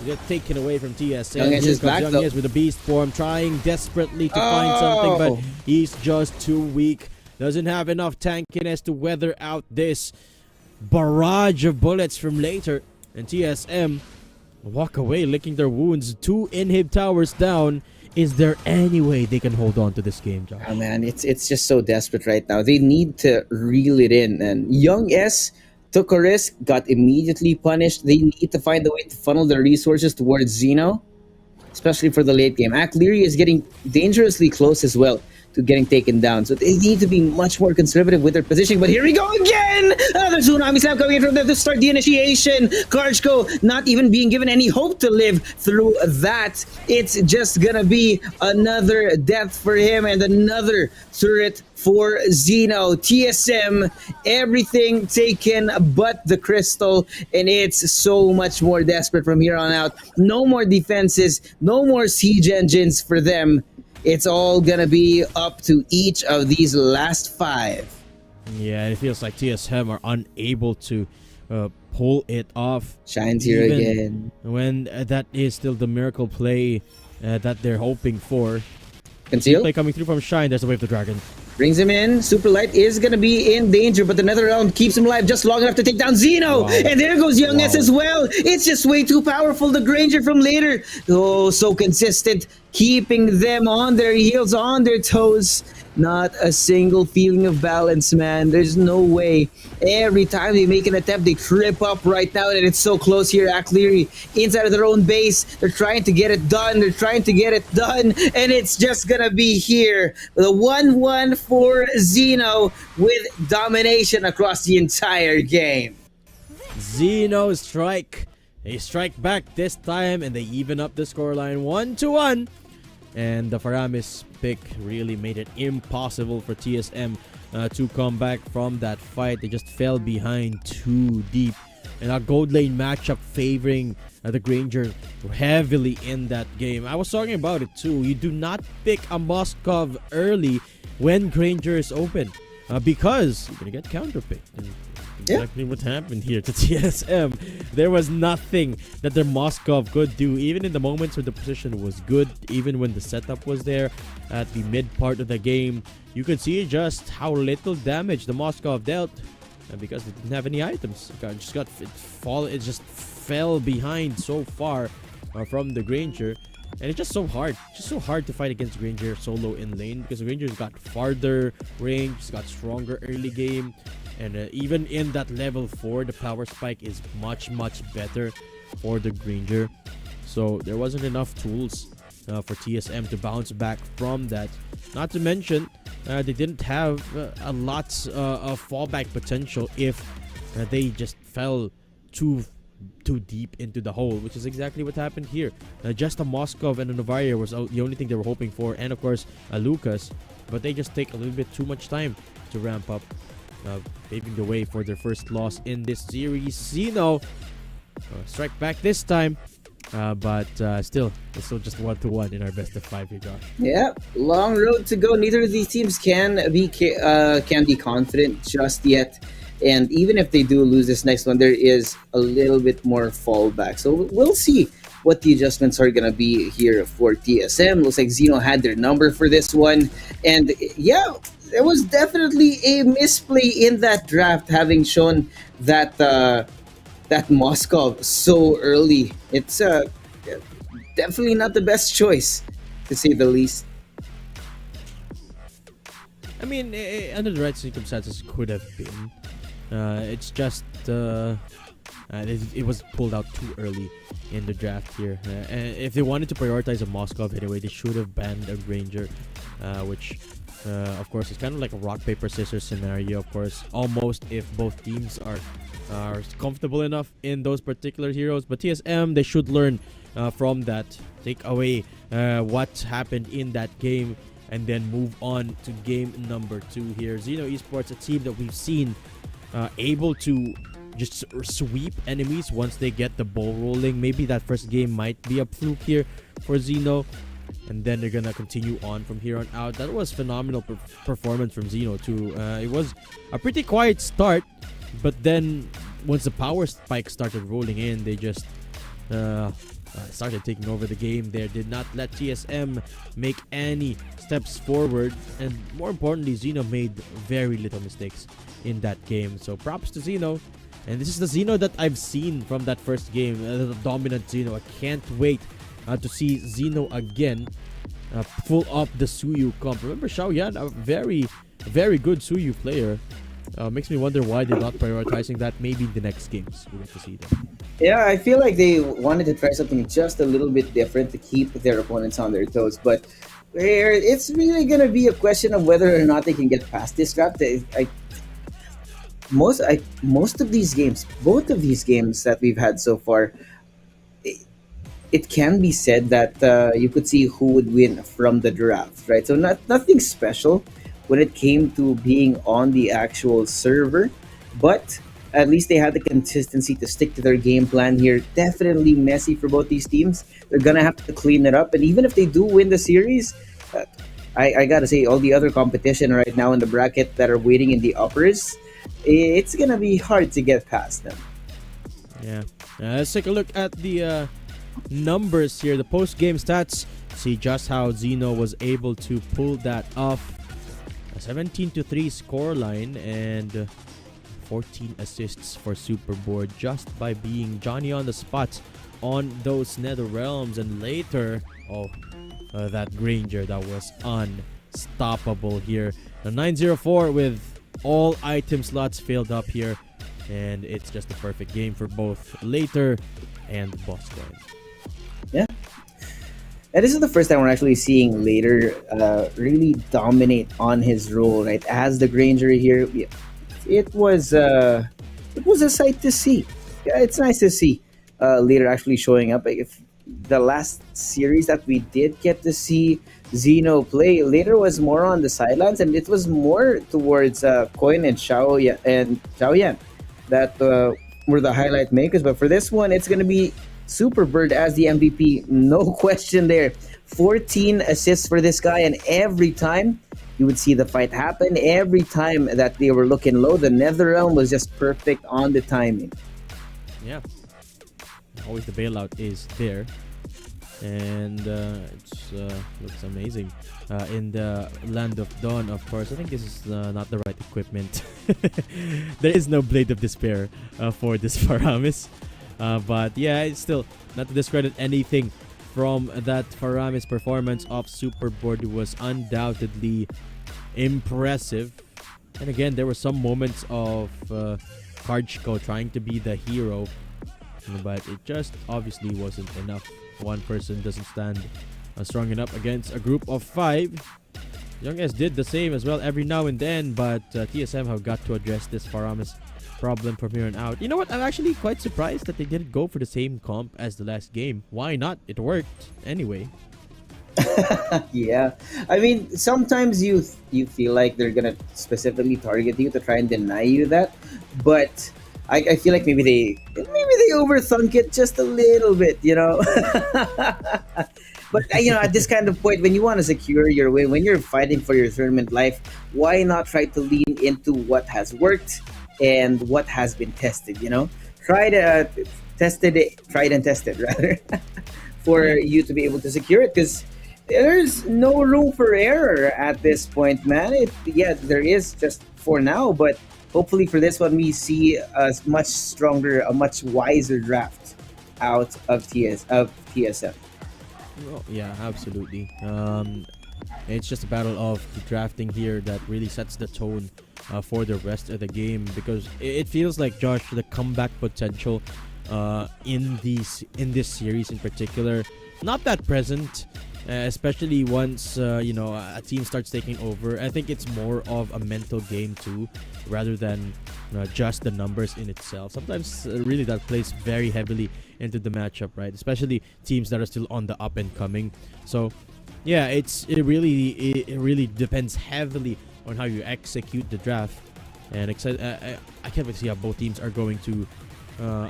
get taken away from TSM. Young S is back, Young S with the beast form, trying desperately to find something, but he's just too weak. Doesn't have enough tankiness to weather out this barrage of bullets from later. And TSM walk away licking their wounds. 2 inhib towers down. Is there any way they can hold on to this game, Josh? Oh man, it's just so desperate right now. They need to reel it in. And Young S took a risk, got immediately punished. They need to find a way to funnel their resources towards Zeno, especially for the late game. Aklery is getting dangerously close as well getting taken down. So they need to be much more conservative with their positioning. But here we go again! Another tsunami slam coming in from them to start the initiation. Karchko not even being given any hope to live through that. It's just gonna be another death for him and another turret for Zeno. TSM, everything taken but the crystal, and it's so much more desperate from here on out. No more defenses, no more siege engines for them. It's all gonna be up to each of these last 5. Yeah, it feels like TSM are unable to pull it off. Shines here even again. When that is still the miracle play that they're hoping for. Conceal. Play coming through from Shine. There's a Wave the Dragon. Brings him in. Super Light is going to be in danger, but another round keeps him alive just long enough to take down Zeno. Wow. And there goes Young S Wow. as well. It's just way too powerful. The Granger from later. Oh, so consistent. Keeping them on their heels, on their toes. Not a single feeling of balance, man. There's no way. Every time they make an attempt, they trip up right now, and it's so close here. Cleary inside of their own base. They're trying to get it done. They're trying to get it done, and it's just gonna be here. The 1-1 for Zeno with domination across the entire game. Zeno strike. They strike back this time, and they even up the scoreline 1-1. And the Faramis pick really made it impossible for TSM to come back from that fight. They just fell behind too deep. And a gold lane matchup favoring the Granger heavily in that game. I was talking about it too. You do not pick a Moskov early when Granger is open because you're going to get counterpicked. And exactly what happened here to TSM. There was nothing that their Moskov could do, even in the moments where the position was good, even when the setup was there at the mid part of the game. You could see just how little damage the Moskov dealt because they didn't have any items. It just fell behind so far from the Granger. And it's just so hard. Just so hard to fight against Granger solo in lane because Granger's got farther range, he's got stronger early game. And even in that level 4, the power spike is much better for the Granger. So there wasn't enough tools for TSM to bounce back from that. Not to mention, they didn't have a lot of fallback potential if they just fell too deep into the hole, which is exactly what happened here. Just a Moskov and a Novaria was the only thing they were hoping for, and of course a Lucas, but they just take a little bit too much time to ramp up, paving the way for their first loss in this series. Zeno strike back this time, but still, it's still just 1-1 in our best of 5 here, Josh. Yeah, long road to go. Neither of these teams can be confident just yet. And even if they do lose this next one, there is a little bit more fallback. So we'll see what the adjustments are going to be here for TSM. Looks like Zeno had their number for this one. And yeah, there was definitely a misplay in that draft, having shown that that Moskov so early. It's definitely not the best choice, to say the least. I mean, under the right circumstances, could have been. It's just it was pulled out too early in the draft here. And if they wanted to prioritize a Moskov anyway, they should have banned a Granger, which of course is kind of like a rock paper scissors scenario. Of course, almost if both teams are comfortable enough in those particular heroes. But TSM, they should learn from that, take away what happened in that game, and then move on to game number 2 here. Zeno Esports, a team that we've seen able to just sweep enemies once they get the ball rolling. Maybe that first game might be a fluke here for Zeno, and then they're gonna continue on from here on out. That was phenomenal performance from Zeno too. It was a pretty quiet start, but then once the power spike started rolling in, they just started taking over the game there. Did not let TSM make any steps forward, and more importantly, Zeno made very little mistakes in that game. So props to Zeno, and this is the Zeno that I've seen from that first game, the dominant Zeno. I can't wait to see Zeno again pull up the Suyu comp. Remember, Xiaoyan, a very good Suyu player. Makes me wonder why they're not prioritizing that. Maybe in the next games we'll get to see them. Yeah, I feel like they wanted to try something just a little bit different to keep their opponents on their toes. But where it's really gonna be a question of whether or not they can get past this draft. Most of these games, both of these games that we've had so far, it can be said that you could see who would win from the draft, right? So nothing special when it came to being on the actual server, but at least they had the consistency to stick to their game plan here. Definitely messy for both these teams. They're gonna have to clean it up, and even if they do win the series, uh, I gotta say all the other competition right now in the bracket that are waiting in the uppers, it's gonna be hard to get past them. Yeah. Let's take a look at the numbers here, the post-game stats. See just how Zeno was able to pull that off. A 17-3 scoreline and 14 assists for Superboard just by being Johnny on the spot on those Nether Realms. And later, that Granger that was unstoppable here. The 904 with all item slots filled up here, and it's just a perfect game for both later and Boston. Yeah. And this is the first time we're actually seeing Later really dominate on his role, right? As the Granger here, it was a sight to see. Yeah, it's nice to see Later actually showing up. Like, if the last series that we did get to see Zeno play, Later was more on the sidelines, and it was more towards Coin and Xiao Yan that were the highlight makers. But for this one, it's gonna be Super Bird as the MVP, no question there. 14 assists for this guy, and every time you would see the fight happen, every time that they were looking low, the Nether Realm was just perfect on the timing. Yeah. Always the bailout is there. And it looks amazing. In the Land of Dawn, of course. I think this is not the right equipment. There is no Blade of Despair for this Faramis. But yeah, it's still not to discredit anything from that Faramis performance of Superboard. Was undoubtedly impressive. And again, there were some moments of Karchko trying to be the hero, but it just obviously wasn't enough. One person doesn't stand strong enough against a group of 5. Young S did the same as well every now and then, but TSM have got to address this Faramis problem from here on out. You know what? I'm actually quite surprised that they didn't go for the same comp as the last game. Why not? It worked anyway. Yeah, I mean, sometimes you feel like they're gonna specifically target you to try and deny you that, but I feel like maybe they overthunk it just a little bit, you know. But at this kind of point, when you want to secure your win, when you're fighting for your tournament life, why not try to lean into what has worked and what has been tested? Tried and tested rather, for you to be able to secure it, because there's no room for error at this point, man. There is just for now, but hopefully for this one we see a much stronger, a much wiser draft out of TSM. Well, yeah, absolutely. It's just a battle of the drafting here that really sets the tone for the rest of the game, because it feels like, Josh, the comeback potential in this series in particular, not that present. Especially once a team starts taking over. I think it's more of a mental game too, rather than just the numbers in itself. Sometimes really that plays very heavily into the matchup, right? Especially teams that are still on the up and coming. So yeah, it really depends heavily on how you execute the draft. And I can't wait to see how both teams are going to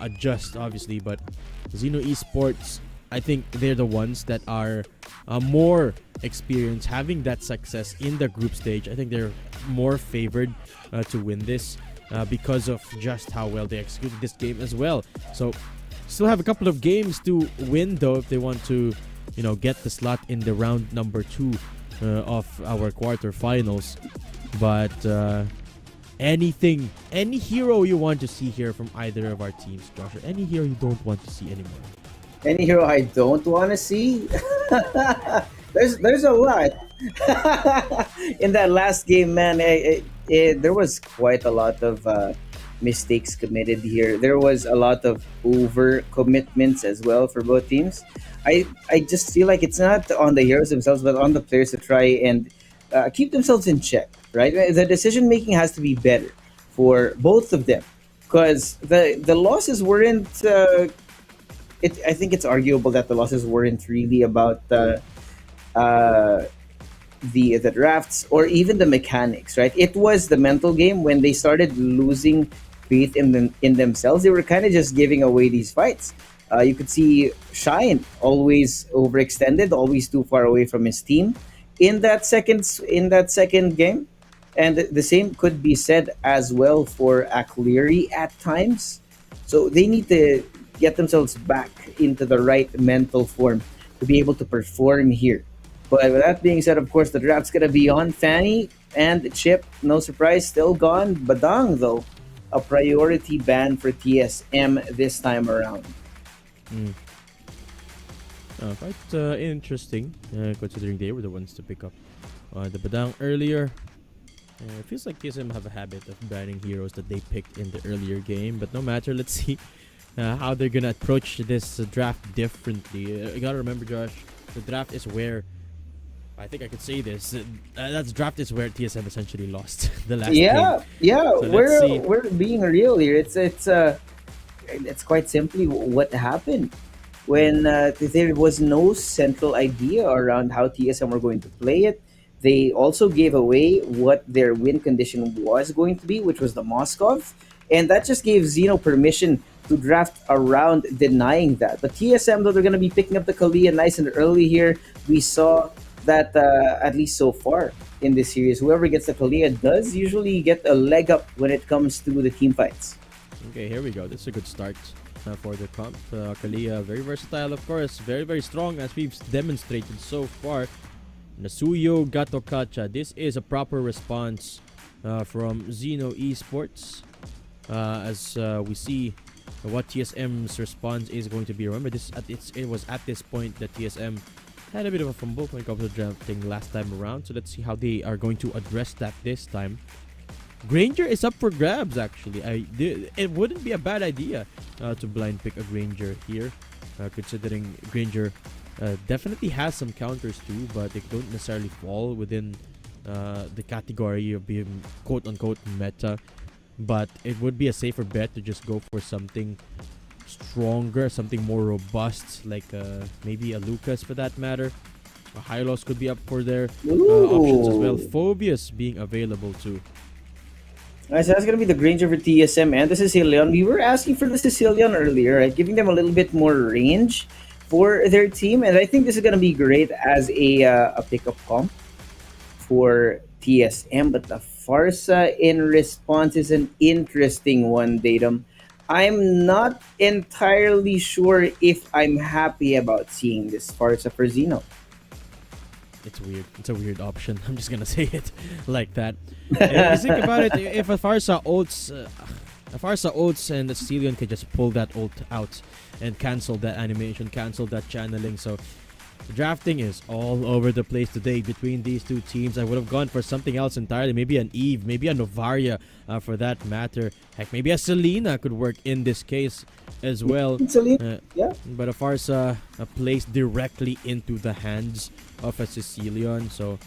adjust, obviously. But Zeno Esports, I think they're the ones that are more experienced, having that success in the group stage. I think they're more favored to win this because of just how well they executed this game as well. So still have a couple of games to win, though, if they want to get the slot in the round number 2 of our quarterfinals. But any hero you want to see here from either of our teams, Josh, or any hero you don't want to see anymore? Any hero I don't want to see? There's a lot. In that last game, man, there was quite a lot of mistakes committed here. There was a lot of over commitments as well for both teams. I just feel like it's not on the heroes themselves, but on the players to try and keep themselves in check. Right, the decision making has to be better for both of them because the losses weren't. I think it's arguable that the losses weren't really about uh, the drafts or even the mechanics, right? It was the mental game when they started losing faith in themselves. They were kind of just giving away these fights. You could see Shine always overextended, always too far away from his team in that second game, and the same could be said as well for Akleri at times. So they need to get themselves back into the right mental form to be able to perform here. But with that being said, of course, the draft's gonna be on Fanny and Chip. No surprise, still gone. Badang though, a priority ban for TSM this time around. Mm. Quite interesting, considering they were the ones to pick up the Badang earlier. It feels like TSM have a habit of banning heroes that they picked in the earlier game, but no matter, let's see how they're gonna approach this draft differently. You gotta remember, Josh, the draft is where I think I could say this. That's draft is where TSM essentially lost the last game. Yeah, So let's see. we're being real here. It's quite simply what happened when there was no central idea around how TSM were going to play it. They also gave away what their win condition was going to be, which was the Moskov, and that just gave Zeno permission to draft around denying that. But TSM, though, they're going to be picking up the Kalia nice and early here. We saw that at least so far in this series, whoever gets the Kalia does usually get a leg up when it comes to the team fights. Okay, here we go. This is a good start for the comp. Kalia, very versatile, of course. Very, very strong, as we've demonstrated so far. Nasuyo Gatokacha. This is a proper response from Zeno Esports. As we see what TSM's response is going to be. Remember, it was at this point that TSM had a bit of a fumble when it comes to drafting last time around. So let's see how they are going to address that this time. Granger is up for grabs, actually. It wouldn't be a bad idea to blind pick a Granger here, considering Granger definitely has some counters too, but they don't necessarily fall within the category of being quote-unquote meta. But it would be a safer bet to just go for something stronger, something more robust, like maybe a Lucas for that matter. A Hylos could be up for their options as well. Phobius being available too. Alright, so that's gonna be the Granger for TSM and the Sicilian. We were asking for the Sicilian earlier, right? Giving them a little bit more range for their team, and I think this is gonna be great as a pickup comp for TSM. But the Farsa in response is an interesting one, Datum. I'm not entirely sure if I'm happy about seeing this Farsa for Zeno. It's weird. It's a weird option. I'm just gonna say it like that. If you think about it, if a Farsa ults and the Sicilian can just pull that ult out and cancel that animation, cancel that channeling. So the drafting is all over the place today between these two teams. I would have gone for something else entirely. Maybe an Eve, maybe a Novaria for that matter. Heck, maybe a Selena could work in this case as well. Yeah. But a Farsa placed directly into the hands of a Sicilian. So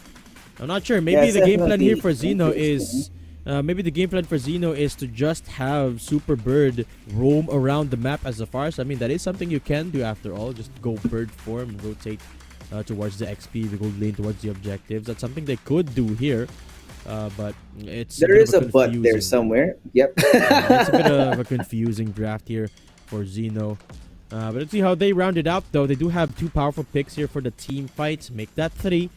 I'm not sure. Maybe Yeah, the game plan here for definitely Zeno interesting. is maybe the game plan for Zeno is to just have Super Bird roam around the map as a Farsa. I mean, that is something you can do after all. Just go bird form, rotate towards the XP, the gold lane towards the objectives. That's something they could do here. But it's There bit is of a but there confusing- somewhere. Yep. it's a bit of a confusing draft here for Zeno. But let's see how they round it out, though. They do have two powerful picks here for the team fight. Make that 3.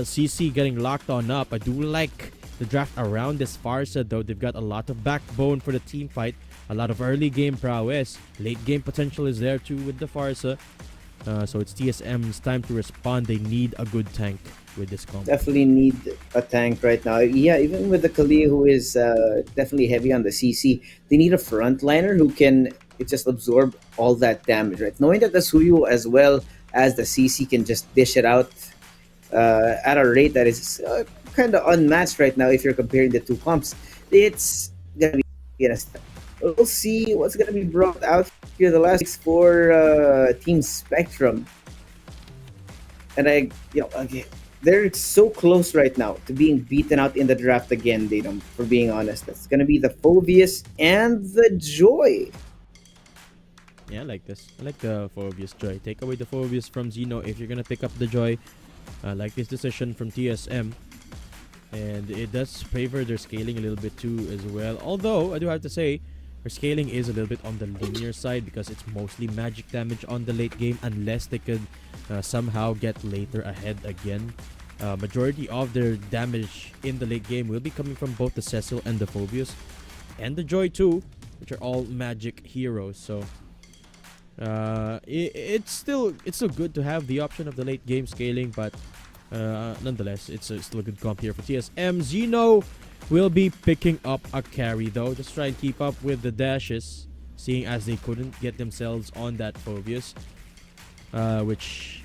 CC getting locked on up. I do like the draft around this Farsa, though. They've got a lot of backbone for the team fight. A lot of early game prowess. Late game potential is there, too, with the Farsa. So it's TSM's time to respond. They need a good tank with this comp. Definitely need a tank right now. Yeah, even with the Kalia, who is definitely heavy on the CC, they need a frontliner who can just absorb all that damage, right? Knowing that the Suyu as well as the CC can just dish it out at a rate that is kind of unmatched right now if you're comparing the two comps. It's gonna be Yes, we'll see what's gonna be brought out here. The last picks for Team Spectrum, and okay, they're so close right now to being beaten out in the draft again. They don't, for being honest, that's gonna be the Phobius and the Joy. Yeah, I like this. I like the Phobius Joy. Take away the Phobius from Zeno if you're gonna pick up the Joy. I like this decision from TSM. And it does favor their scaling a little bit too as well. Although, I do have to say, their scaling is a little bit on the linear side because it's mostly magic damage on the late game unless they could somehow get later ahead again. Majority of their damage in the late game will be coming from both the Cecil and the Phobius. And the Joy too, which are all magic heroes. So it's still good to have the option of the late game scaling, but nonetheless, it's still a good comp here for TSM. Zeno will be picking up a carry though. Just try and keep up with the dashes, seeing as they couldn't get themselves on that Phobius, which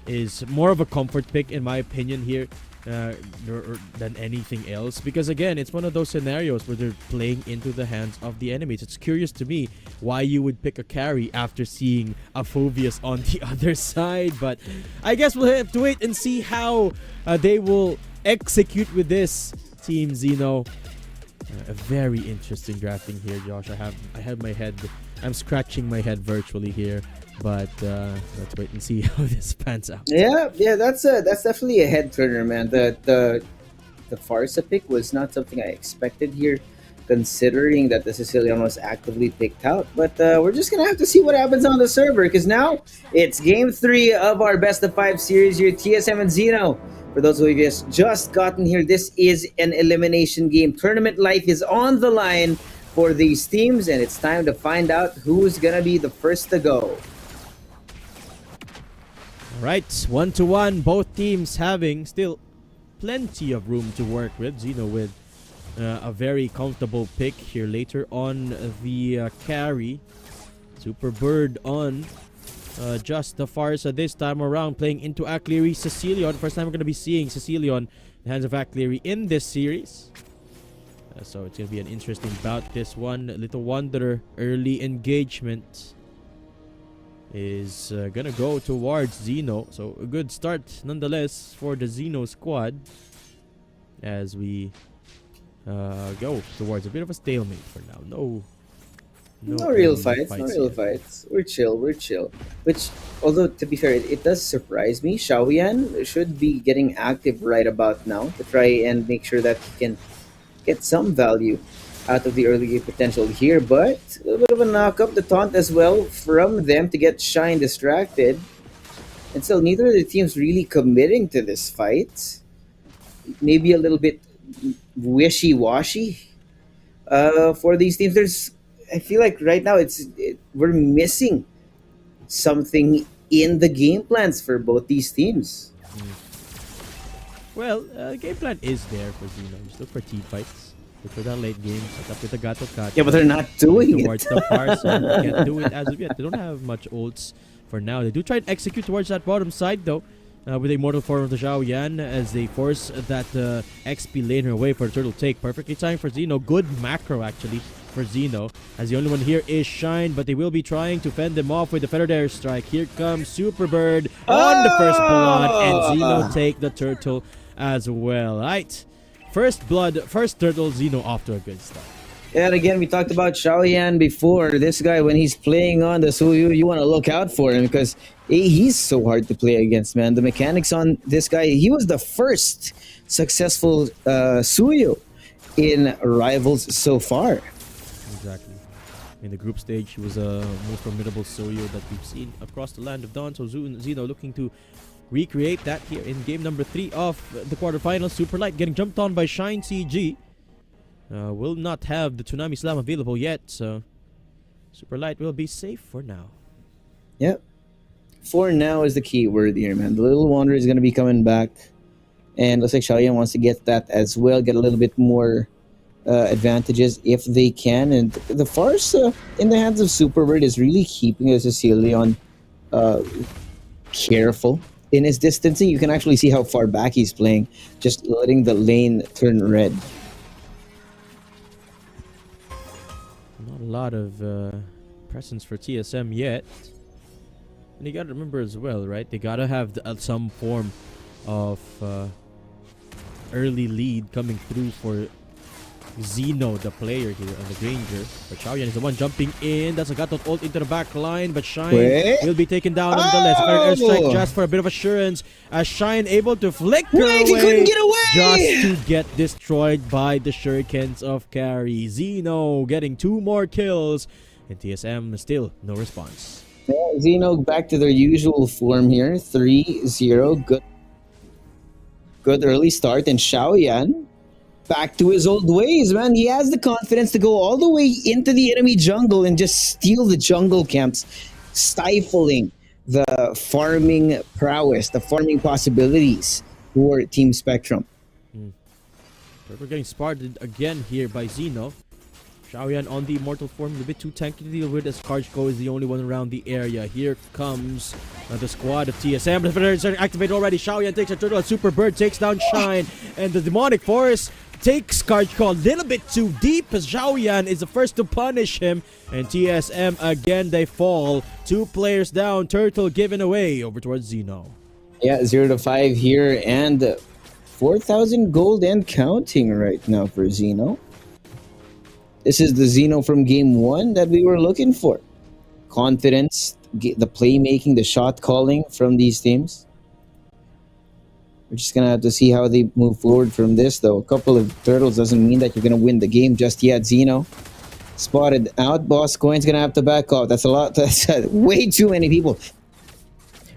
is more of a comfort pick in my opinion here than anything else, because again, it's one of those scenarios where they're playing into the hands of the enemies. It's curious to me why you would pick a carry after seeing a Phobius on the other side, but I guess we'll have to wait and see how they will execute with this Team Zeno. A very interesting drafting here, Josh. I'm scratching my head virtually here, but let's wait and see how this pans out. Yeah, that's definitely a head turner, man. The Farsa pick was not something I expected here, considering that the Sicilian was actively picked out. But we're just gonna have to see what happens on the server, because now it's game 3 of our best of 5 series here, TSM and Zeno. For those of you who just gotten here, this is an elimination game. Tournament life is on the line for these teams, and it's time to find out who's gonna be the first to go. Right, 1-1. Both teams having still plenty of room to work with. Zeno with a very comfortable pick here later on the carry. Super Bird on just the Farsa this time around, playing into Acleary. Cecilion. First time we're going to be seeing Cecilion in the hands of Acleary in this series. So it's going to be an interesting bout, this one. Little Wanderer, early engagement is gonna go towards Zeno, so a good start nonetheless for the Zeno squad as we go towards a bit of a stalemate for now. No real early fights, no real yet. fights. We're chill. Which, although to be fair, it does surprise me. Xiaoyan should be getting active right about now to try and make sure that he can get some value out of the early game potential here, but a little bit of a knock up, the taunt as well from them to get Shine distracted. And still, neither of the teams really committing to this fight. Maybe a little bit wishy-washy for these teams. I feel like right now we're missing something in the game plans for both these teams. Well, game plan is there for Zeno. Just look for team fights. Look for that late game. Set up with the Gato Cat. Yeah, but they're not doing it. Towards the Farsa. They can't do it as of yet. They don't have much ults for now. They do try and execute towards that bottom side though, with a mortal form of the Zhao Yan as they force that XP laner away for a turtle take. Perfectly timed for Zeno. Good macro actually for Zeno, as the only one here is Shine, but they will be trying to fend them off with the Feathered Air Strike. Here comes Super Bird on the first blood, and Zeno take the turtle as well. Right, first blood, first turtle. Zeno off to a good start. And again, we talked about Xiaoyan before. This guy, when he's playing on the Suyu, you want to look out for him because he's so hard to play against, man. The mechanics on this guy, he was the first successful Suyu in Rivals so far. Exactly. In the group stage, he was a most formidable Soyo that we've seen across the land of Dawn. So Zeno looking to recreate that here in game number 3 of the quarterfinals. Super Light getting jumped on by Shine CG. Will not have the Tsunami Slam available yet, so Super Light will be safe for now. Yep. For now is the key word here, man. The Little Wanderer is going to be coming back. And looks like Xiaoyan wants to get that as well. Get a little bit more advantages if they can. And the Farce in the hands of Superbird is really keeping Cecilion careful in his distancing. You can actually see how far back he's playing, just letting the lane turn red. lot of presence for TSM yet. And you gotta remember as well, right? They gotta have some form of early lead coming through for Zeno, the player here on the Granger. But Xiaoyan is the one jumping in. That's a Gatot ult into the back line. But Shine will be taken down nonetheless. Very airstrike just for a bit of assurance. As Shine able to flicker away. He couldn't get away! Just to get destroyed by the shurikens of carry. Zeno getting 2 more kills. And TSM still no response. Yeah, Zeno back to their usual form here. 3-0. Good early start. And Xiaoyan back to his old ways, man. He has the confidence to go all the way into the enemy jungle and just steal the jungle camps, stifling the farming prowess, the farming possibilities for Team Spectrum. We're getting spotted again here by Zeno. Xiaoyan on the immortal form, a bit too tanky to deal with as Karchko is the only one around the area. Here comes the squad of TSM. The Predators are activated already. Xiaoyan takes a turtle, and Super Bird takes down Shine. And the Demonic Forest takes Karchko a little bit too deep as Xiaoyan is the first to punish him. And TSM again, they fall. 2 players down, turtle given away over towards Zeno. Yeah, 0-5 here and 4,000 gold and counting right now for Zeno. This is the Zeno from game 1 that we were looking for. Confidence, the playmaking, the shot calling from these teams. We're just going to have to see how they move forward from this, though. A couple of turtles doesn't mean that you're going to win the game just yet. Zeno spotted out. Boss Coin's going to have to back off. That's a lot. That's way too many people.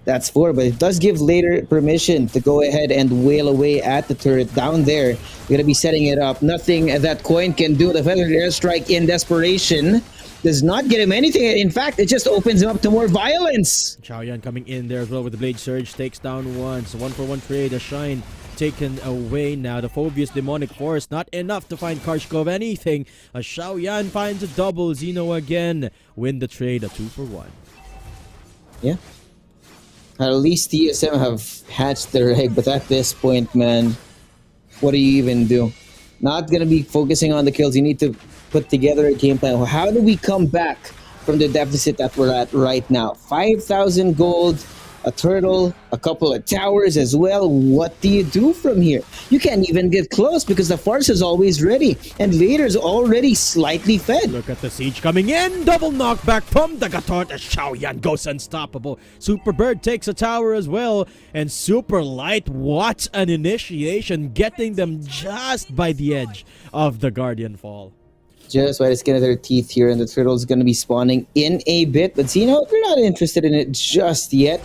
That's 4, but it does give later permission to go ahead and wail away at the turret down there. You're going to be setting it up. Nothing that Coin can do. The feathered airstrike in desperation does not get him anything. In fact, it just opens him up to more violence. Xiaoyan coming in there as well with the Blade Surge. Takes down one. So 1-for-1 trade. A Shine taken away now. The Phobius Demonic Force not enough to find Karchko of anything. A Xiaoyan finds a double. Zeno again win the trade. A 2-for-1. Yeah. At least TSM have hatched their egg, but at this point, man, what do you even do? Not going to be focusing on the kills. You need to put together a game plan. How do we come back from the deficit that we're at right now? 5,000 gold, a turtle, a couple of towers as well. What do you do from here? You can't even get close because the farce is always ready and Later's already slightly fed. Look at the siege coming in. Double knockback from the Gatot as Xiaoyan goes unstoppable. Super Bird takes a tower as well. And Super Light, what an initiation, getting them just by the edge of the Guardian Fall. Just by the skin of their teeth here, and the turtle's going to be spawning in a bit. But Zeno, they're not interested in it just yet.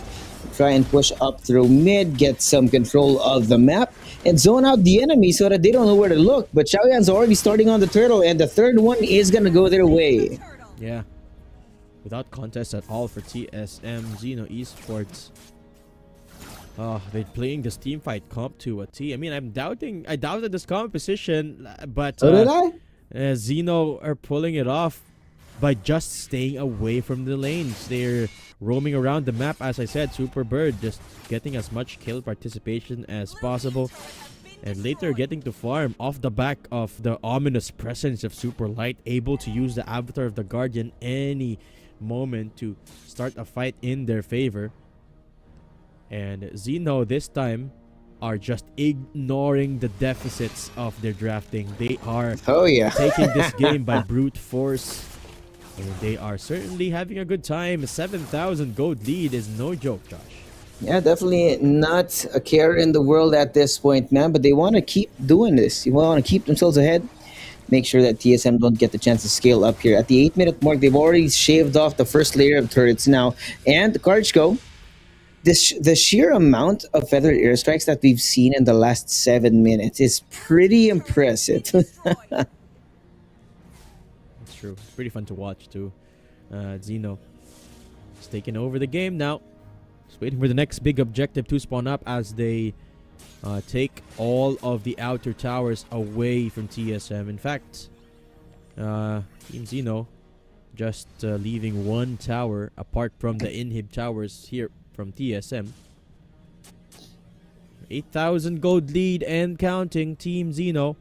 Try and push up through mid, get some control of the map, and zone out the enemy so that they don't know where to look. But Xiaoyan's already starting on the turtle, and the third one is going to go their way. Yeah. Without contest at all for TSM, Zeno Esports. Oh, they're playing this team fight comp to a T. I mean, I doubted this composition, but So did I? Zeno are pulling it off by just staying away from the lanes. They're roaming around the map, as I said. Super Bird just getting as much kill participation as possible, and later getting to farm off the back of the ominous presence of Super Light, able to use the avatar of the Guardian any moment to start a fight in their favor. And Zeno this time are just ignoring the deficits of their drafting. They are taking this game by brute force. And they are certainly having a good time. 7,000 gold lead is no joke, Josh. Yeah, definitely not a care in the world at this point, man. But they want to keep doing this. You want to keep themselves ahead. Make sure that TSM don't get the chance to scale up here. At the 8-minute mark, they've already shaved off the first layer of turrets now. And Karchko, the sheer amount of feathered airstrikes that we've seen in the last 7 minutes is pretty impressive. True. It's pretty fun to watch too. Zeno is taking over the game now. Just waiting for the next big objective to spawn up as they take all of the outer towers away from TSM. In fact, Team Zeno just leaving one tower apart from the inhib towers here from TSM. 8,000 gold lead and counting. Team Zeno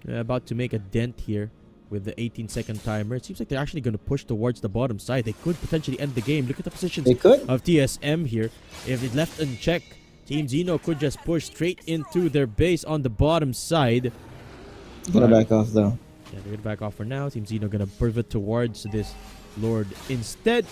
about to make a dent here. with the 18-second timer. It seems like they're actually going to push towards the bottom side. They could potentially end the game. Look at the positions They could. of TSM here. If it left unchecked, Team Zeno could just push straight into their base on the bottom side. Gonna back off though. Yeah, they're gonna back off for now. Team Zeno gonna pivot towards this Lord instead.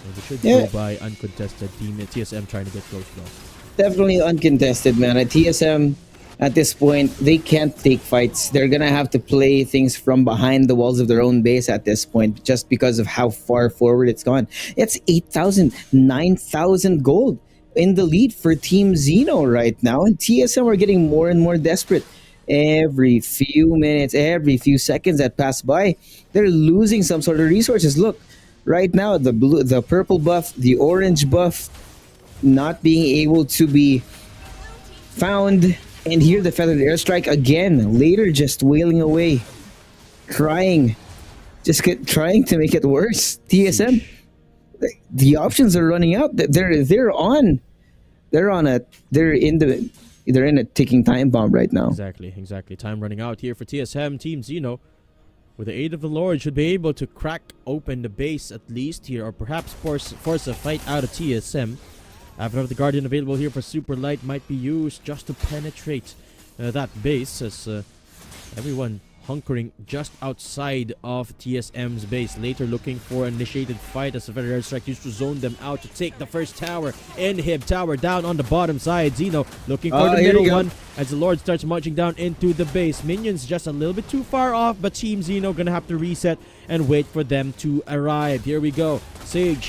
And they should go by uncontested. Team TSM trying to get close though. Definitely uncontested, man. At TSM, at this point, they can't take fights. They're gonna have to play things from behind the walls of their own base at this point, just because of how far forward it's gone. It's 8,000, 9,000 gold in the lead for Team Zeno right now, and TSM are getting more and more desperate. Every few minutes, every few seconds that pass by, they're losing some sort of resources. Look, right now, the purple buff, the orange buff, not being able to be found. And here the feathered airstrike again, later just wailing away, crying, trying to make it worse. TSM, the options are running out. They're in a ticking time bomb right now. Exactly. Time running out here for TSM. Team Zeno, with the aid of the Lord, should be able to crack open the base at least here, or perhaps force a fight out of TSM. After the Guardian available here for Super Light might be used just to penetrate that base, as everyone hunkering just outside of TSM's base. Later looking for initiated fight as the Feather Airstrike used to zone them out to take the first tower. Inhib tower down on the bottom side. Zeno looking for the middle one as the Lord starts marching down into the base. Minions just a little bit too far off, but Team Zeno gonna have to reset and wait for them to arrive. Here we go. Sage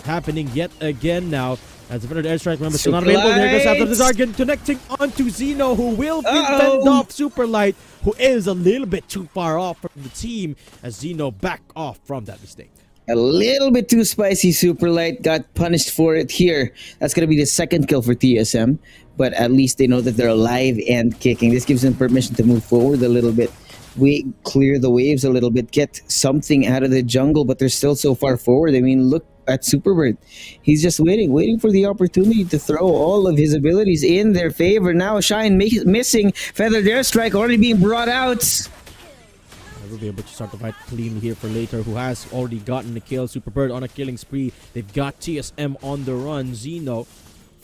happening yet again now. As the Feathered Airstrike, remember, still not available. There goes after the Zargan, connecting onto Zeno, who will fend off Super Light, who is a little bit too far off from the team, as Zeno back off from that mistake. A little bit too spicy. Super Light got punished for it here. That's going to be the second kill for TSM, but at least they know that they're alive and kicking. This gives them permission to move forward a little bit. We clear the waves a little bit, get something out of the jungle, but they're still so far forward. I mean, look at Superbird. He's just waiting for the opportunity to throw all of his abilities in their favor. Now Shine missing. Feathered Airstrike already being brought out. We'll be able to start the fight cleanly here for Later, who has already gotten the kill. Superbird on a killing spree. They've got TSM on the run. Zeno,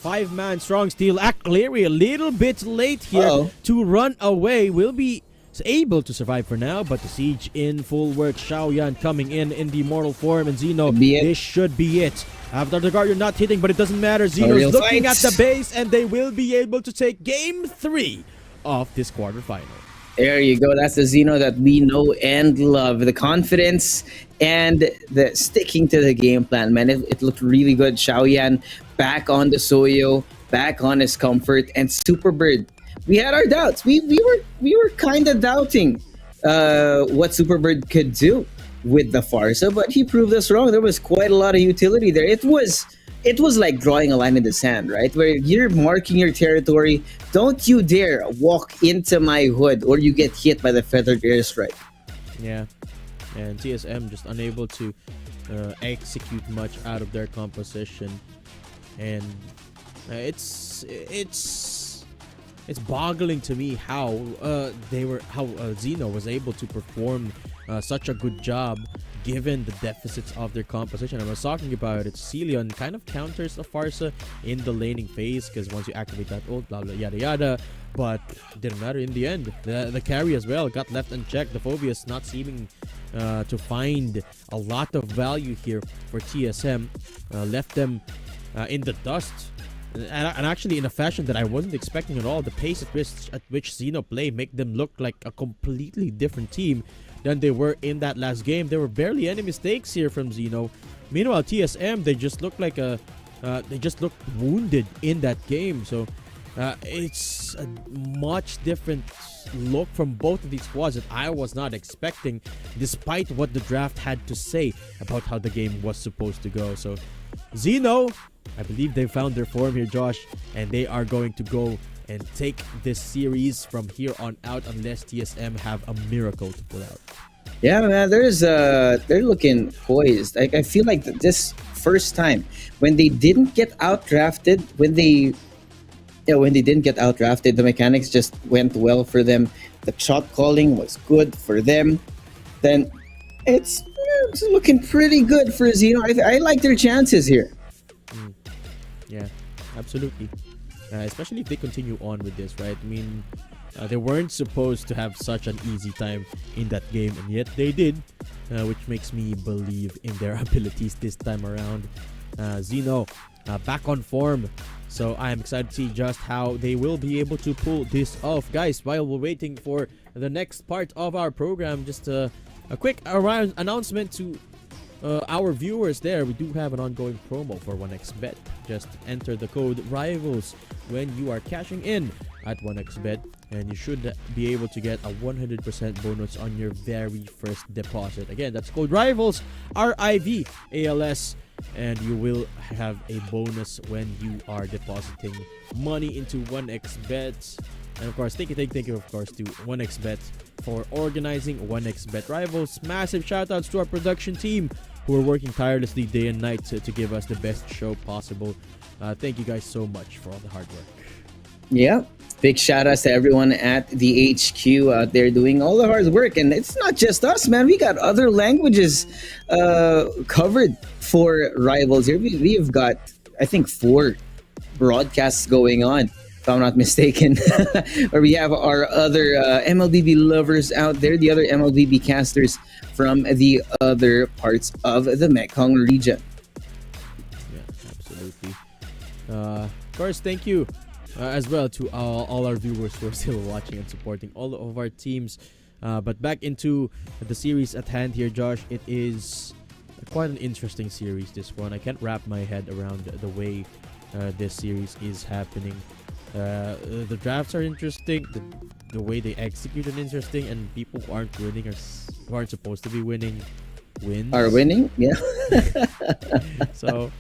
5-man strong steel. Cleary a little bit late here to run away. Will be able to survive for now, but the siege in full work. Xiaoyan coming in the mortal form, and Zeno, this should be it. After the Guardian not hitting, but it doesn't matter. Zeno's looking at the base, and they will be able to take game 3 of this quarterfinal. There you go. That's the Zeno that we know and love. The confidence and the sticking to the game plan, man. It looked really good. Xiaoyan back on the Soyo, back on his comfort, and Superbird. We had our doubts. We were kind of doubting what Superbird could do with the Farsa, but he proved us wrong. There was quite a lot of utility there. It was like drawing a line in the sand, right? Where you're marking your territory. Don't you dare walk into my hood, or you get hit by the Feathered Airstrike. Yeah, and TSM just unable to execute much out of their composition, and it's boggling to me how Zeno was able to perform such a good job given the deficits of their composition. I was talking about it. Celion kind of counters the Farsa in the laning phase, because once you activate that ult, blah blah yada yada, but didn't matter in the end. The carry as well got left unchecked. The Phobius not seeming to find a lot of value here for TSM, left them in the dust. And actually in a fashion that I wasn't expecting at all. The pace at which Zeno play make them look like a completely different team than they were in that last game. There were barely any mistakes here from Zeno. Meanwhile, TSM, they just looked like they just looked wounded in that game. So it's a much different look from both of these squads that I was not expecting, despite what the draft had to say about how the game was supposed to go. So Zeno, I believe they found their form here, Josh, and they are going to go and take this series from here on out unless TSM have a miracle to pull out. Yeah, man, they're looking poised. I feel like this first time when they didn't get outdrafted, when they didn't get outdrafted, the mechanics just went well for them. The shot calling was good for them. then it's looking pretty good for Zeno. I like their chances here. Yeah, absolutely. Especially if they continue on with this, right? I mean, they weren't supposed to have such an easy time in that game, and yet they did, which makes me believe in their abilities this time around. Zeno back on form, so I'm excited to see just how they will be able to pull this off. Guys, while we're waiting for the next part of our program, just a quick announcement to our viewers there. We do have an ongoing promo for 1xBet. Just enter the code RIVALS when you are cashing in at 1xBet, and you should be able to get a 100% bonus on your very first deposit. Again, that's code RIVALS, RIVALS, and you will have a bonus when you are depositing money into 1xBet. And of course, thank you of course to 1xBet for organizing 1xBet Rivals. Massive shoutouts to our production team who are working tirelessly day and night to give us the best show possible. Thank you guys so much for all the hard work. Yeah. Big shout outs to everyone at the HQ out there doing all the hard work. And it's not just us, man. We got other languages covered for Rivals here. We've got, I think, 4 broadcasts going on, if I'm not mistaken. Or we have our other MLBB lovers out there, the other MLBB casters from the other parts of the Mekong region. Yeah, absolutely. Of course, thank you as well to all our viewers who are still watching and supporting all of our teams. But back into the series at hand here, Josh. It is quite an interesting series, this one. I can't wrap my head around the way this series is happening. The drafts are interesting. The way they execute is interesting, and people who aren't winning who aren't supposed to be winning wins. Are winning, yeah. So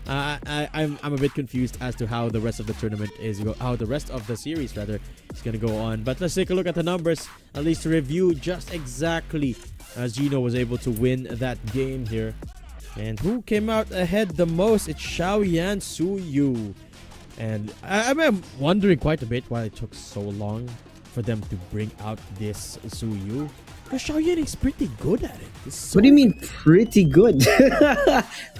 I'm a bit confused as to how the rest of the tournament how the rest of the series rather is gonna go on. But let's take a look at the numbers, at least to review just exactly as Zino was able to win that game here. And who came out ahead the most? It's Xiaoyan Suyu. And I'm wondering quite a bit why it took so long for them to bring out this Suyu. Because Xiaoyan is pretty good at it. What do you mean pretty good?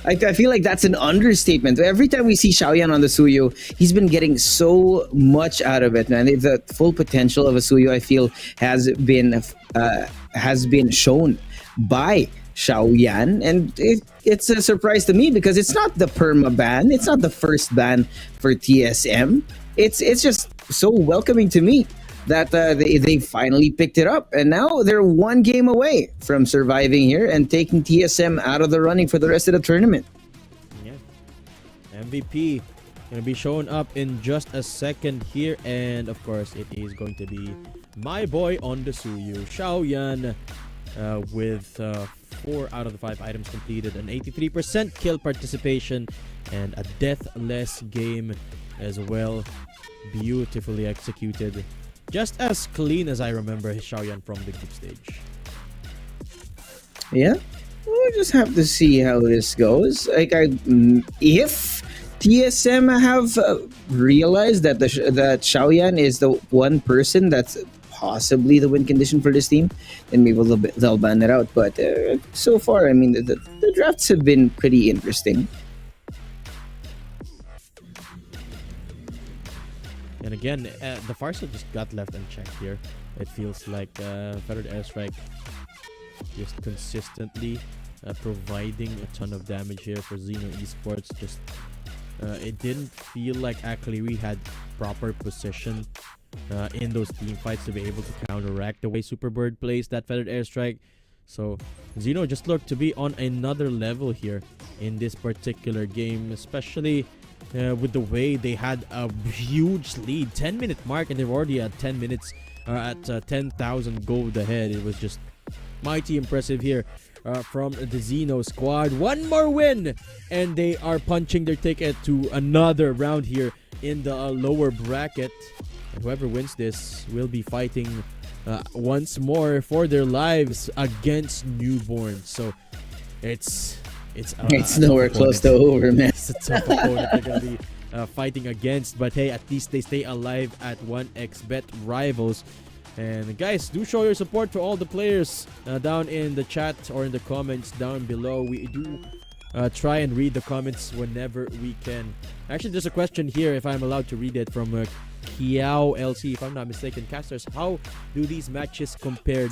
I feel like that's an understatement. Every time we see Xiaoyan on the Suyu, he's been getting so much out of it, man. The full potential of a Suyu, I feel, has been shown by Xiaoyan, and it's a surprise to me because it's not the perma ban. It's not the first ban for TSM. It's just so welcoming to me that they finally picked it up, and now they're 1 game away from surviving here and taking TSM out of the running for the rest of the tournament. Yeah, MVP gonna be showing up in just a second here, and of course it is going to be my boy on the Suyu, Xiaoyan, with 4 out of the 5 items completed, an 83% kill participation, and a deathless game as well. Beautifully executed. Just as clean as I remember Xiaoyan from the group stage. Yeah, we'll just have to see how this goes. If TSM have realized that that Xiaoyan is the one person that's possibly the win condition for this team, then maybe they'll ban it out. But so far, I mean, the drafts have been pretty interesting. And again, the Farsa just got left unchecked here. It feels like Federal Airstrike just consistently providing a ton of damage here for Zeno Esports. Just it didn't feel like actually we had proper position in those team fights to be able to counteract the way Superbird plays that Feathered Airstrike. So Zeno just looked to be on another level here in this particular game, especially with the way they had a huge lead, 10-minute mark, and they're already at 10 minutes at 10,000 gold ahead. It was just mighty impressive here from the Zeno squad. 1 more win, and they are punching their ticket to another round here in the lower bracket. And whoever wins this will be fighting once more for their lives against Newborn. So it's nowhere close to over, man. It's a tough opponent they're gonna be fighting against, but hey, at least they stay alive at 1xBet Rivals. And guys, do show your support to all the players down in the chat or in the comments down below. We do try and read the comments whenever we can. Actually, there's a question here, if I'm allowed to read it, from Kiao LC, if I'm not mistaken. Casters, how do these matches compared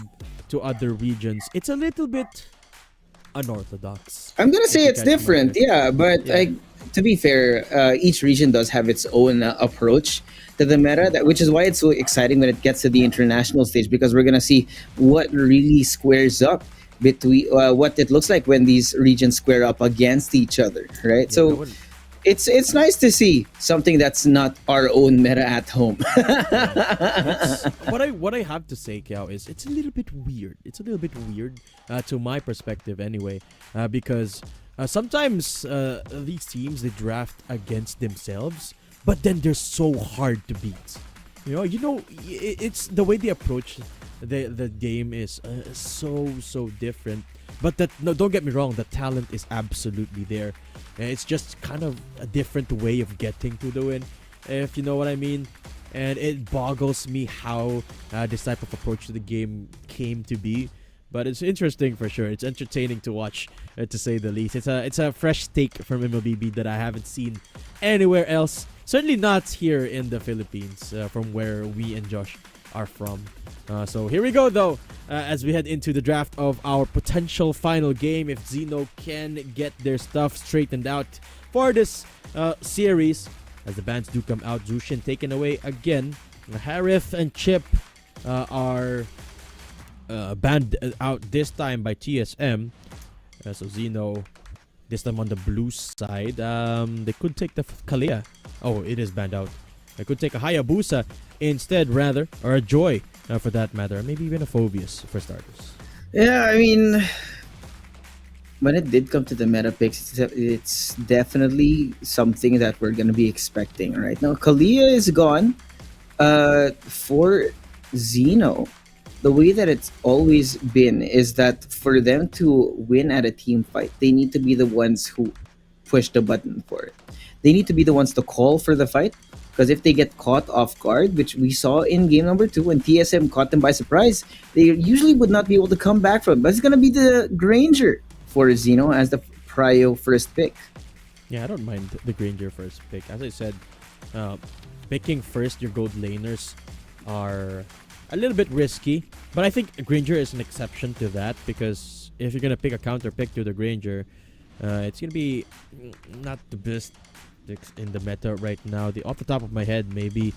to other regions? It's a little bit unorthodox. I'm gonna say it's different, yeah. But Yeah. to be fair, each region does have its own approach to the meta, which is why it's so exciting when it gets to the international stage, because we're gonna see what really squares up between what it looks like when these regions square up against each other, right? Yeah, So it's nice to see something that's not our own meta at home. what I have to say, Kiao, is it's a little bit weird. It's a little bit weird to my perspective, anyway, because sometimes these teams, they draft against themselves, but then they're so hard to beat. It's the way they approach the game is so different. But no, don't get me wrong, the talent is absolutely there. It's just kind of a different way of getting to the win, if you know what I mean. And it boggles me how this type of approach to the game came to be. But it's interesting for sure. It's entertaining to watch, to say the least. It's a fresh take from MLBB that I haven't seen anywhere else. Certainly not here in the Philippines, from where we and Josh are from. So here we go, though, as we head into the draft of our potential final game. If Zeno can get their stuff straightened out for this series, as the bans do come out. Zushin taken away again. Harith and Chip are banned out this time by TSM. So Zeno, this time on the blue side. They could take the Kalia. Oh, it is banned out. They could take a Hayabusa instead, rather, or a Joy for that matter. Maybe even a Phobius for starters. Yeah, I mean, when it did come to the meta picks, it's definitely something that we're gonna be expecting right now. Kalia is gone. For Zeno, the way that it's always been is that for them to win at a team fight, they need to be the ones who push the button for it. They need to be the ones to call for the fight. Because if they get caught off guard, which we saw in game number 2 when TSM caught them by surprise, they usually would not be able to come back from it. But it's going to be the Granger for Zeno as the prio first pick. Yeah, I don't mind the Granger first pick. As I said, picking first your gold laners are a little bit risky. But I think Granger is an exception to that, because if you're going to pick a counter pick to the Granger, it's going to be not the best in the meta right now. Off the top of my head, maybe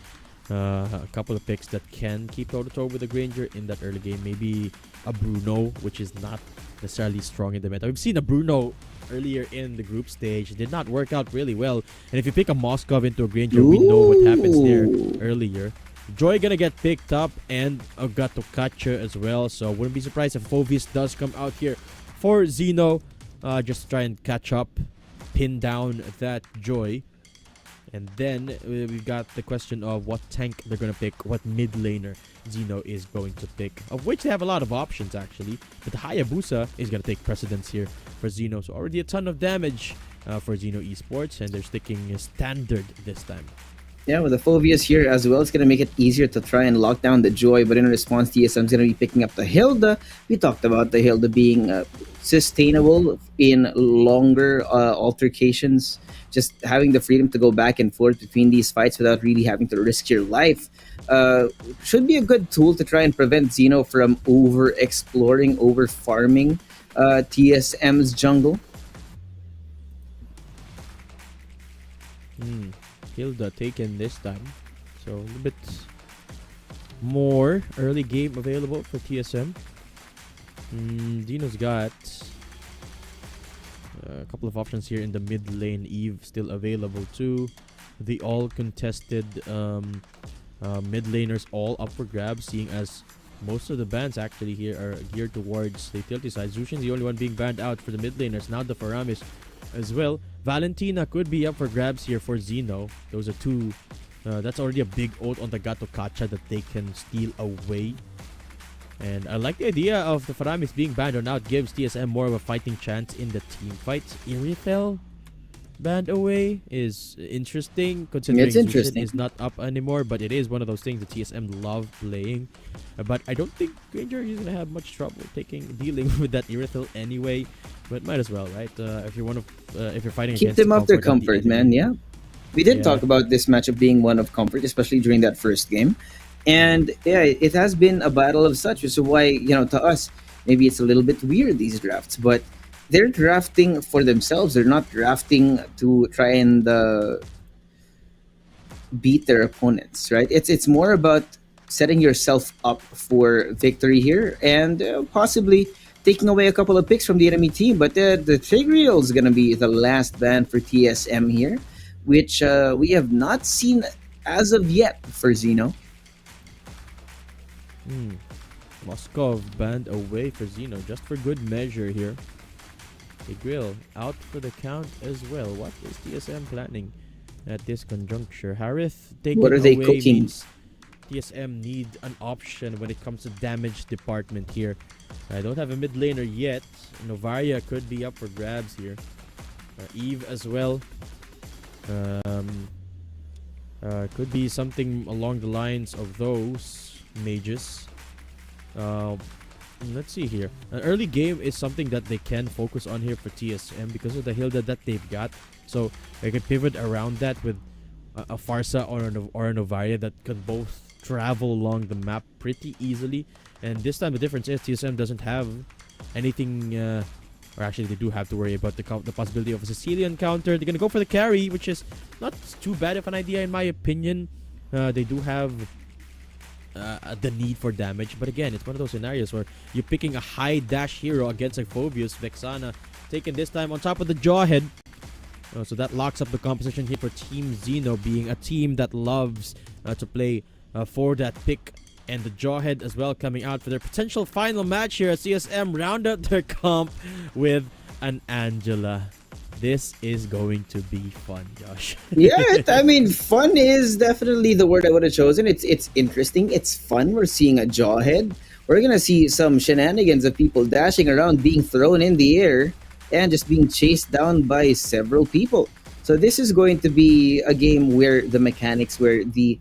a couple of picks that can keep toe-to-toe with the Granger in that early game. Maybe a Bruno, which is not necessarily strong in the meta. We've seen a Bruno earlier in the group stage. It did not work out really well. And if you pick a Moskov into a Granger, we know what happens there earlier. Joy gonna get picked up, and Agato Kacha as well. So wouldn't be surprised if Phobius does come out here for Zeno. Just to try and catch up, pin down that Joy. And then we've got the question of what tank they're going to pick, what mid laner Zeno is going to pick, of which they have a lot of options actually. But the Hayabusa is going to take precedence here for Zeno. So already a ton of damage for Zeno Esports, and they're sticking standard this time. Yeah, with the Phobius here as well, it's going to make it easier to try and lock down the Joy. But in response, TSM is going to be picking up the Hilda. We talked about the Hilda being sustainable in longer altercations. Just having the freedom to go back and forth between these fights without really having to risk your life should be a good tool to try and prevent Zeno from over-exploring, over-farming TSM's jungle. Hilda taken this time, so a little bit more early game available for TSM. Dino's got a couple of options here in the mid lane. Eve still available too. The all contested mid laners all up for grabs, seeing as most of the bans actually here are geared towards the utility side. Zushin's the only one being banned out for the mid laners. Now the Faramis as well. Valentina could be up for grabs here for Zeno. Those are two. That's already a big ult on the Gato Kacha that they can steal away. And I like the idea of the Faramis being banned, or now it gives TSM more of a fighting chance in the team fights. Irithel? banned away is interesting, considering It's Zushin interesting. is not up anymore, but it is one of those things that TSM love playing. But I don't think Granger is gonna have much trouble dealing with that Irithel anyway. But might as well, right? If you're fighting Keep against them up their of the comfort, man. enemy. Yeah. We did Yeah. talk about this matchup being one of comfort, especially during that first game. And yeah, it has been a battle of such, which is why, to us, maybe it's a little bit weird, these drafts, but they're drafting for themselves. They're not drafting to try and beat their opponents, right? It's more about setting yourself up for victory here and possibly taking away a couple of picks from the enemy team. But the Tigreal is going to be the last ban for TSM here, which we have not seen as of yet for Zeno. Moskov banned away for Zeno, just for good measure here. Tigreal out for the count as well. What is TSM planning at this conjuncture? Harith taken What are they away cooking? means TSM need an option when it comes to damage department here. I don't have a mid laner yet. Novaria could be up for grabs here. Eve as well. Could be something along the lines of those mages. Let's see here. An early game is something that they can focus on here for TSM because of the Hilda that they've got. So they can pivot around that with a Farsa or a Novaria that can both travel along the map pretty easily. And this time the difference is TSM doesn't have anything, or actually they do have to worry about the possibility of a Sicilian counter. They're gonna go for the carry, which is not too bad of an idea in my opinion. They do have the need for damage, but again, it's one of those scenarios where you're picking a high dash hero against a Phobius. Vexana taken this time on top of the Jawhead. So that locks up the composition here for Team Zeno, being a team that loves to play for that pick. And the Jawhead as well coming out for their potential final match here as CSM round out their comp with an Angela. This is going to be fun, Josh. Yeah, I mean, fun is definitely the word I would have chosen. It's interesting. It's fun. We're seeing a Jawhead. We're gonna see some shenanigans of people dashing around, being thrown in the air, and just being chased down by several people. So this is going to be a game where the mechanics, where the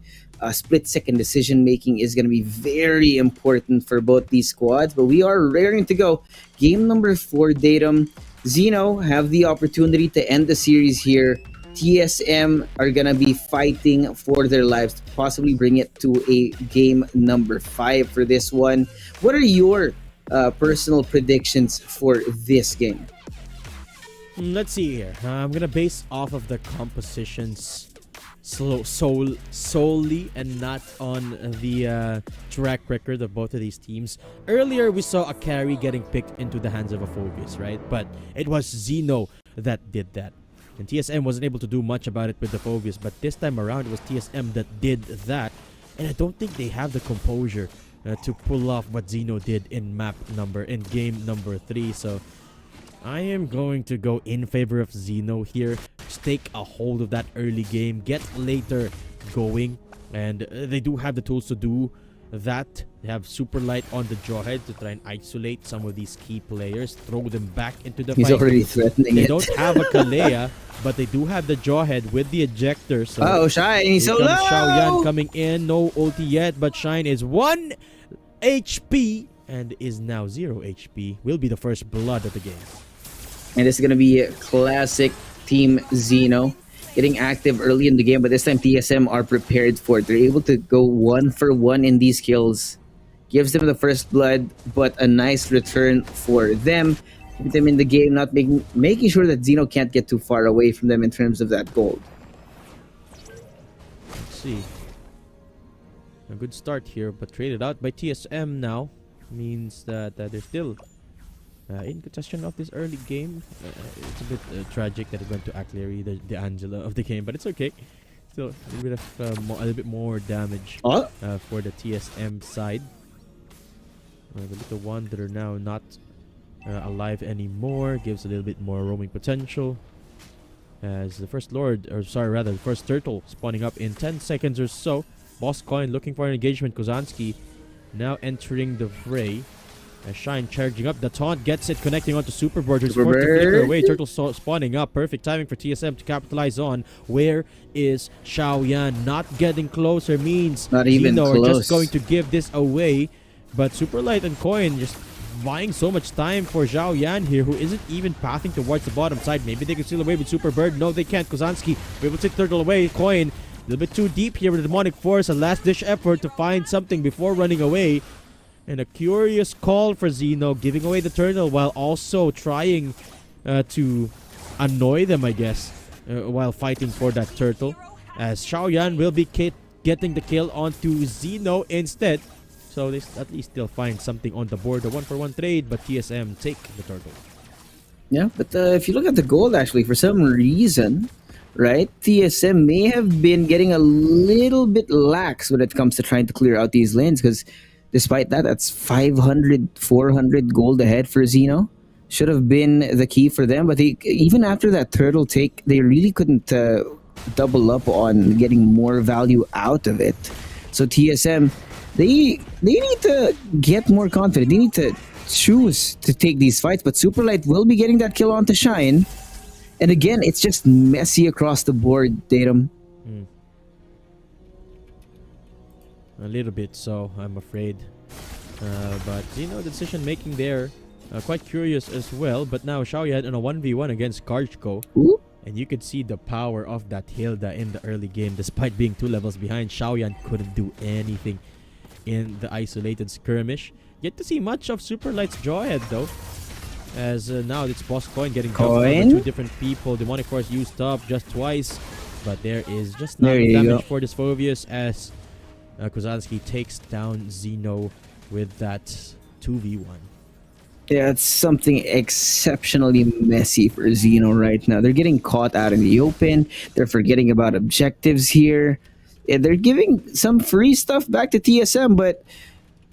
split-second decision-making is going to be very important for both these squads. But we are raring to go. Game number 4, Datum. Zeno have the opportunity to end the series here. TSM are going to be fighting for their lives to possibly bring it to a game number 5 for this one. What are your personal predictions for this game? Let's see here. I'm gonna base off of the compositions solely and not on the track record of both of these teams. Earlier, we saw a carry getting picked into the hands of a Phobius, right? But it was Zeno that did that. And TSM wasn't able to do much about it with the Phobius, but this time around, it was TSM that did that. And I don't think they have the composure to pull off what Zeno did in game number 3. So I am going to go in favor of Zeno here. Just take a hold of that early game, get later going, and they do have the tools to do that. They have Super Light on the Jawhead to try and isolate some of these key players, throw them back into the He's fight. already threatening They it. don't have a Kalea, but they do have the Jawhead with the ejector. So Oh, Shine, he's so here comes low! Xiaoyan coming in. No ulti yet, but Shine is 1 HP and is now 0 HP. Will be the first blood of the game. And this is going to be a classic Team Zeno getting active early in the game, but this time TSM are prepared for it. They're able to go 1 for 1 in these kills. Gives them the first blood, but a nice return for them. Keep them in the game, not making sure that Zeno can't get too far away from them in terms of that gold. Let's see. A good start here, but traded out by TSM now means that they're still in contention of this early game. It's a bit tragic that it went to Akleri, the Angela of the game, but it's okay. Still a little bit more damage for the TSM side. The little ones that are now not alive anymore gives a little bit more roaming potential. As the first the first turtle spawning up in 10 seconds or so. Boss Coin looking for an engagement. Kozanski now entering the fray. As Shine charging up, the taunt gets it, connecting onto Superbird, who's Superbird. forced to flicker away. Turtle spawning up, perfect timing for TSM to capitalize on. Where is Xiaoyan? Not getting closer means Not even Zino close. are just going to give this away. But Superlight and Coin just buying so much time for Zhao Yan here, who isn't even pathing towards the bottom side. Maybe they can steal away with Superbird. No, they can't. Kozanski will able to take Turtle away. Coin a little bit too deep here with the Demonic Force. A last-ditch effort to find something before running away. And a curious call for Zeno, giving away the turtle while also trying to annoy them, I guess, while fighting for that turtle. As Xiaoyan will be getting the kill onto Zeno instead. So they at least still find something on the board. A 1-for-1 trade, but TSM take the turtle. Yeah, but if you look at the gold, actually, for some reason, right, TSM may have been getting a little bit lax when it comes to trying to clear out these lanes, because despite that, that's 500, 400 gold ahead for Zeno. Should have been the key for them, but even after that turtle take, they really couldn't double up on getting more value out of it. So TSM, they need to get more confident. They need to choose to take these fights, but Superlight will be getting that kill onto Shine. And again, it's just messy across the board, Datum. A little bit so, I'm afraid. But Zeno, the decision making there, quite curious as well. But now Xiaoyan in a 1v1 against Karchko. Ooh. And you could see the power of that Hilda in the early game. Despite being 2 levels behind, Xiaoyan couldn't do anything in the isolated skirmish. Yet to see much of Superlight's Jawhead though. As now it's Boss Coin getting covered over 2 different people. Demonic Force used up just twice. But there is just not damage for this Phobius as Kozanski takes down Zeno with that 2v1. Yeah, it's something exceptionally messy for Zeno right now. They're getting caught out in the open. They're forgetting about objectives here. Yeah, they're giving some free stuff back to TSM, but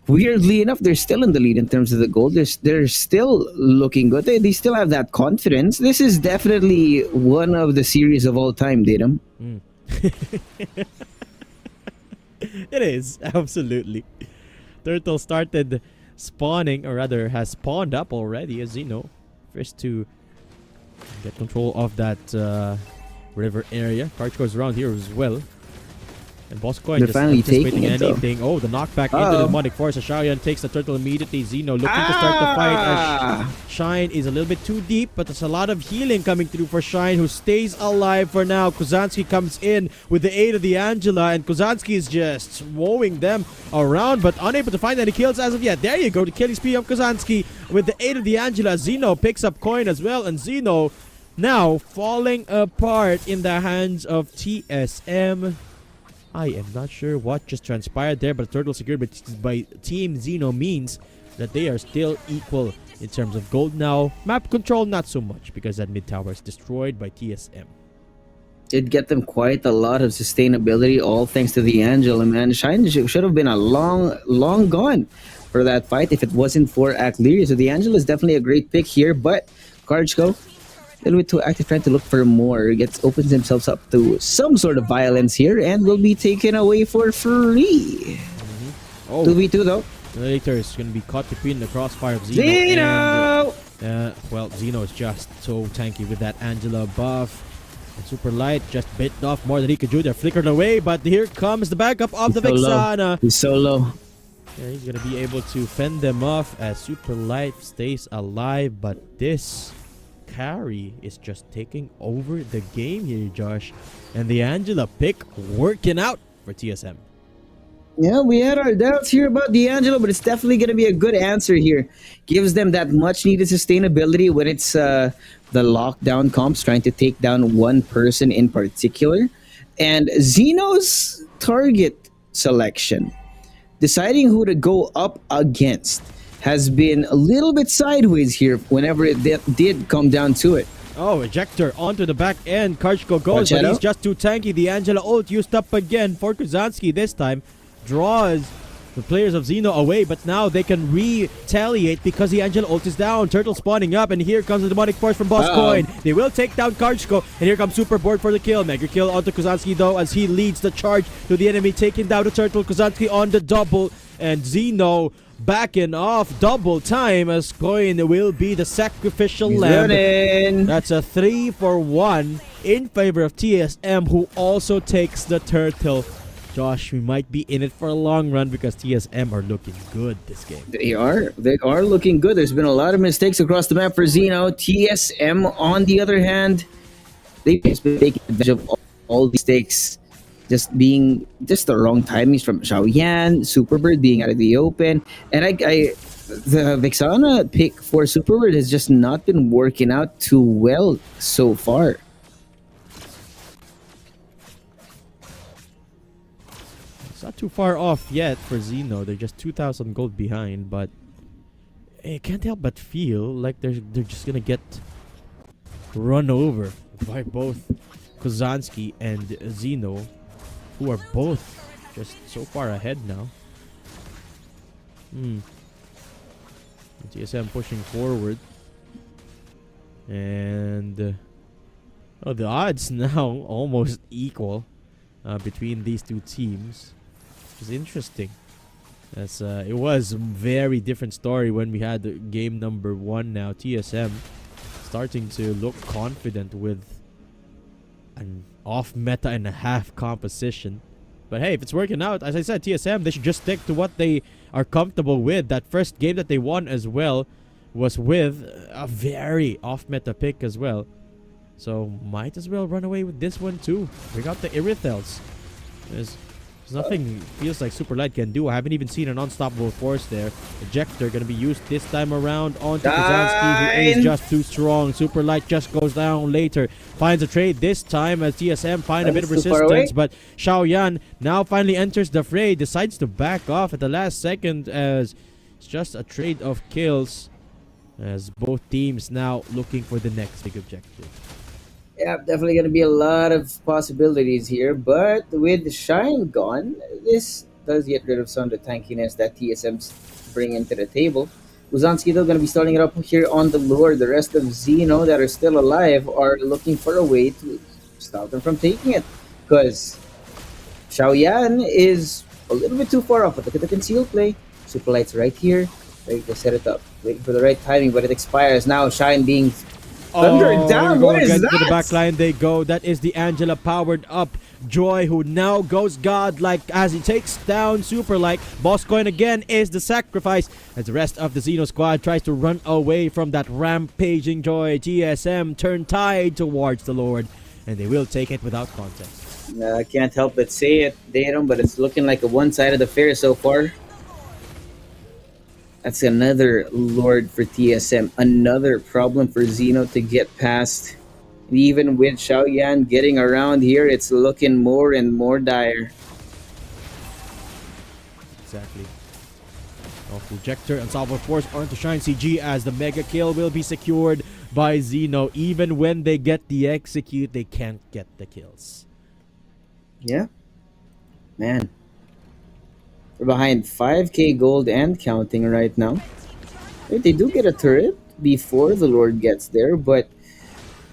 weirdly enough, they're still in the lead in terms of the gold. They're still looking good. They still have that confidence. This is definitely one of the series of all time, Datum. It is, absolutely. Turtle started spawning, or rather has spawned up already as Zeno. First to get control of that river area. Karch goes around here as well. And Boss Coin just finally anticipating taking it, anything. Oh, the knockback into the Demonic Force. Xiaoyan takes the turtle immediately. Zeno looking to start the fight as Shine is a little bit too deep, but there's a lot of healing coming through for Shine, who stays alive for now. Kozanski comes in with the aid of the Angela, and Kozanski is just mowing them around, but unable to find any kills as of yet. There you go, the killing spree of Kozanski with the aid of the Angela. Zeno picks up Coin as well, and Zeno now falling apart in the hands of TSM. I am not sure what just transpired there, but turtle secured by Team Zeno means that they are still equal in terms of gold now. Map control, not so much, because that mid tower is destroyed by TSM. It'd get them quite a lot of sustainability, all thanks to the Angela, man. Shine should have been a long gone for that fight if it wasn't for Acleria. So the Angela is definitely a great pick here, but Karchko, a little bit too active, trying to look for more. Opens himself up to some sort of violence here and will be taken away for free. Oh, 2v2 though. Later is going to be caught between the crossfire of Zeno. Zeno! And, well, Zeno is just so tanky with that Angela buff. And Super Light just bit off more than he could do. They're flickered away, but here comes the backup of the Vexana. He's so low. Yeah, he's going to be able to fend them off as Super Light stays alive, but this carry is just taking over the game here, Josh. And the Angela pick working out for TSM. Yeah, we had our doubts here about D'Angelo, but it's definitely going to be a good answer here. Gives them that much needed sustainability when it's the lockdown comps trying to take down one person in particular. And Zeno's target selection, deciding who to go up against, has been a little bit sideways here whenever it did come down to it. Oh, ejector onto the back end. Karchko goes, but he's just too tanky. The Angela ult used up again for Kozanski this time. Draws the players of Zeno away, but now they can retaliate because the Angela ult is down. Turtle spawning up, and here comes the Demonic Force from Boss Coin. They will take down Karchko, and here comes Superboard for the kill. Mega kill onto Kozanski though, as he leads the charge to the enemy, taking down the Turtle. Kozanski on the double, and Zeno backing off double time as Coin will be the sacrificial He's lamb. running. That's a 3-for-1 in favor of TSM, who also takes the turtle. Josh, we might be in it for a long run because TSM are looking good this game. They are. They are looking good. There's been a lot of mistakes across the map for Zeno. TSM, on the other hand, they've just been taking advantage of all these mistakes. Just being just the wrong timings from Xiaoyan, Superbird being out of the open. And the Vexana pick for Superbird has just not been working out too well so far. It's not too far off yet for Zeno. They're just 2,000 gold behind, but I can't help but feel like they're just gonna get run over by both Kozanski and Zeno, who are both just so far ahead now. TSM pushing forward, and the odds now almost equal between these two teams. Which is interesting. As it was a very different story when we had game number 1. Now TSM starting to look confident with an off meta and a half composition. But hey, if it's working out, as I said, TSM, they should just stick to what they are comfortable with. That first game that they won as well was with a very off meta pick as well. So might as well run away with this one too. Bring out the Irithels. There's nothing feels like Super Light can do. I haven't even seen an unstoppable force there. Ejector gonna be used this time around onto Kozanski, who is just too strong. Super Light just goes down later. Finds a trade this time as TSM find a bit of resistance, but Xiaoyan now finally enters the fray. Decides to back off at the last second as it's just a trade of kills. As both teams now looking for the next big objective. Yeah, definitely going to be a lot of possibilities here, but with Shine gone, this does get rid of some of the tankiness that TSM's bring into the table. Uzanski though going to be starting it up here on the Lord. The rest of Zeno that are still alive are looking for a way to stop them from taking it, because Xiaoyan is a little bit too far off. But look at the concealed play. Super Light's right here, ready to set it up, waiting for the right timing, but it expires now. Shine being thundered down. What is that? To the back line they go. That is the Angela powered up Joy, who now goes godlike as he takes down Super Light. Boss Coin again is the sacrifice as the rest of the Zeno squad tries to run away from that rampaging Joy. TSM turn tide towards the Lord, and they will take it without contest. I can't help but say it, Datum, but it's looking like a one-sided affair so far. That's another Lord for TSM. Another problem for Zeno to get past. Even with Xiaoyan getting around here, it's looking more and more dire. Exactly. Off Rejector, Unstoppable Force onto Shine CG as the mega kill will be secured by Zeno. Even when they get the execute, they can't get the kills. Yeah. Man. We're behind 5k gold and counting right now. They do get a turret before the Lord gets there, but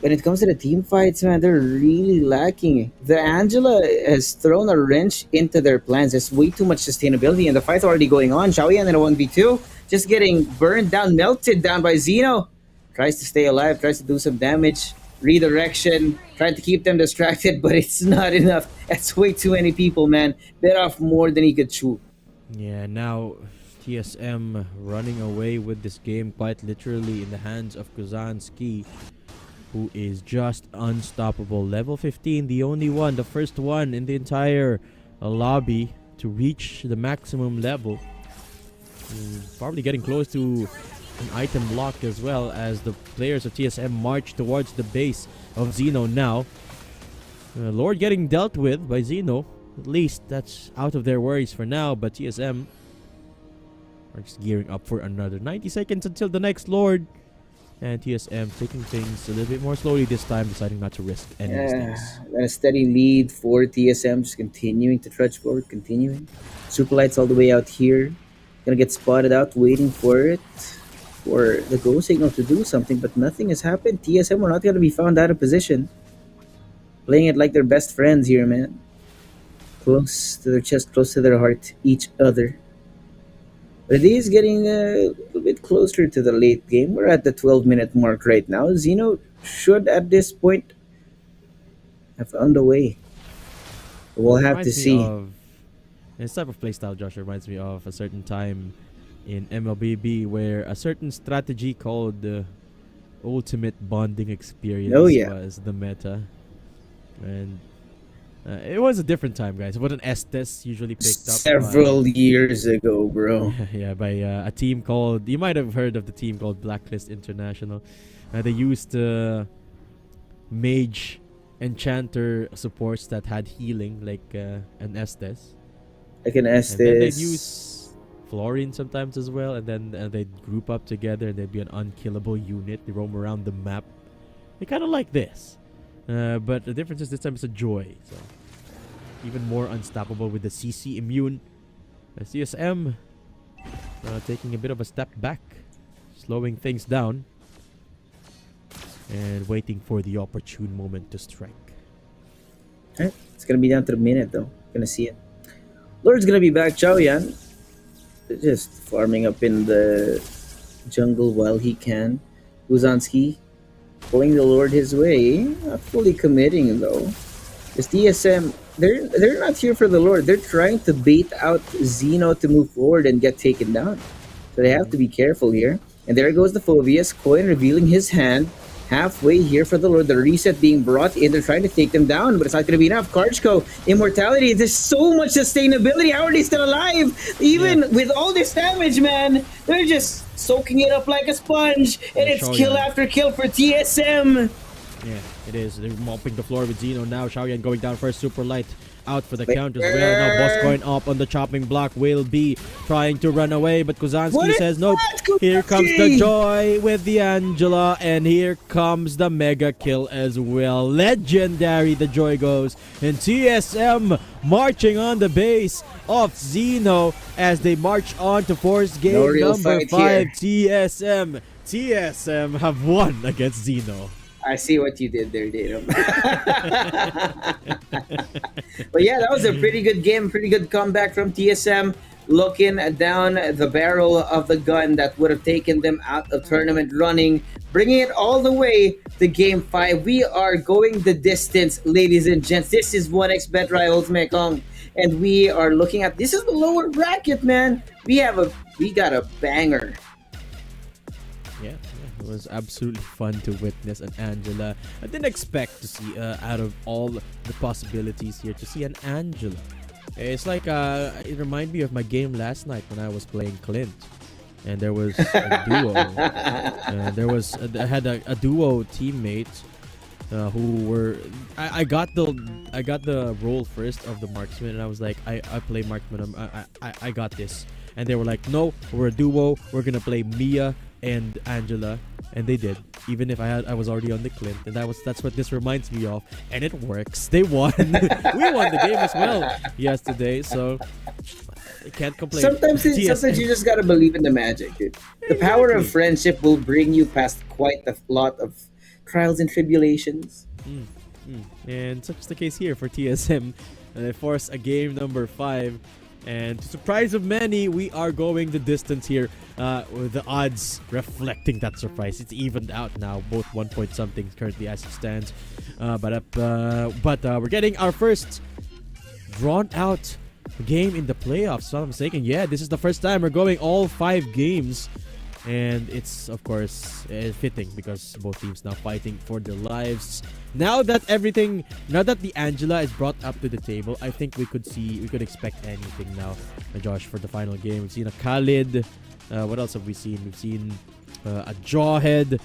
when it comes to the team fights, man, they're really lacking. The Angela has thrown a wrench into their plans. There's way too much sustainability, and the fight's already going on. Xiaoyan in a 1v2, just getting burned down, melted down by Zeno. Tries to stay alive, tries to do some damage. Redirection, trying to keep them distracted, but it's not enough. That's way too many people, man. Bit off more than he could chew. Yeah, now TSM running away with this game quite literally in the hands of Kozanski, who is just unstoppable. Level 15, the only one, the first one in the entire lobby to reach the maximum level. Probably getting close to an item lock as well as the players of TSM march towards the base of Zeno now. Lord getting dealt with by Zeno. At least that's out of their worries for now, but TSM are just gearing up for another 90 seconds until the next Lord. And TSM taking things a little bit more slowly this time, deciding not to risk any mistakes. A steady lead for TSM, just continuing to trudge forward, continuing. Super Light's all the way out here. Gonna get spotted out, waiting for it, for the go signal to do something, but nothing has happened. TSM are not gonna be found out of position. Playing it like they're best friends here, man. Close to their chest, close to their heart, each other. But it is getting a little bit closer to the late game. We're at the 12-minute mark right now. Zeno should at this point have found a way. We'll have to Reminds me see. of this type of playstyle, Josh, reminds me of a certain time in MLBB where a certain strategy called Ultimate Bonding Experience Oh yeah, was the meta. And it was a different time, guys. It wasn't Estes usually picked up by several years ago, bro. yeah, by a team called, you might have heard of the team called Blacklist International. They used mage enchanter supports that had healing like an Estes. I can ask And then they'd this. use Florian sometimes as well, and then they'd group up together and they'd be an unkillable unit. They roam around the map. They kind of like this. But the difference is this time it's a joy. So even more unstoppable with the CC immune. CSM taking a bit of a step back, slowing things down, and waiting for the opportune moment to strike. Alright, it's gonna be down to the minute though. Gonna see it. Lord's gonna be back. Chow Yan just farming up in the jungle while he can. Uzanski pulling the Lord his way, not fully committing though. This DSM, they're not here for the Lord. They're trying to bait out Zeno to move forward and get taken down. So they have to be careful here. And there goes the Phobius, Coin revealing his hand. Halfway here for the Lord. The reset being brought in. They're trying to take them down, but it's not going to be enough. Karchko, immortality. There's so much sustainability. How are they still alive? Even with all this damage, man, they're just soaking it up like a sponge. And it's kill after kill for TSM. Yeah, it is. They're mopping the floor with Zeno now. Xiaoyan going down first, super light out for the count as well. Now Boss going up on the chopping block will be trying to run away, but Kuzanski says nope. Here comes the joy with the Angela, and here comes the mega kill as well. Legendary the joy goes, and TSM marching on the base of Zeno as they march on to force game number 5. TSM have won against Zeno. I see what you did there, Dino. But yeah, that was a pretty good game, pretty good comeback from TSM. Looking down the barrel of the gun that would have taken them out of tournament running, bringing it all the way to game 5. We are going the distance, ladies and gents. This is 1xBet Rivals Mekong, and we are looking at, this is the lower bracket, man. We got a banger. Yeah, it was absolutely fun to witness an Angela. I didn't expect to see, out of all the possibilities here, to see an Angela. It's like, it reminded me of my game last night when I was playing Clint. And there was a duo. I had a duo teammate who were... I got the role first of the marksman, and I was like, I play marksman, I got this. And they were like, no, we're a duo, we're gonna play Mia and Angela, and they did. Even if I was already on the Clint, and that's what this reminds me of, and it works. They won. We won the game as well yesterday, so I can't complain. Sometimes you just gotta believe in the magic, dude. The power of friendship will bring you past quite a lot of trials and tribulations. And such is the case here for TSM. They force a game number 5. And to surprise of many, we are going the distance here, with the odds reflecting that surprise. It's evened out now, both 1 point something currently as it stands. But we're getting our first drawn out game in the playoffs. So I'm mistaken. Yeah, this is the first time we're going all 5 games. And it's, of course, fitting because both teams now fighting for their lives. Now that the Angela is brought up to the table, I think we could expect anything now, Josh, for the final game. We've seen a Khalid. What else have we seen? We've seen a Jawhead,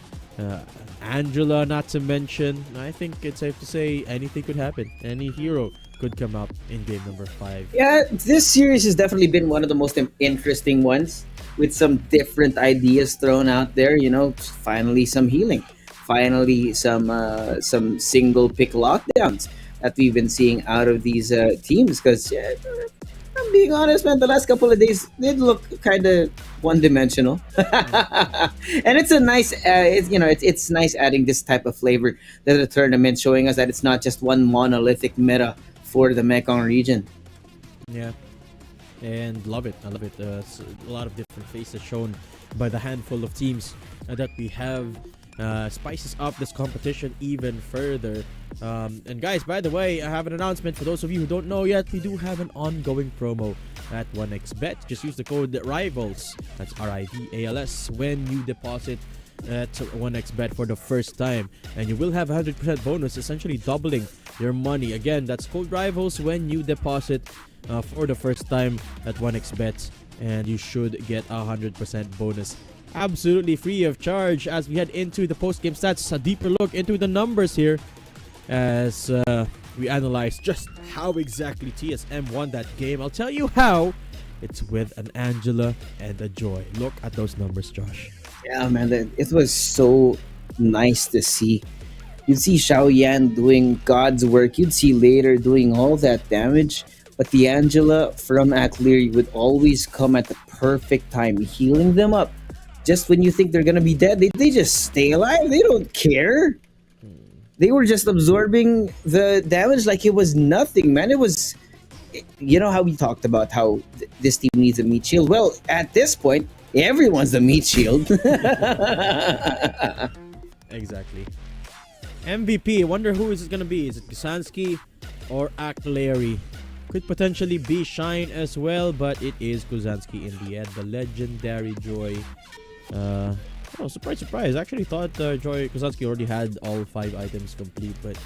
Angela, not to mention. I think it's safe to say anything could happen. Any hero could come up in game number 5. Yeah, this series has definitely been one of the most interesting ones, with some different ideas thrown out there. You know, finally some healing, finally some single pick lockdowns that we've been seeing out of these teams. Because I'm being honest, man, the last couple of days did look kind of one-dimensional, and it's a nice, it's nice adding this type of flavor to the tournament, showing us that it's not just one monolithic meta for the Mekong region. Yeah. and love it. I love it. It's a lot of different faces shown by the handful of teams that we have. Spices up this competition even further. And guys, by the way, I have an announcement for those of you who don't know yet. We do have an ongoing promo at 1xBet. Just use the code RIVALS, that's RIVALS, when you deposit at 1xBet for the first time, and you will have 100% bonus, essentially doubling your money. Again, that's code RIVALS when you deposit for the first time at 1xBet, and you should get 100% bonus absolutely free of charge. As we head into the post-game stats, a deeper look into the numbers here as we analyze just how exactly TSM won that game. I'll tell you how. It's with an Angela and a Joy. Look at those numbers, Josh. Yeah, man, it was so nice to see. You'd see Xiao Yan doing God's work. You'd see later doing all that damage. But the Angela from Atlery would always come at the perfect time, healing them up. Just when you think they're gonna be dead, they just stay alive. They don't care. They were just absorbing the damage like it was nothing, man. It was, you know how we talked about how this team needs a meat shield? Well, at this point, everyone's the meat shield. Exactly. MVP, I wonder who is it gonna be. Is it Kusanski or Akleri? Could potentially be Shine as well, but it is Kusanski in the end. The legendary Joy. Oh, surprise. I actually thought Joy Kusanski already had all 5 items complete, but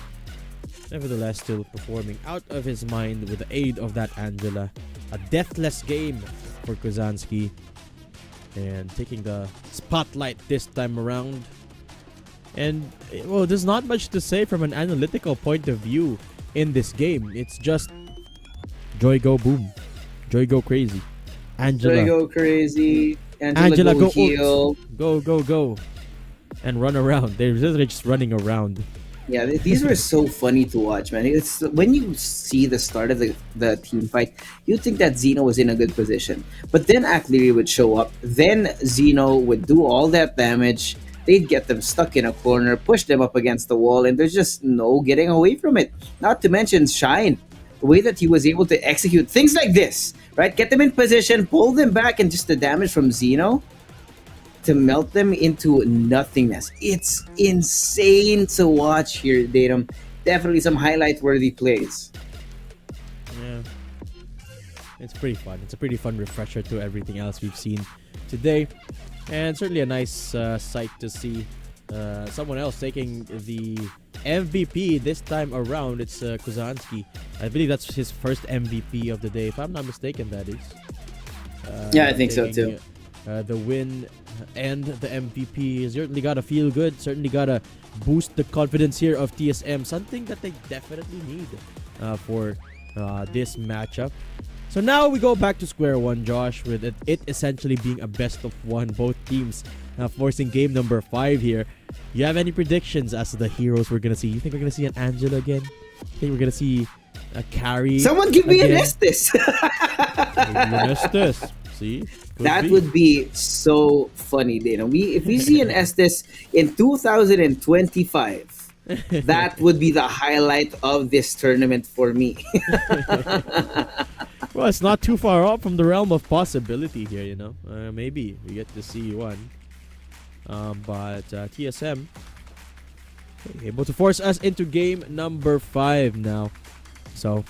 nevertheless still performing out of his mind with the aid of that Angela. A deathless game for Kusanski, and taking the spotlight this time around. And well, there's not much to say from an analytical point of view in this game. It's just Joy go boom, Joy go crazy, Angela Joy go crazy, Angela go heal. Go, and run around. They're literally just running around. Yeah, these were so funny to watch, man. It's when you see the start of the team fight, you'd think that Zeno was in a good position. But then Akleri would show up. Then Zeno would do all that damage. They'd get them stuck in a corner, push them up against the wall, and there's just no getting away from it. Not to mention Shine. The way that he was able to execute things like this, right? Get them in position, pull them back, and just the damage from Zeno to melt them into nothingness. It's insane to watch here, Datum. Definitely some highlight-worthy plays. Yeah, it's pretty fun. It's a pretty fun refresher to everything else we've seen today, and certainly a nice sight to see someone else taking the MVP this time around. It's Kusanski. I believe that's his first MVP of the day, if I'm not mistaken. That is. Yeah, I think so too. The win and the MVP certainly gotta feel good. Certainly gotta boost the confidence here of TSM. Something that they definitely need for this matchup. So now we go back to square one, Josh, with it essentially being a best of one. Both teams forcing game number 5 here. You have any predictions as to the heroes we're gonna see? You think we're gonna see an Angela again? You think we're gonna see a carry? Someone give me again? an Estes. An Estes. See? Would be so funny, Dana. If we see an Estes in 2025, that would be the highlight of this tournament for me. Well, it's not too far off from the realm of possibility here, you know. Maybe we get to see one. But TSM able to force us into game number 5 now. So,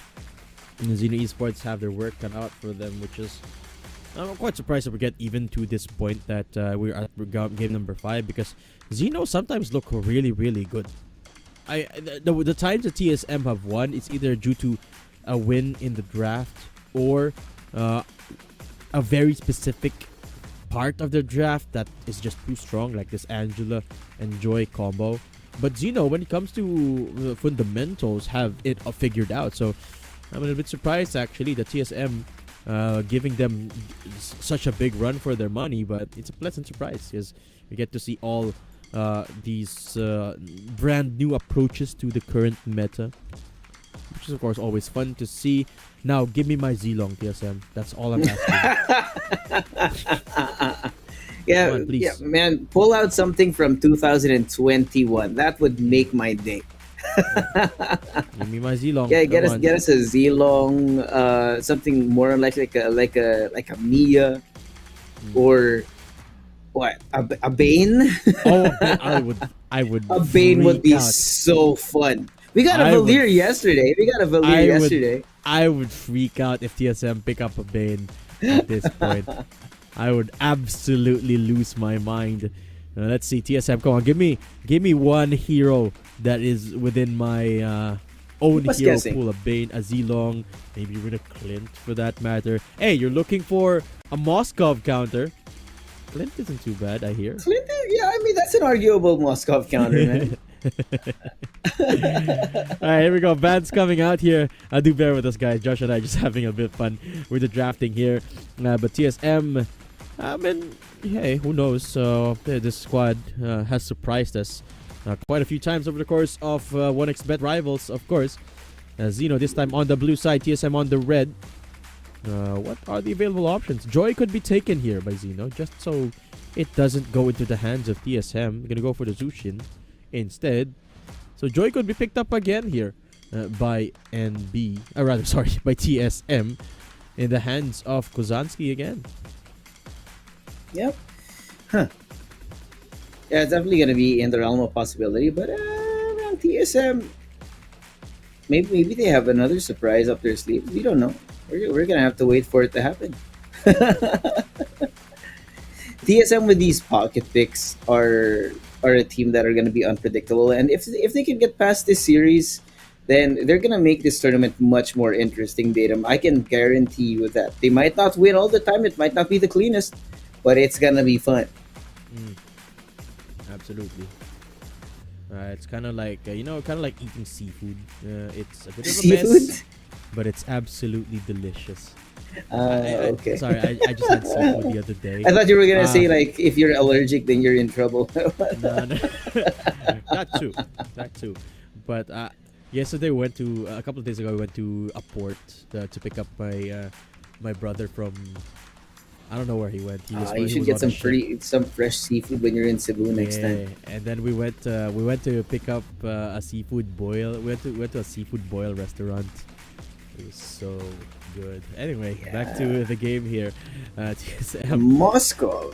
Zino Esports have their work cut out for them, which is... I'm quite surprised that we get even to this point that we're at game number 5, because Zeno sometimes look really, really good. The times the TSM have won, it's either due to a win in the draft or a very specific part of the draft that is just too strong, like this Angela and Joy combo. But Zeno, when it comes to fundamentals, have it figured out. So I'm a little bit surprised actually that TSM giving them such a big run for their money, but it's a pleasant surprise because we get to see all these brand new approaches to the current meta, which is of course always fun to see. Now give me my Zilong, TSM. That's all I'm asking. Yeah, on, yeah, man, pull out something from 2021. That would make my day. Give me my Zilong. Yeah, Come on. get us a Zilong, something more like a Mia, Mm. or what, a Bane. Oh, I would A Bane would freak be out. so fun. We got a I would, Valir yesterday. We got a Valir I would, yesterday. I would freak out if TSM pick up a Bane at this point. I would absolutely lose my mind. Let's see, TSM, come on, give me one hero that is within my own Who was hero guessing? pool. A Bane, a Zilong, maybe even a Clint for that matter. Hey, you're looking for a Moskov counter. Clint isn't too bad, I hear. Clinton? Yeah, I mean that's an arguable Moskov counter, man. Alright, here we go. Bans coming out here. Do bear with us, guys. Josh and I just having a bit of fun with the drafting here. But TSM, I mean, hey, who knows? So this squad has surprised us quite a few times over the course of 1xBet rivals, of course. Zeno this time on the blue side, TSM on the red. What are the available options? Joy could be taken here by Zeno, just so it doesn't go into the hands of TSM. We're gonna go for the Zushin instead. So Joy could be picked up again here by NB, rather sorry, by TSM in the hands of Kozanski again. Yep. Huh. Yeah, it's definitely gonna be in the realm of possibility, but man, TSM, maybe they have another surprise up their sleeve. We don't know. We're gonna have to wait for it to happen. TSM with these pocket picks are a team that are gonna be unpredictable, and if they can get past this series, then they're gonna make this tournament much more interesting. Datum, I can guarantee you that they might not win all the time. It might not be the cleanest, but it's gonna be fun. Absolutely. It's kind of like kind of like eating seafood. It's a bit of a Seafood? mess, but it's absolutely delicious. Okay. Sorry, I just had seafood the other day. I thought you were gonna say Uh, like if you're allergic, then you're in trouble. No, no. That too. But yesterday we went to a couple of days ago. We went to a port to pick up my brother from. I don't know where he went. You he should was get on a ship. some fresh seafood when you're in Cebu next time. And then we went to pick up a seafood boil. We went to a seafood boil restaurant. It was so good. Anyway, back to the game here. TSM. Moscow.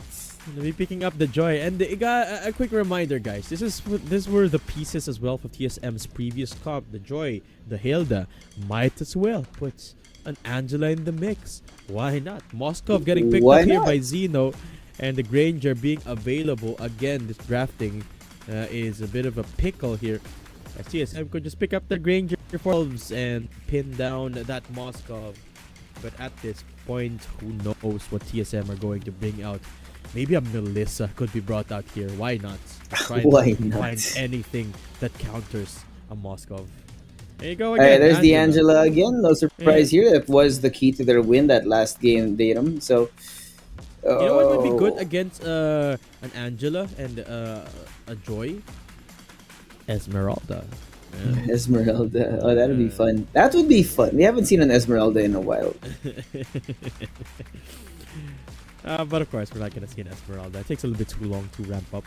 We'll be picking up the Joy, and a quick reminder, guys. This were the pieces as well for TSM's previous comp. The Joy, the Hilda, might as well put an Angela in the mix. Why not? Moskov getting picked Why up here not? by Zeno, and the Granger being available again. This drafting is a bit of a pickle here. As TSM could just pick up the Granger themselves and pin down that Moskov. But at this point, who knows what TSM are going to bring out? Maybe a Melissa could be brought out here. Why not? Try and Why not? find anything that counters a Moskov. There you go All again. right, there's the Angela again. No surprise Yeah. here. That was the key to their win that last game, Datum. So, You know what would be good oh, against an Angela and a Joy? Esmeralda. Yeah. Esmeralda. Oh, that'd be fun. That would be fun. We haven't seen an Esmeralda in a while. But of course, we're not gonna see an Esmeralda. It takes a little bit too long to ramp up,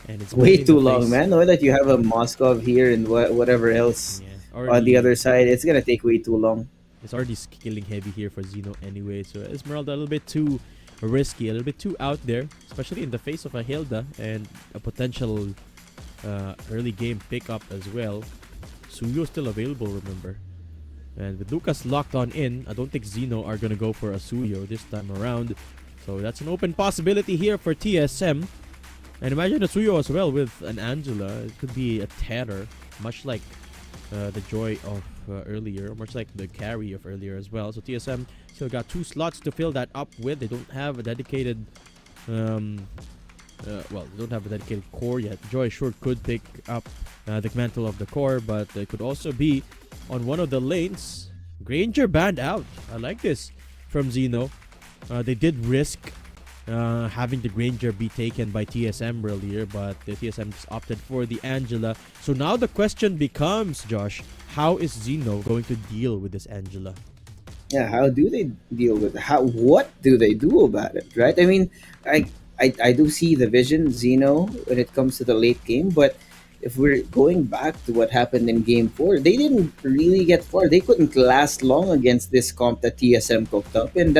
and it's Way in too the long, face. man. Know that you have a Moskov here and whatever else Yeah, on the other side. It's gonna take way too long. It's already skilling heavy here for Zeno anyway, so Esmeralda a little bit too risky, a little bit too out there, especially in the face of a Hilda and a potential early game pickup as well. Suyo still available, remember. And with Lucas locked on in, I don't think Zeno are gonna go for a Suyo this time around. So that's an open possibility here for TSM. And imagine a Suyo as well with an Angela. It could be a terror, much like the Joy of earlier, much like the carry of earlier as well. So TSM still got 2 slots to fill that up with. They don't have a dedicated they don't have a dedicated core yet. Joy sure could pick up the mantle of the core, but it could also be on one of the lanes. Granger banned out. I like this from Zeno. They did risk having the Granger be taken by TSM earlier, but the TSM just opted for the Angela. So now the question becomes, Josh, how is Zeno going to deal with this Angela? Yeah, how do they deal with it? What do they do about it? Right? I mean, I do see the vision, Zeno, when it comes to the late game, but if we're going back to what happened in Game 4, they didn't really get far. They couldn't last long against this comp that TSM cooked up. And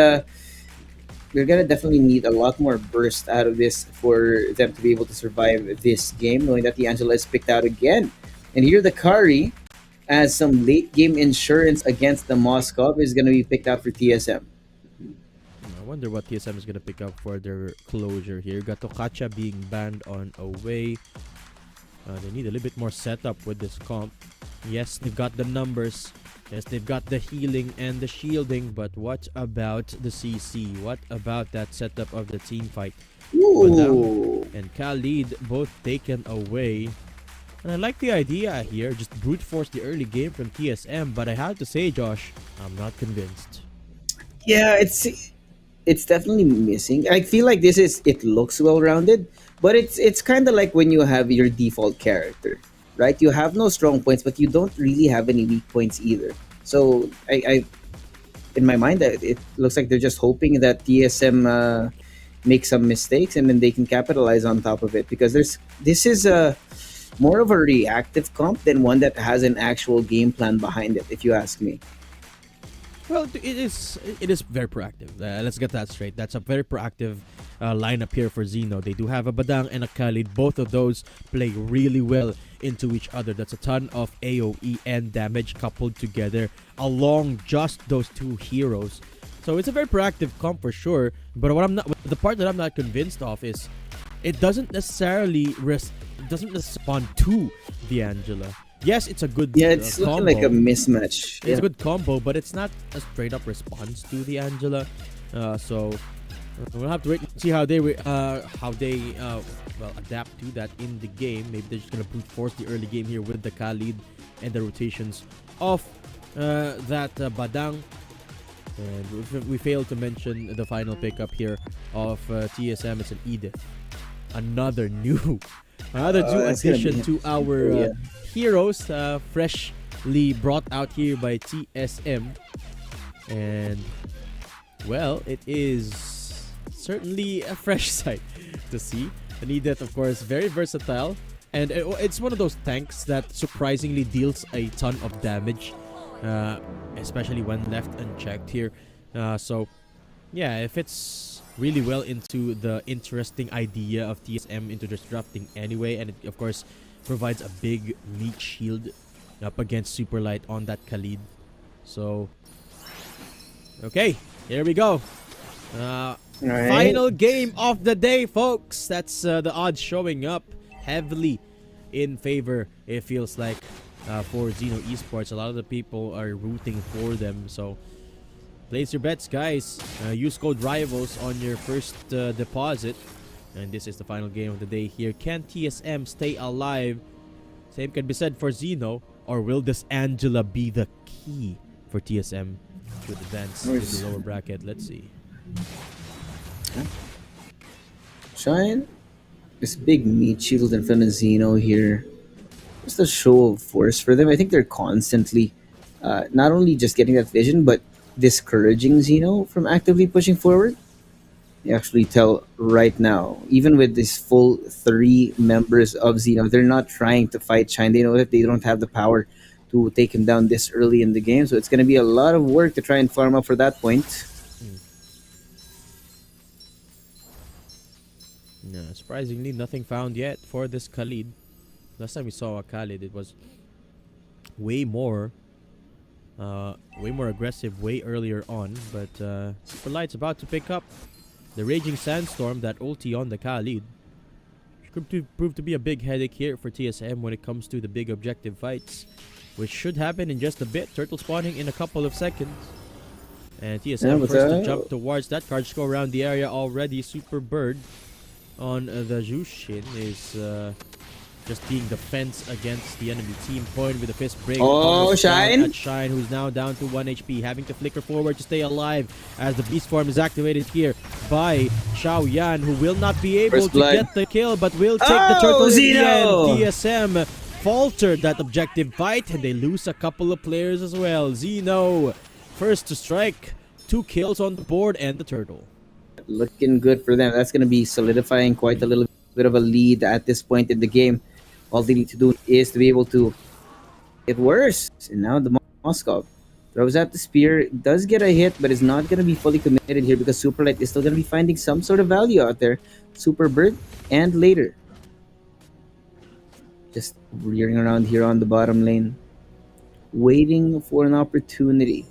we're going to definitely need a lot more burst out of this for them to be able to survive this game, knowing that the Angela is picked out again. And here the Kari, as some late game insurance against the Moskov, is going to be picked out for TSM. I wonder what TSM is going to pick up for their closure here. Got Tokacha being banned on away. They need a little bit more setup with this comp. Yes, they've got the numbers. Yes, they've got the healing and the shielding. But what about the CC? What about that setup of the team fight? Ooh. And Khalid both taken away. And I like the idea here. Just brute force the early game from TSM. But I have to say, Josh, I'm not convinced. Yeah, it's definitely missing. I feel like it looks well rounded, but it's kind of like when you have your default character, right? You have no strong points, but you don't really have any weak points either. So I in my mind, it looks like they're just hoping that TSM makes some mistakes and then they can capitalize on top of it, because this is more of a reactive comp than one that has an actual game plan behind it, if you ask me. Well, it is very proactive. Let's get that straight. That's a very proactive lineup here for Zeno. They do have a Badang and a Khalid. Both of those play really well into each other. That's a ton of AoE and damage coupled together along just those two heroes. So it's a very proactive comp for sure. But the part that I'm not convinced of is it doesn't necessarily respond to the Angela. Yes, it's a good it's looking combo. like a mismatch. It's a good combo, but it's not a straight up response to the Angela. So we'll have to wait and see how they adapt to that in the game. Maybe they're just gonna brute force the early game here with the Khalid and the rotations of that Badang. And we failed to mention the final pickup here of TSM. It's an Edith, another new addition to our heroes, freshly brought out here by TSM. And well, it is certainly a fresh sight to see. The Edith, of course, very versatile, and it's one of those tanks that surprisingly deals a ton of damage, especially when left unchecked here. So yeah, it fits really well into the interesting idea of TSM into just drafting anyway, and it of course provides a big meat shield up against super light on that Khalid. So okay, here we go. Right. Final game of the day, folks. That's the odds showing up heavily in favor, it feels like, for Zino Esports. A lot of the people are rooting for them, so place your bets, guys. Use code RIVALS on your first deposit. And this is the final game of the day here. Can TSM stay alive? Same can be said for Zeno. Or will this Angela be the key for TSM to advance to the lower bracket? Let's see. Shine. This big meat shield in front of Zeno here. Just a show of force for them. I think they're constantly not only just getting that vision, but discouraging Zeno from actively pushing forward. You actually tell right now, even with this full 3 members of Zeno, they're not trying to fight Shine. They know that they don't have the power to take him down this early in the game. So it's going to be a lot of work to try and farm up for that point. No, surprisingly, nothing found yet for this Khalid. Last time we saw a Khalid, it was way more aggressive, way earlier on. But Super Light's about to pick up the Raging Sandstorm, that ulti on the Khalid. Could prove to be a big headache here for TSM when it comes to the big objective fights, which should happen in just a bit. Turtle spawning in a couple of seconds. And TSM first to jump towards that card. Just go around the area already. Super Bird on the Jushin is just being defense against the enemy team. Point with a fist break. Oh, Shine! At Shine, who's now down to 1 HP, having to flicker forward to stay alive as the beast form is activated here by Xiao Yan, who will not be able to get the kill, but will take the turtle Zeno! in the end. TSM faltered that objective fight, and they lose a couple of players as well. Zeno, first to strike, 2 kills on the board, and the turtle. Looking good for them. That's going to be solidifying quite a little bit of a lead at this point in the game. All they need to do is to be able to get worse. And now the Moscow throws out the spear, does get a hit, but is not going to be fully committed here because Superlight is still going to be finding some sort of value out there. Super Bird and later. Just rearing around here on the bottom lane, waiting for an opportunity.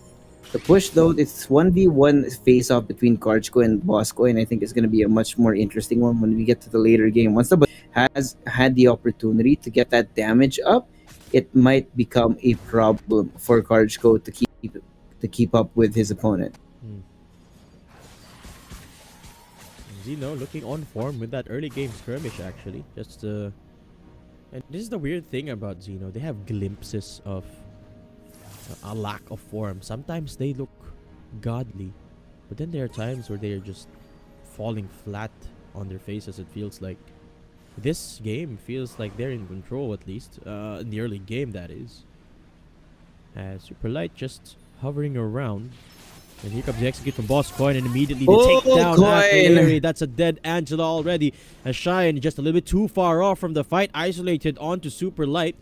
The push, though, it's 1v1 face-off between Karchko and Bosco, and I think it's going to be a much more interesting one when we get to the later game. Once the has had the opportunity to get that damage up, it might become a problem for Karchko to keep up with his opponent. Zeno looking on form with that early game skirmish, actually. Just and this is the weird thing about Zeno. They have glimpses of a lack of form. Sometimes they look godly, but then there are times where they are just falling flat on their faces. It feels like this game feels like they're in control, at least in the early game, that is. Super Light just hovering around. And here comes the execute from Boss Coin, and immediately they take down Larry. That's a dead Angela already. As Shine just a little bit too far off from the fight, isolated onto Super Light,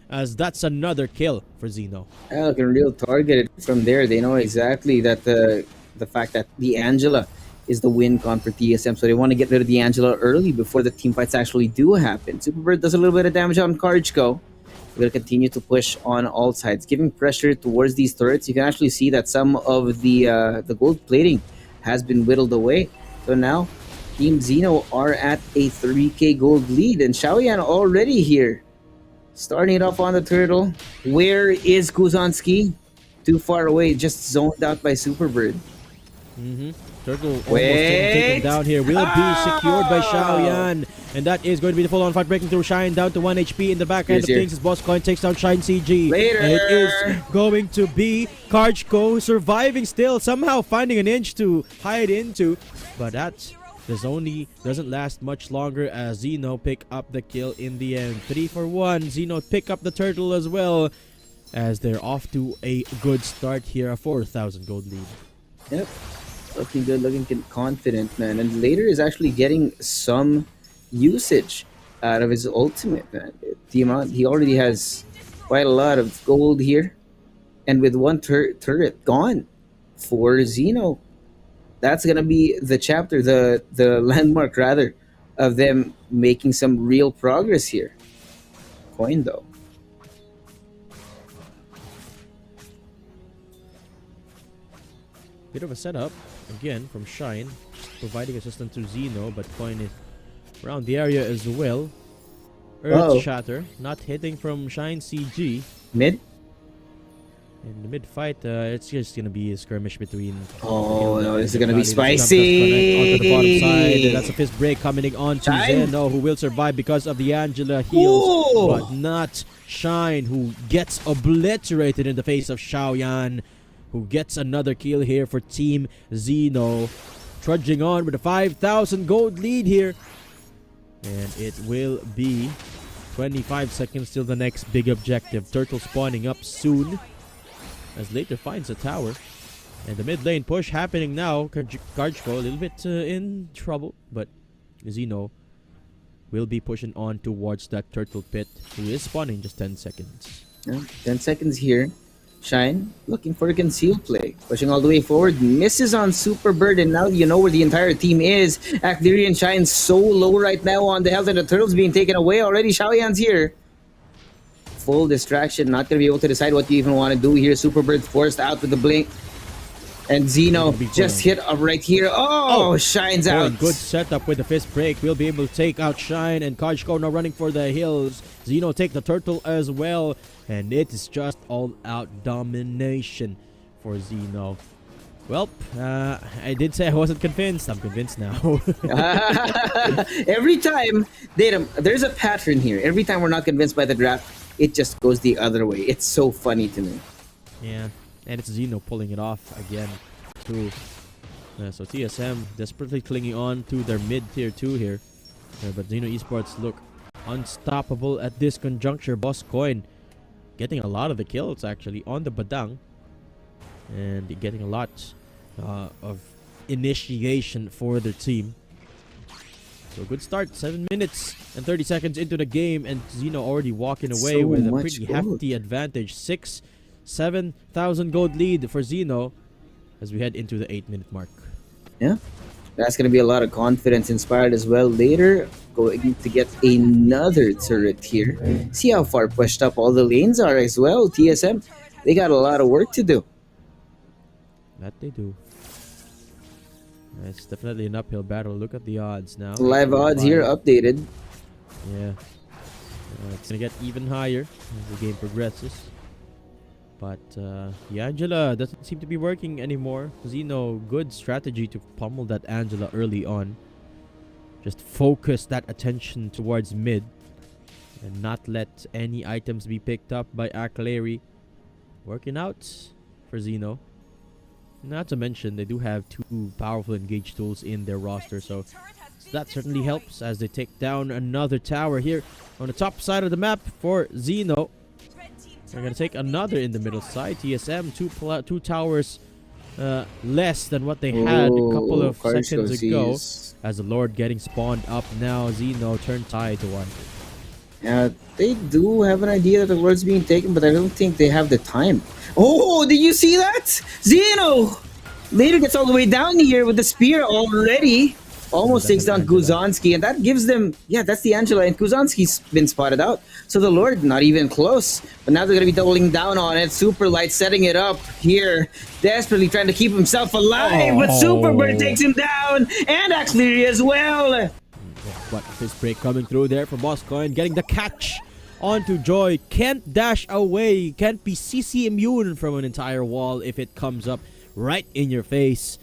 as that's another kill for Zeno. Yeah, looking real targeted from there. They know exactly that the fact that the Angela is the win con for TSM, so they want to get rid of the Angela early before the team fights actually do happen. Superbird does a little bit of damage on Karchko. We're going to continue to push on all sides, giving pressure towards these turrets. You can actually see that some of the gold plating has been whittled away. So now, Team Zeno are at a 3k gold lead, and Xiaoyan already here. Starting it off on the turtle. Where is Kuzanski? Too far away, just zoned out by Superbird. Turtle almost taken down here. Will be secured by Xiaoyan. And that is going to be the full-on fight, breaking through Shine down to 1 HP in the back end of things as Boss Coin takes down Shine CG. Later. And it is going to be Karchko surviving still, somehow finding an inch to hide into. But that doesn't last much longer as Zeno pick up the kill in the end. 3 for 1. Zeno pick up the turtle as well as they're off to a good start here. A 4,000 gold lead. Yep. Looking good, looking confident, man. And later is actually getting some usage out of his ultimate, man. The amount, he already has quite a lot of gold here. And with one turret gone for Zeno, that's going to be the chapter, the landmark rather, of them making some real progress here. Coin, though. Bit of a setup again from Shine, providing assistance to Zeno, but Coin is around the area as well. Earth Shatter not hitting from Shine CG. Mid? In the mid fight, it's just gonna be a skirmish between. Oh no, this is gonna be spicy. Onto the bottom side, that's a fist break coming on to Zeno, who will survive because of the Angela heals, but not Shine, who gets obliterated in the face of Xiaoyan, who gets another kill here for Team Zeno, trudging on with a 5,000 gold lead here, and it will be 25 seconds till the next big objective. Turtle spawning up soon as later finds a tower. And the mid lane push happening now. Karchko a little bit in trouble, but Zeno will be pushing on towards that turtle pit, who is spawning just 10 seconds. Yeah, 10 seconds here. Shine looking for a concealed play, pushing all the way forward, misses on Superbird, and now you know where the entire team is. Activity and Shine so low right now on the health, and the turtle's being taken away already. Xiaoyan's here. Full distraction, not gonna be able to decide what you even want to do here. Superbird's forced out with the blink, and Zeno just hit up right here. Shine's out. Good setup with the fist break. We'll be able to take out Shine, and Karchko now running for the hills. Zeno take the turtle as well, and it is just all-out domination for Zeno. Well, I did say I wasn't convinced. I'm convinced now. Every time, there's a pattern here. Every time we're not convinced by the draft, it just goes the other way. It's so funny to me. Yeah, and it's Zeno pulling it off again, too. So TSM desperately clinging on to their mid-tier 2 here. But Zeno Esports look unstoppable at this conjuncture. Boss Coin getting a lot of the kills actually on the Badang, and getting a lot of initiation for their team. So good start, 7 minutes and 30 seconds into the game, and Zeno already walking That's away so with a much pretty gold. hefty advantage. 7,000 gold lead for Zeno as we head into the 8-minute mark. Yeah, that's going to be a lot of confidence inspired as well later. Going to get another turret here. See how far pushed up all the lanes are as well. TSM, they got a lot of work to do. That they do. It's definitely an uphill battle. Look at the odds now. Live odds here updated. Yeah. It's going to get even higher as the game progresses. But the Angela doesn't seem to be working anymore. Zeno, good strategy to pummel that Angela early on. Just focus that attention towards mid and not let any items be picked up by Akleri. Working out for Zeno. Not to mention, they do have 2 powerful engage tools in their roster, so that certainly helps as they take down another tower here on the top side of the map for Zeno. They're going to take another in the middle side. TSM, two towers less than what they had a couple of seconds ago. As the Lord getting spawned up now, Zeno turned tide to 1. Yeah, they do have an idea that the Lord's being taken, but I don't think they have the time. Oh, did you see that? Zeno later gets all the way down here with the spear already. Almost takes down Guzanski, and that gives them, yeah, that's the Angela, and Guzanski's been spotted out. So the Lord, not even close. But now they're going to be doubling down on it. Super Light setting it up here, desperately trying to keep himself alive, but Superbird takes him down, and actually as well. What fist break coming through there from Bosscoin, getting the catch onto Joy. Can't dash away, can't be CC immune from an entire wall if it comes up right in your face.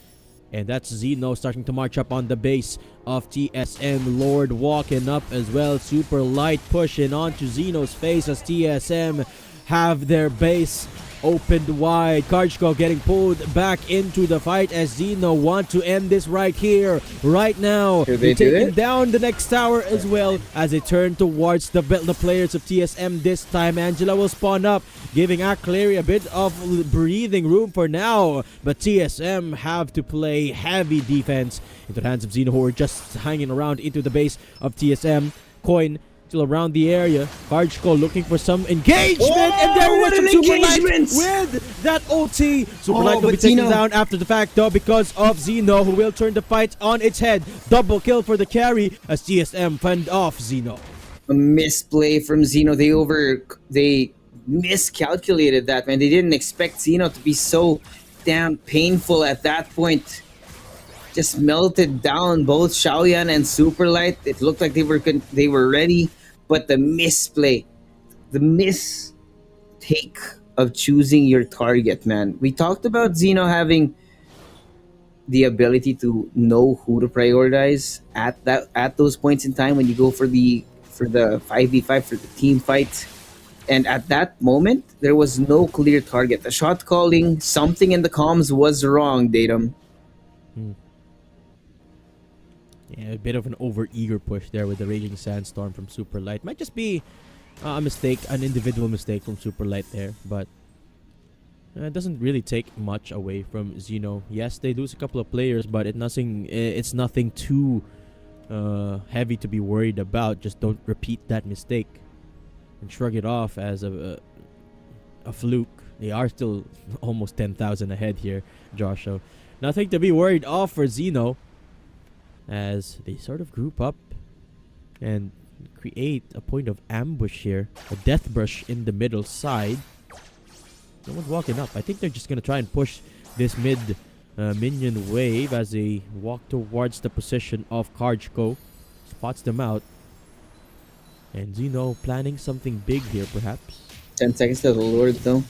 And that's Zeno starting to march up on the base of TSM. Lord walking up as well. Super Light pushing onto Zeno's face as TSM have their base opened wide. Karchko getting pulled back into the fight as Zeno want to end this right here, right now. They're taking down the next tower as well as they turn towards the players of TSM this time. Angela will spawn up, giving Akleri a bit of breathing room for now. But TSM have to play heavy defense into the hands of Zeno, who are just hanging around into the base of TSM. Coin still around the area. Karchko looking for some engagement, and there was some Super Light with that OT. Super Light will be taken down after the fact though because of Zeno, who will turn the fight on its head. Double kill for the carry as TSM fend off Zeno. A misplay from Zeno. They miscalculated that, man. They didn't expect Zeno to be so damn painful at that point. Just melted down both Xiaoyan and Super Light. It looked like they were ready, but the misplay, the mistake of choosing your target, man. We talked about Zeno having the ability to know who to prioritize at those points in time when you go for the 5v5 for the team fight. And at that moment, there was no clear target. The shot calling, something in the comms was wrong, Datum. Yeah, a bit of an over-eager push there with the Raging Sandstorm from Super Light. Might just be a mistake, an individual mistake from Super Light there, but it doesn't really take much away from Zeno. Yes, they lose a couple of players, but it's nothing too heavy to be worried about. Just don't repeat that mistake and shrug it off as a fluke. They are still almost 10,000 ahead here, Josh. So nothing to be worried of for Zeno, as they sort of group up and create a point of ambush here. A death brush in the middle side. No one's walking up. I think they're just going to try and push this mid minion wave as they walk towards the position of Karchko. Spots them out. And Zeno planning something big here, perhaps. 10 seconds to the Lord, though.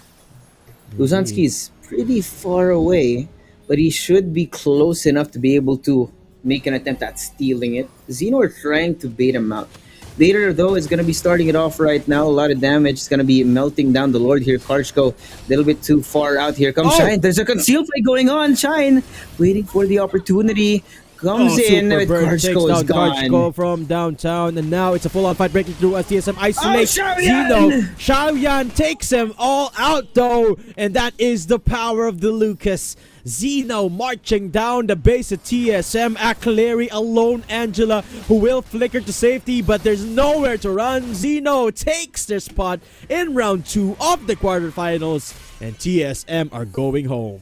Guzanski is pretty far away, but he should be close enough to be able to make an attempt at stealing it. Zeno are trying to bait him out. Later, though, is going to be starting it off right now. A lot of damage. It's going to be melting down the Lord here. Karchko, a little bit too far out. Here comes Shine. There's a conceal play going on. Shine waiting for the opportunity. comes in with Superbird takes Karchko is down Karchko gone. from downtown, and now it's a full-on fight breaking through as TSM isolates Xiaoyan! Zeno. Xiaoyan takes him all out though, and that is the power of the Lucas. Zeno marching down the base of TSM. Akleri alone, Angela, who will flicker to safety, but there's nowhere to run. Zeno takes their spot in round 2 of the quarterfinals, and TSM are going home.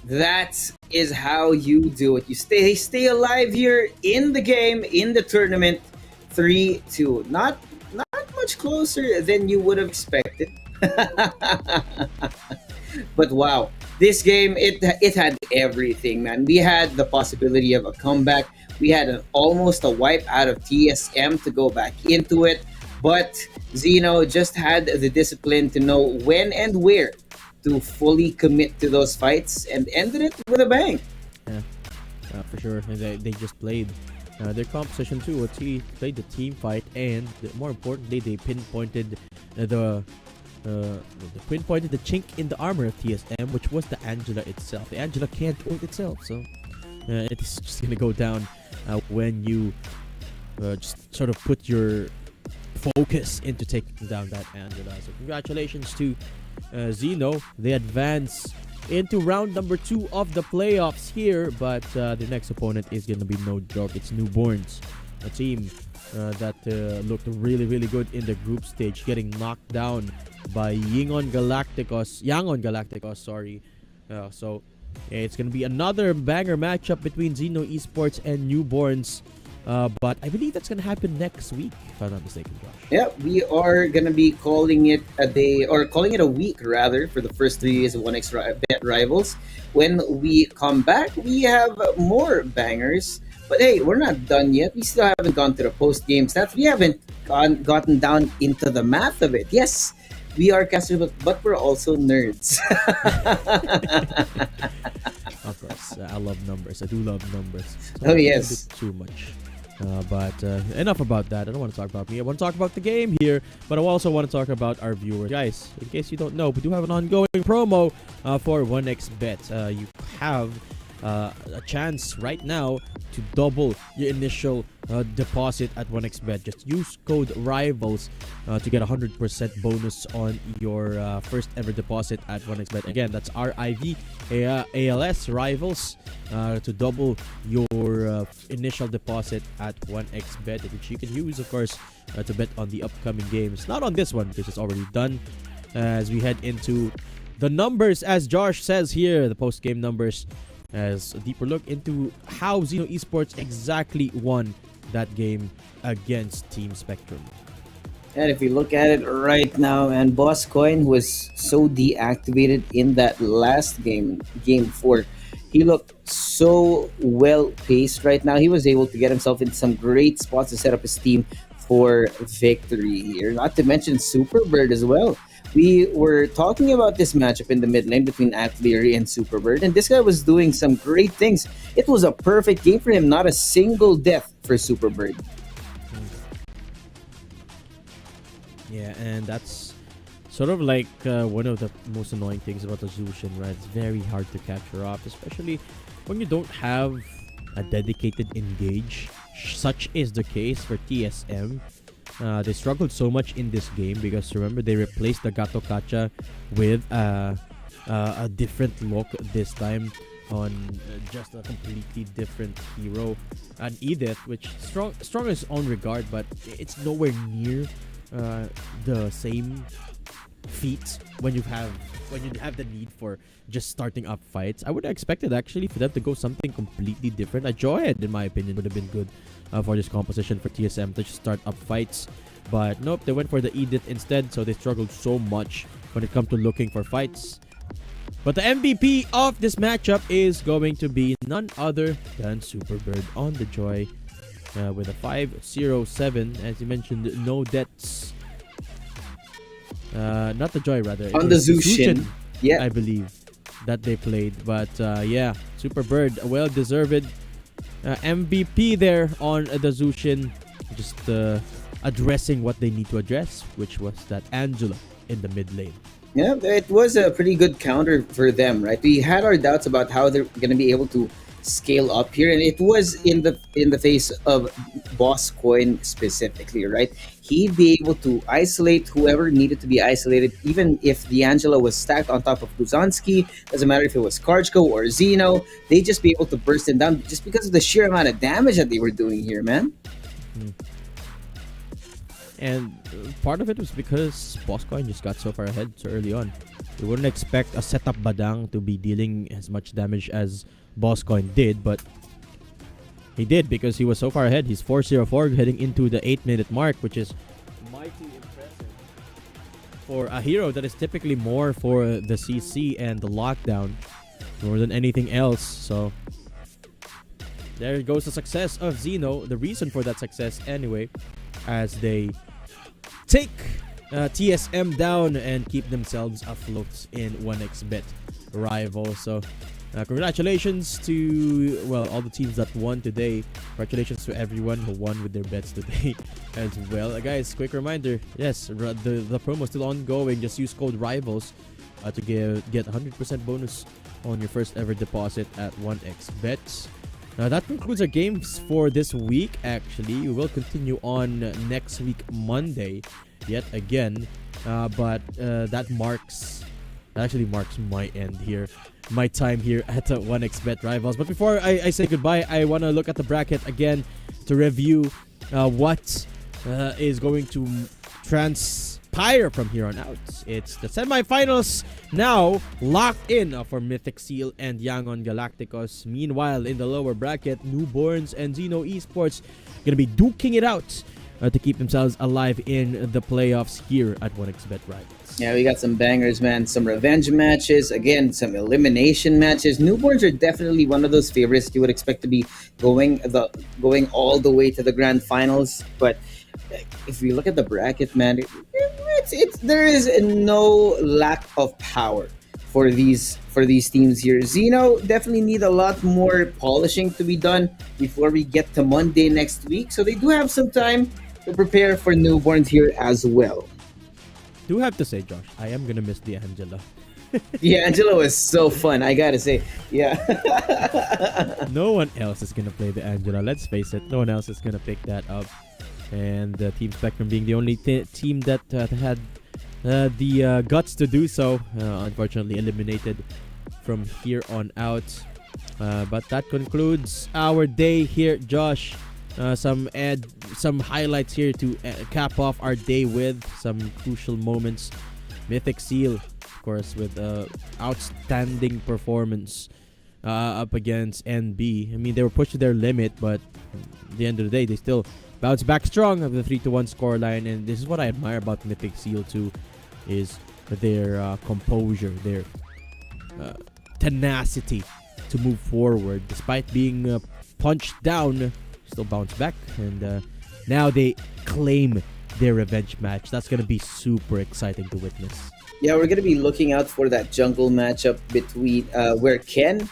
That is how you do it. You stay alive here in the game, in the tournament. 3-2. Not much closer than you would have expected. But wow, this game it had everything, man. We had the possibility of a comeback. We had almost a wipe out of TSM to go back into it, but Zeno just had the discipline to know when and where to fully commit to those fights and ended it with a bang. Yeah, for sure. And they just played their composition too. They played the team fight, and more importantly, they pinpointed the chink in the armor of TSM, which was the Angela itself. The Angela can't ult itself, so it's just gonna go down when you just sort of put your focus into taking down that Angela. So congratulations to Zeno. They advance into round number 2 of the playoffs here, but the next opponent is gonna be no joke. It's Newborns, a team that looked really, really good in the group stage, getting knocked down by Yangon Galacticos. Sorry. So it's gonna be another banger matchup between Zeno Esports and Newborns. But I believe that's gonna happen next week, if I'm not mistaken, Josh. Yeah, we are gonna be calling it a day, or calling it a week rather, for the first 3 days of 1x Bet Rivals. When we come back, we have more bangers. But hey, we're not done yet. We still haven't gone to the post-game stats. We haven't gotten down into the math of it. Yes, we are casters, but we're also nerds. Of course, I love numbers. I do love numbers. Oh, yes. Too much. But enough about that. I don't want to talk about me. I want to talk about the game here, but I also want to talk about our viewers. Guys, in case you don't know, we do have an ongoing promo for 1xBet. You have a chance right now to double your initial deposit at 1xBet. Just use code RIVALS to get 100% bonus on your first ever deposit at 1xBet. Again, that's RIVALS RIVALS to double your initial deposit at 1xBet, which you can use, of course, to bet on the upcoming games. Not on this one because it's already done. As we head into the numbers, as Josh says here, the post-game numbers, as a deeper look into how Zeno Esports exactly won that game against Team Spectrum. And if you look at it right now, and Boss Coin was so deactivated in that last game 4. He looked so well paced right now. He was able to get himself into some great spots to set up his team for victory here. Not to mention Superbird as well. We were talking about this matchup in the mid lane between Atlery and Superbird, and this guy was doing some great things. It was a perfect game for him, not a single death for Superbird. Yeah, and that's sort of like one of the most annoying things about the Zushin, right? It's very hard to capture off, especially when you don't have a dedicated engage. Such is the case for TSM. They struggled so much in this game because remember they replaced the Gato Kacha with a different look this time on just a completely different hero, an Edith, which strong in its own regard, but it's nowhere near the same feat when you have the need for just starting up fights. I would have expected actually for them to go something completely different. A Joyhead, in my opinion, would have been good for this composition for TSM to just start up fights, but nope, they went for the Edith instead, so they struggled so much when it comes to looking for fights. But the MVP of this matchup is going to be none other than Superbird on the Joy with a 5-0-7. As you mentioned, no deaths. Not the Joy, rather. On the Zushin. Yeah, I believe that they played. But yeah, Superbird, well-deserved MVP there on the Zushin. Just addressing what they need to address, which was that Angela in the mid lane. Yeah, it was a pretty good counter for them, right? We had our doubts about how they're going to be able to scale up here, and it was in the face of Boss Coin specifically, right? He'd be able to isolate whoever needed to be isolated, even if D'Angelo was stacked on top of Kuzanski. Doesn't matter if it was Karchko or Zeno, they'd just be able to burst him down just because of the sheer amount of damage that they were doing here, man. And part of it was because Boscoin just got so far ahead so early on. You wouldn't expect a setup Badang to be dealing as much damage as Boscoin did, but he did because he was so far ahead. He's 4-0-4 heading into the 8-minute mark, which is mighty impressive for a hero that is typically more for the CC and the lockdown more than anything else. So there goes the success of Zeno, the reason for that success anyway, as they take TSM down and keep themselves afloat in 1xBet rival. So congratulations to all the teams that won today. Congratulations to everyone who won with their bets today as well. Guys, quick reminder, yes, the promo is still ongoing. Just use code RIVALS to get 100% bonus on your first ever deposit at 1xBet. Now that concludes our games for this week. Actually, we will continue on next week Monday yet again, but that actually marks my end here, my time here at 1xBet Rivals. But before I say goodbye, I want to look at the bracket again to review what is going to transpire from here on out. It's the semifinals now locked in for Mythic Seal and Yangon Galacticos. Meanwhile, in the lower bracket, Newborns and Zino Esports gonna be duking it out to keep themselves alive in the playoffs here at 1xBet Rivals. Yeah, we got some bangers, man. Some revenge matches. Again, some elimination matches. Newborns are definitely one of those favorites you would expect to be going all the way to the grand finals. But if we look at the bracket, man, there is no lack of power for these teams here. Zeno definitely need a lot more polishing to be done before we get to Monday next week. So they do have some time to prepare for Newborns here as well. Do have to say, Josh, I am gonna miss D'Angelo. D'Angelo is so fun, I gotta say. Yeah. No one else is gonna play D'Angelo. Let's face it, no one else is gonna pick that up. And Team Spectrum being the only team that had the guts to do so, unfortunately eliminated from here on out. But that concludes our day here, Josh. Some highlights here to cap off our day with some crucial moments. Mythic Seal, of course, with outstanding performance up against NB. I mean, they were pushed to their limit, but at the end of the day, they still bounced back strong of the 3-1 scoreline. And this is what I admire about Mythic Seal too, is their composure, their tenacity to move forward despite being punched down. Still bounce back, and now they claim their revenge match. That's gonna be super exciting to witness. Yeah, we're gonna be looking out for that jungle matchup between where Ken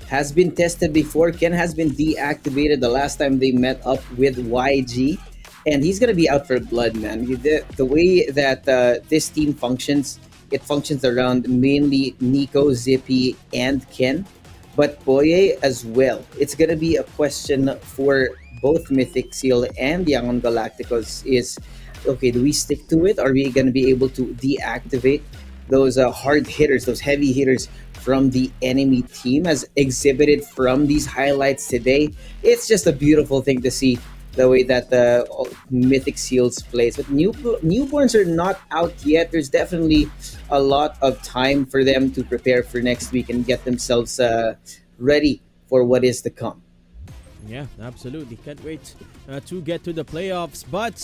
has been tested before. Ken has been deactivated the last time they met up with YG, and he's gonna be out for blood, man. The way that this team functions, it functions around mainly Nico, Zippy, and Ken, but Boye as well. It's gonna be a question for both Mythic Seal and Yangon Galacticos is, okay, do we stick to it? Are we going to be able to deactivate those hard hitters, those heavy hitters from the enemy team as exhibited from these highlights today? It's just a beautiful thing to see the way that the Mythic Seals plays. But Newborns are not out yet. There's definitely a lot of time for them to prepare for next week and get themselves ready for what is to come. Yeah, absolutely. Can't wait to get to the playoffs. But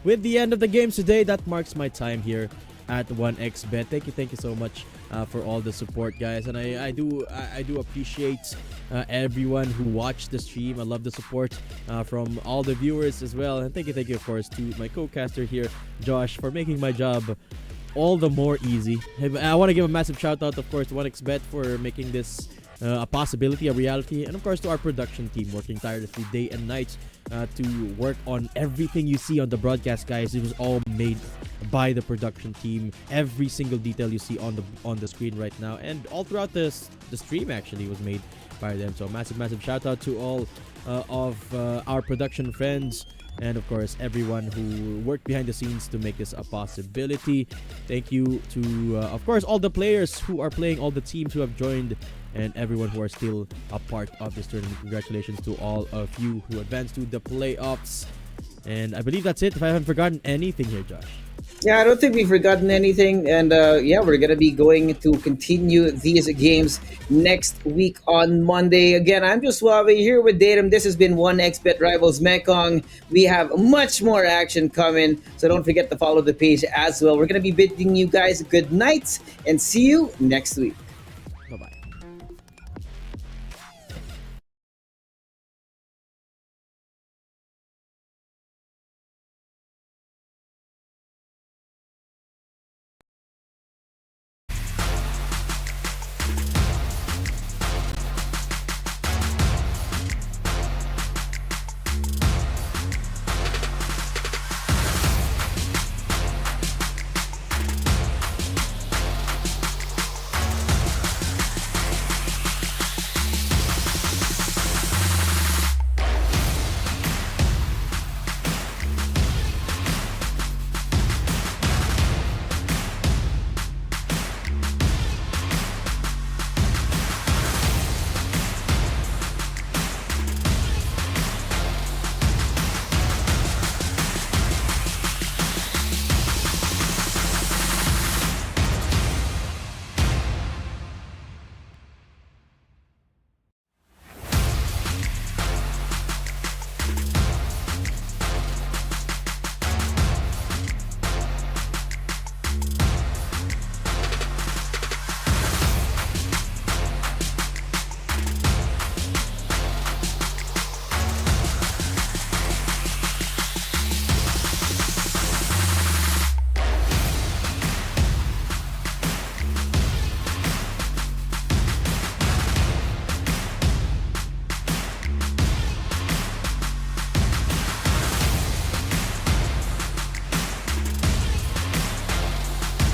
with the end of the games today, that marks my time here at 1xBet. Thank you so much for all the support, guys. And I do appreciate everyone who watched the stream. I love the support from all the viewers as well. And thank you, of course, to my co-caster here, Josh, for making my job all the more easy. I want to give a massive shout out, of course, to 1xBet for making this a possibility, a reality, and of course to our production team working tirelessly day and night to work on everything you see on the broadcast, guys. It was all made by the production team. Every single detail you see on the screen right now, and all throughout the stream actually was made by them. So massive shout out to all of our production friends, and of course everyone who worked behind the scenes to make this a possibility. Thank you to of course all the players who are playing, all the teams who have joined, and everyone who are still a part of this tournament. Congratulations to all of you who advanced to the playoffs. And I believe that's it, if I haven't forgotten anything here, Josh. Yeah, I don't think we've forgotten anything. And yeah, we're going to be going to continue these games next week on Monday. Again, I'm just Suave here with Datum. This has been 1xBet Rivals Mekong. We have much more action coming, so don't forget to follow the page as well. We're going to be bidding you guys good night and see you next week.